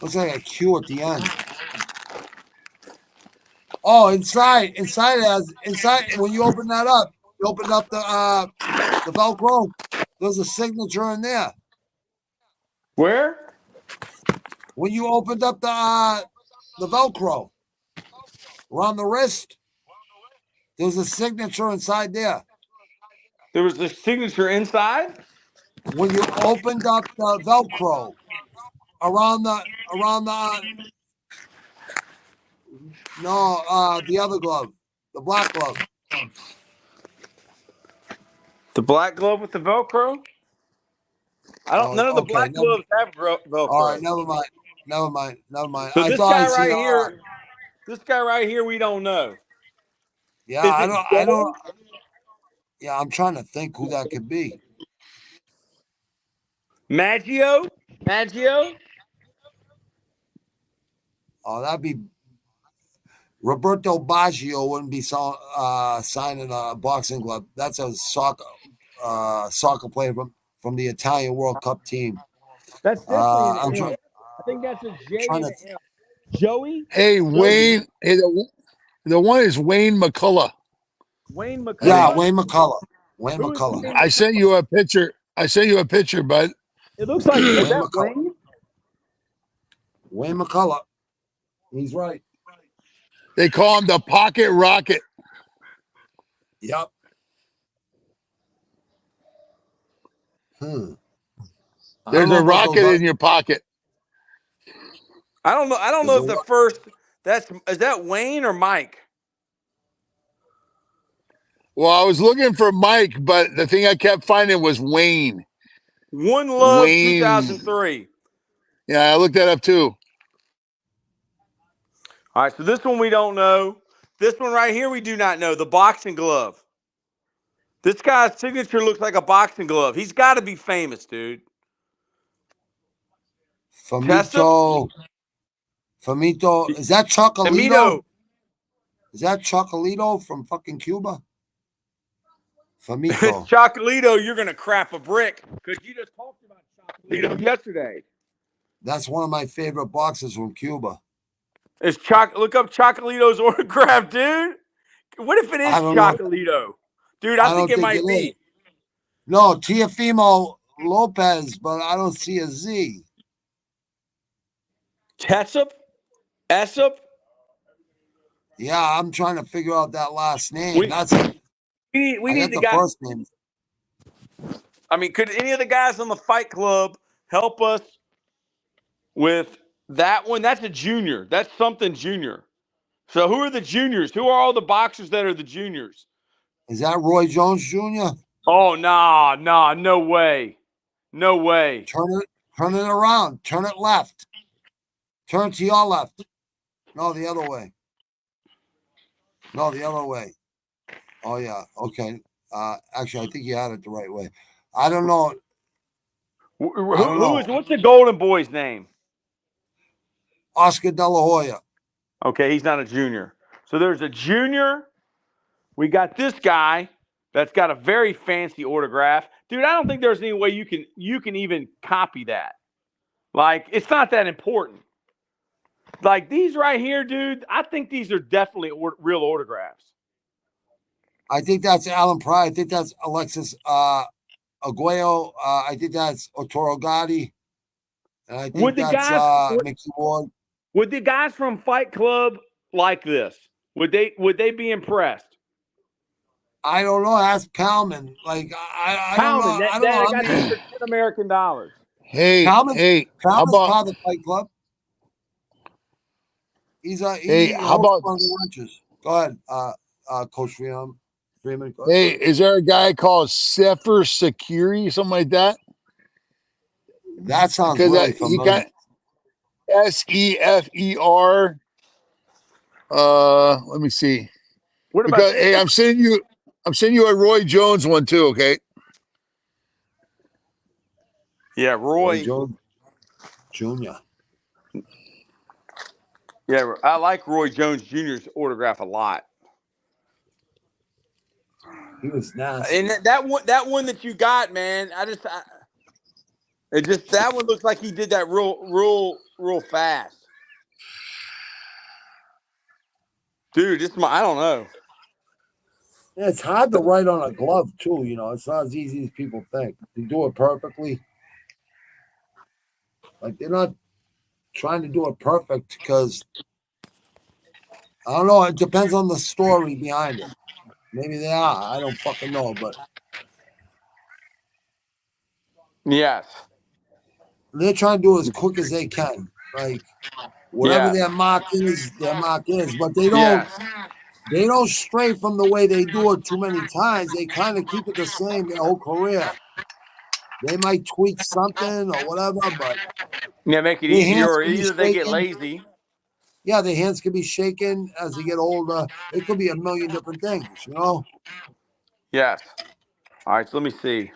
Looks like a Q at the end. Oh, inside when you open that up, you open up the Velcro. There's a signature in there. Where? When you opened up the Velcro around the wrist, there's a signature inside there. There was a signature inside? When you opened up the Velcro around the the other glove, the black glove. The black glove with the Velcro? None of the black gloves have Velcro. All right, never mind. So this guy right here, we don't know. Yeah, I don't. Yeah, I'm trying to think who that could be. Maggio? Oh, that'd be Roberto Baggio. Wouldn't be signing a boxing glove. That's a soccer player from the Italian World Cup team. That's definitely an M. I think that's a J and an M. Joey? Hey, Wayne. Hey, the one is Wayne McCullough. Wayne McCullough. Yeah, Wayne McCullough. I sent you a picture. Bud. It looks like Wayne. Wayne McCullough. He's right. They call him the Pocket Rocket. Yep. There's a rocket in your pocket. I don't know if the first is that Wayne or Mike? Well, I was looking for Mike, but the thing I kept finding was Wayne. One Love Wayne. 2003. Yeah, I looked that up too. All right, so this one we don't know. This one right here we do not know. The boxing glove. This guy's signature looks like a boxing glove. He's got to be famous, dude. Famito. Is that Chocolito? Famito. Is that Chocolito from fucking Cuba? Famito. It's Chocolito. You're going to crap a brick because you just talked about Chocolito yesterday. That's one of my favorite boxes from Cuba. It's Look up Chocolito's autograph, dude. What if it is Chocolito? Dude, I think it might be. No, Teofimo Lopez, but I don't see a Z. Tessup? Essup? Yeah, I'm trying to figure out that last name. We need the guy. First name. I mean, could any of the guys on the Fight Club help us with that one? That's a junior. That's something junior. So who are the juniors? Who are all the boxers that are the juniors? Is that Roy Jones Jr.? Oh, nah, no way. No way. Turn it around. Turn it left. Turn to your left. No, the other way. No, the other way. Oh, yeah. Okay. Actually, I think you had it the right way. I don't know. What's the golden boy's name? Oscar De La Hoya. Okay, he's not a junior. So there's a junior. We got this guy that's got a very fancy autograph. Dude, I don't think there's any way you can even copy that. Like, it's not that important. Like, these right here, dude, I think these are definitely real autographs. I think that's Alan Pry. I think that's Alexis Aguayo. I think that's Otoro Gotti. And I think that's Mickey Ward. Would the guys from Fight Club like this? Would they be impressed? I don't know. Ask Palman. Like I don't know. I don't know. I got this for $10 American. Hey, Palman's how about part of the Fight Club? how about Go ahead, Coach Freeman. Hey, is there a guy called Sefer Security, something like that? That sounds really familiar. He got SEFER. Let me see. What about hey, I'm sending you a Roy Jones one too, okay? Yeah, Roy Jones Jr. Yeah, I like Roy Jones Jr.'s autograph a lot. He was nasty. And that one that you got, man, that one looks like he did that real fast. Dude, I don't know. Yeah, it's hard to write on a glove too, you know. It's not as easy as people think. They do it perfectly. Like, they're not trying to do it perfect because I don't know, it depends on the story behind it. Maybe they are. I don't fucking know, but yes, they're trying to do it as quick as they can. Like, whatever their mark is, but they don't stray from the way they do it too many times. They kind of keep it the same their whole career. They might tweak something or whatever, but make it easier, or either they get lazy. Yeah, their hands can be shaken as they get older. It could be a million different things, you know? Yes. All right, so let me see.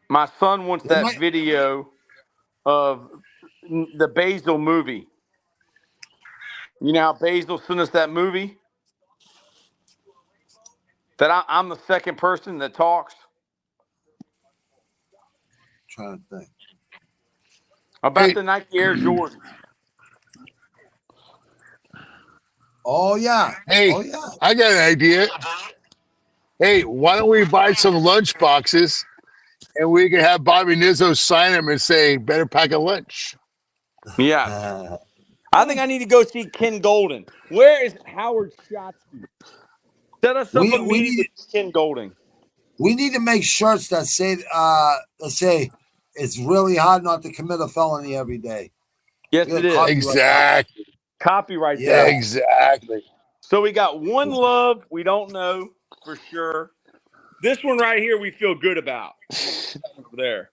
My son wants that video of the Basil movie. You know how Basil sent us that movie? That I'm the second person that talks? Trying to think. About the Nike Air Jordan. Oh, yeah. Hey, I got an idea. Hey, why don't we buy some lunch boxes and we can have Bobby Nizzo sign them and say, better pack a lunch. Yeah. I think I need to go see Ken Golden. Where is Howard Shotsky? Set us up a meeting with Ken Golden. We need to make shirts that say it's really hard not to commit a felony every day. Yes, it is. Exactly. Copyright that. that. Exactly. So we got one love we don't know for sure. This one right here we feel good about. Over there.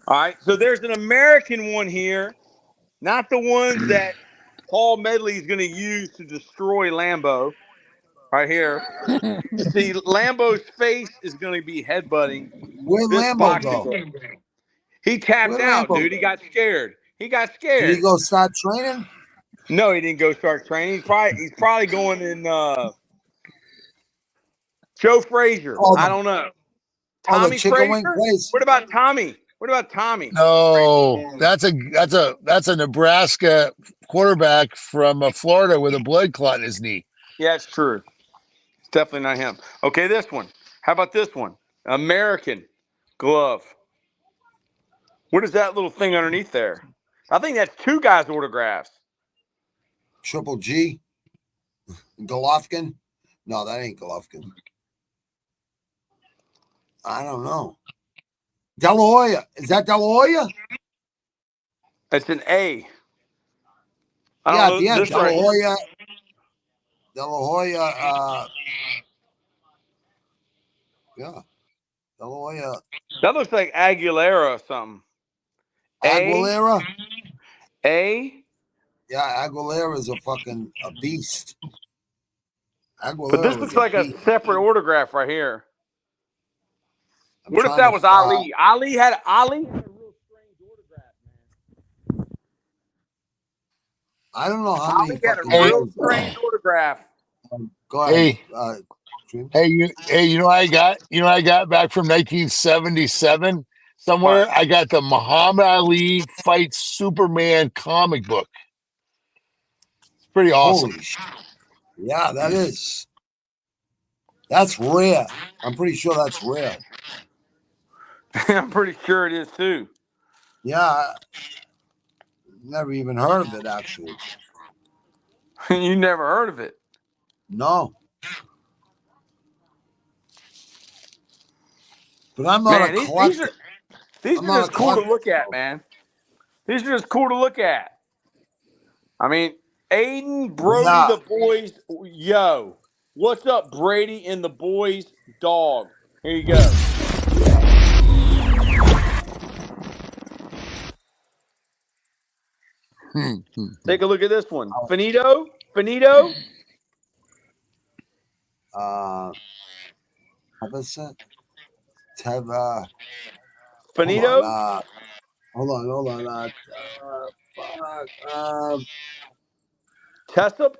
All right. So there's an American one here, not the ones that Paul Medley is going to use to destroy Lambo. Right here. You see, Lambo's face is going to be headbutting Where'd this Lambo boxing go? glove. He tapped Where'd out, Lambo dude. He go? got scared. He got Did he scared. go start training? No, he didn't go start training. He's probably going in Joe Frazier. Oh, I don't know. the Tommy chicken wing Frazier? place. What about Tommy? What about Tommy? No, that's a Nebraska quarterback from Florida with a blood clot in his knee. Yeah, it's true. It's definitely not him. Okay, this one. How about this one? American glove. What is that little thing underneath there? I think that's two guys' autographs. Triple G. Golovkin? No, that ain't Golovkin. I don't know. De La Hoya. Is that De La Hoya? It's an A. Yeah, at the end. This De La right. Hoya. De La Hoya. Yeah. De La Hoya. That looks like Aguilera or something. Aguilera? A? Yeah, Aguilera is a beast. But this Aguilera is looks a like a beast. separate autograph right here. I'm What if trying that to, was Ali? Ali had a real strange autograph, man. I don't know how Ali many had a fucking real years. strange autograph. Go ahead. You know I got back from 1977 somewhere. What? I got the Muhammad Ali fights Superman comic book. It's pretty awesome. Holy shit. Yeah, that is. That's rare. I'm pretty sure that's rare. I'm pretty sure it is too. Yeah. Never even heard of it, actually. You never heard of it? No. But I'm not a collector. These are just cool to look at, man. These are just cool to look at. I mean, Aiden, Brody, the boys. Yo, what's up, Brady and the boys? Dog. Here you go. Take a look at this one. Finito. Opposite. Finito. Hold on. Tessup.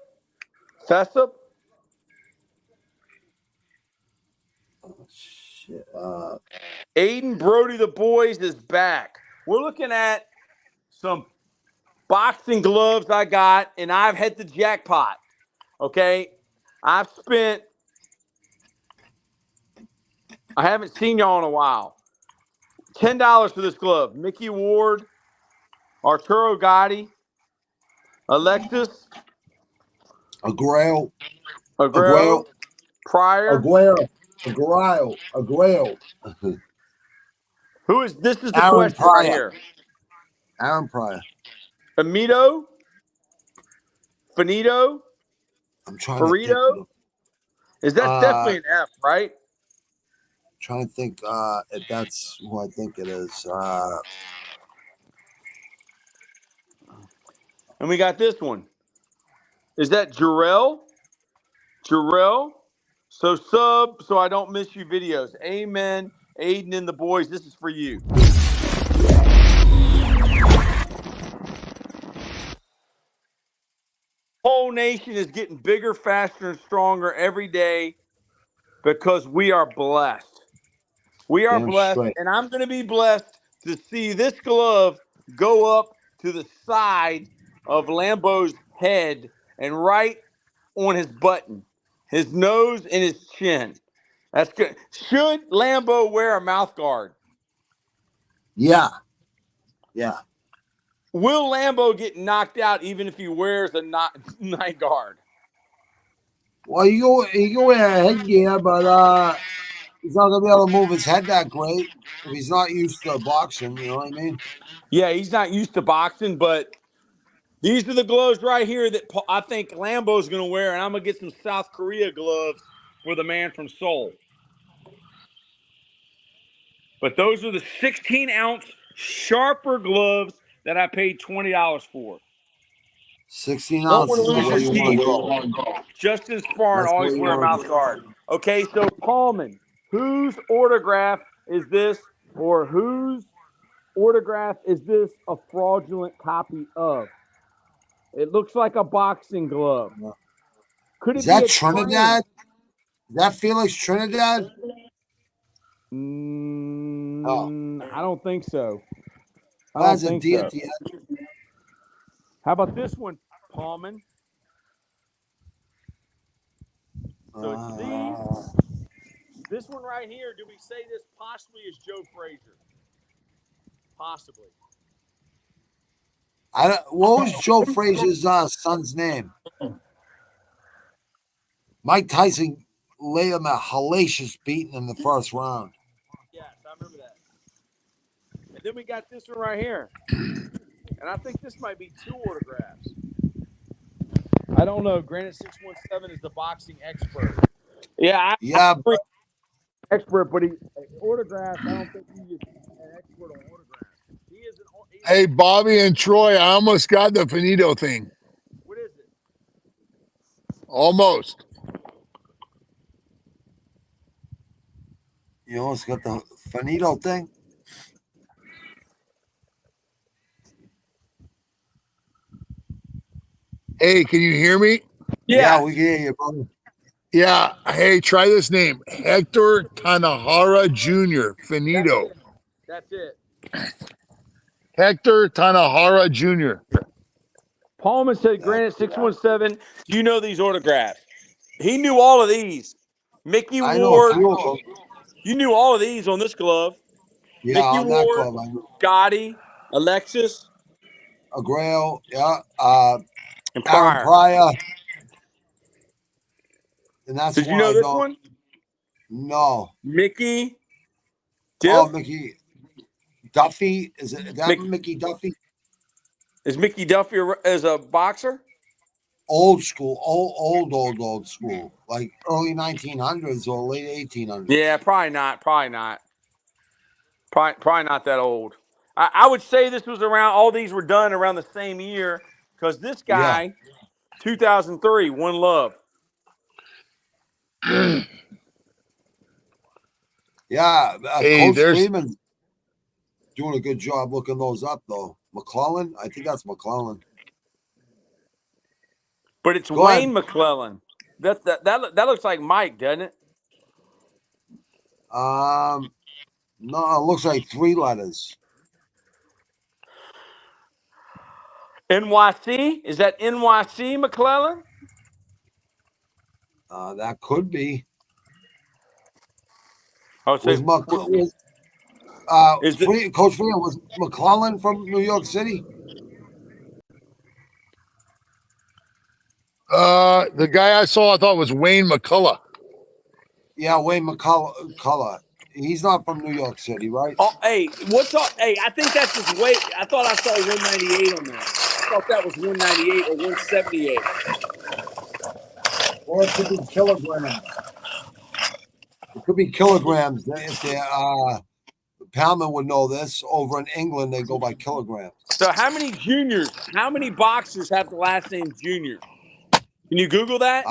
Oh, shit. Aiden, Brody, the boys is back. We're looking at some boxing gloves I got, and I've hit the jackpot. Okay, I haven't seen y'all in a while. $10 for this glove. Mickey Ward, Arturo Gotti, Alexis, Aguayo, Pryor. Aguayo. Who is this? Is the Aaron question Pryor. right here? Aaron Pryor. Amito, Finito, I'm trying Burrito. to think. Is that definitely an F, right? Trying to think if that's who I think it is. And we got this one. Is that Jarrell? So sub so I don't miss you videos. Amen. Aiden and the boys, this is for you. Whole nation is getting bigger, faster, and stronger every day because we are blessed. We are blessed, and I'm going to be blessed to see this glove go up to the side of Lambo's head and right on his button, his nose, and his chin. That's good. Should Lambo wear a mouth guard? Yeah. Will Lambo get knocked out even if he wears a night guard? Well, you go wear a headgear, but he's not gonna be able to move his head that great if he's not used to boxing. You know what I mean? Yeah, he's not used to boxing, but These are the gloves right here that I think Lambo's going to wear, and I'm going to get some South Korea gloves for the man from Seoul. But those are the 16-ounce sharper gloves that I paid $20 for. 16 ounces is the way you want to go. Justin Sparn always wear a mouth guard. Okay, so Paulman, whose autograph is this, or whose autograph is this a fraudulent copy of? It looks like a boxing glove. Could Is it be that a Trinidad? Is that Felix Trinidad? I don't think so. That's a deity. How about this one, Paulman? So it's these. This one right here, do we say this possibly is Joe Frazier? Possibly. What was Joe Frazier's son's name? Mike Tyson laid him a hellacious beating in the first round. Yes, I remember that. And then we got this one right here. And I think this might be 2 autographs. I don't know. Granted, 617 is the boxing expert. I'm expert, but he autographs. I don't think he is an expert on autographs. He is an. Hey, Bobby and Troy, I almost got the finito thing. What is it? Almost. You almost got the finito thing? Hey, can you hear me? Yeah, we can hear you, brother. Yeah. Hey, try this name. Hector Tanahara Jr. Finito. That's it. Hector Tanahara Jr. Paulman said, Granite 617, do you know these autographs? He knew all of these. Mickey Ward. Know a few of them. You knew all of these on this glove. Yeah, Mickey on Ward, that glove, I know. Gotti, Alexis. Agrail, yeah. And Aaron Pryor. And that's Did you know this one? No. Mickey Diff? Oh, Mickey Duffy. Is that Mickey Duffy? Is Mickey Duffy as a boxer? Old school, old school, like early 1900s or late 1800s. Yeah, probably not. Probably not that old. I would say this was around, all these were done around the same year, because this guy, 2003, One Love. Yeah, Hey, Coach Freeman doing a good job looking those up, though. McClellan, I think that's McClellan. But it's Wayne McClellan. That looks like Mike, doesn't it? No, it looks like 3 letters. NYC? Is that NYC McClellan? That could be. Oh, so Coach Freeman, was McClellan from New York City? The guy I saw, I thought was Wayne McCullough. Yeah, Wayne McCullough. He's not from New York City, right? Oh, hey, what's up? Hey, I think that's just way. I thought I saw 198 on there. I thought that was 198 or 178. Or it could be kilograms. It could be kilograms. If they Palman would know this. Over in England, they go by kilograms. So how many juniors? How many boxers have the last name Junior? Can you Google that?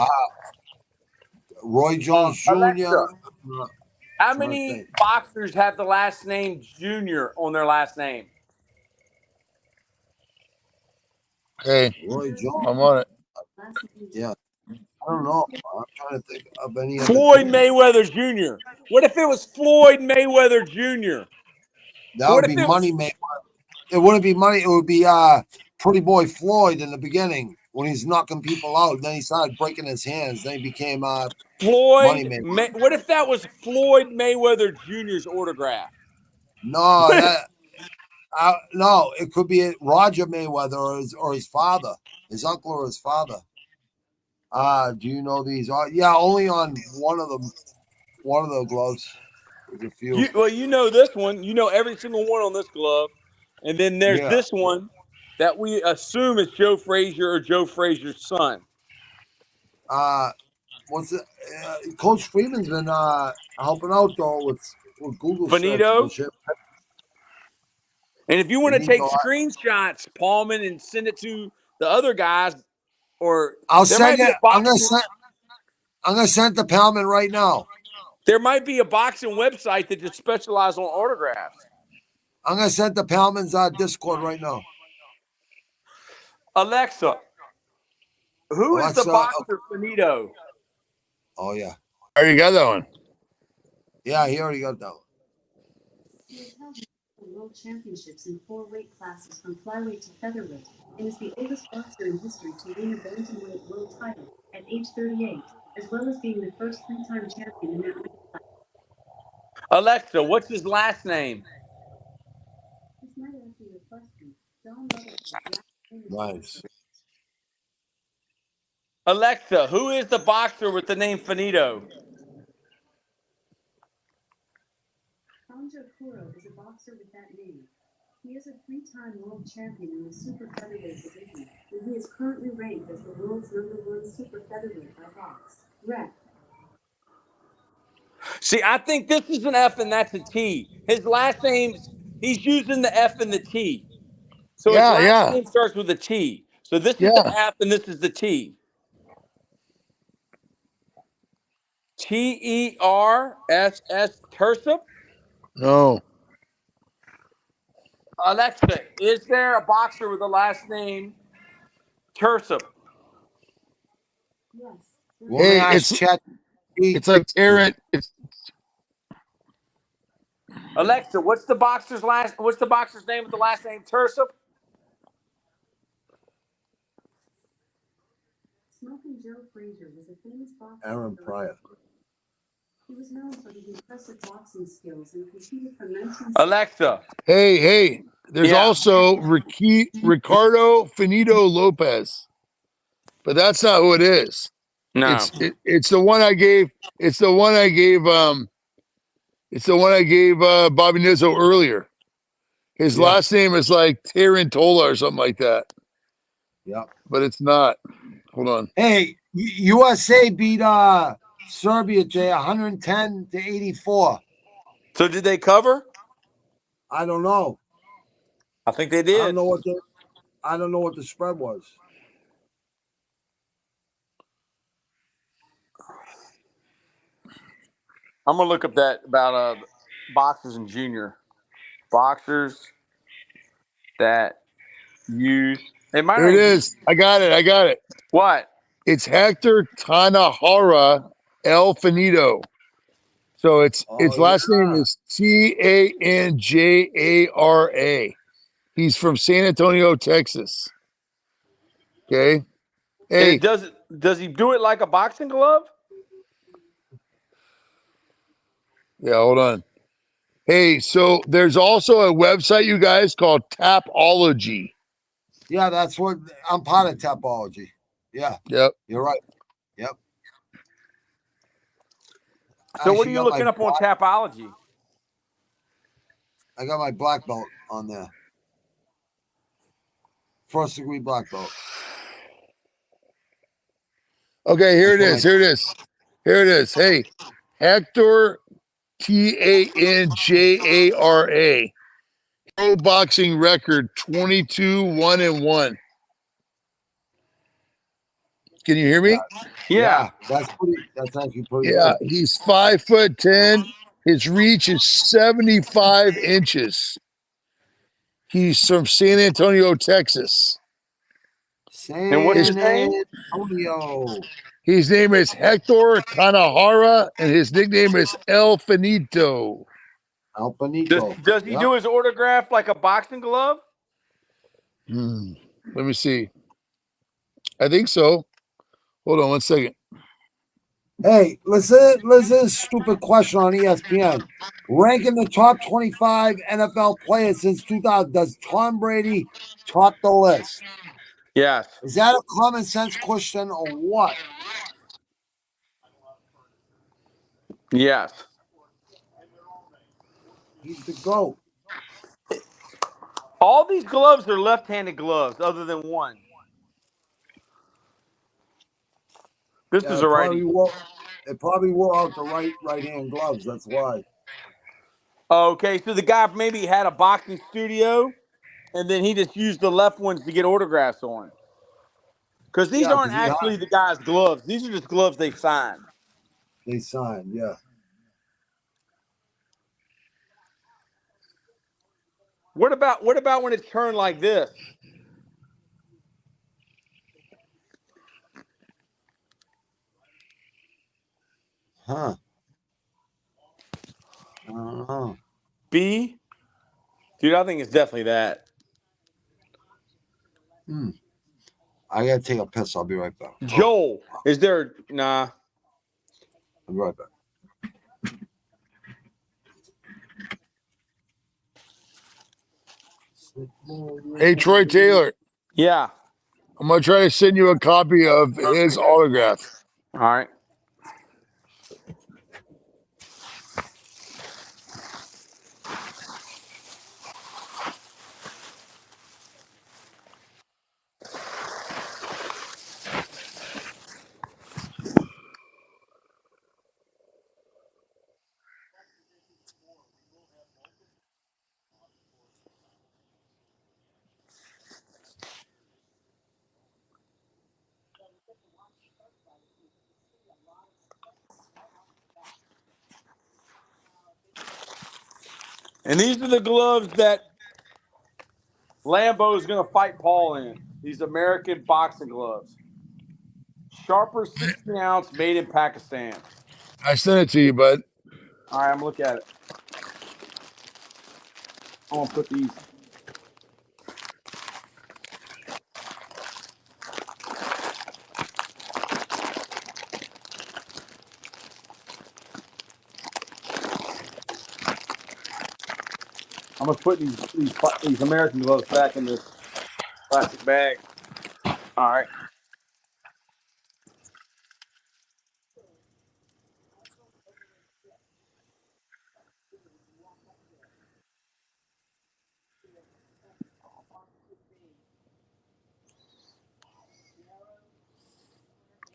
Roy Jones Jr. How many boxers have the last name Junior on their last name? Hey, Roy Jones. I'm on it. Yeah. I don't know. I'm trying to think of any other. Floyd Mayweather Jr. What if it was Floyd Mayweather Jr.? That would be Money Mayweather. It wouldn't be Money. It would be Pretty Boy Floyd in the beginning when he's knocking people out. Then he started breaking his hands. Then he became Floyd. Money Mayweather. What if that was Floyd Mayweather Jr.'s autograph? No, no. It could be Roger Mayweather or his father, his uncle or his father. Do you know these? Yeah, only on one of them. One of the gloves. There's a few. You know this one. You know every single one on this glove. And then there's this one. that we assume is Joe Frazier or Joe Frazier's son? What's it? Coach Freeman's been helping out though with Google search Finito? and shit. And if you want to take Finito, screenshots, Paulman, and send it to the other guys, or I'll there send might be it. a boxing. I'm gonna send it to Palman right now. There might be a boxing website that just specializes on autographs. I'm gonna send to Palman's Discord right now. Alexa, who is the boxer Finito? Oh yeah. I already got that one. Yeah, he already got that one. World championships in 4 weight classes from flyweight to featherweight, and is the oldest boxer in history to win a bantamweight world title at age 38, as well as being the first 3-time champion in that weight class. Alexa, what's his last name? This might answer your question. Don Roberts' last name is Nice. Alexa, who is the boxer with the name Finito? Sanjo Kuro is a boxer with that name. He is a 3-time world champion in the super featherweight division, and he is currently ranked as the world's #1 super featherweight by Box Rec. See, I think this is an F and that's a T. His last name, he's using the F and the T. So his last name starts with a T. So this is the F and this is the T. Terss Tursup? No. Alexa, is there a boxer with the last name Tursup? Yes. Hey, it's like Tarrant. Alexa, what's the boxer's name with the last name Tursup? Smoking Joe Frazier was a famous boxer. Aaron Pryor. He was known for his impressive boxing skills and competed for 19. Alexa. Hey, there's also Ricardo Finito Lopez, but that's not who it is. No, it's the one I gave. It's the one I gave. Bobby Nizzo earlier. His last name is like Tarantola or something like that. Yeah, but it's not. Hold on. Hey, USA beat Serbia today 110-84. So did they cover? I don't know. I think they did. I don't know what the spread was. I'm gonna look up that about boxers and junior boxers that use. It might. Here it is. I got it. What? It's Hector Tanahara El Finito. So its last name is Tanjara. He's from San Antonio, Texas. Okay. Hey, does he do it like a boxing glove? Yeah, hold on. Hey, so there's also a website, you guys, called Tapology. Yeah, that's what I'm part of Tapology. Yeah. Yep. You're right. Yep. So what are you looking up on Tapology? I got my black belt on there. 1st degree black belt. Okay, here it is. Hey, Hector Tanjara. Pro boxing record 22-1-1. Can you hear me? Yeah. That's actually pretty good. good. He's 5'10". His reach is 75 inches. He's from San Antonio, Texas. And what's his name? Antonio. His name is Hector Tanahara, and his nickname is El Finito. El Finito. Does he do his autograph like a boxing glove? Let me see. I think so. Hold on 1 second. Hey, listen to this stupid question on ESPN. Ranking the top 25 NFL players since 2000. Does Tom Brady top the list? Yes. Is that a common sense question or what? Yes. He's the GOAT. All these gloves are left-handed gloves, other than one. This is a righty. It probably wore out the right-hand gloves. That's why. Okay, so the guy maybe had a boxing studio, and then he just used the left ones to get autographs on. Because these Yeah, aren't actually the guy's gloves. These are just gloves they signed. They signed, yeah. What about when it's turned like this? Huh. I don't know. B? Dude, I think it's definitely that. I gotta take a piss. I'll be right back. Joel, is there... Nah. I'll be right back. Hey, Troy Taylor. Yeah. I'm going to try to send you a copy of his autograph. All right. And these are the gloves that Lambo is going to fight Paul in. These American boxing gloves. Sharper 60 ounce, made in Pakistan. I sent it to you, bud. All right, I'm going to look at it. I'm going to put these. I'm going to put these American gloves back in this plastic bag. All right.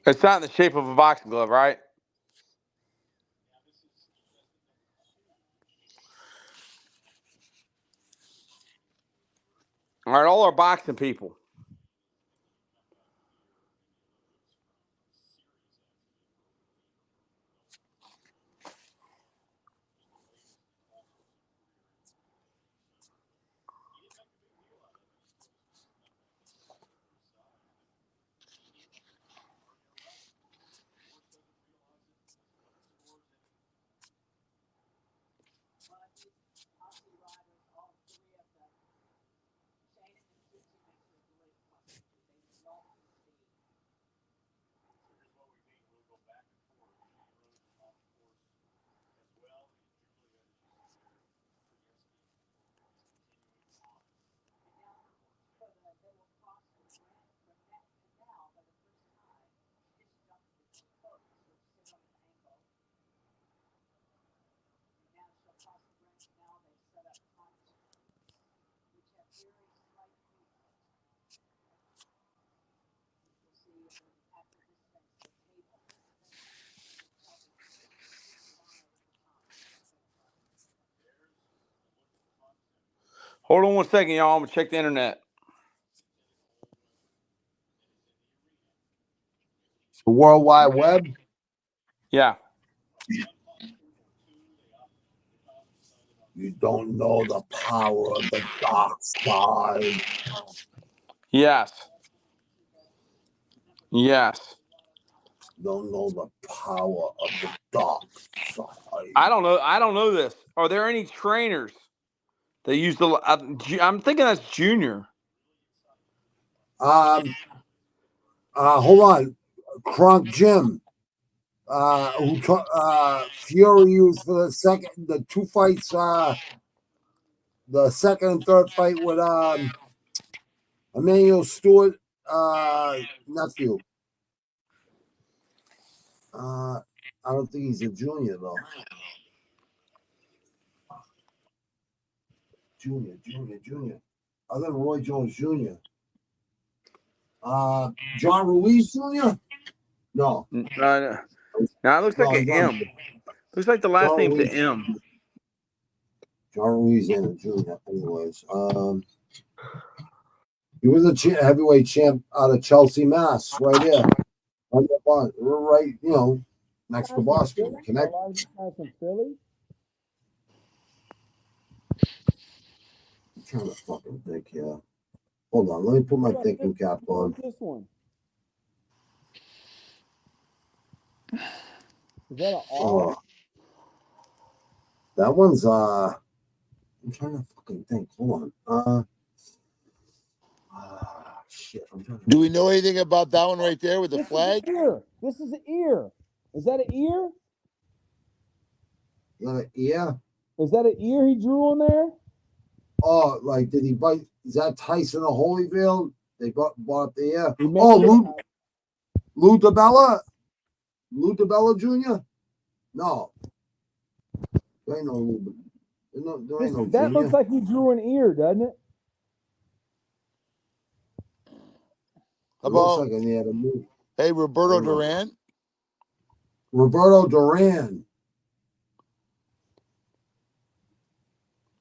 It's not in the shape of a boxing glove, right? All right, all our boxing people. Hold on 1 second, y'all. I'm going to check the internet. The World Wide Web? Yeah. You don't know the power of the dark side. Yes. Yes. Don't know the power of the dark side. I don't know this. Are there any trainers that use the... I'm thinking that's Junior. Hold on. Kronk Jim. Fury used for the two fights, the second and third fight with Emmanuel Stewart nephew. I don't think he's a junior though. Junior. other than Roy Jones Jr. John Ruiz Jr. No. No, it looks like an M. Looks like the last John name's an Ruiz. M. John Ruiz Jr. Anyways, he was a heavyweight champ out of Chelsea, Mass. Right here, right, next to Boston. Connect. From Philly. I'm trying to fucking think here. Hold on, let me put my thinking cap on. This one. Is that an R? That one's I'm trying to fucking think. Hold on. Shit. Do we know anything about that one right there with the flag? This is an ear. Is that an ear? You got an ear? Is that an ear he drew on there? Oh, like did he bite? Is that Tyson of Holyfield? They bought up the ear. Oh, Lou DiBella? Lou DiBella Jr.? No. There ain't no Lou. There ain't no that Jr. looks like he drew an ear, doesn't it? How looks about, like he had a move. Hey, Roberto Duran? Roberto Duran.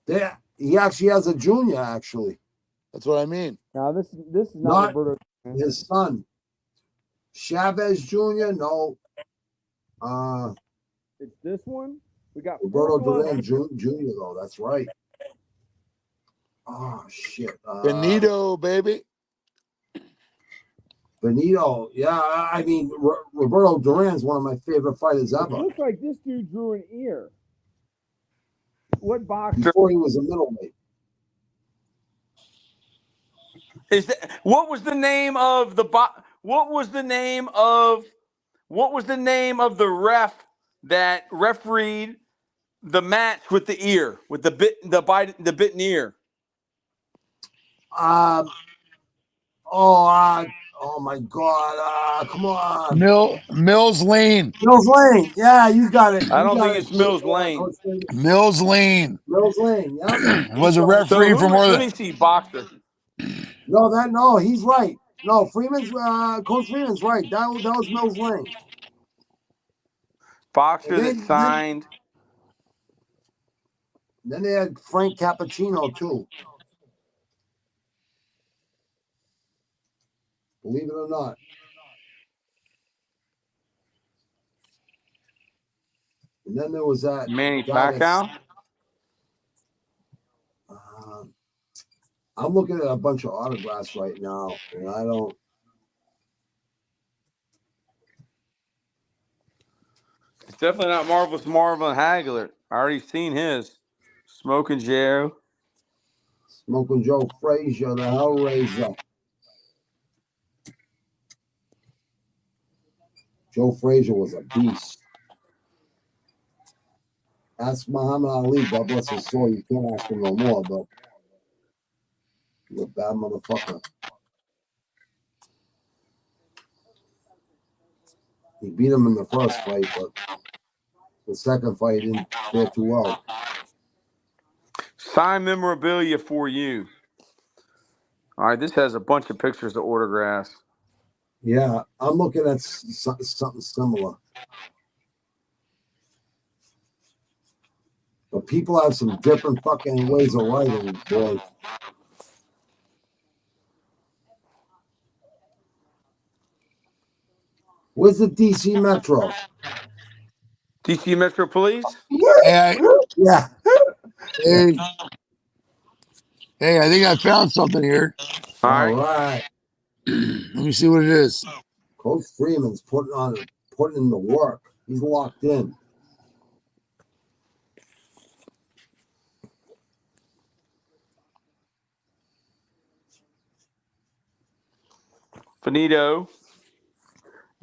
Yeah, he actually has a junior, actually. That's what I mean. No, this is not Roberto Duran. His son. Chavez Jr., no. It's this one. We got Roberto Duran Jr., though. That's right. Oh, shit. Benito, baby. Benito. Yeah, I mean, Roberto Duran's one of my favorite fighters ever. It looks like this dude drew an ear. What boxer? Before he was a middleweight. What was the name of the ref that refereed the match with the ear, with the bitten ear? Oh my God! Come on, Mills Lane. Mills Lane. Yeah, you got it. I don't think it's Mills Lane. Mills Lane. Mills Lane. Yeah. Was a referee for more than. Let me see, boxer. No, he's right. No, Freeman's Coach Freeman's right. That was Mills Lane. Boxer that signed. Then they had Frank Cappuccino too. Believe it or not. And then there was that Manny Pacquiao. I'm looking at a bunch of autographs right now, and I don't. It's definitely not Marvelous Marvin Hagler. I already seen his. Smoking Joe. Smoking Joe Frazier, the Hellraiser. Joe Frazier was a beast. Ask Muhammad Ali, God bless his soul. You can't ask him no more, but he's a bad motherfucker. He beat him in the first fight, but the second fight he didn't fare too well. Sign memorabilia for you. All right, this has a bunch of pictures of autographs. Yeah, I'm looking at something similar. But people have some different fucking ways of writing, boy. Where's the DC Metro? DC Metro Police? Yeah. Yeah. Hey, I think I found something here. All right. Let me see what it is. Coach Freeman's putting in the work. He's locked in. Benito.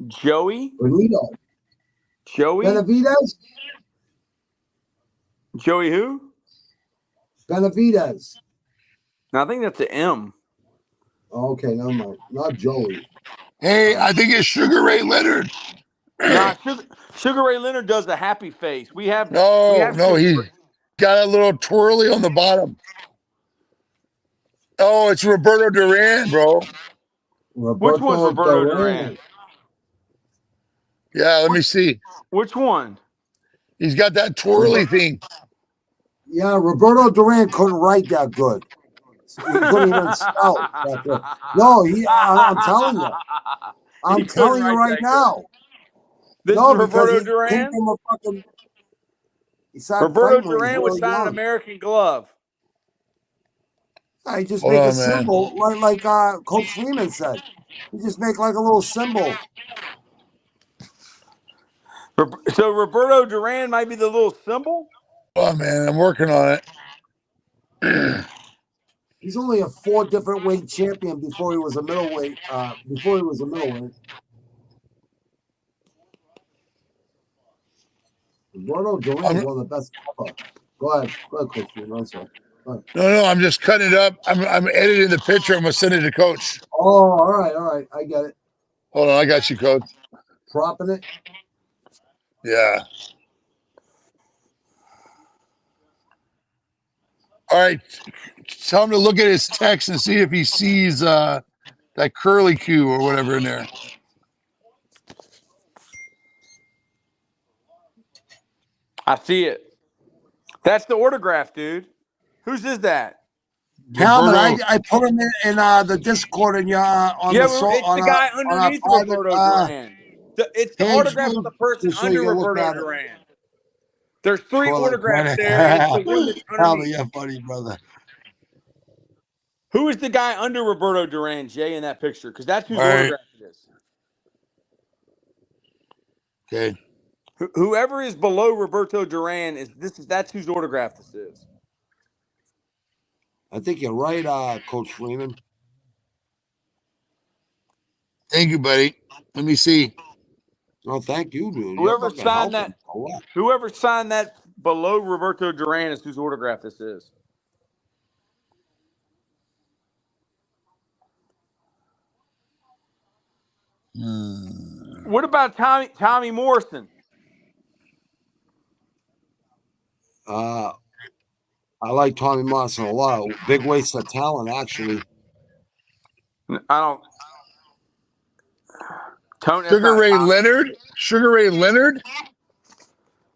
Joey? Benito. Joey? Benavidez? Joey who? Benavidez. No, I think that's an M. Okay, never mind. Not Joey. Hey, I think it's Sugar Ray Leonard. Nah, Sugar Ray Leonard does the happy face. We have he got a little twirly on the bottom. Oh, it's Roberto Duran, bro. Which one's Roberto Roberto Duran. Duran? Yeah, let me see. Which one? He's got that twirly thing. Yeah, Roberto Duran couldn't write that good. He couldn't even spell that good. No, I'm telling you. He I'm couldn't telling you write right that now. good. This No, is because Roberto he came Duran. from a fucking. He started Roberto fighting when he was Duran was really signed an young. American glove. I just Hold make a on, man. symbol, like Coach Freeman said. You just make like a little symbol. So Roberto Duran might be the little symbol. Oh man, I'm working on it. He's only a 4 different weight champion before he was a middleweight. Roberto Duran is one of the best ever. Go ahead, Coach Freeman. I'm sorry. No, I'm just cutting it up. I'm editing the picture. I'm gonna send it to Coach. Oh, all right. I get it. Hold on, I got you, Coach. Propping it. Yeah. All right. Tell him to look at his text and see if he sees that curly Q or whatever in there. I see it. That's the autograph, dude. Whose is that? Palman, Roberto. I put him in the Discord and It's the guy on our underneath private Roberto Duran. It's the page autograph of too, the person just so you under can look Roberto at it. Duran. There's 3 Twirly, autographs twirly. there, and it's the one that's Palman, underneath. you're funny, brother. Who is the guy under Roberto Duran, Jay, in that picture? Because that's whose All right. autograph it is. Okay. Whoever is below Roberto Duran that's whose autograph this is. I think you're right, Coach Freeman. Thank you, buddy. Let me see. Oh, thank you, dude. Whoever signed that below Roberto Duran is whose autograph this is. What about Tommy Morrison? I like Tommy Morrison a lot. Big waste of talent, actually. I don't. Sugar Ray Leonard? Sugar Ray Leonard?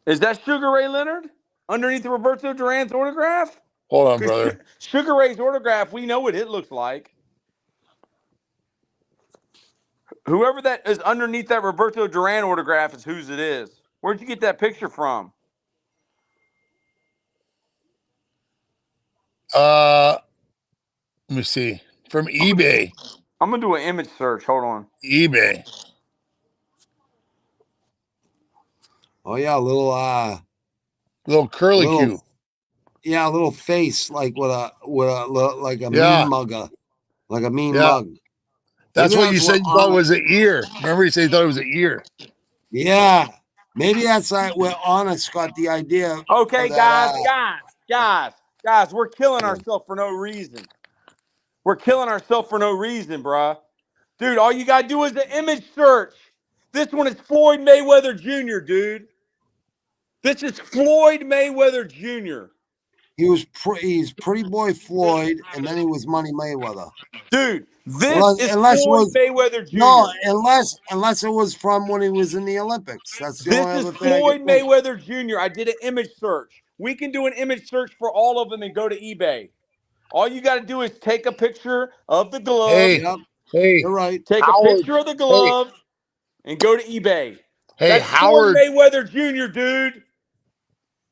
Is that Sugar Ray Leonard underneath Roberto Duran's autograph? Hold on, brother. Sugar Ray's autograph, we know what it looks like. Whoever that is underneath that Roberto Duran autograph is whose it is. Where'd you get that picture from? Let me see. From eBay. I'm gonna do an image search. Hold on. eBay. Oh yeah, a little curly Q. Yeah, a little face like with a mean mugger, like a mean mug. That's what you said you thought was an ear. Remember you said you thought it was an ear. Yeah. Maybe that's where Honest got the idea. Okay, guys, we're killing ourselves for no reason. We're killing ourselves for no reason, bruh. Dude, all you gotta do is the image search. This one is Floyd Mayweather Jr., dude. This is Floyd Mayweather Jr. He's Pretty Boy Floyd, and then he was Money Mayweather. Dude, this is Floyd Mayweather Jr. No, unless it was from when he was in the Olympics. That's the only other thing. This is Floyd Mayweather Jr. I did an image search. We can do an image search for all of them and go to eBay. All you got to do is take a picture of the glove. Hey, you're right. Take a picture of the glove and go to eBay. That's Howard Floyd Mayweather Jr., dude.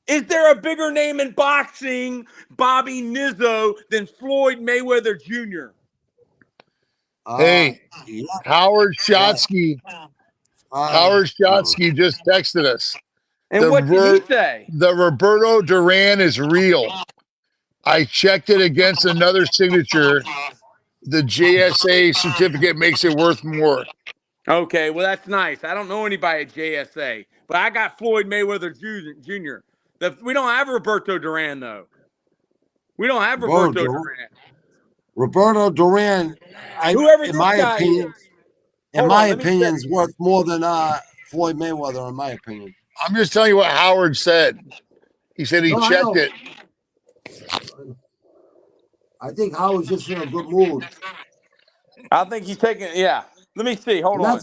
Is there a bigger name in boxing, Bobby Nizzo, than Floyd Mayweather Jr.? Howard Shotsky. Howard Shotsky just texted us. And what did he say? The Roberto Duran is real. I checked it against another signature. The JSA certificate makes it worth more. Okay, well, that's nice. I don't know anybody at JSA, but I got Floyd Mayweather Jr. We don't have Roberto Duran, though. We don't have Roberto Duran. Roberto Duran, in my opinion, is worth more than Floyd Mayweather, in my opinion. I'm just telling you what Howard said. He said he checked it. I know. Hey, Howard Shotsky. Howard Shotsky just texted us. The Roberto Duran is real. I checked it against another signature. The JSA certificate makes it worth more. Okay, well, that's nice. I don't know anybody at JSA, but I got Floyd Mayweather Jr. Roberto Duran, in my opinion, is worth more than Floyd Mayweather, in my opinion. I'm just telling you what Howard said. He said he checked it. I think Howard's just in a good mood. I think he's taking. Yeah. Let me see. Hold And on.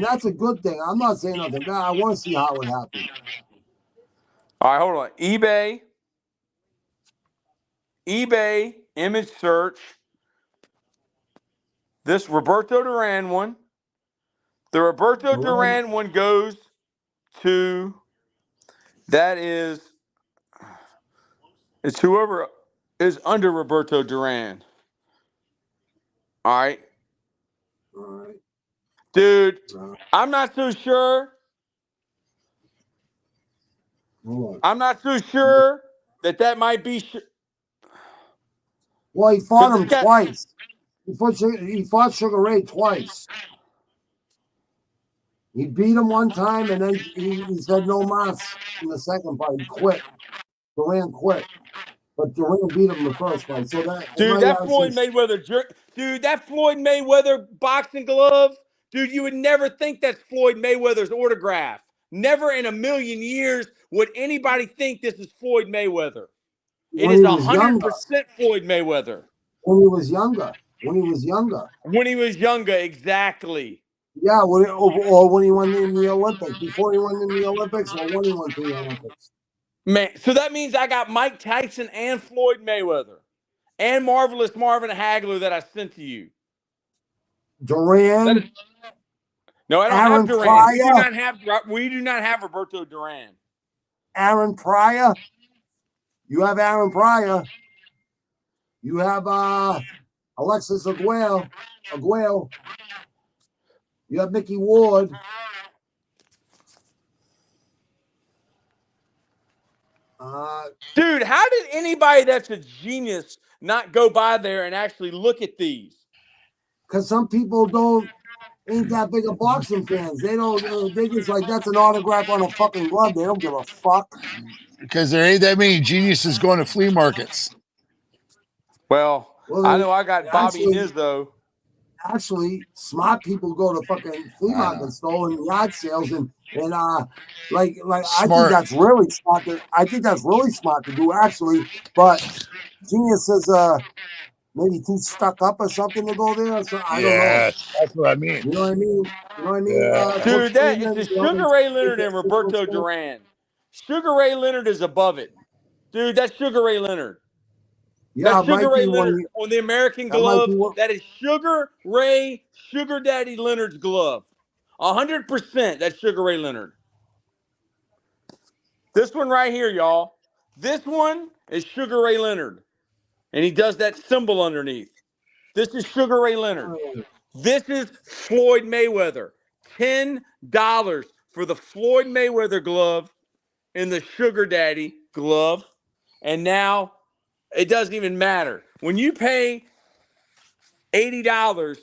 that's a good thing. I'm not saying nothing bad. I want to see Howard happy. All right, hold on. eBay image search. This Roberto Duran one. The Roberto Duran one goes to. That is. It's whoever is under Roberto Duran. All right. Dude, I'm not so sure. I'm not so sure that might be. Well, he fought him twice. He fought Sugar Ray twice. He beat him one time, and then he said no mas in the second fight. He quit. Duran quit. But Duran beat him the first fight. So that Dude, that Floyd Mayweather dude, that Floyd Mayweather boxing glove, dude, you would never think that's Floyd Mayweather's autograph. Never in a million years would anybody think this is Floyd Mayweather. It is 100% Floyd Mayweather. When he was younger. When he was younger, exactly. Yeah, or when he won in the Olympics. Before he won in the Olympics, or when he went to the Olympics. Man, so that means I got Mike Tyson and Floyd Mayweather and Marvelous Marvin Hagler that I sent to you. Duran. No, I don't have Duran. Pryor. We do not have Roberto Duran. Aaron Pryor. You have Aaron Pryor. You have Alexis Aguero. You have Mickey Ward. Dude, how did anybody that's a genius not go by there and actually look at these? Because some people ain't that big of boxing fans. They don't. They just like that's an autograph on a fucking glove. They don't give a fuck. Because there ain't that many geniuses going to flea markets. Well I know I got Bobby Nizzo. Actually, smart people go to fucking flea market store and yard sales and like I think that's really smart. I think that's really smart to do actually. But geniuses maybe too stuck up or something to go there. So I don't know. That's what I mean. You know what I mean? Dude, it's a Sugar Ray Leonard and Roberto Duran. Sugar Ray Leonard is above it. Dude, that's Sugar Ray Leonard. Yeah, that's Sugar Ray Leonard on the American glove. That is Sugar Daddy Leonard's glove. 100% that's Sugar Ray Leonard. This one right here, y'all. This one is Sugar Ray Leonard. And he does that symbol underneath. This is Sugar Ray Leonard. This is Floyd Mayweather. $10 for the Floyd Mayweather glove and the Sugar Daddy glove. And now it doesn't even matter. When you pay $80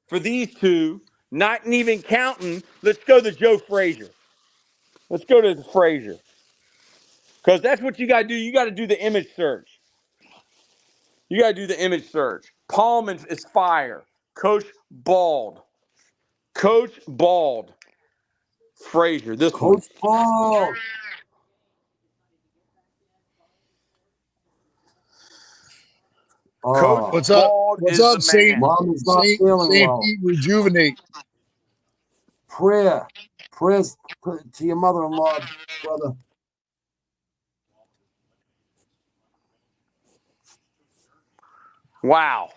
for these two, not even counting, let's go to Joe Frazier. Let's go to Frazier. Because that's what you got to do. You got to do the image search. Palm is fire. Coach Bald. Frazier, this one. Coach Bald. Coach What's up? Bald What's is up, the Saint? man. Mom is not feeling well. Rejuvenate. Prayers to your mother-in-law, brother. Wow.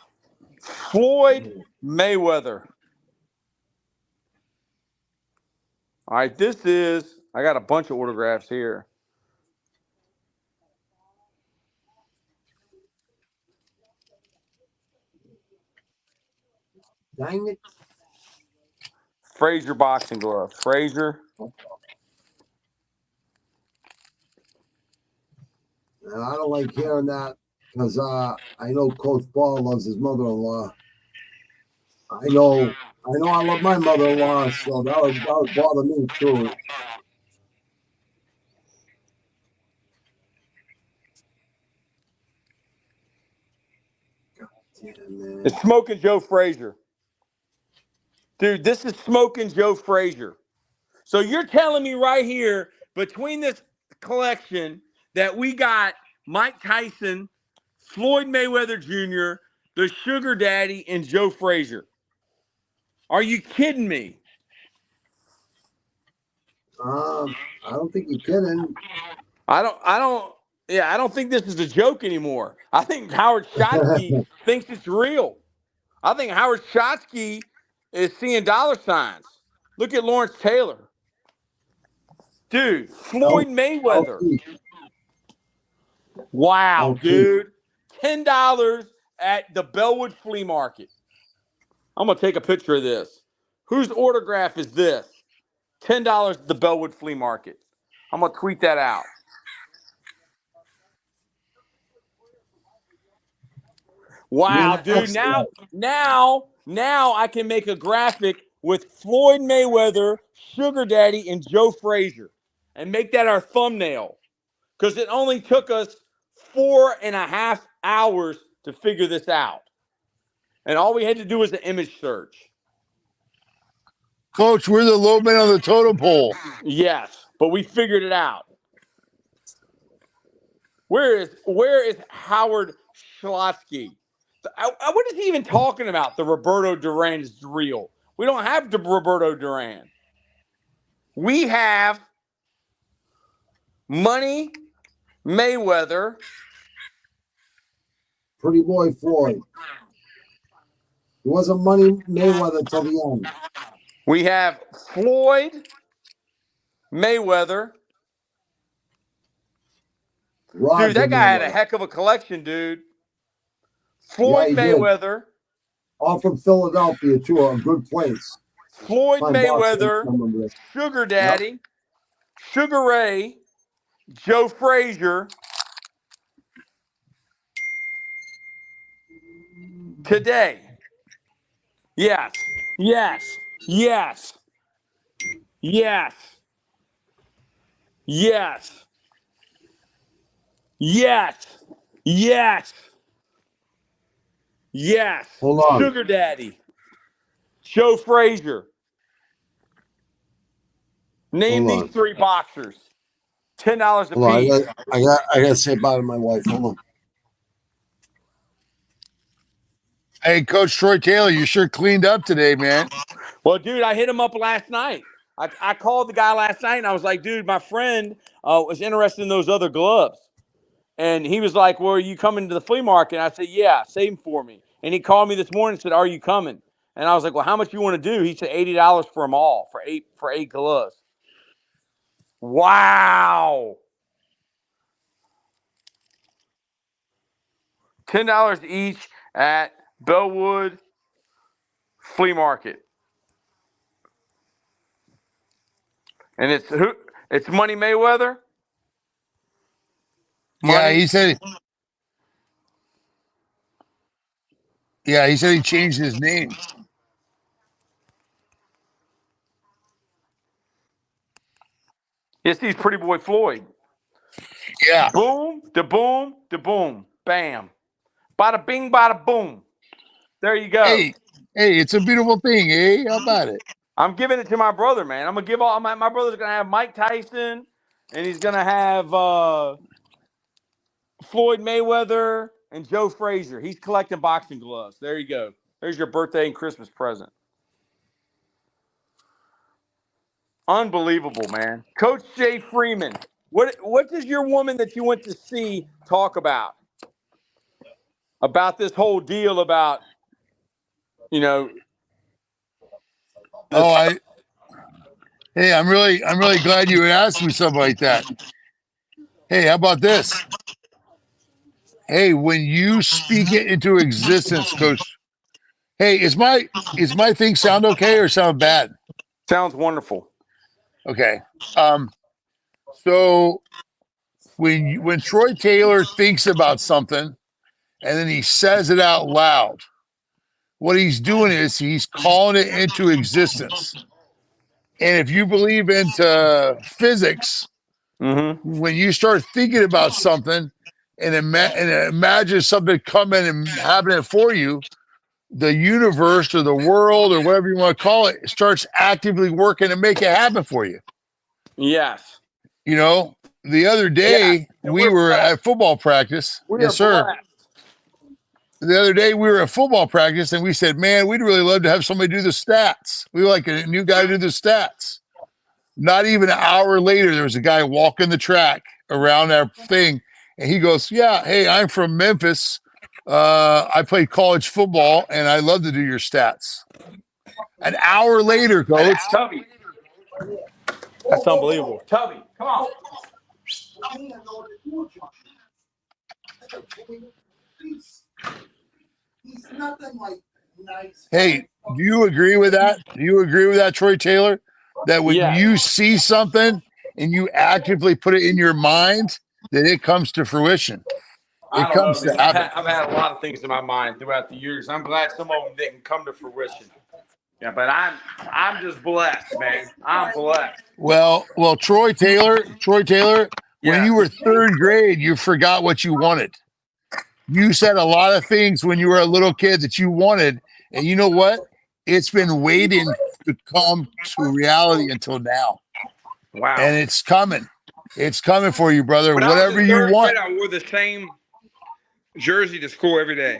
Floyd Mayweather. All right, I got a bunch of autographs here. Dang it. Frazier boxing glove. Frazier. And I don't like hearing that because I know Coach Ball loves his mother-in-law. I know I love my mother-in-law, so that would bother me too. God damn, man. It's Smoking Joe Frazier. Dude, this is Smoking Joe Frazier. So you're telling me right here, between this collection, that we got Mike Tyson, Floyd Mayweather Jr., the Sugar Daddy, and Joe Frazier. Are you kidding me? I don't think you're kidding. I don't think this is a joke anymore. I think Howard Schotsky thinks it's real. I think Howard Schotsky is seeing dollar signs. Look at Lawrence Taylor. Dude, Floyd Mayweather. Wow, dude. $10 at the Bellwood Flea Market. I'm going to take a picture of this. Whose autograph is this? $10 at the Bellwood Flea Market. I'm going to tweet that out. Wow, dude. Now I can make a graphic with Floyd Mayweather, Sugar Daddy, and Joe Frazier and make that our thumbnail. Because it only took us 4.5 hours to figure this out. And all we had to do was an image search. Coach, we're the low man on the totem pole. Yes, but we figured it out. Where is Howard Schlotsky? What is he even talking about? The Roberto Duran is real. We don't have the Roberto Duran. We have Money Mayweather. Pretty boy Floyd. It wasn't Money Mayweather till the end. We have Floyd Mayweather. Dude, that guy had a heck of a collection, dude. Floyd Mayweather. All from Philadelphia, too, a good place. Floyd Mayweather, Sugar Daddy, Sugar Ray, Joe Frazier. Today. Yes. Yes. Yes. Yes. Yes. Yes. Yes. Yes. Hold on. Sugar Daddy. Joe Frazier. Name these three boxers. $10 a piece. I got to say bye to my wife. Hold on. Hey, Coach Troy Taylor, you sure cleaned up today, man. Well, dude, I hit him up last night. I called the guy last night, and I was like, dude, my friend was interested in those other gloves. And he was like, well, are you coming to the flea market? And I said, yeah, save them for me. And he called me this morning and said, are you coming? And I was like, well, how much you want to do? He said $80 for them all, for eight gloves. Wow. $10 each at Bellwood Flea Market. And it's who? It's Money Mayweather? Yeah, he said he changed his name. Yes, he's Pretty Boy Floyd. Yeah. Boom, da boom, da boom, bam. Bada bing, bada boom. There you go. Hey, it's a beautiful thing, eh? How about it? I'm giving it to my brother, man. I'm gonna give all my brother's gonna have Mike Tyson, and he's gonna have Floyd Mayweather and Joe Frazier. He's collecting boxing gloves. There you go. There's your birthday and Christmas present. Unbelievable, man. Coach Jay Freeman, what does your woman that you went to see talk about? About this whole deal about, you know. I'm really glad you asked me something like that. Hey, how about this? Hey, when you speak it into existence, Coach. Hey, is my thing sound okay or sound bad? Sounds wonderful. Okay. So when Troy Taylor thinks about something and then he says it out loud, what he's doing is he's calling it into existence. And if you believe into physics, when you start thinking about something and imagine something coming and happening for you, the universe or the world or whatever you want to call it starts actively working to make it happen for you. Yes. You know, the other day we were at football practice. Yes, sir. the other day we were at football practice and we said, man, we'd really love to have somebody do the stats. We like a new guy to do the stats. Not even an hour later, there was a guy walking the track around our thing. And he goes, yeah, hey, I'm from Memphis. I played college football and I love to do your stats. An hour later, coach. Tubby. That's unbelievable. Tubby, come on. He's nothing like nice. Hey, do you agree with that? Do you agree with that, Troy Taylor? That when you see something and you actively put it in your mind, that it comes to fruition. It comes to happen. I've had a lot of things in my mind throughout the years. I'm glad some of them didn't come to fruition. Yeah, but I'm just blessed, man. I'm blessed. Well, Troy Taylor, when you were third grade, you forgot what you wanted. You said a lot of things when you were a little kid that you wanted, and you know what? It's been waiting to come to reality until now. Wow. And it's coming. It's coming for you, brother. When whatever you want. Grade, I wore the same jersey to school every day.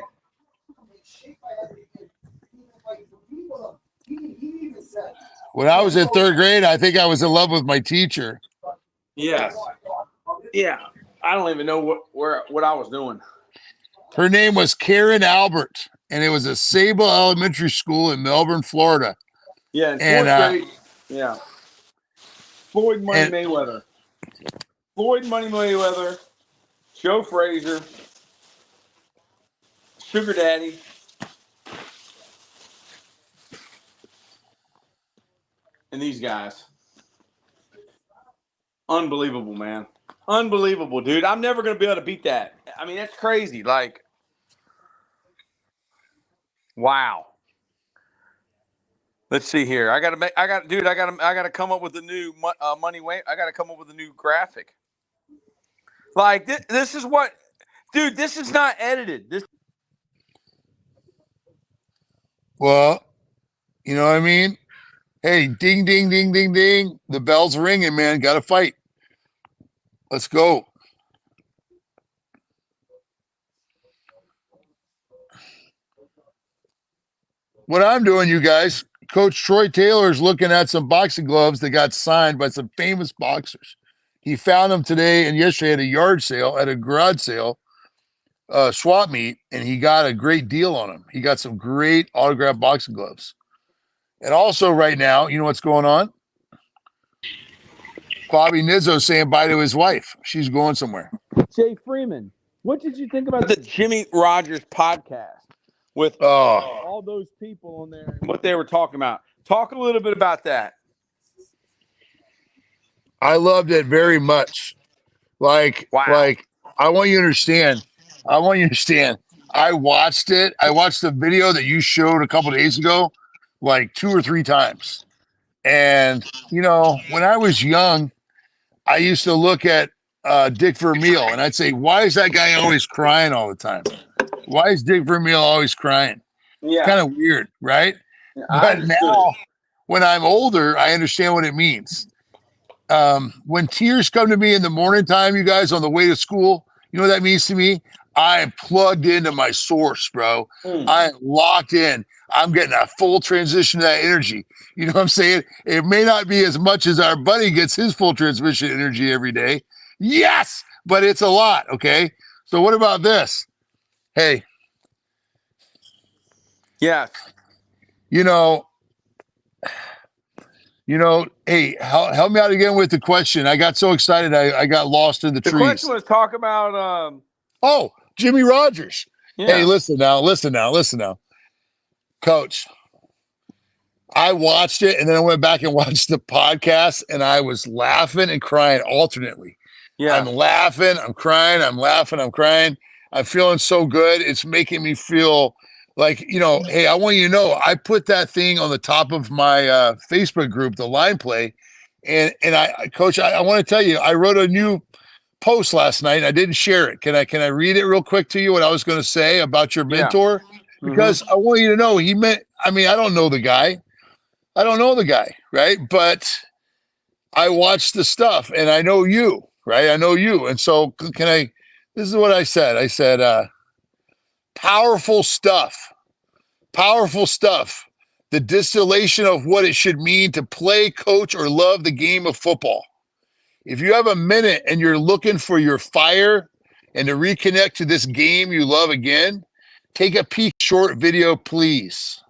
When I was in third grade, I think I was in love with my teacher. Yes. Yeah. I don't even know what I was doing. Her name was Karen Albert, and it was a Sable Elementary School in Melbourne, Florida. Yeah, in fourth grade. Yeah. Floyd Money Mayweather, Joe Frazier, Sugar Daddy. And these guys. Unbelievable, man. Unbelievable, dude. I'm never going to be able to beat that. I mean, that's crazy. Like, wow. Let's see here. I got to come up with a new money way. I got to come up with a new graphic. Like this is what, dude, this is not edited. Well, you know what I mean? Hey, ding, ding, ding, ding, ding. The bell's ringing, man. Got to fight. Let's go. What I'm doing, you guys, Coach Troy Taylor is looking at some boxing gloves that got signed by some famous boxers. He found them today and yesterday at a yard sale, at a garage sale, swap meet, and he got a great deal on them. He got some great autographed boxing gloves. And also right now, you know what's going on? Bobby Nizzo saying bye to his wife. She's going somewhere. Jay Freeman, what did you think about the Jimmy Rogers podcast with all those people on there and what they were talking about? Talk a little bit about that. I loved it very much. Like, I want you to understand. I watched it. I watched the video that you showed a couple of days ago, like 2 or 3 times. And, you know, when I was young, I used to look at Dick Vermeil and I'd say, why is that guy always crying all the time? Why is Dick Vermeil always crying? Yeah. Kind of weird, right? Yeah, but now, when I'm older, I understand what it means. When tears come to me in the morning time, you guys, on the way to school, you know what that means to me? I am plugged into my source, bro. I am locked in. I'm getting a full transition of that energy. You know what I'm saying? It may not be as much as our buddy gets his full transmission energy every day. Yes, but it's a lot, okay? So what about this? Hey. Yeah. You know, hey, help me out again with the question. I got so excited, I got lost in the trees. The question was talk about Jimmy Rogers. Yeah. Hey, listen now. Coach, I watched it and then I went back and watched the podcast and I was laughing and crying alternately. Yeah. I'm laughing, I'm crying, I'm laughing, I'm crying. I'm feeling so good. It's making me feel like, you know, hey, I want you to know, I put that thing on the top of my Facebook group, the line play. And I, Coach, I want to tell you, I wrote a new post last night. I didn't share it. Can I read it real quick to you, what I was going to say about your mentor? Yeah. Because I want you to know I don't know the guy. Right? But I watched the stuff and I know you, right? I know you. And so this is what I said. I said, Powerful stuff. Powerful stuff. The distillation of what it should mean to play, coach, or love the game of football. If you have a minute and you're looking for your fire and to reconnect to this game you love again, take a peek short video, please.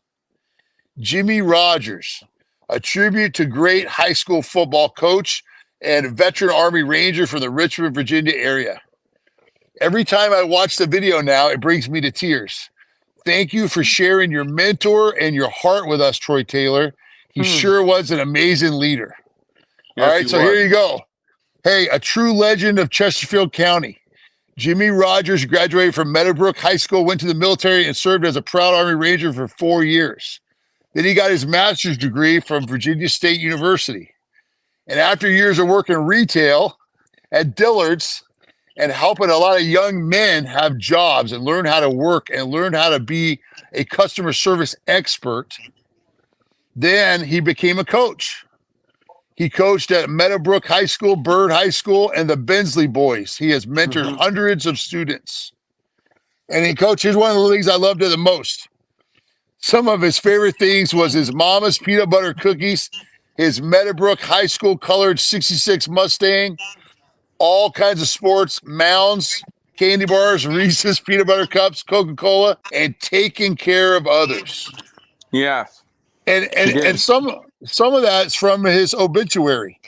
Jimmy Rogers, a tribute to great high school football coach and veteran Army Ranger from the Richmond, Virginia area. Every time I watch the video now, it brings me to tears. Thank you for sharing your mentor and your heart with us, Troy Taylor. He sure was an amazing leader. All right, so here you go. Hey, a true legend of Chesterfield County. Jimmy Rogers graduated from Meadowbrook High School, went to the military, and served as a proud Army Ranger for 4 years. Then he got his master's degree from Virginia State University. And after years of working retail at Dillard's and helping a lot of young men have jobs and learn how to work and learn how to be a customer service expert, then he became a coach. He coached at Meadowbrook High School, Byrd High School, and the Bensley Boys. He has mentored hundreds of students. And he coached, here's one of the things I loved the most. Some of his favorite things was his mama's peanut butter cookies, his Meadowbrook High School colored 66 Mustang, all kinds of sports, mounds, candy bars, Reese's peanut butter cups, Coca-Cola, and taking care of others. Yes. And some of that's from his obituary.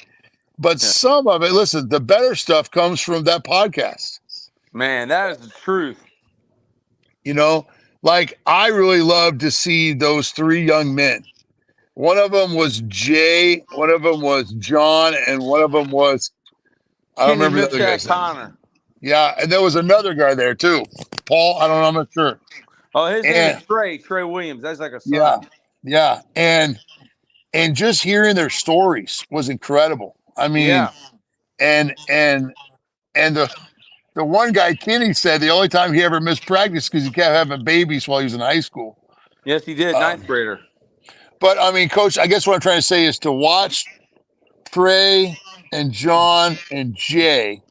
But some of it, listen, the better stuff comes from that podcast. Man, that is the truth. You know, like I really love to see those 3 young men. One of them was Jay, one of them was John, and one of them was, I don't remember the other guy's name. Connor. Yeah, and there was another guy there too. Paul, I don't know, I'm not sure. Oh, his name is Trey Williams. That's like a son. Yeah, yeah. And just hearing their stories was incredible. I mean, and the one guy, Kenny, said the only time he ever missed practice because he kept having babies while he was in high school. Yes, he did. Ninth grader. But I mean, Coach, I guess what I'm trying to say is to watch Trey and John and Jay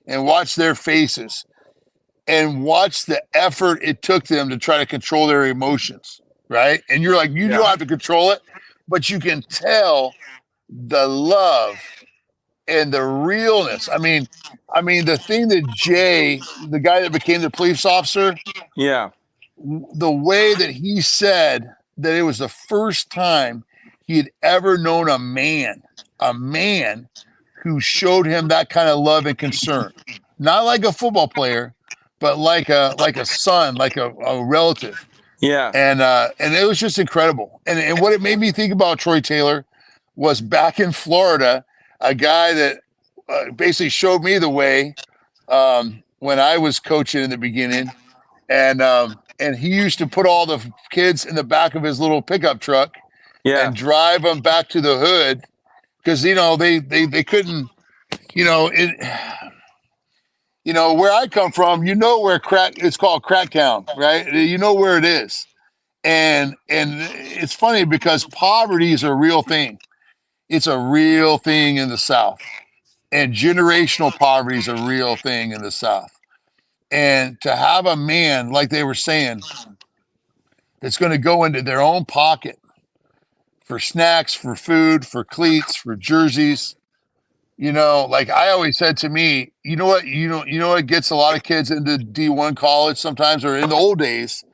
and watch their faces and watch the effort it took them to try to control their emotions, right? And you're like, you don't have to control it, but you can tell the love and the realness. I mean, the thing that Jay, the guy that became the police officer, the way that he said that it was the first time he had ever known a man who showed him that kind of love and concern, not like a football player, but like a son, like a relative. Yeah. And it was just incredible. And what it made me think about, Troy Taylor, was back in Florida, a guy that basically showed me the way when I was coaching in the beginning. And he used to put all the kids in the back of his little pickup truck and drive them back to the hood because, you know, they couldn't, you know, where I come from, you know, where it's called Cracktown, right? You know where it is. And it's funny because poverty is a real thing. It's a real thing in the South. And generational poverty is a real thing in the South. And to have a man, like they were saying, that's going to go into their own pocket for snacks, for food, for cleats, for jerseys, you know, like I always said to me, you know what gets a lot of kids into D1 college sometimes, or in the old days,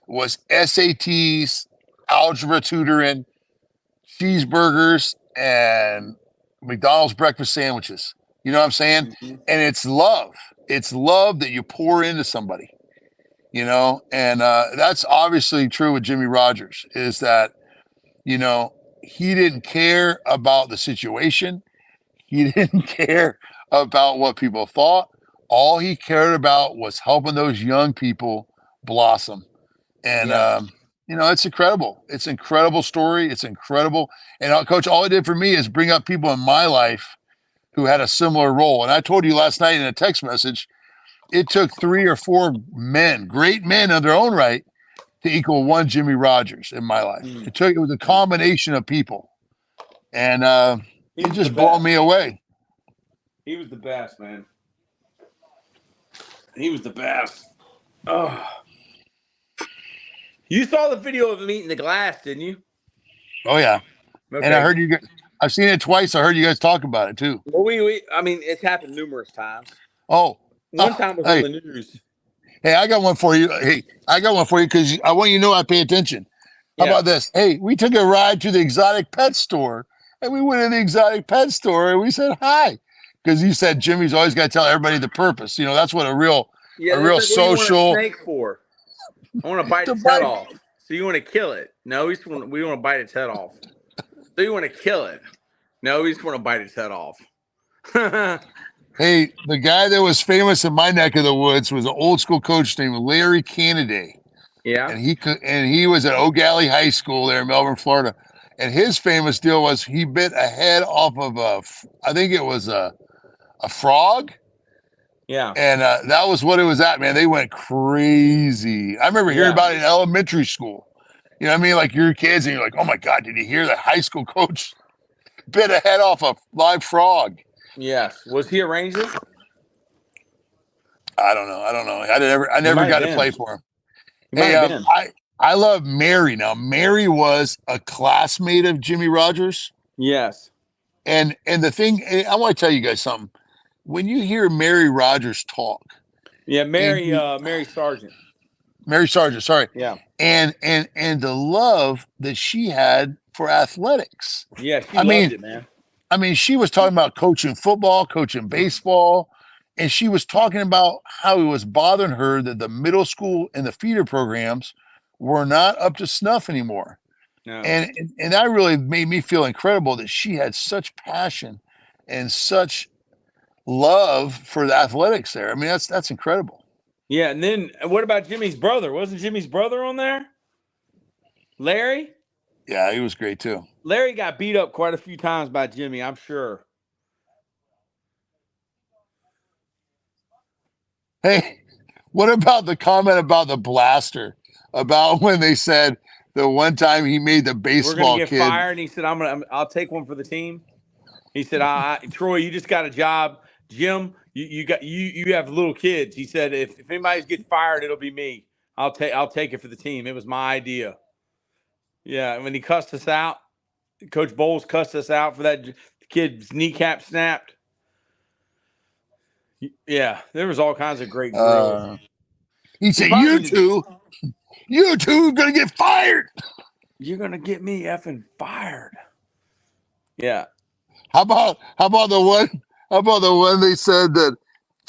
was SATs, algebra tutoring, cheeseburgers, and McDonald's breakfast sandwiches. You know what I'm saying? And it's love. It's love that you pour into somebody, you know? And that's obviously true with Jimmy Rogers, is that, you know, he didn't care about the situation. He didn't care about what people thought. All he cared about was helping those young people blossom. And, you know, it's incredible. It's an incredible story. It's incredible. And Coach, all it did for me is bring up people in my life who had a similar role. And I told you last night in a text message, it took 3 or 4 men, great men in their own right, to equal one Jimmy Rogers in my life. It was a combination of people. And it just blew me away. He was the best, man. He was the best. Oh. You saw the video of him eating the glass, didn't you? Oh yeah. Okay. And I heard you guys. I've seen it twice. I heard you guys talk about it too. Well, I mean, it's happened numerous times. Oh, One time was on the news. Hey, I got one for you. Hey, I got one for you because I want you to know I pay attention. How about this? Hey, we took a ride to the exotic pet store, and we went in the exotic pet store and we said hi because you said Jimmy's always got to tell everybody the purpose. You know, that's what a real social. What do you want a snake for? I want to bite its head off. So you want to kill it? No, we want to bite its head off. So you want to kill it? No, we just want to bite its head off. Hey, the guy that was famous in my neck of the woods was an old school coach named Larry Canady. Yeah, and he was at O'Galley High School there in Melbourne, Florida. And his famous deal was he bit a head off of I think it was a frog. Yeah, and that was what it was at. Man, they went crazy. I remember hearing about it in elementary school. You know what I mean? Like your kids, and you're like, "Oh my god, did you hear that high school coach bit a head off a live frog?" Yes. Was he a Ranger? I don't know. I never got to play for him. Hey, I love Mary. Now, Mary was a classmate of Jimmy Rogers. Yes. And the thing, I want to tell you guys something. When you hear Mary Rogers talk, Mary Sargent. Mary Sargent, sorry. Yeah. And the love that she had for athletics. Yeah, she loved it, man. I mean, she was talking about coaching football, coaching baseball, and she was talking about how it was bothering her that the middle school and the feeder programs were not up to snuff anymore. No. And that really made me feel incredible that she had such passion and such love for the athletics there. I mean, that's incredible. Yeah, and then what about Jimmy's brother? Wasn't Jimmy's brother on there? Larry? Yeah, he was great too. Larry got beat up quite a few times by Jimmy, I'm sure. Hey, what about the comment about the blaster? About when they said the one time he made the baseball We're gonna get fired, and he said, I'll take one for the team. He said, Troy, you just got a job. Jim, you have little kids. He said, if anybody gets fired, it'll be me. I'll take it for the team. It was my idea. Yeah, and when he cussed us out, Coach Bowles cussed us out for that kid's kneecap snapped. Yeah, there was all kinds of great drills. He said, you two are going to get fired. You're going to get me effing fired. Yeah. How about the one they said that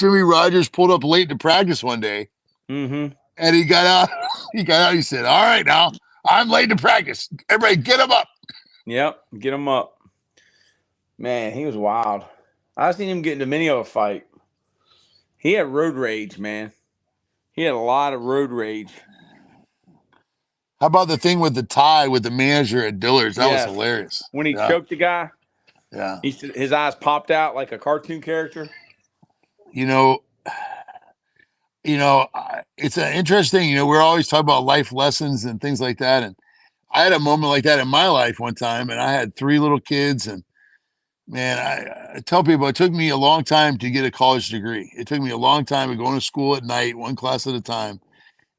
Jimmy Rogers pulled up late to practice one day. Mm-hmm. And he got out. He said, all right, now I'm late to practice. Everybody get him up. Yep, get him up. Man, he was wild. I've seen him get into many of a fight. He had road rage, man. He had a lot of road rage. How about the thing with the tie with the manager at Dillard's? That was hilarious. When he choked the guy? Yeah. His eyes popped out like a cartoon character. You know, it's an interesting, we're always talking about life lessons and things like that. And I had a moment like that in my life one time, and I had 3 little kids, and man, I tell people it took me a long time to get a college degree. It took me a long time of going to school at night, one class at a time.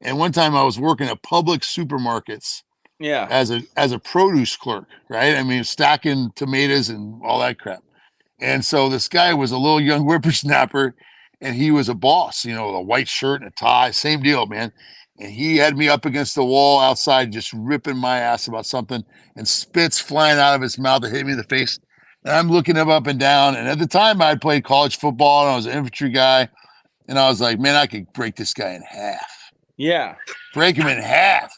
And one time I was working at public supermarkets as a produce clerk, right? I mean, stacking tomatoes and all that crap. And so this guy was a little young whippersnapper, and he was a boss, with a white shirt and a tie, same deal, man. And he had me up against the wall outside, just ripping my ass about something, and spit's flying out of his mouth to hit me in the face. And I'm looking him up and down. And at the time I played college football, and I was an infantry guy. And I was like, man, I could break this guy in half. Yeah. Break him in half.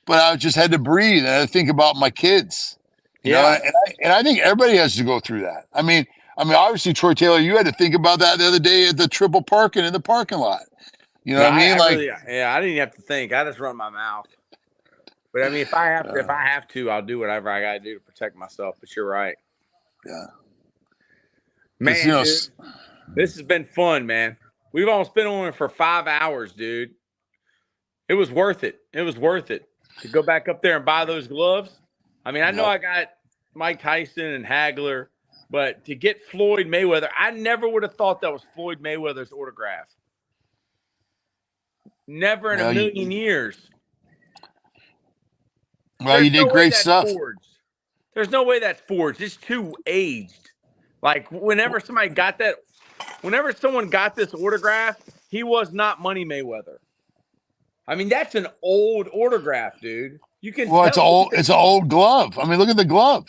But I just had to breathe, and I had to think about my kids. You know, and I think everybody has to go through that. I mean, obviously, Troy Taylor, you had to think about that the other day at the triple parking in the parking lot. You know what I mean? I didn't have to think. I just run my mouth. But I mean, if I have to, I'll do whatever I got to do to protect myself. But you're right. Yeah. Man, dude, this has been fun, man. We've almost been on it for 5 hours, dude. It was worth it. It was worth it to go back up there and buy those gloves. I mean, I know I got Mike Tyson and Haggler, but to get Floyd Mayweather, I never would have thought that was Floyd Mayweather's autograph. Never in a million years. Well, you did no way great that's stuff. forged. There's no way that's forged. It's too aged. Like whenever someone got this autograph, he was not Money Mayweather. I mean, that's an old autograph, dude. You can Well, tell. it's an old glove. I mean, look at the glove.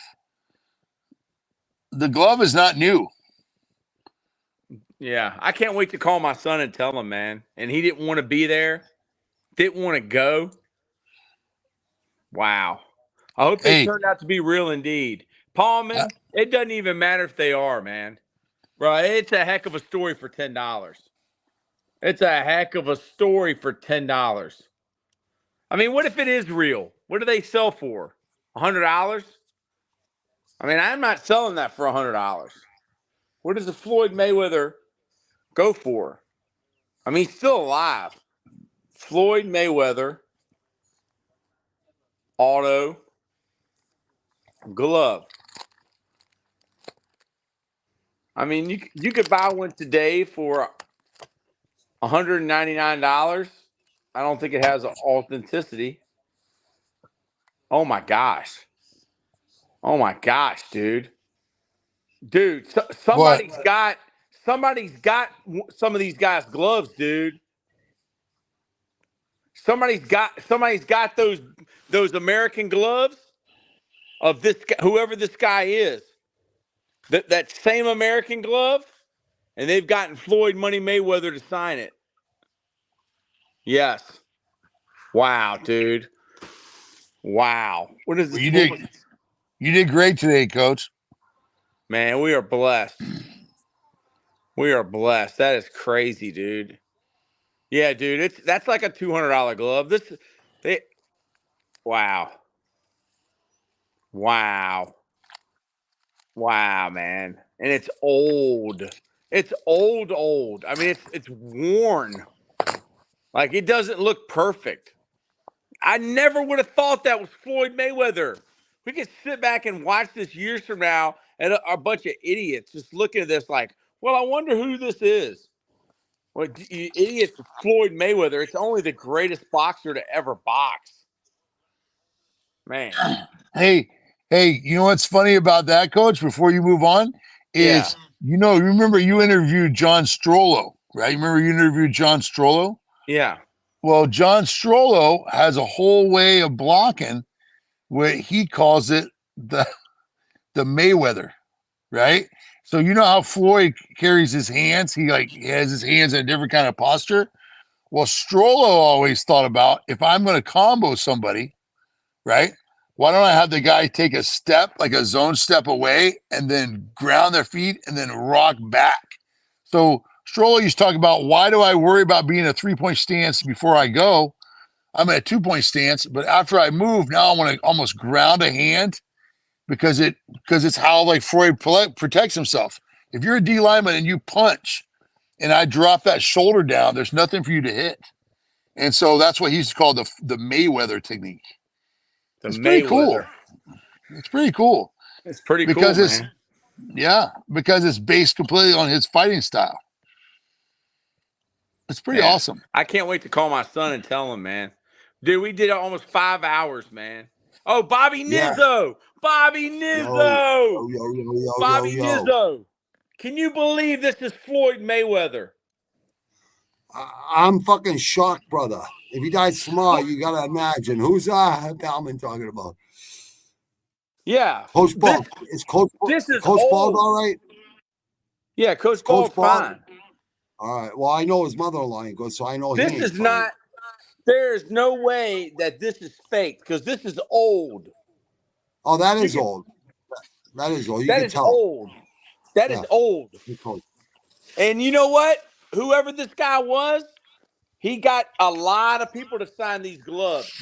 The glove is not new. Yeah, I can't wait to call my son and tell him, man. And he didn't want to be there, didn't want to go. Wow. I hope they Hey, turned out to be real indeed. Paulman, it doesn't even matter if they are, man. Bro, it's a heck of a story for $10. It's a heck of a story for $10. I mean, what if it is real? What do they sell for? $100? I mean, I'm not selling that for $100. What does the Floyd Mayweather go for? I mean, he's still alive. Floyd Mayweather auto glove. I mean, you could buy one today for $199. I don't think it has authenticity. Oh my gosh. Oh my gosh, dude. Dude, what? somebody's got some of these guys' gloves, dude. Somebody's got those American gloves of this whoever this guy is. That same American glove, and they've gotten Floyd Money Mayweather to sign it. Yes. Wow, dude. Wow. What is Well, this? What was, you did great today, Coach. man, we are blessed. We are blessed. That is crazy, dude. Yeah, dude. That's like a $200 glove. Wow. Wow. Wow, man. And it's old. It's old. I mean, it's worn. Like it doesn't look perfect. I never would have thought that was Floyd Mayweather. We could sit back and watch this years from now and a bunch of idiots just looking at this like, well, I wonder who this is. Well, you idiots, Floyd Mayweather. It's only the greatest boxer to ever box. Man. Hey, you know what's funny about that, Coach? Before you move on, Yeah. is remember you interviewed John Strollo, right? Remember you interviewed John Strollo? Yeah. Well, John Strollo has a whole way of blocking where he calls it the Mayweather, right? So you know how Floyd carries his hands? He has his hands in a different kind of posture. Well, Strollo always thought about if I'm going to combo somebody, right? Why don't I have the guy take a step, like a zone step away, and then ground their feet and then rock back? So Strollo used to talk about, why do I worry about being a 3-point stance before I go? I'm at a 2-point stance, but after I move, now I want to almost ground a hand because it's how like Floyd protects himself. If you're a D lineman and you punch and I drop that shoulder down, there's nothing for you to hit. And so that's what he's called the Mayweather technique. The It's pretty cool. Mayweather. It's pretty cool. It's pretty Because cool, man. because it's based completely on his fighting style. It's pretty Man, awesome. I can't wait to call my son and tell him, man. Dude, we did almost 5 hours, man. Oh, Bobby Yeah. Nizzo. Bobby Nizzo. Bobby Nizzo. Can you believe this is Floyd Mayweather? I'm fucking shocked, brother. If he died smart, you gotta imagine. Who's Bauman talking about? Yeah. Coach Ball. Is Coach Ball all right? Yeah, Coach Ball's fine. All right. Well, I know his mother-in-law ain't good, so I know This is not. There's no way that this is fake because this is old. Oh, that is old. That is old. That is old. That is old. And you know what? Whoever this guy was, he got a lot of people to sign these gloves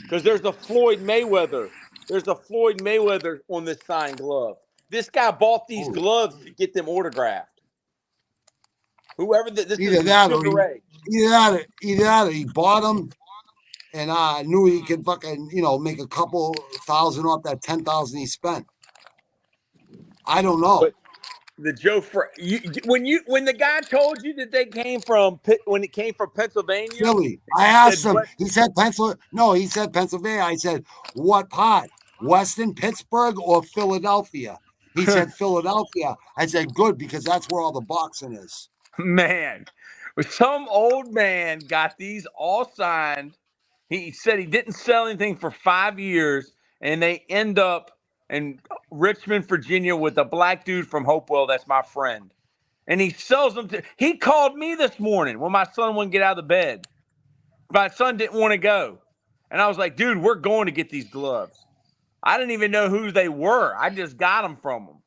because there's a Floyd Mayweather. There's a Floyd Mayweather on this signed glove. This guy bought these gloves to get them autographed. Whoever this either is that or he bought them and knew he could fucking make a couple thousand off that 10,000 he spent. I don't know. The Joe when the guy told you that they came from when it came from Pennsylvania, Philly. I asked him. what? He said Pennsylvania. No, he said Pennsylvania. I said, what part? Western Pittsburgh or Philadelphia? He said Philadelphia. I said, good, because that's where all the boxing is. Man, some old man got these all signed. He said he didn't sell anything for 5 years, and they end up in Richmond, Virginia, with a black dude from Hopewell. That's my friend, and he sells them to. He called me this morning when my son wouldn't get out of the bed. My son didn't want to go, and I was like, "Dude, we're going to get these gloves." I didn't even know who they were. I just got them from them.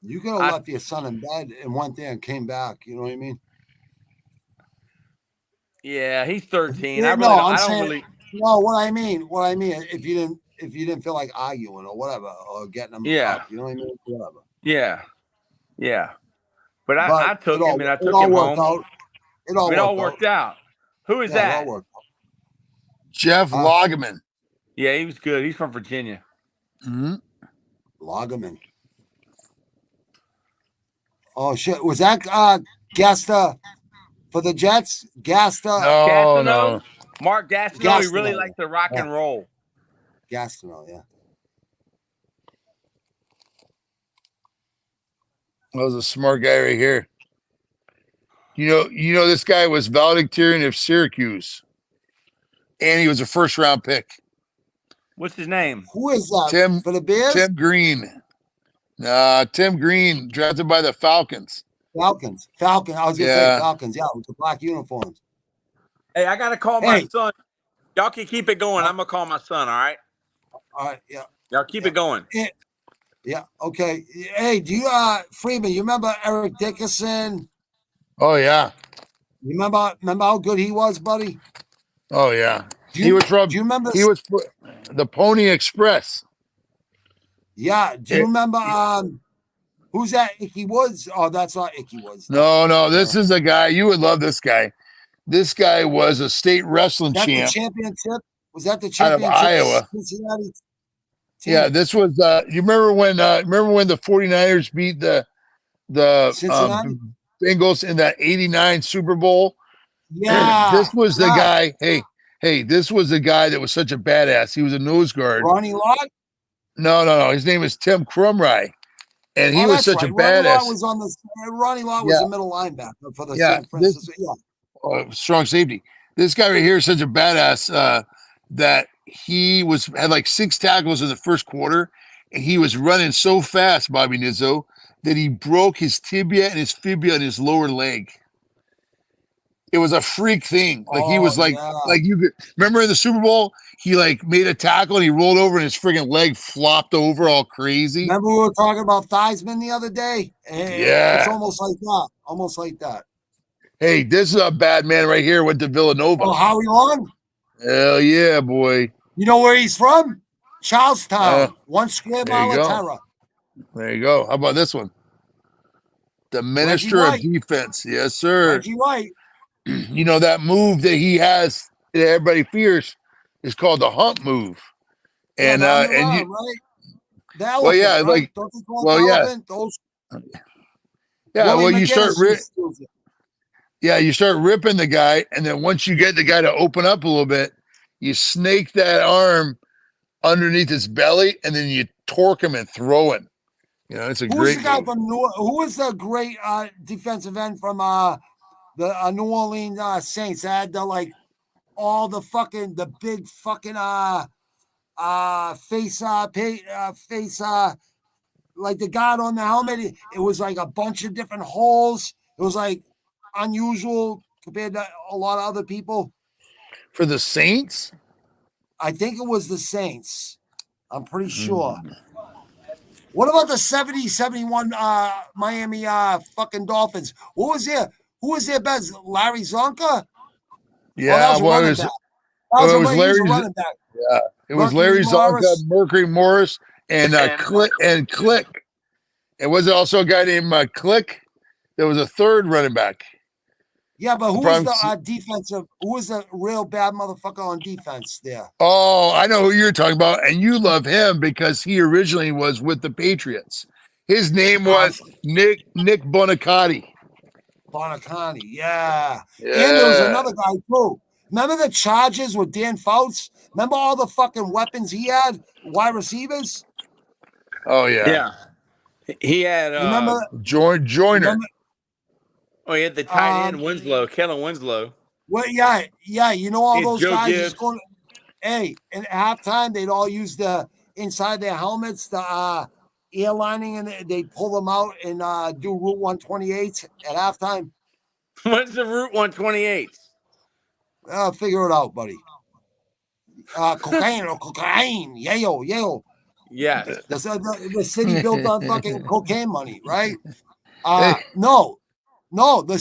You could have left your son in bed and went there and came back. You know what I mean? Yeah, he's 13. Yeah, I don't really. No, what I mean, if you didn't feel like arguing or whatever, or getting them up, you know what I mean? Whatever. Yeah. But I took him and I took him home. Out. It all worked out. Who is that? It all worked out. Jeff Loggeman. Yeah, he was good. He's from Virginia. Mm-hmm. Loggeman. Oh shit! Was that Gasta for the Jets? Gasta. No. Mark Gastineau. He really likes to rock and roll. Gastineau, yeah. That was a smart guy right here. You know this guy was valedictorian of Syracuse, and he was a first-round pick. What's his name? Who is that? For the Bears? Tim Green. Tim Green, drafted by the Falcons. Falcons. I was going to say Falcons. Yeah, with the black uniforms. Hey, I got to call my son. Y'all can keep it going. I'm going to call my son, all right? All right, yeah. Y'all keep it going. Yeah, okay. Hey, do you, Freeman, you remember Eric Dickerson? Oh, yeah. You remember how good he was, buddy? Oh, yeah. Do you remember? He was the Pony Express. Yeah. Do you remember who's that? Icky Woods? Oh, that's not Icky Woods. No. This is a guy. You would love this guy. This guy was a state wrestling champ. The championship? Was that the championship? Out of Iowa. Cincinnati team? Yeah, this was you remember when the 49ers beat the Bengals in that 89 Super Bowl? Yeah. This was the guy. Hey, this was the guy that was such a badass. He was a nose guard. Ronnie Lott? No. His name is Tim Crumry. And he was such a badass. Ronnie Lott was a middle linebacker for the San Francisco. Strong safety. This guy right here is such a badass that he had like 6 tackles in the first quarter, and he was running so fast, Bobby Nizzo, that he broke his tibia and his fibula in his lower leg. It was a freak thing. Like he was like you could remember in the Super Bowl, he like made a tackle and he rolled over and his freaking leg flopped over all crazy. Remember we were talking about Theismann the other day? Yeah. It's almost like that. Hey, this is a bad man right here. Went to Villanova. Oh, Howie Long? Hell yeah, boy. You know where he's from? Charlestown. 1 square mile of terror. There you go. How about this one? The Minister of Defense. Yes, sir. Reggie White. You know that move that he has that everybody fears is called the hump move. And right? The elephant, well, yeah, right? like don't they call it elephant? Well, you start you start ripping the guy, and then once you get the guy to open up a little bit, you snake that arm underneath his belly, and then you torque him and throw him. You know, it's a great. Who is the great defensive end from the New Orleans Saints? That had the big fucking face like the guard on the helmet. It was like a bunch of different holes. It was like unusual compared to a lot of other people. For the Saints? I think it was the Saints. I'm pretty sure. What about the 70-71 Miami fucking Dolphins? Who was their best? Larry Zonka? Yeah, that was Larry running back. Yeah, it was Larry Zonka, Mercury Morris, and Click. And was it also a guy named Click? There was a third running back. Yeah, but who was the defensive? Who was the real bad motherfucker on defense there? Oh, I know who you're talking about, and you love him because he originally was with the Patriots. His name was Nick Bonicatti. Bonicatti, yeah. Yeah. And there was another guy too. Remember the Chargers with Dan Fouts? Remember all the fucking weapons he had, wide receivers? Oh yeah. Yeah. He had remember Joyner. Remember, oh, he had the tight end Winslow, Kellen Winslow. Well, yeah. You know all those Joe guys Gibbs. just going. Hey, at halftime they'd all use the inside their helmets, the ear lining, and they'd pull them out and do Route 128 at halftime. What's the Route 128? Figure it out, buddy. Cocaine, yayo. Yes. The city built on fucking cocaine money, right? No, the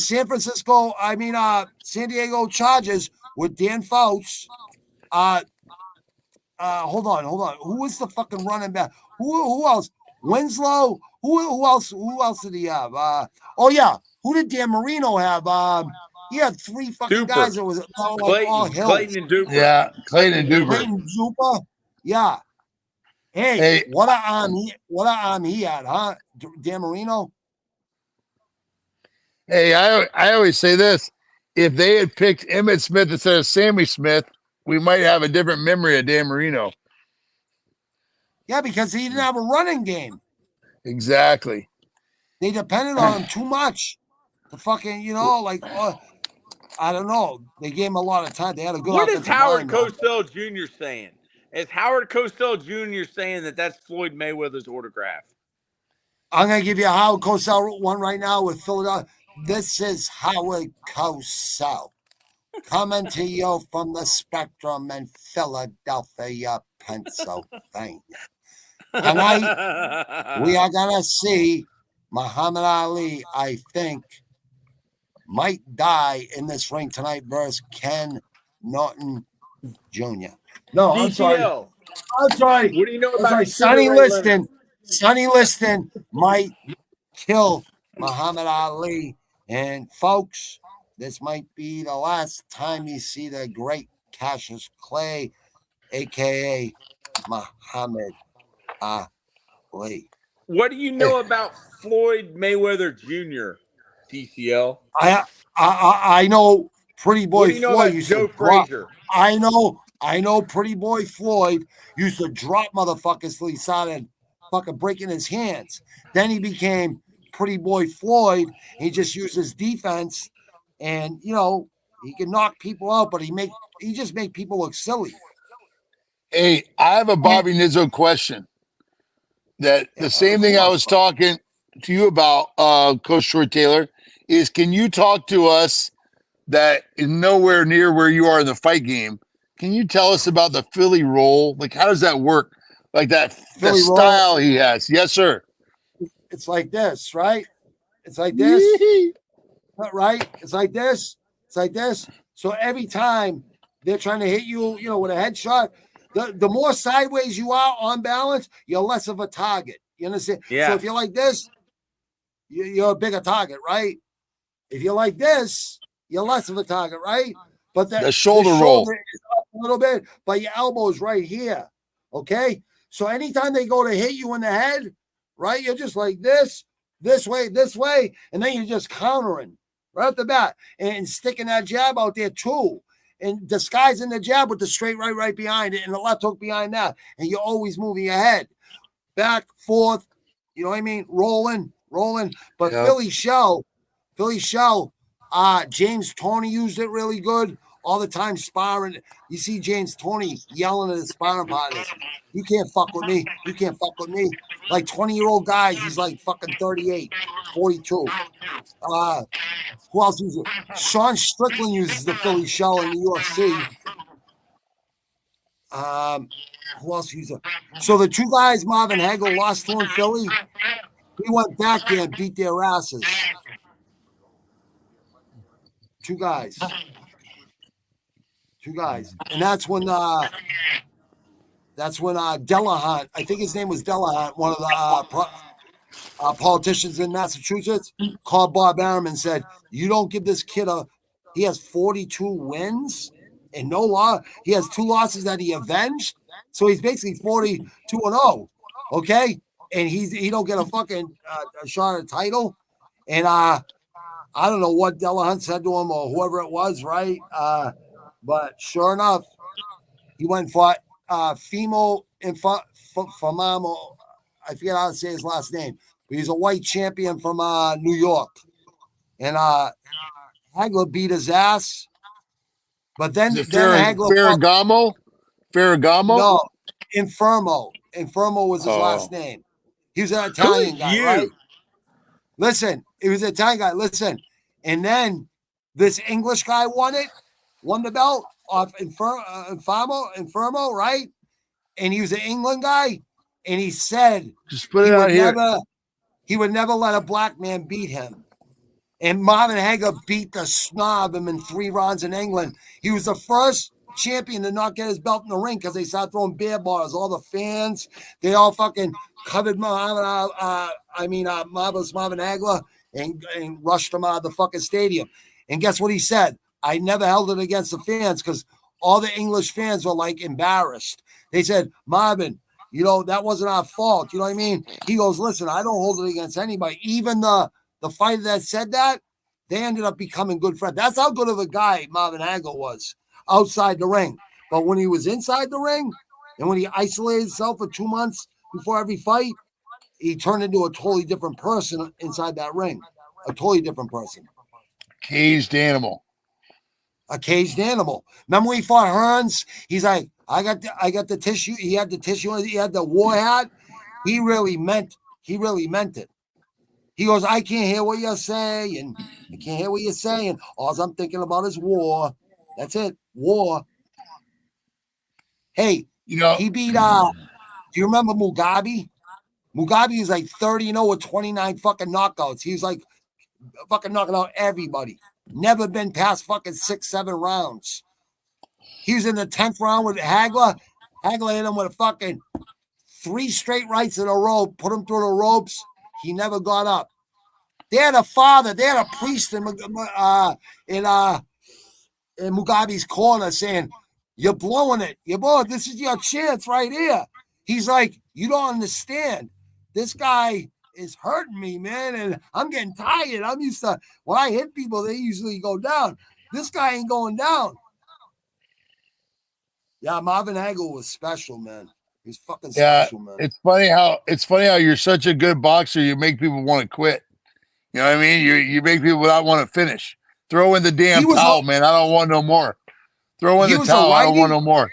San Diego Chargers with Dan Fouts. Hold on. Who was the fucking running back? Who else? Winslow. Who else? Who else did he have? Oh yeah. Who did Dan Marino have? He had three fucking Duper. guys that was like all hills. Clayton and Duper. Yeah, Clayton and Duper. Clayton Duper. Yeah. Hey, what a arm he had, huh? Dan Marino. Hey, I always say this: if they had picked Emmitt Smith instead of Sammy Smith, we might have a different memory of Dan Marino. Yeah, because he didn't have a running game. Exactly. They depended on him too much. The fucking, I don't know. They gave him a lot of time. They had a good. What is Howard Cosell Jr. saying? Is Howard Cosell Jr. saying that that's Floyd Mayweather's autograph? I'm going to give you a Howard Cosell one right now with Philadelphia. This is Howard Cosell coming to you from the Spectrum in Philadelphia, Pennsylvania. Tonight, we are going to see Muhammad Ali, I think, might die in this ring tonight versus Ken Norton Jr. No, I'm sorry. What do you know about Sonny Liston? Sonny Liston might kill Muhammad Ali. And folks, this might be the last time you see the great Cassius Clay, a.k.a. Muhammad Ali. What do you know about Floyd Mayweather Jr., TCL? I know Pretty Boy Floyd used Joe to drop. Frazier? I know Pretty Boy Floyd used to drop motherfuckers till he started fucking breaking his hands. Then he became Pretty Boy Floyd. He just used his defense, and he can knock people out, but he just make people look silly. Hey, I have a Bobby Nizzo question. The same thing I was talking to you about, Coach Troy Taylor, is can you talk to us that is nowhere near where you are in the fight game? Can you tell us about the Philly roll? Like, how does that work? Like the style he has. Yes, sir. It's like this, right? It's like this, right? It's like this. It's like this. So every time they're trying to hit you, with a headshot, the more sideways you are on balance, you're less of a target. You understand? Yeah. So if you're like this, you're a bigger target, right? If you're like this, you're less of a target, right? But the shoulder roll is up a little bit, but your elbow is right here. Okay? So anytime they go to hit you in the head, right, you're just like this way, and then you're just countering right off the bat and sticking that jab out there too, and disguising the jab with the straight right behind it and the left hook behind that, and you're always moving your head back, forth, you know what I mean, rolling. But yep. Philly Shell, James Toney used it really good all the time sparring. You see James Toney yelling at his sparring partners, "You can't fuck with me. You can't fuck with me." Like 20-year-old guys, he's like fucking 38, 42. Who else uses it? Sean Strickland uses the Philly Shell in the UFC. Who else uses it? So the two guys Marvin Hagel lost to in Philly, he went back there and beat their asses. Two guys. And that's when Delahunt, I think his name was Delahunt, one of the politicians in Massachusetts, called Bob Arum and said, "You don't give this kid he has 42 wins and no loss. He has 2 losses that he avenged. So he's basically 42-0. Okay? and he don't get a fucking a shot at a title. And I don't know what Delahunt said to him or whoever it was, right? But sure enough, he went for Fimo Famamo. I forget how to say his last name, but he's a white champion from New York. And Hagler beat his ass. But then Hagler Ferragamo? No, Infermo. Infermo was his last name. He was an Italian guy, right? Listen, he was an Italian guy. Listen, and then this English guy won the belt off Infermo, right? And he was an England guy, and he said just put it out here. He would never let a black man beat him. And Marvin Hagler beat the snob him in 3 rounds in England. He was the first champion to not get his belt in the ring because they started throwing beer bars. All the fans, they all fucking covered Marvelous Marvin Hagler and rushed him out of the fucking stadium. And guess what he said? I never held it against the fans because all the English fans were like embarrassed. They said, Marvin, that wasn't our fault. You know what I mean? He goes, listen, I don't hold it against anybody. Even the fighter that said that, they ended up becoming good friends. That's how good of a guy Marvin Hagler was outside the ring. But when he was inside the ring and when he isolated himself for 2 months before every fight, he turned into a totally different person inside that ring. A totally different person. Caged animal. A caged animal. Remember when he fought Hearns? He's like, I got the tissue. He had the tissue. He had the war hat. He really meant it. He goes, I can't hear what you're saying. I can't hear what you're saying. All I'm thinking about is war. That's it. War. Hey, he beat do you remember Mugabe? Mugabe was like 30-0 with 29 fucking knockouts. He was like fucking knocking out everybody. Never been past fucking 6-7 rounds. He was in the 10th round with Hagler. Hagler hit him with a fucking 3 straight rights in a row, put him through the ropes. He never got up. They had a priest in Mugabe's corner saying, you're blowing it. This is your chance right here. He's like, you don't understand. This guy is hurting me, man, and I'm getting tired. I'm used to, when I hit people, they usually go down. This guy ain't going down. Yeah, Marvin Hagler was special, man. He's fucking special, man. It's funny how you're such a good boxer, you make people want to quit. You know what I mean? You make people not want to finish. Throw in the damn towel, man. I don't want no more. Throw in the towel. I don't want no more.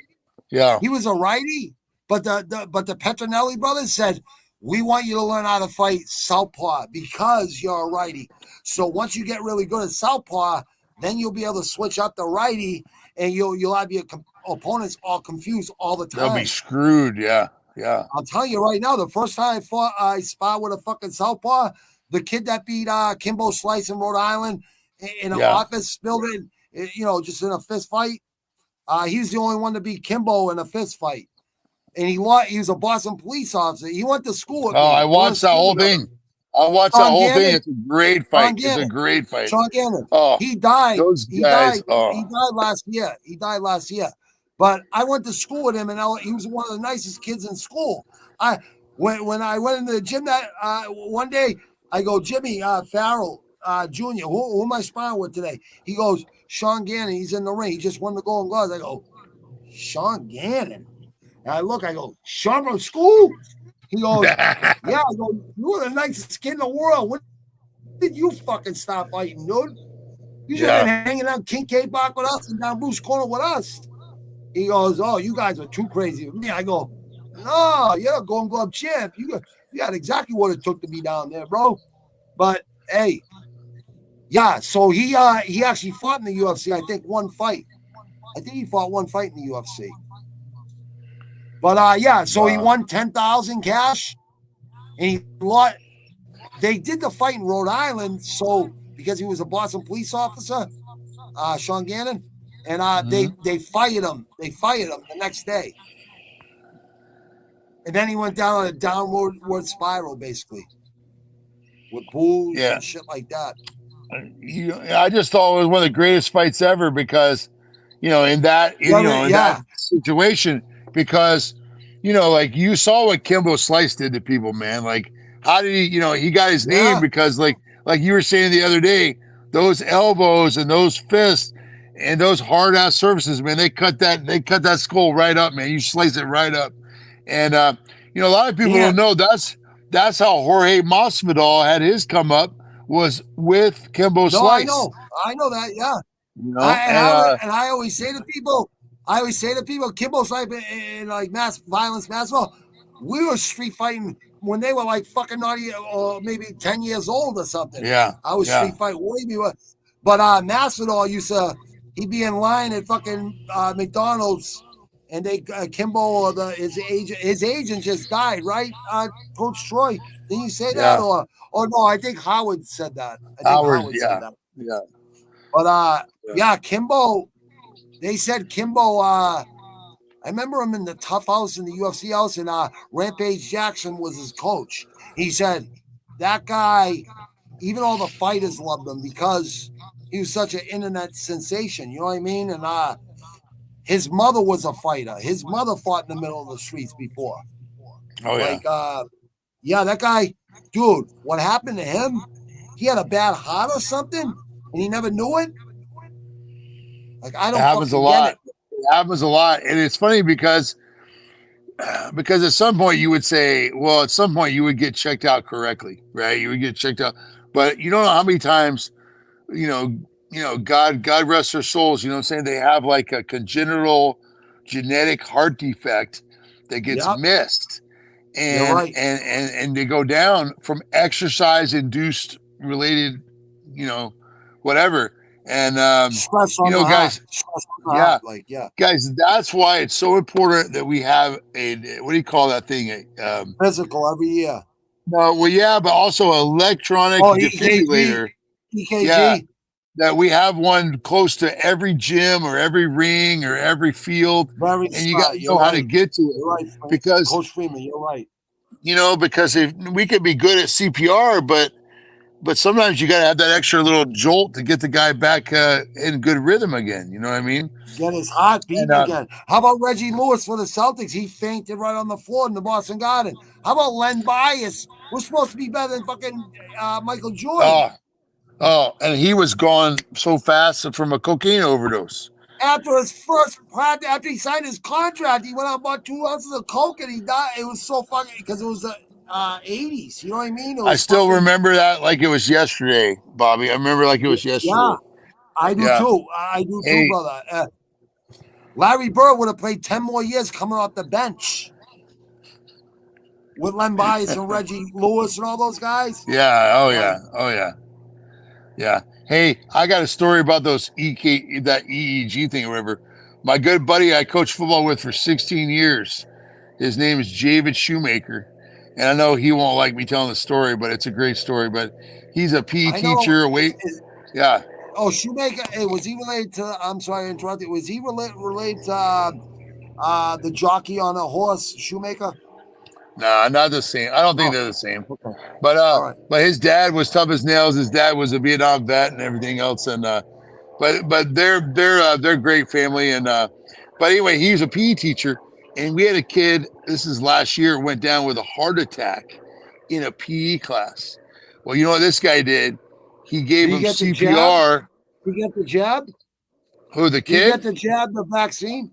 Yeah. He was a righty, but the Petronelli brothers said, we want you to learn how to fight southpaw because you're a righty. So once you get really good at southpaw, then you'll be able to switch up the righty, and you'll have your opponents all confused all the time. They'll be screwed. Yeah. I'll tell you right now, the first time I sparred with a fucking southpaw, the kid that beat Kimbo Slice in Rhode Island in an office building, just in a fist fight, he's the only one to beat Kimbo in a fist fight. And he was a Boston police officer. He went to school with me. I watched that whole thing. It's a great fight. It's a great fight. Sean Gannon. Oh, he died. Those guys. He died last year. But I went to school with him, and he was one of the nicest kids in school. When I went into the gym that one day, I go, Jimmy Farrell Jr., who am I sparring with today? He goes, Sean Gannon. He's in the ring. He just won the Golden Gloves. I go, Sean Gannon. And I go, Sean from school? He goes, yeah. I go, you were the nicest kid in the world. When did you fucking stop fighting, dude? You should have been hanging out Kincaid Park with us and down Bruce Corner with us. He goes, oh, you guys are too crazy with me. I go, no, you're a Golden Glove champ. You got exactly what it took to be down there, bro. But, hey, yeah, so he actually fought in the UFC, I think, one fight. I think he fought one fight in the UFC. But he won $10,000 cash, and he lost. They did the fight in Rhode Island, so because he was a Boston police officer, Sean Gannon, and they fired him. They fired him the next day, and then he went down on a downward spiral, basically, with booze and shit like that. I just thought it was one of the greatest fights ever because, in that situation. Because, like you saw what Kimbo Slice did to people, man. Like, how did he? He got his name Yeah. because, like you were saying the other day, those elbows and those fists and those hard ass surfaces, man. They cut that skull right up, man. You slice it right up, and a lot of people don't And know that's how Jorge Masvidal had his come up was with Kimbo no, I Slice. know. I know that. Yeah. And I always say to people, Kimbo's like in like mass violence, we were street fighting when they were like fucking naughty or maybe 10 years old or something. yeah, I was yeah, street fighting way before. But Masvidal used to, he'd be in line at fucking McDonald's, and they Kimbo or his agent just died, right? Coach Troy, didn't you say that? yeah. Or no, I think Howard said that. Howard, Said yeah, that. yeah, But yeah, Kimbo. They said Kimbo. I remember him in the Tough House in the UFC house, and Rampage Jackson was his coach. He said that guy, even all the fighters loved him because he was such an internet sensation. You know what I mean? And his mother was a fighter. His mother fought in the middle of the streets before. oh yeah. Like, yeah, that guy, dude. What happened to him? He had a bad heart or something, and he never knew it. Like, I don't happens a fucking lot. get it. It happens a lot, and it's funny because at some point you would say, well, at some point you would get checked out correctly, right? You would get checked out, but you don't know how many times, God rest their souls. You know what I'm saying? They have like a congenital genetic heart defect that gets Yep, missed, you're and right. and they go down from exercise induced related, whatever. And Stress on the heart. guys, Stress on the yeah, heart. Like, yeah. guys, that's why it's so important that we have a, what do you call that thing? Physical every year. No, well, yeah, but also electronic Oh, defibrillator. EKG. Yeah, that we have one close to every gym or every ring or every field, Very and you got smart. to You're know how to right. get to it You're right, because Coach Freeman. You're right. because if we could be good at CPR, but sometimes you got to have that extra little jolt to get the guy back in good rhythm again. You know what I mean? Get his heart And beating again. How about Reggie Lewis for the Celtics? He fainted right on the floor in the Boston Garden. How about Len Bias? We're supposed to be better than fucking Michael Jordan. And he was gone so fast from a cocaine overdose. After his first practice, after he signed his contract, he went out and bought 2 ounces of coke and he died. It was so fucking because it was the 80s. You know what I mean? I still remember that like it was yesterday, Bobby. I remember like it was yesterday. Yeah, I do too. I do too, brother. Larry Bird would have played 10 more years coming off the bench with Len Bias and Reggie Lewis and all those guys. Yeah. Oh, yeah. Oh, yeah. Yeah. Hey, I got a story about that EEG thing or whatever. My good buddy I coached football with for 16 years. His name is Javid Shoemaker. And I know he won't like me telling the story, but it's a great story. But he's a PE teacher. Yeah. Oh, Shoemaker. Hey, was he related to? I'm sorry to interrupt you. Was he related to the jockey on a horse, Shoemaker? Nah, not the same. I don't think they're the same. Okay. But but his dad was tough as nails. His dad was a Vietnam vet and everything else. And but they're great family. And but anyway, he was a PE teacher, and we had a kid. This is last year. Went down with a heart attack in a PE class. Well, you know what this guy did? He gave him CPR. Did he get the jab? Who, the kid? Did he get the jab, the vaccine?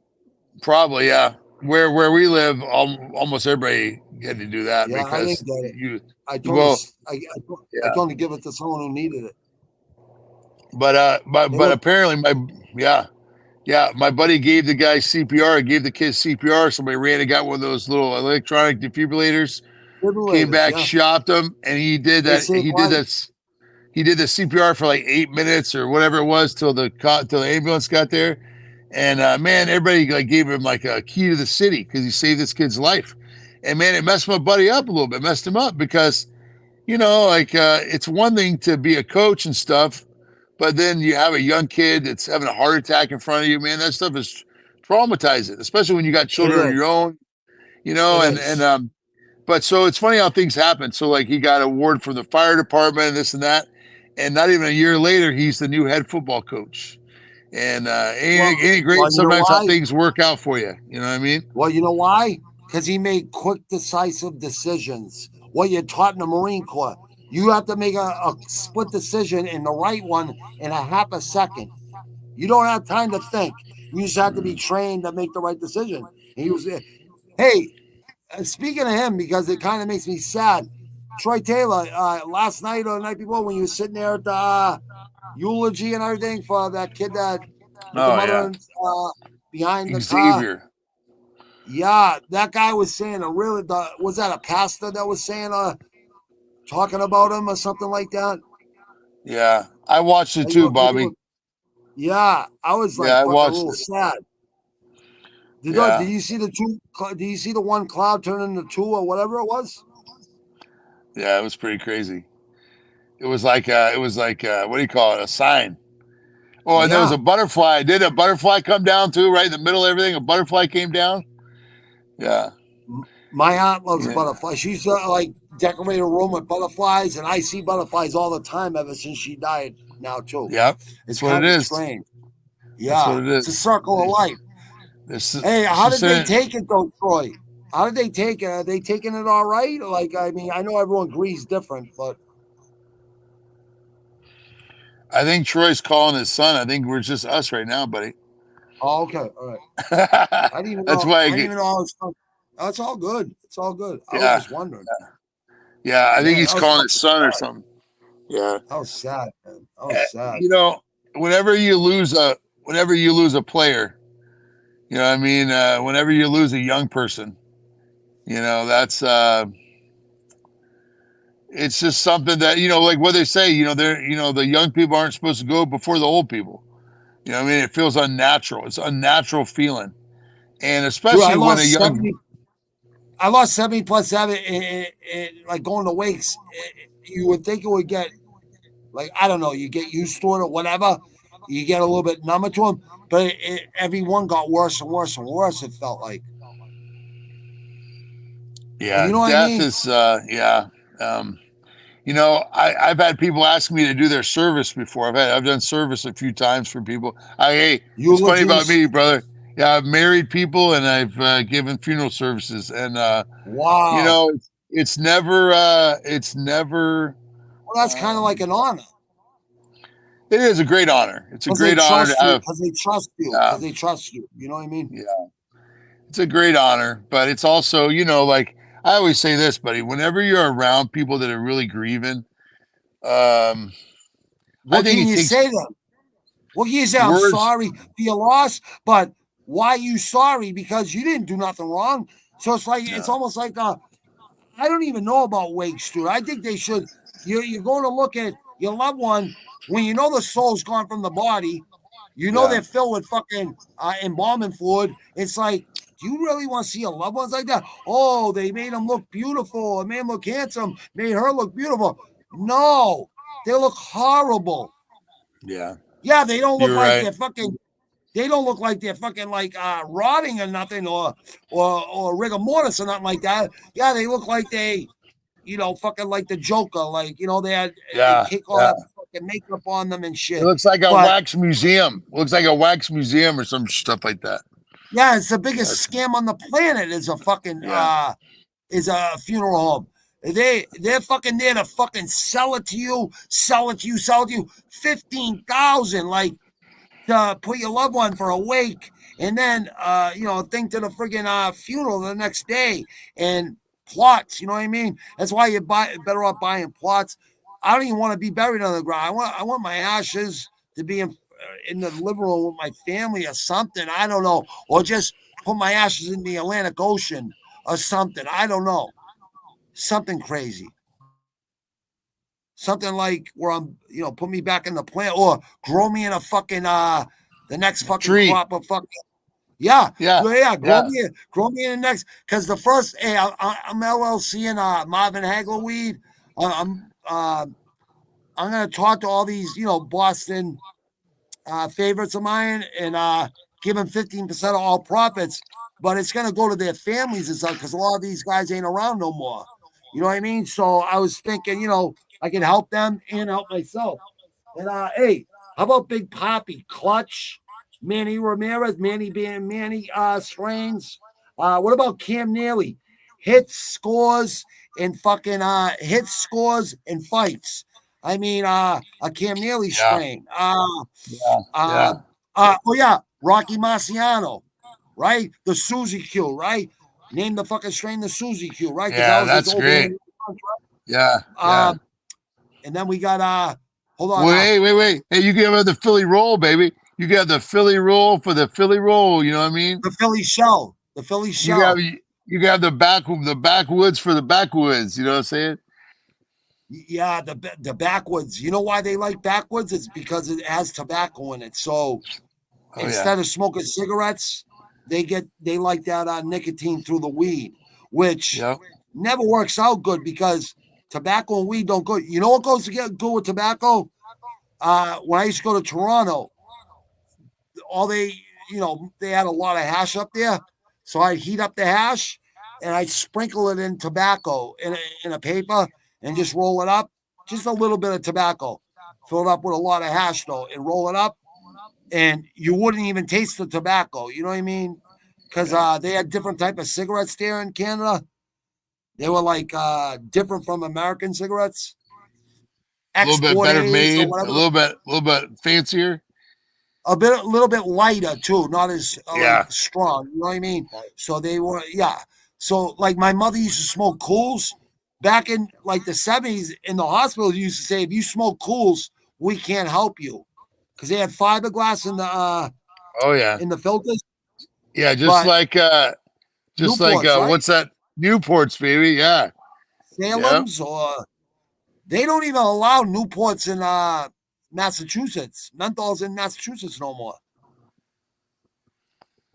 Probably, yeah. Where we live, almost everybody had to do that because I didn't get it. I told him to give it to someone who needed it. But apparently my buddy gave the guy CPR, gave the kid CPR. Somebody ran and got one of those little electronic defibrillators. Came back, shopped him, and he did that. He did the CPR for like 8 minutes or whatever it was till the ambulance got there. And man, everybody like gave him like a key to the city because he saved this kid's life. And man, it messed my buddy up a little bit. Messed him up because, it's one thing to be a coach and stuff, but then you have a young kid that's having a heart attack in front of you. Man, that stuff is traumatizing, especially when you got children of your own. But so it's funny how things happen. So like he got an award from the fire department and this and that, and not even a year later, he's the new head football coach. And ain't it great sometimes how things work out for you? You know what I mean? Well, you know why? because he made quick, decisive decisions. What you're taught in the Marine Corps, you have to make a split decision in the right one in a half a second. You don't have time to think. You just have to be trained to make the right decision. And he was, hey, speaking of him, because it kind of makes me sad. Troy Taylor, last night or the night before, when you were sitting there at the eulogy and everything for that kid that with the mother behind the car. Xavier. Yeah, that guy was saying was that a pastor that was saying talking about him or something like that? Yeah, I watched it too, Bobby. Yeah, I was like fucking a little sad. Did you see the two? Did you see the one cloud turn into two or whatever it was? Yeah, it was pretty crazy. It was like what do you call it? A sign. Oh, and there was a butterfly. Did a butterfly come down too? Right in the middle of everything, a butterfly came down. Yeah. My aunt loves butterflies. She's like decorate a room with butterflies, and I see butterflies all the time ever since she died. Now too. Yep. It's what kind it of is. strange. Yeah, that's what it is. It's a circle of life. Hey, how did they take it though, Troy? How did they take it? Are they taking it all right? Like, I mean, I know everyone agrees different, but I think Troy's calling his son. I think we're just us right now, buddy. Oh, okay, all right. I didn't even That's know. why I didn't even know. That's all good. It's all good. I was just wondering. Yeah, I think he's calling his son or something. Yeah, that was sad, man. That was sad. You know, whenever you lose a player, you know what I mean? Whenever you lose a young person, you know, that's it's just something that, you know, like what they say, you know, the young people aren't supposed to go before the old people. You know what I mean? It feels unnatural. It's unnatural feeling. And especially when a young I lost 70 plus 7 like going to wakes. You would think it would get like, I don't know, you get used to it or whatever. You get a little bit number to them, but every one got worse and worse and worse. It felt like. Yeah, you know what I mean? is you know, I've had people ask me to do their service before. I've done service a few times for people. It's funny about me, brother. Yeah, I've married people and I've given funeral services, and wow, you know, it's never. Well, that's kind of like an honor. It is a great honor. It's a great honor to have because they trust you. Because they trust you. You know what I mean? Yeah, it's a great honor, but it's also, you know, like I always say this, buddy. Whenever you're around people that are really grieving, what can you say to them? What can you say? I'm sorry for your loss, but why are you sorry? Because you didn't do nothing wrong. So it's like it's almost like I don't even know about wakes, dude. I think they should. You're going to look at your loved one when you know the soul's gone from the body. You know they're filled with fucking embalming fluid. It's like, do you really want to see your loved ones like that? Oh, they made them look beautiful. A man look handsome. Made her look beautiful. No, they look horrible. Yeah. Yeah, they don't look like they're fucking. They don't look like they're fucking like rotting or nothing, or rigor mortis or nothing like that. Yeah, they look like they, you know, fucking like the Joker. Like, you know, they take all that fucking makeup on them and shit. It looks like a wax museum. Looks like a wax museum or some stuff like that. Yeah, it's the biggest scam on the planet. Is a fucking is a funeral home. They're fucking there to fucking sell it to you. 15,000, like, to put your loved one for a wake, and then you know, think to the friggin' funeral the next day, and plots. You know what I mean? That's why you're better off buying plots. I don't even want to be buried on the ground. I want my ashes to be in the living room with my family or something. I don't know, or just put my ashes in the Atlantic Ocean or something. I don't know, something crazy. Something like where I'm, you know, put me back in the plant, or grow me in a fucking the next fucking crop of fucking grow me in the next, because the first I'm LLC and Marvin Hagler weed. I'm gonna talk to all these, you know, Boston favorites of mine and give them 15% of all profits, but it's gonna go to their families and stuff because a lot of these guys ain't around no more. You know what I mean? So I was thinking, you know, I can help them and help myself. And hey, how about Big Poppy, Clutch, Manny Ramirez, Manny Strains, What about Cam Neely? Hits, scores, and fucking hits, scores, and fights. I mean, a Cam Neely Yeah. strain. Yeah. Oh yeah, Rocky Marciano, right? The Suzy Q, right? Name the fucking strain the Suzy Q, right? Because that Yeah. was his That's opening. great. Yeah. Yeah. And then we got hold on. Wait. Hey, you can have the Philly roll, baby. You got the Philly roll for the Philly roll. You know what I mean? The Philly shell. The Philly You got shell. you got the backwoods for the backwoods. You know what I'm saying? Yeah, the backwoods. You know why they like backwoods? It's because it has tobacco in it. So instead of smoking cigarettes, they like that nicotine through the weed, which never works out good because tobacco and weed don't go. You know what goes to get good with tobacco? When I used to go to Toronto, they had a lot of hash up there. So I'd heat up the hash and I'd sprinkle it in tobacco in a paper and just roll it up. Just a little bit of tobacco. Fill it up with a lot of hash though and roll it up. And you wouldn't even taste the tobacco. You know what I mean? Because they had different type of cigarettes there in Canada. They were like different from American cigarettes. A little bit better Exportes or made, whatever. a little bit fancier. A little bit lighter too, not as like Yeah. strong. You know what I mean? So they were, yeah. So like my mother used to smoke cools back in like the 70s in the hospital. Used to say, if you smoke cools, we can't help you because they had fiberglass Oh yeah. in the filters. Yeah, But Newports, right? what's that? Newports, baby. Yeah. Yep. Salem's or they don't even allow Newports in Massachusetts. Menthol's in Massachusetts no more.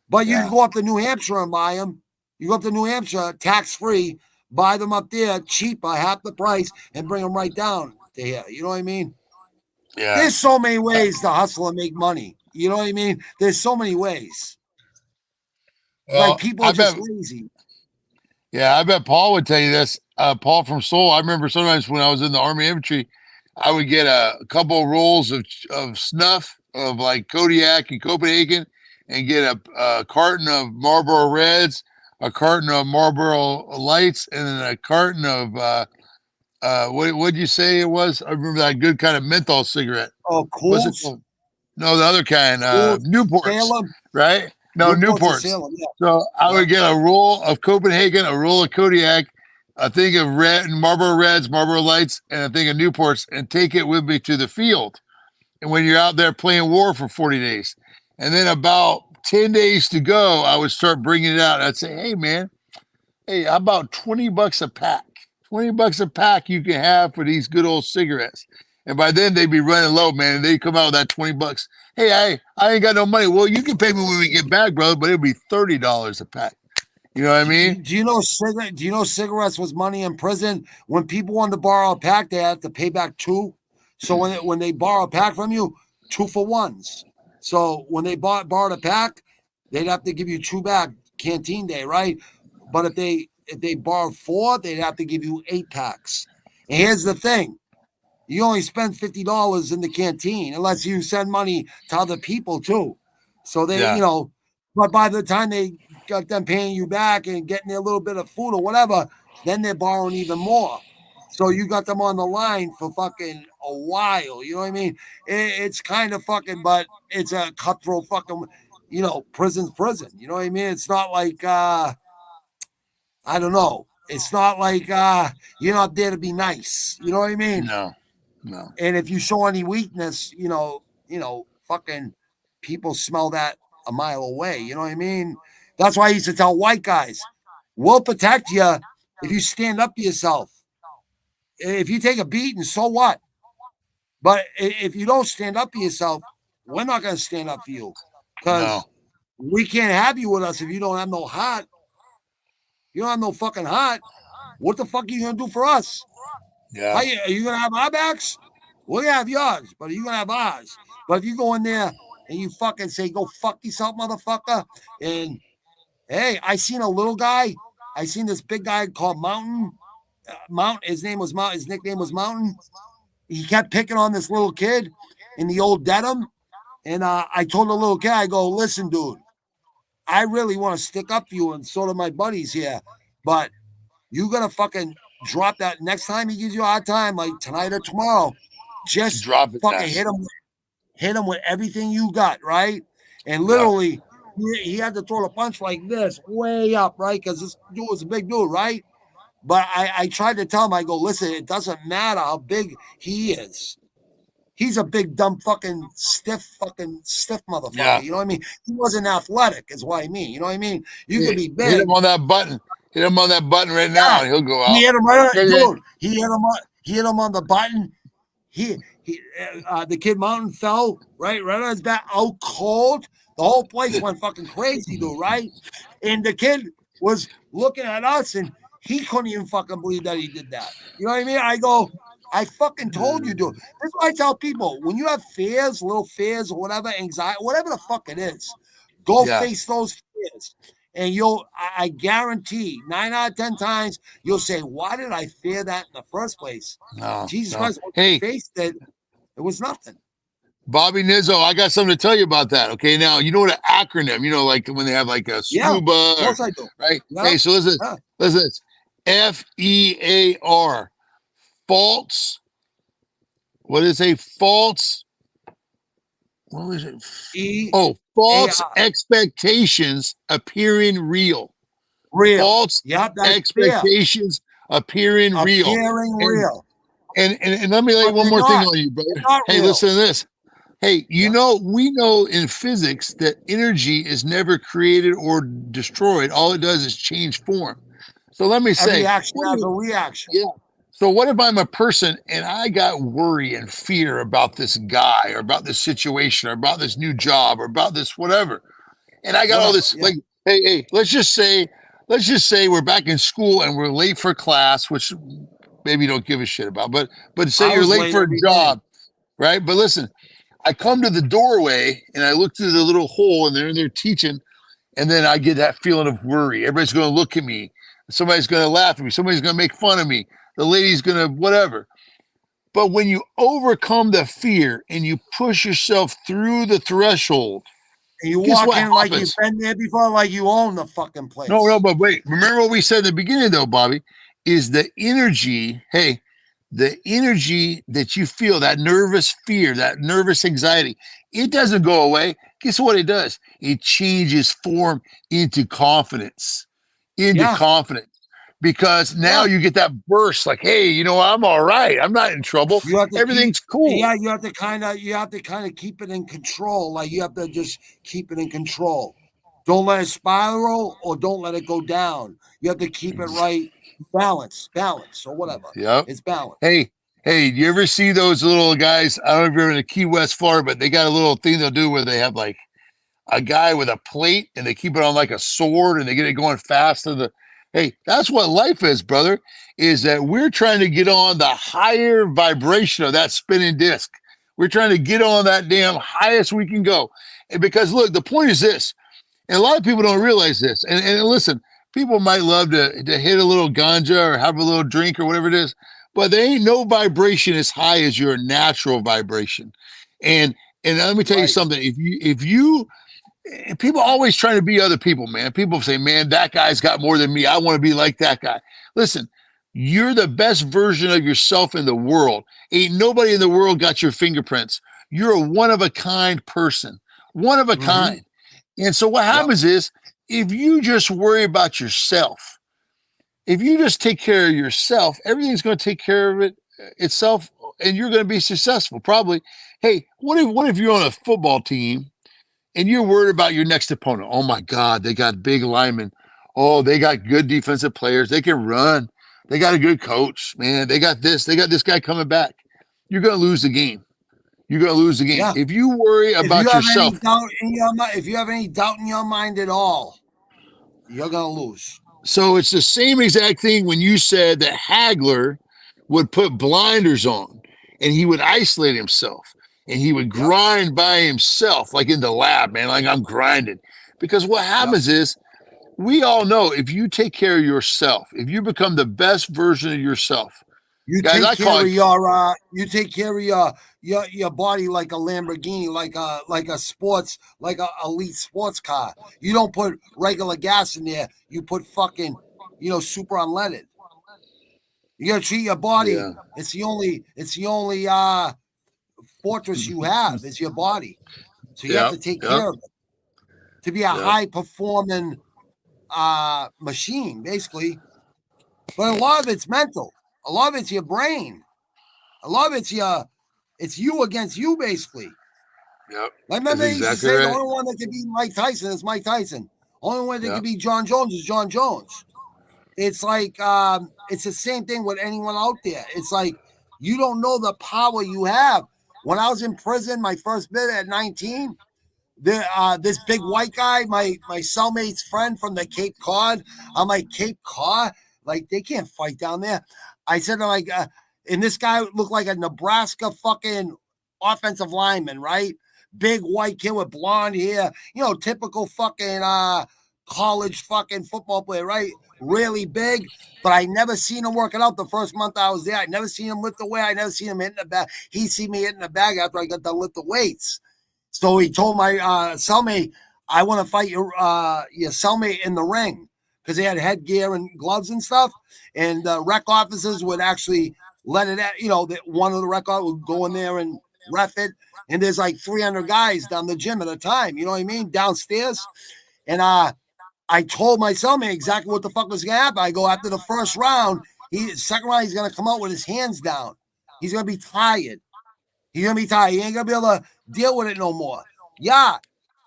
But you can go up to New Hampshire and buy them. You go up to New Hampshire, tax free, buy them up there cheaper, half the price, and bring them right down to here. You know what I mean? Yeah. There's so many ways to hustle and make money. You know what I mean? There's so many ways. Well, Like people are just lazy. Yeah, I bet Paul would tell you this. Paul from Seoul. I remember sometimes when I was in the Army infantry, I would get a couple of rolls of snuff of like Kodiak and Copenhagen, and get a carton of Marlboro Reds, a carton of Marlboro Lights, and then a carton of what did you say it was? I remember that good kind of menthol cigarette. Oh, What's it Cools? called? No, the other kind, Cools, Newports, Salem? right? No, Newports of Newports. Salem, yeah. So I would get a roll of Copenhagen, a roll of Kodiak, a thing of red Marlboro Reds, Marlboro Lights, and a thing of Newports, and take it with me to the field. And when you're out there playing war for 40 days, and then about 10 days to go, I would start bringing it out. I'd say, hey, man, hey, how about $20 a pack? $20 a pack you can have for these good old cigarettes. And by then they'd be running low, man. And they'd come out with that $20. Hey, I ain't got no money. Well, you can pay me when we get back, brother, but it'll be $30 a pack. You know what I mean? Do you know cigarettes was money in prison? When people wanted to borrow a pack, they had to pay back two. So when they borrow a pack from you, 2 for 1s. So when they borrowed a pack, they'd have to give you 2 back canteen day, right? But if they borrowed 4, they'd have to give you 8 packs. And here's the thing: you only spend $50 in the canteen unless you send money to other people too. So they, but by the time they got them paying you back and getting a little bit of food or whatever, then they're borrowing even more. So you got them on the line for fucking a while. You know what I mean? It's kind of fucking, but it's a cutthroat fucking, prison's prison. You know what I mean? It's not like, I don't know. It's not like you're not there to be nice. You know what I mean? No. And if you show any weakness, fucking people smell that a mile away. You know what I mean? That's why I used to tell white guys, we'll protect you if you stand up to yourself. If you take a beating, so what? But if you don't stand up to yourself, we're not going to stand up for you because we can't have you with us if you don't have no heart. You don't have no fucking heart. What the fuck are you going to do for us? Yeah. Are you going to have our backs? We're going to have yours, but you're going to have ours. But if you go in there and you fucking say, go fuck yourself, motherfucker. And, hey, I seen a little guy. I seen this big guy called Mountain. His nickname was Mountain. He kept picking on this little kid in the old denim. And I told the little kid, I go, listen, dude, I really want to stick up for you, and so do my buddies here. But you gotta fucking drop that next time he gives you a hard time, like tonight or tomorrow. Just drop it. fucking hit him with everything you got, right? And literally, he had to throw the punch like this, way up, right? Because this dude was a big dude, right? But I tried to tell him, I go, listen, it doesn't matter how big he is. He's a big, dumb, stiff motherfucker. Yeah. You know what I mean? He wasn't athletic, is what I mean. You know what I mean? You could be big. Hit him on that button. Hit him on that button right now, and he'll go out. He hit him right on, dude. He hit him on the button. The Kid Mountain fell right on his back, out cold. The whole place went fucking crazy, dude, right? And the kid was looking at us, and he couldn't even fucking believe that he did that. You know what I mean? I go, I fucking told you, dude. That's why I tell people, when you have fears, little fears or whatever, anxiety, whatever the fuck it is, go face those fears. And I guarantee 9 out of 10 times, you'll say, why did I fear that in the first place? Jesus Christ, hey, faced it was nothing. Bobby Nizzo, I got something to tell you about that. Okay, now you know what an acronym, like when they have like a scuba, of course I do. Right? Yeah. Hey, so listen, FEAR, false. What is a false? What was it? False expectations appearing real. False expectations appearing real. And let me lay one more thing on you, brother. Hey, listen to this. Hey, we know in physics that energy is never created or destroyed. All it does is change form. So let me say, every action has a reaction. Yeah. So what if I'm a person and I got worry and fear about this guy or about this situation or about this new job or about this whatever, and I got all this like, hey, let's just say we're back in school and we're late for class, which maybe you don't give a shit about, but say you're late for a job, right? But listen, I come to the doorway and I look through the little hole and they're in there teaching, and then I get that feeling of worry. Everybody's going to look at me. Somebody's going to laugh at me. Somebody's going to make fun of me. The lady's going to whatever. But when you overcome the fear and you push yourself through the threshold, and you walk in like you've been there before, like you own the fucking place. No, but wait. Remember what we said at the beginning, though, Bobby, is the energy. Hey, the energy that you feel, that nervous fear, that nervous anxiety, it doesn't go away. Guess what it does? It changes form into confidence. Confidence. Because now you get that burst, like, hey, I'm all right. I'm not in trouble. Everything's cool. Yeah, you have to kind of keep it in control. Like you have to just keep it in control. Don't let it spiral or don't let it go down. You have to keep it right, balance or whatever. Yep. It's balance. Hey, you ever see those little guys? I don't know if you're in the Key West, Florida, but they got a little thing they'll do where they have like a guy with a plate and they keep it on like a sword and they get it going fast to the. Hey, that's what life is, brother, is that we're trying to get on the higher vibration of that spinning disc. We're trying to get on that damn highest we can go. And because, look, the point is this, and a lot of people don't realize this. And listen, people might love to hit a little ganja or have a little drink or whatever it is, but there ain't no vibration as high as your natural vibration. And let me tell you something. If you people always trying to be other people, man. People say, man, that guy's got more than me. I want to be like that guy. Listen, you're the best version of yourself in the world. Ain't nobody in the world got your fingerprints. You're a one-of-a-kind person. One of a kind. And so what happens is, if you just worry about yourself, if you just take care of yourself, everything's going to take care of itself, and you're going to be successful, probably. Hey, what if you're on a football team and you're worried about your next opponent? Oh my God, they got big linemen. Oh, they got good defensive players. They can run. They got a good coach, man. They got this guy coming back. You're going to lose the game. You're going to lose the game. Yeah. If you worry about yourself. If you have any doubt in your mind at all, you're going to lose. So it's the same exact thing when you said that Haggler would put blinders on and he would isolate himself. And he would grind by himself, like in the lab, man, like I'm grinding. Because what happens is, we all know if you take care of yourself, if you become the best version of yourself, You Guys, take care of your body like a Lamborghini, like a sports, like a elite sports car. You don't put regular gas in there. You put fucking, super unleaded. You gotta treat your body. Yeah. It's the only fortress you have. It's your body. So you have to take care of it to be a high performing machine, basically. But a lot of it's mental. A lot of it's your brain. A lot of it's you against you, basically. Yep. Like, remember That's they used to exactly say the right. only one that can beat Mike Tyson is Mike Tyson. Only one that can beat John Jones is John Jones. It's like it's the same thing with anyone out there. It's like you don't know the power you have. When I was in prison, my first bit at 19, this big white guy, my cellmate's friend from the Cape Cod. I'm like, Cape Cod? Like, they can't fight down there. I said, like, and this guy looked like a Nebraska fucking offensive lineman, right? Big white kid with blonde hair, typical fucking college fucking football player, right? Really big, but I never seen him working out the first month I was there. I never seen him lift the weight. I never seen him hitting the bag. He see me hitting the bag after I got done lift the weights. So he told my cellmate, I want to fight your cellmate in the ring, because they had headgear and gloves and stuff. And the rec officers would actually let it at, that one of the rec officers would go in there and ref it. And there's like 300 guys down the gym at a time, you know what I mean, downstairs. And I told my cellmate exactly what the fuck was going to happen. I go, after the first round, second round, he's going to come out with his hands down. He's going to be tired. He's going to be tired. He ain't going to be able to deal with it no more. Yeah,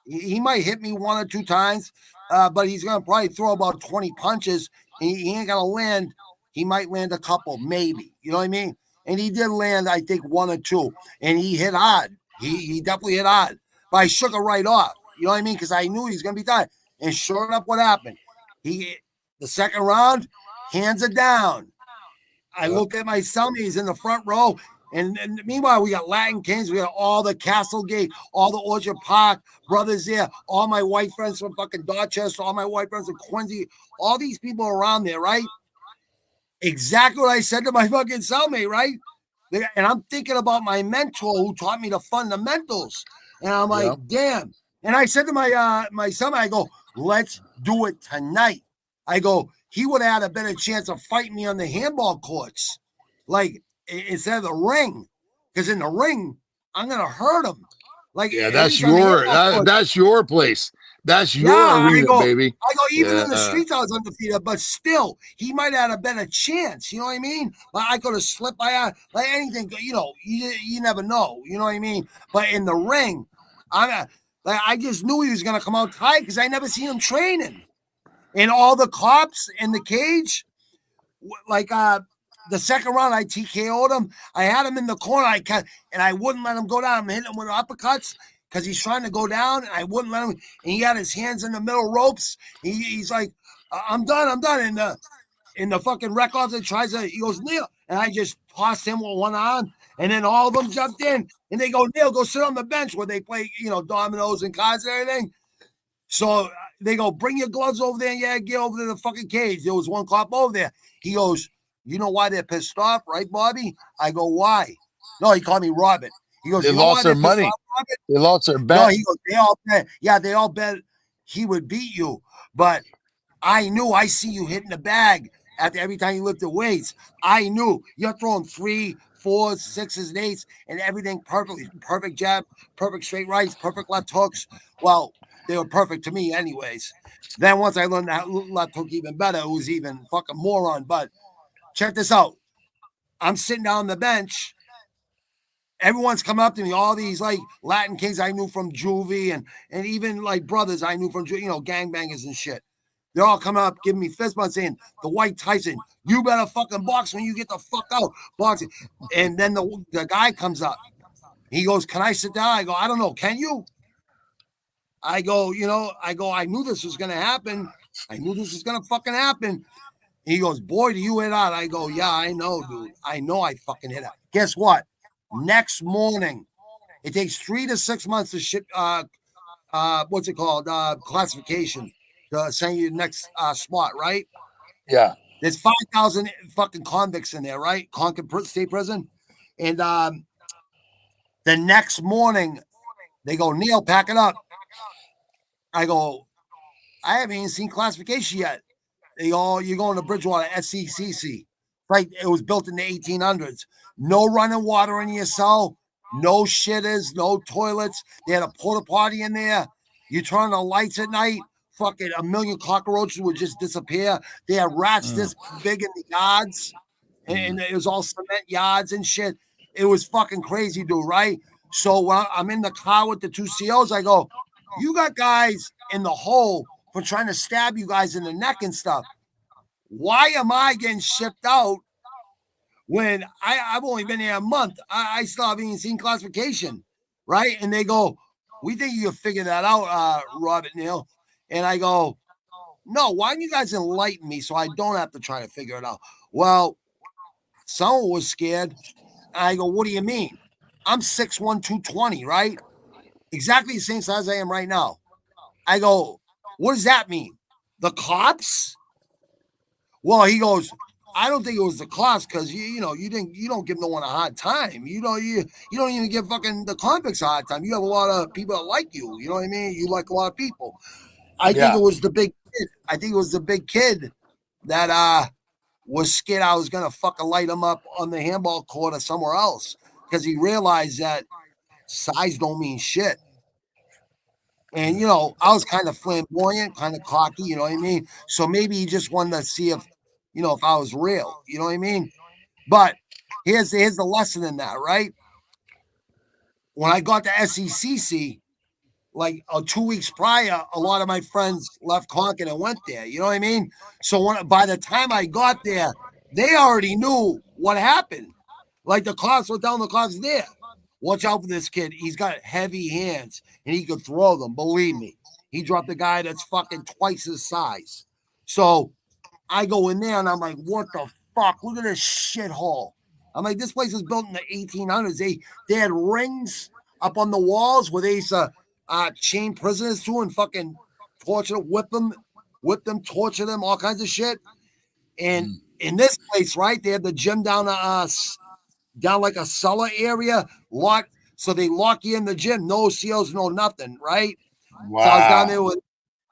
he might hit me one or two times, but he's going to probably throw about 20 punches, and he ain't going to land. He might land a couple, maybe. You know what I mean? And he did land, I think, one or two, and he hit hard. He definitely hit hard. But I shook it right off. You know what I mean? Because I knew he was going to be tired. And sure enough, what happened? The second round, hands are down. I look at my cellmate, he's in the front row. And meanwhile, we got Latin Kings. We got all the Castlegate, all the Orchard Park brothers there, all my white friends from fucking Dorchester, all my white friends from Quincy, all these people around there, right? Exactly what I said to my fucking cellmate, right? And I'm thinking about my mentor who taught me the fundamentals. And I'm like, damn. And I said to my cellmate, I go, let's do it tonight. I go, he would have had a better chance of fighting me on the handball courts. Like, instead of the ring, because in the ring, I'm gonna hurt him. Like, that's your place. That's your arena, baby. I go, even in the streets, I was undefeated, but still, he might have had a better chance. You know what I mean? Like, I could have slipped by like anything. You never know. You know what I mean? But in the ring, I just knew he was gonna come out tight because I never seen him training. And all the cops in the cage, like the second round, I TKO'd him. I had him in the corner. And I wouldn't let him go down. I'm hitting him with uppercuts because he's trying to go down, and I wouldn't let him. And he had his hands in the middle ropes. He's like, I'm done. And the fucking rec officer he goes, Neil. And I just tossed him with one arm. And then all of them jumped in. And they go, Neil, go sit on the bench where they play, dominoes and cards and everything. So they go, bring your gloves over there. Yeah, get over to the fucking cage. There was one cop over there. He goes, you know why they're pissed off, right, Bobby? I go, why? No, he called me Robert. He goes, they lost their money. Off, they lost their bet. No, he goes, they all bet. Yeah, they all bet he would beat you. But I knew I see you hitting the bag after every time you lift the weights. I knew you're throwing 3, 4, 6s, and 8s and everything perfectly. Perfect jab, perfect straight rights, perfect left hooks. Well, they were perfect to me anyways. Then once I learned that left hook even better, it was even fucking moron. But check this out. I'm sitting down on the bench. Everyone's coming up to me. All these like Latin Kings I knew from juvie and even like brothers I knew from, gangbangers and shit. They're all coming up, giving me fist bumps saying, the White Tyson, you better fucking box when you get the fuck out. Boxing. And then the guy comes up. He goes, can I sit down? I go, I don't know. Can you? I go, I knew this was going to happen. I knew this was going to fucking happen. He goes, boy, do you hit out? I go, yeah, I know, dude. I know I fucking hit out. Guess what? Next morning, it takes 3 to 6 months to ship, classification to send you the next spot, right? Yeah. There's 5,000 fucking convicts in there, right? Concord State Prison. And the next morning, they go, Neil, pack it up. I go, I haven't even seen classification yet. They go, you're going to Bridgewater, SCCC. Right, it was built in the 1800s. No running water in your cell, no shitters, no toilets. They had a porta potty in there. You turn the lights at night, fucking a million cockroaches would just disappear. They had rats this big in the yards, and it was all cement yards and shit. It was fucking crazy, dude, right? So when I'm in the car with the two COs, I go, you got guys in the hole for trying to stab you guys in the neck and stuff. Why am I getting shipped out when I've only been here a month? I still haven't even seen classification, right? And they go, we think you can figure that out, Robert Neal. And I go, no, why don't you guys enlighten me so I don't have to try to figure it out? Well, someone was scared. I go, what do you mean? I'm 6'1", 220, right? Exactly the same size I am right now. I go, what does that mean? The cops? Well, he goes, I don't think it was the cops because you don't give no one a hard time. You don't even give fucking the convicts a hard time. You have a lot of people that like you. You know what I mean? You like a lot of people. I think it was the big kid. I think it was the big kid that was scared I was gonna fucking light him up on the handball court or somewhere else because he realized that size don't mean shit. And I was kind of flamboyant, kind of cocky, you know what I mean? So maybe he just wanted to see if I was real, you know what I mean? But here's the lesson in that, right? When I got to SECC, like 2 weeks prior, a lot of my friends left Concord and went there, you know what I mean? So by the time I got there, they already knew what happened. Like the cops were telling the cops there, watch out for this kid. He's got heavy hands and he could throw them. Believe me, he dropped a guy that's fucking twice his size. So I go in there and I'm like, what the fuck? Look at this shithole. I'm like, this place was built in the 1800s. They had rings up on the walls where they used to chain prisoners to and fucking torture, whip them, torture them, all kinds of shit. And in this place, right, they had the gym down like a cellar area, so they lock you in the gym, no COs, no nothing, right? Wow. So I was down there with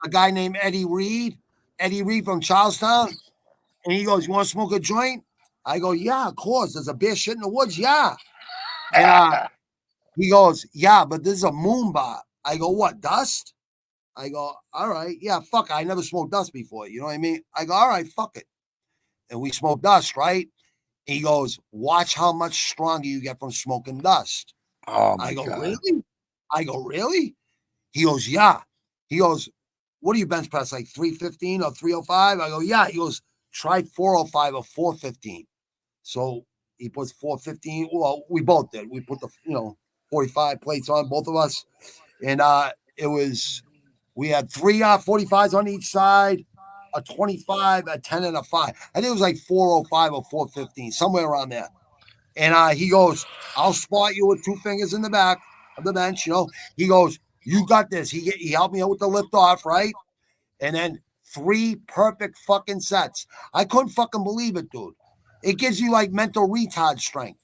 a guy named Eddie Reed from Charlestown, and he goes, "You want to smoke a joint?" I go, "Yeah, of course. There's a bear shit in the woods, yeah." And he goes, "Yeah, but this is a moon bar." I go, "What, dust?" I go, "All right, yeah, fuck it. I never smoked dust before, you know what I mean?" I go, "All right, fuck it." And we smoke dust, right? He goes, "Watch how much stronger you get from smoking dust." Oh my God. Really? I go, really? He goes, yeah. He goes, what do you bench press, like 315 or 305? I go, yeah. He goes, try 405 or 415. So he puts 415. Well, we both did. We put the 45 plates on, both of us. And we had three 45s on each side, a 25, a 10, and a 5. I think it was like 405 or 415, somewhere around there. And he goes, I'll spot you with 2 fingers in the back of the bench. He goes, you got this. He helped me out with the lift off, right? And then 3 perfect fucking sets. I couldn't fucking believe it, dude. It gives you like mental retard strength.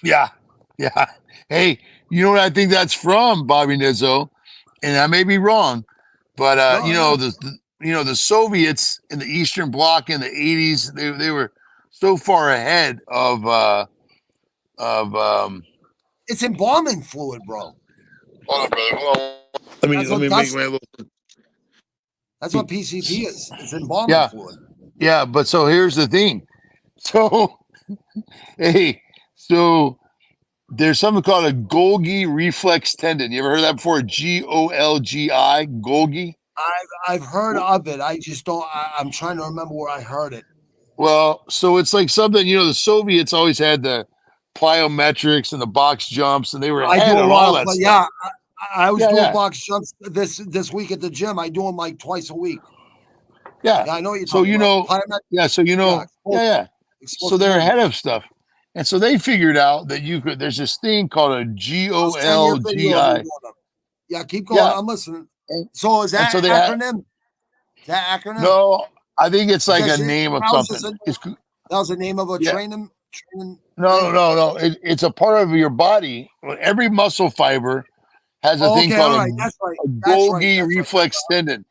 Yeah. Yeah. Hey, you know what I think that's from, Bobby Nizzo? And I may be wrong, but the Soviets in the Eastern Bloc in the 80s, they were so far ahead of it's embalming fluid, bro. Hold on, brother. Hold on. Let me make my little. That's what PCP is. It's embalming fluid. Yeah, but so here's the thing. So there's something called a Golgi reflex tendon. You ever heard of that before? Golgi, Golgi? I've heard of it. I just don't. I'm trying to remember where I heard it. Well, so it's like something, the Soviets always had the plyometrics and the box jumps, and they were ahead on all that stuff. Yeah, I was doing box jumps this week at the gym. I do them like twice a week. Yeah, I know you're so talking about. Yeah. So they're ahead of stuff, and so they figured out that there's this thing called a Golgi. Yeah, keep going. I'm listening. So is that acronym? Is that acronym? No, I think it's like a name of something. That was the name of a training. No. It's a part of your body. Every muscle fiber has a thing called a Golgi reflex tendon.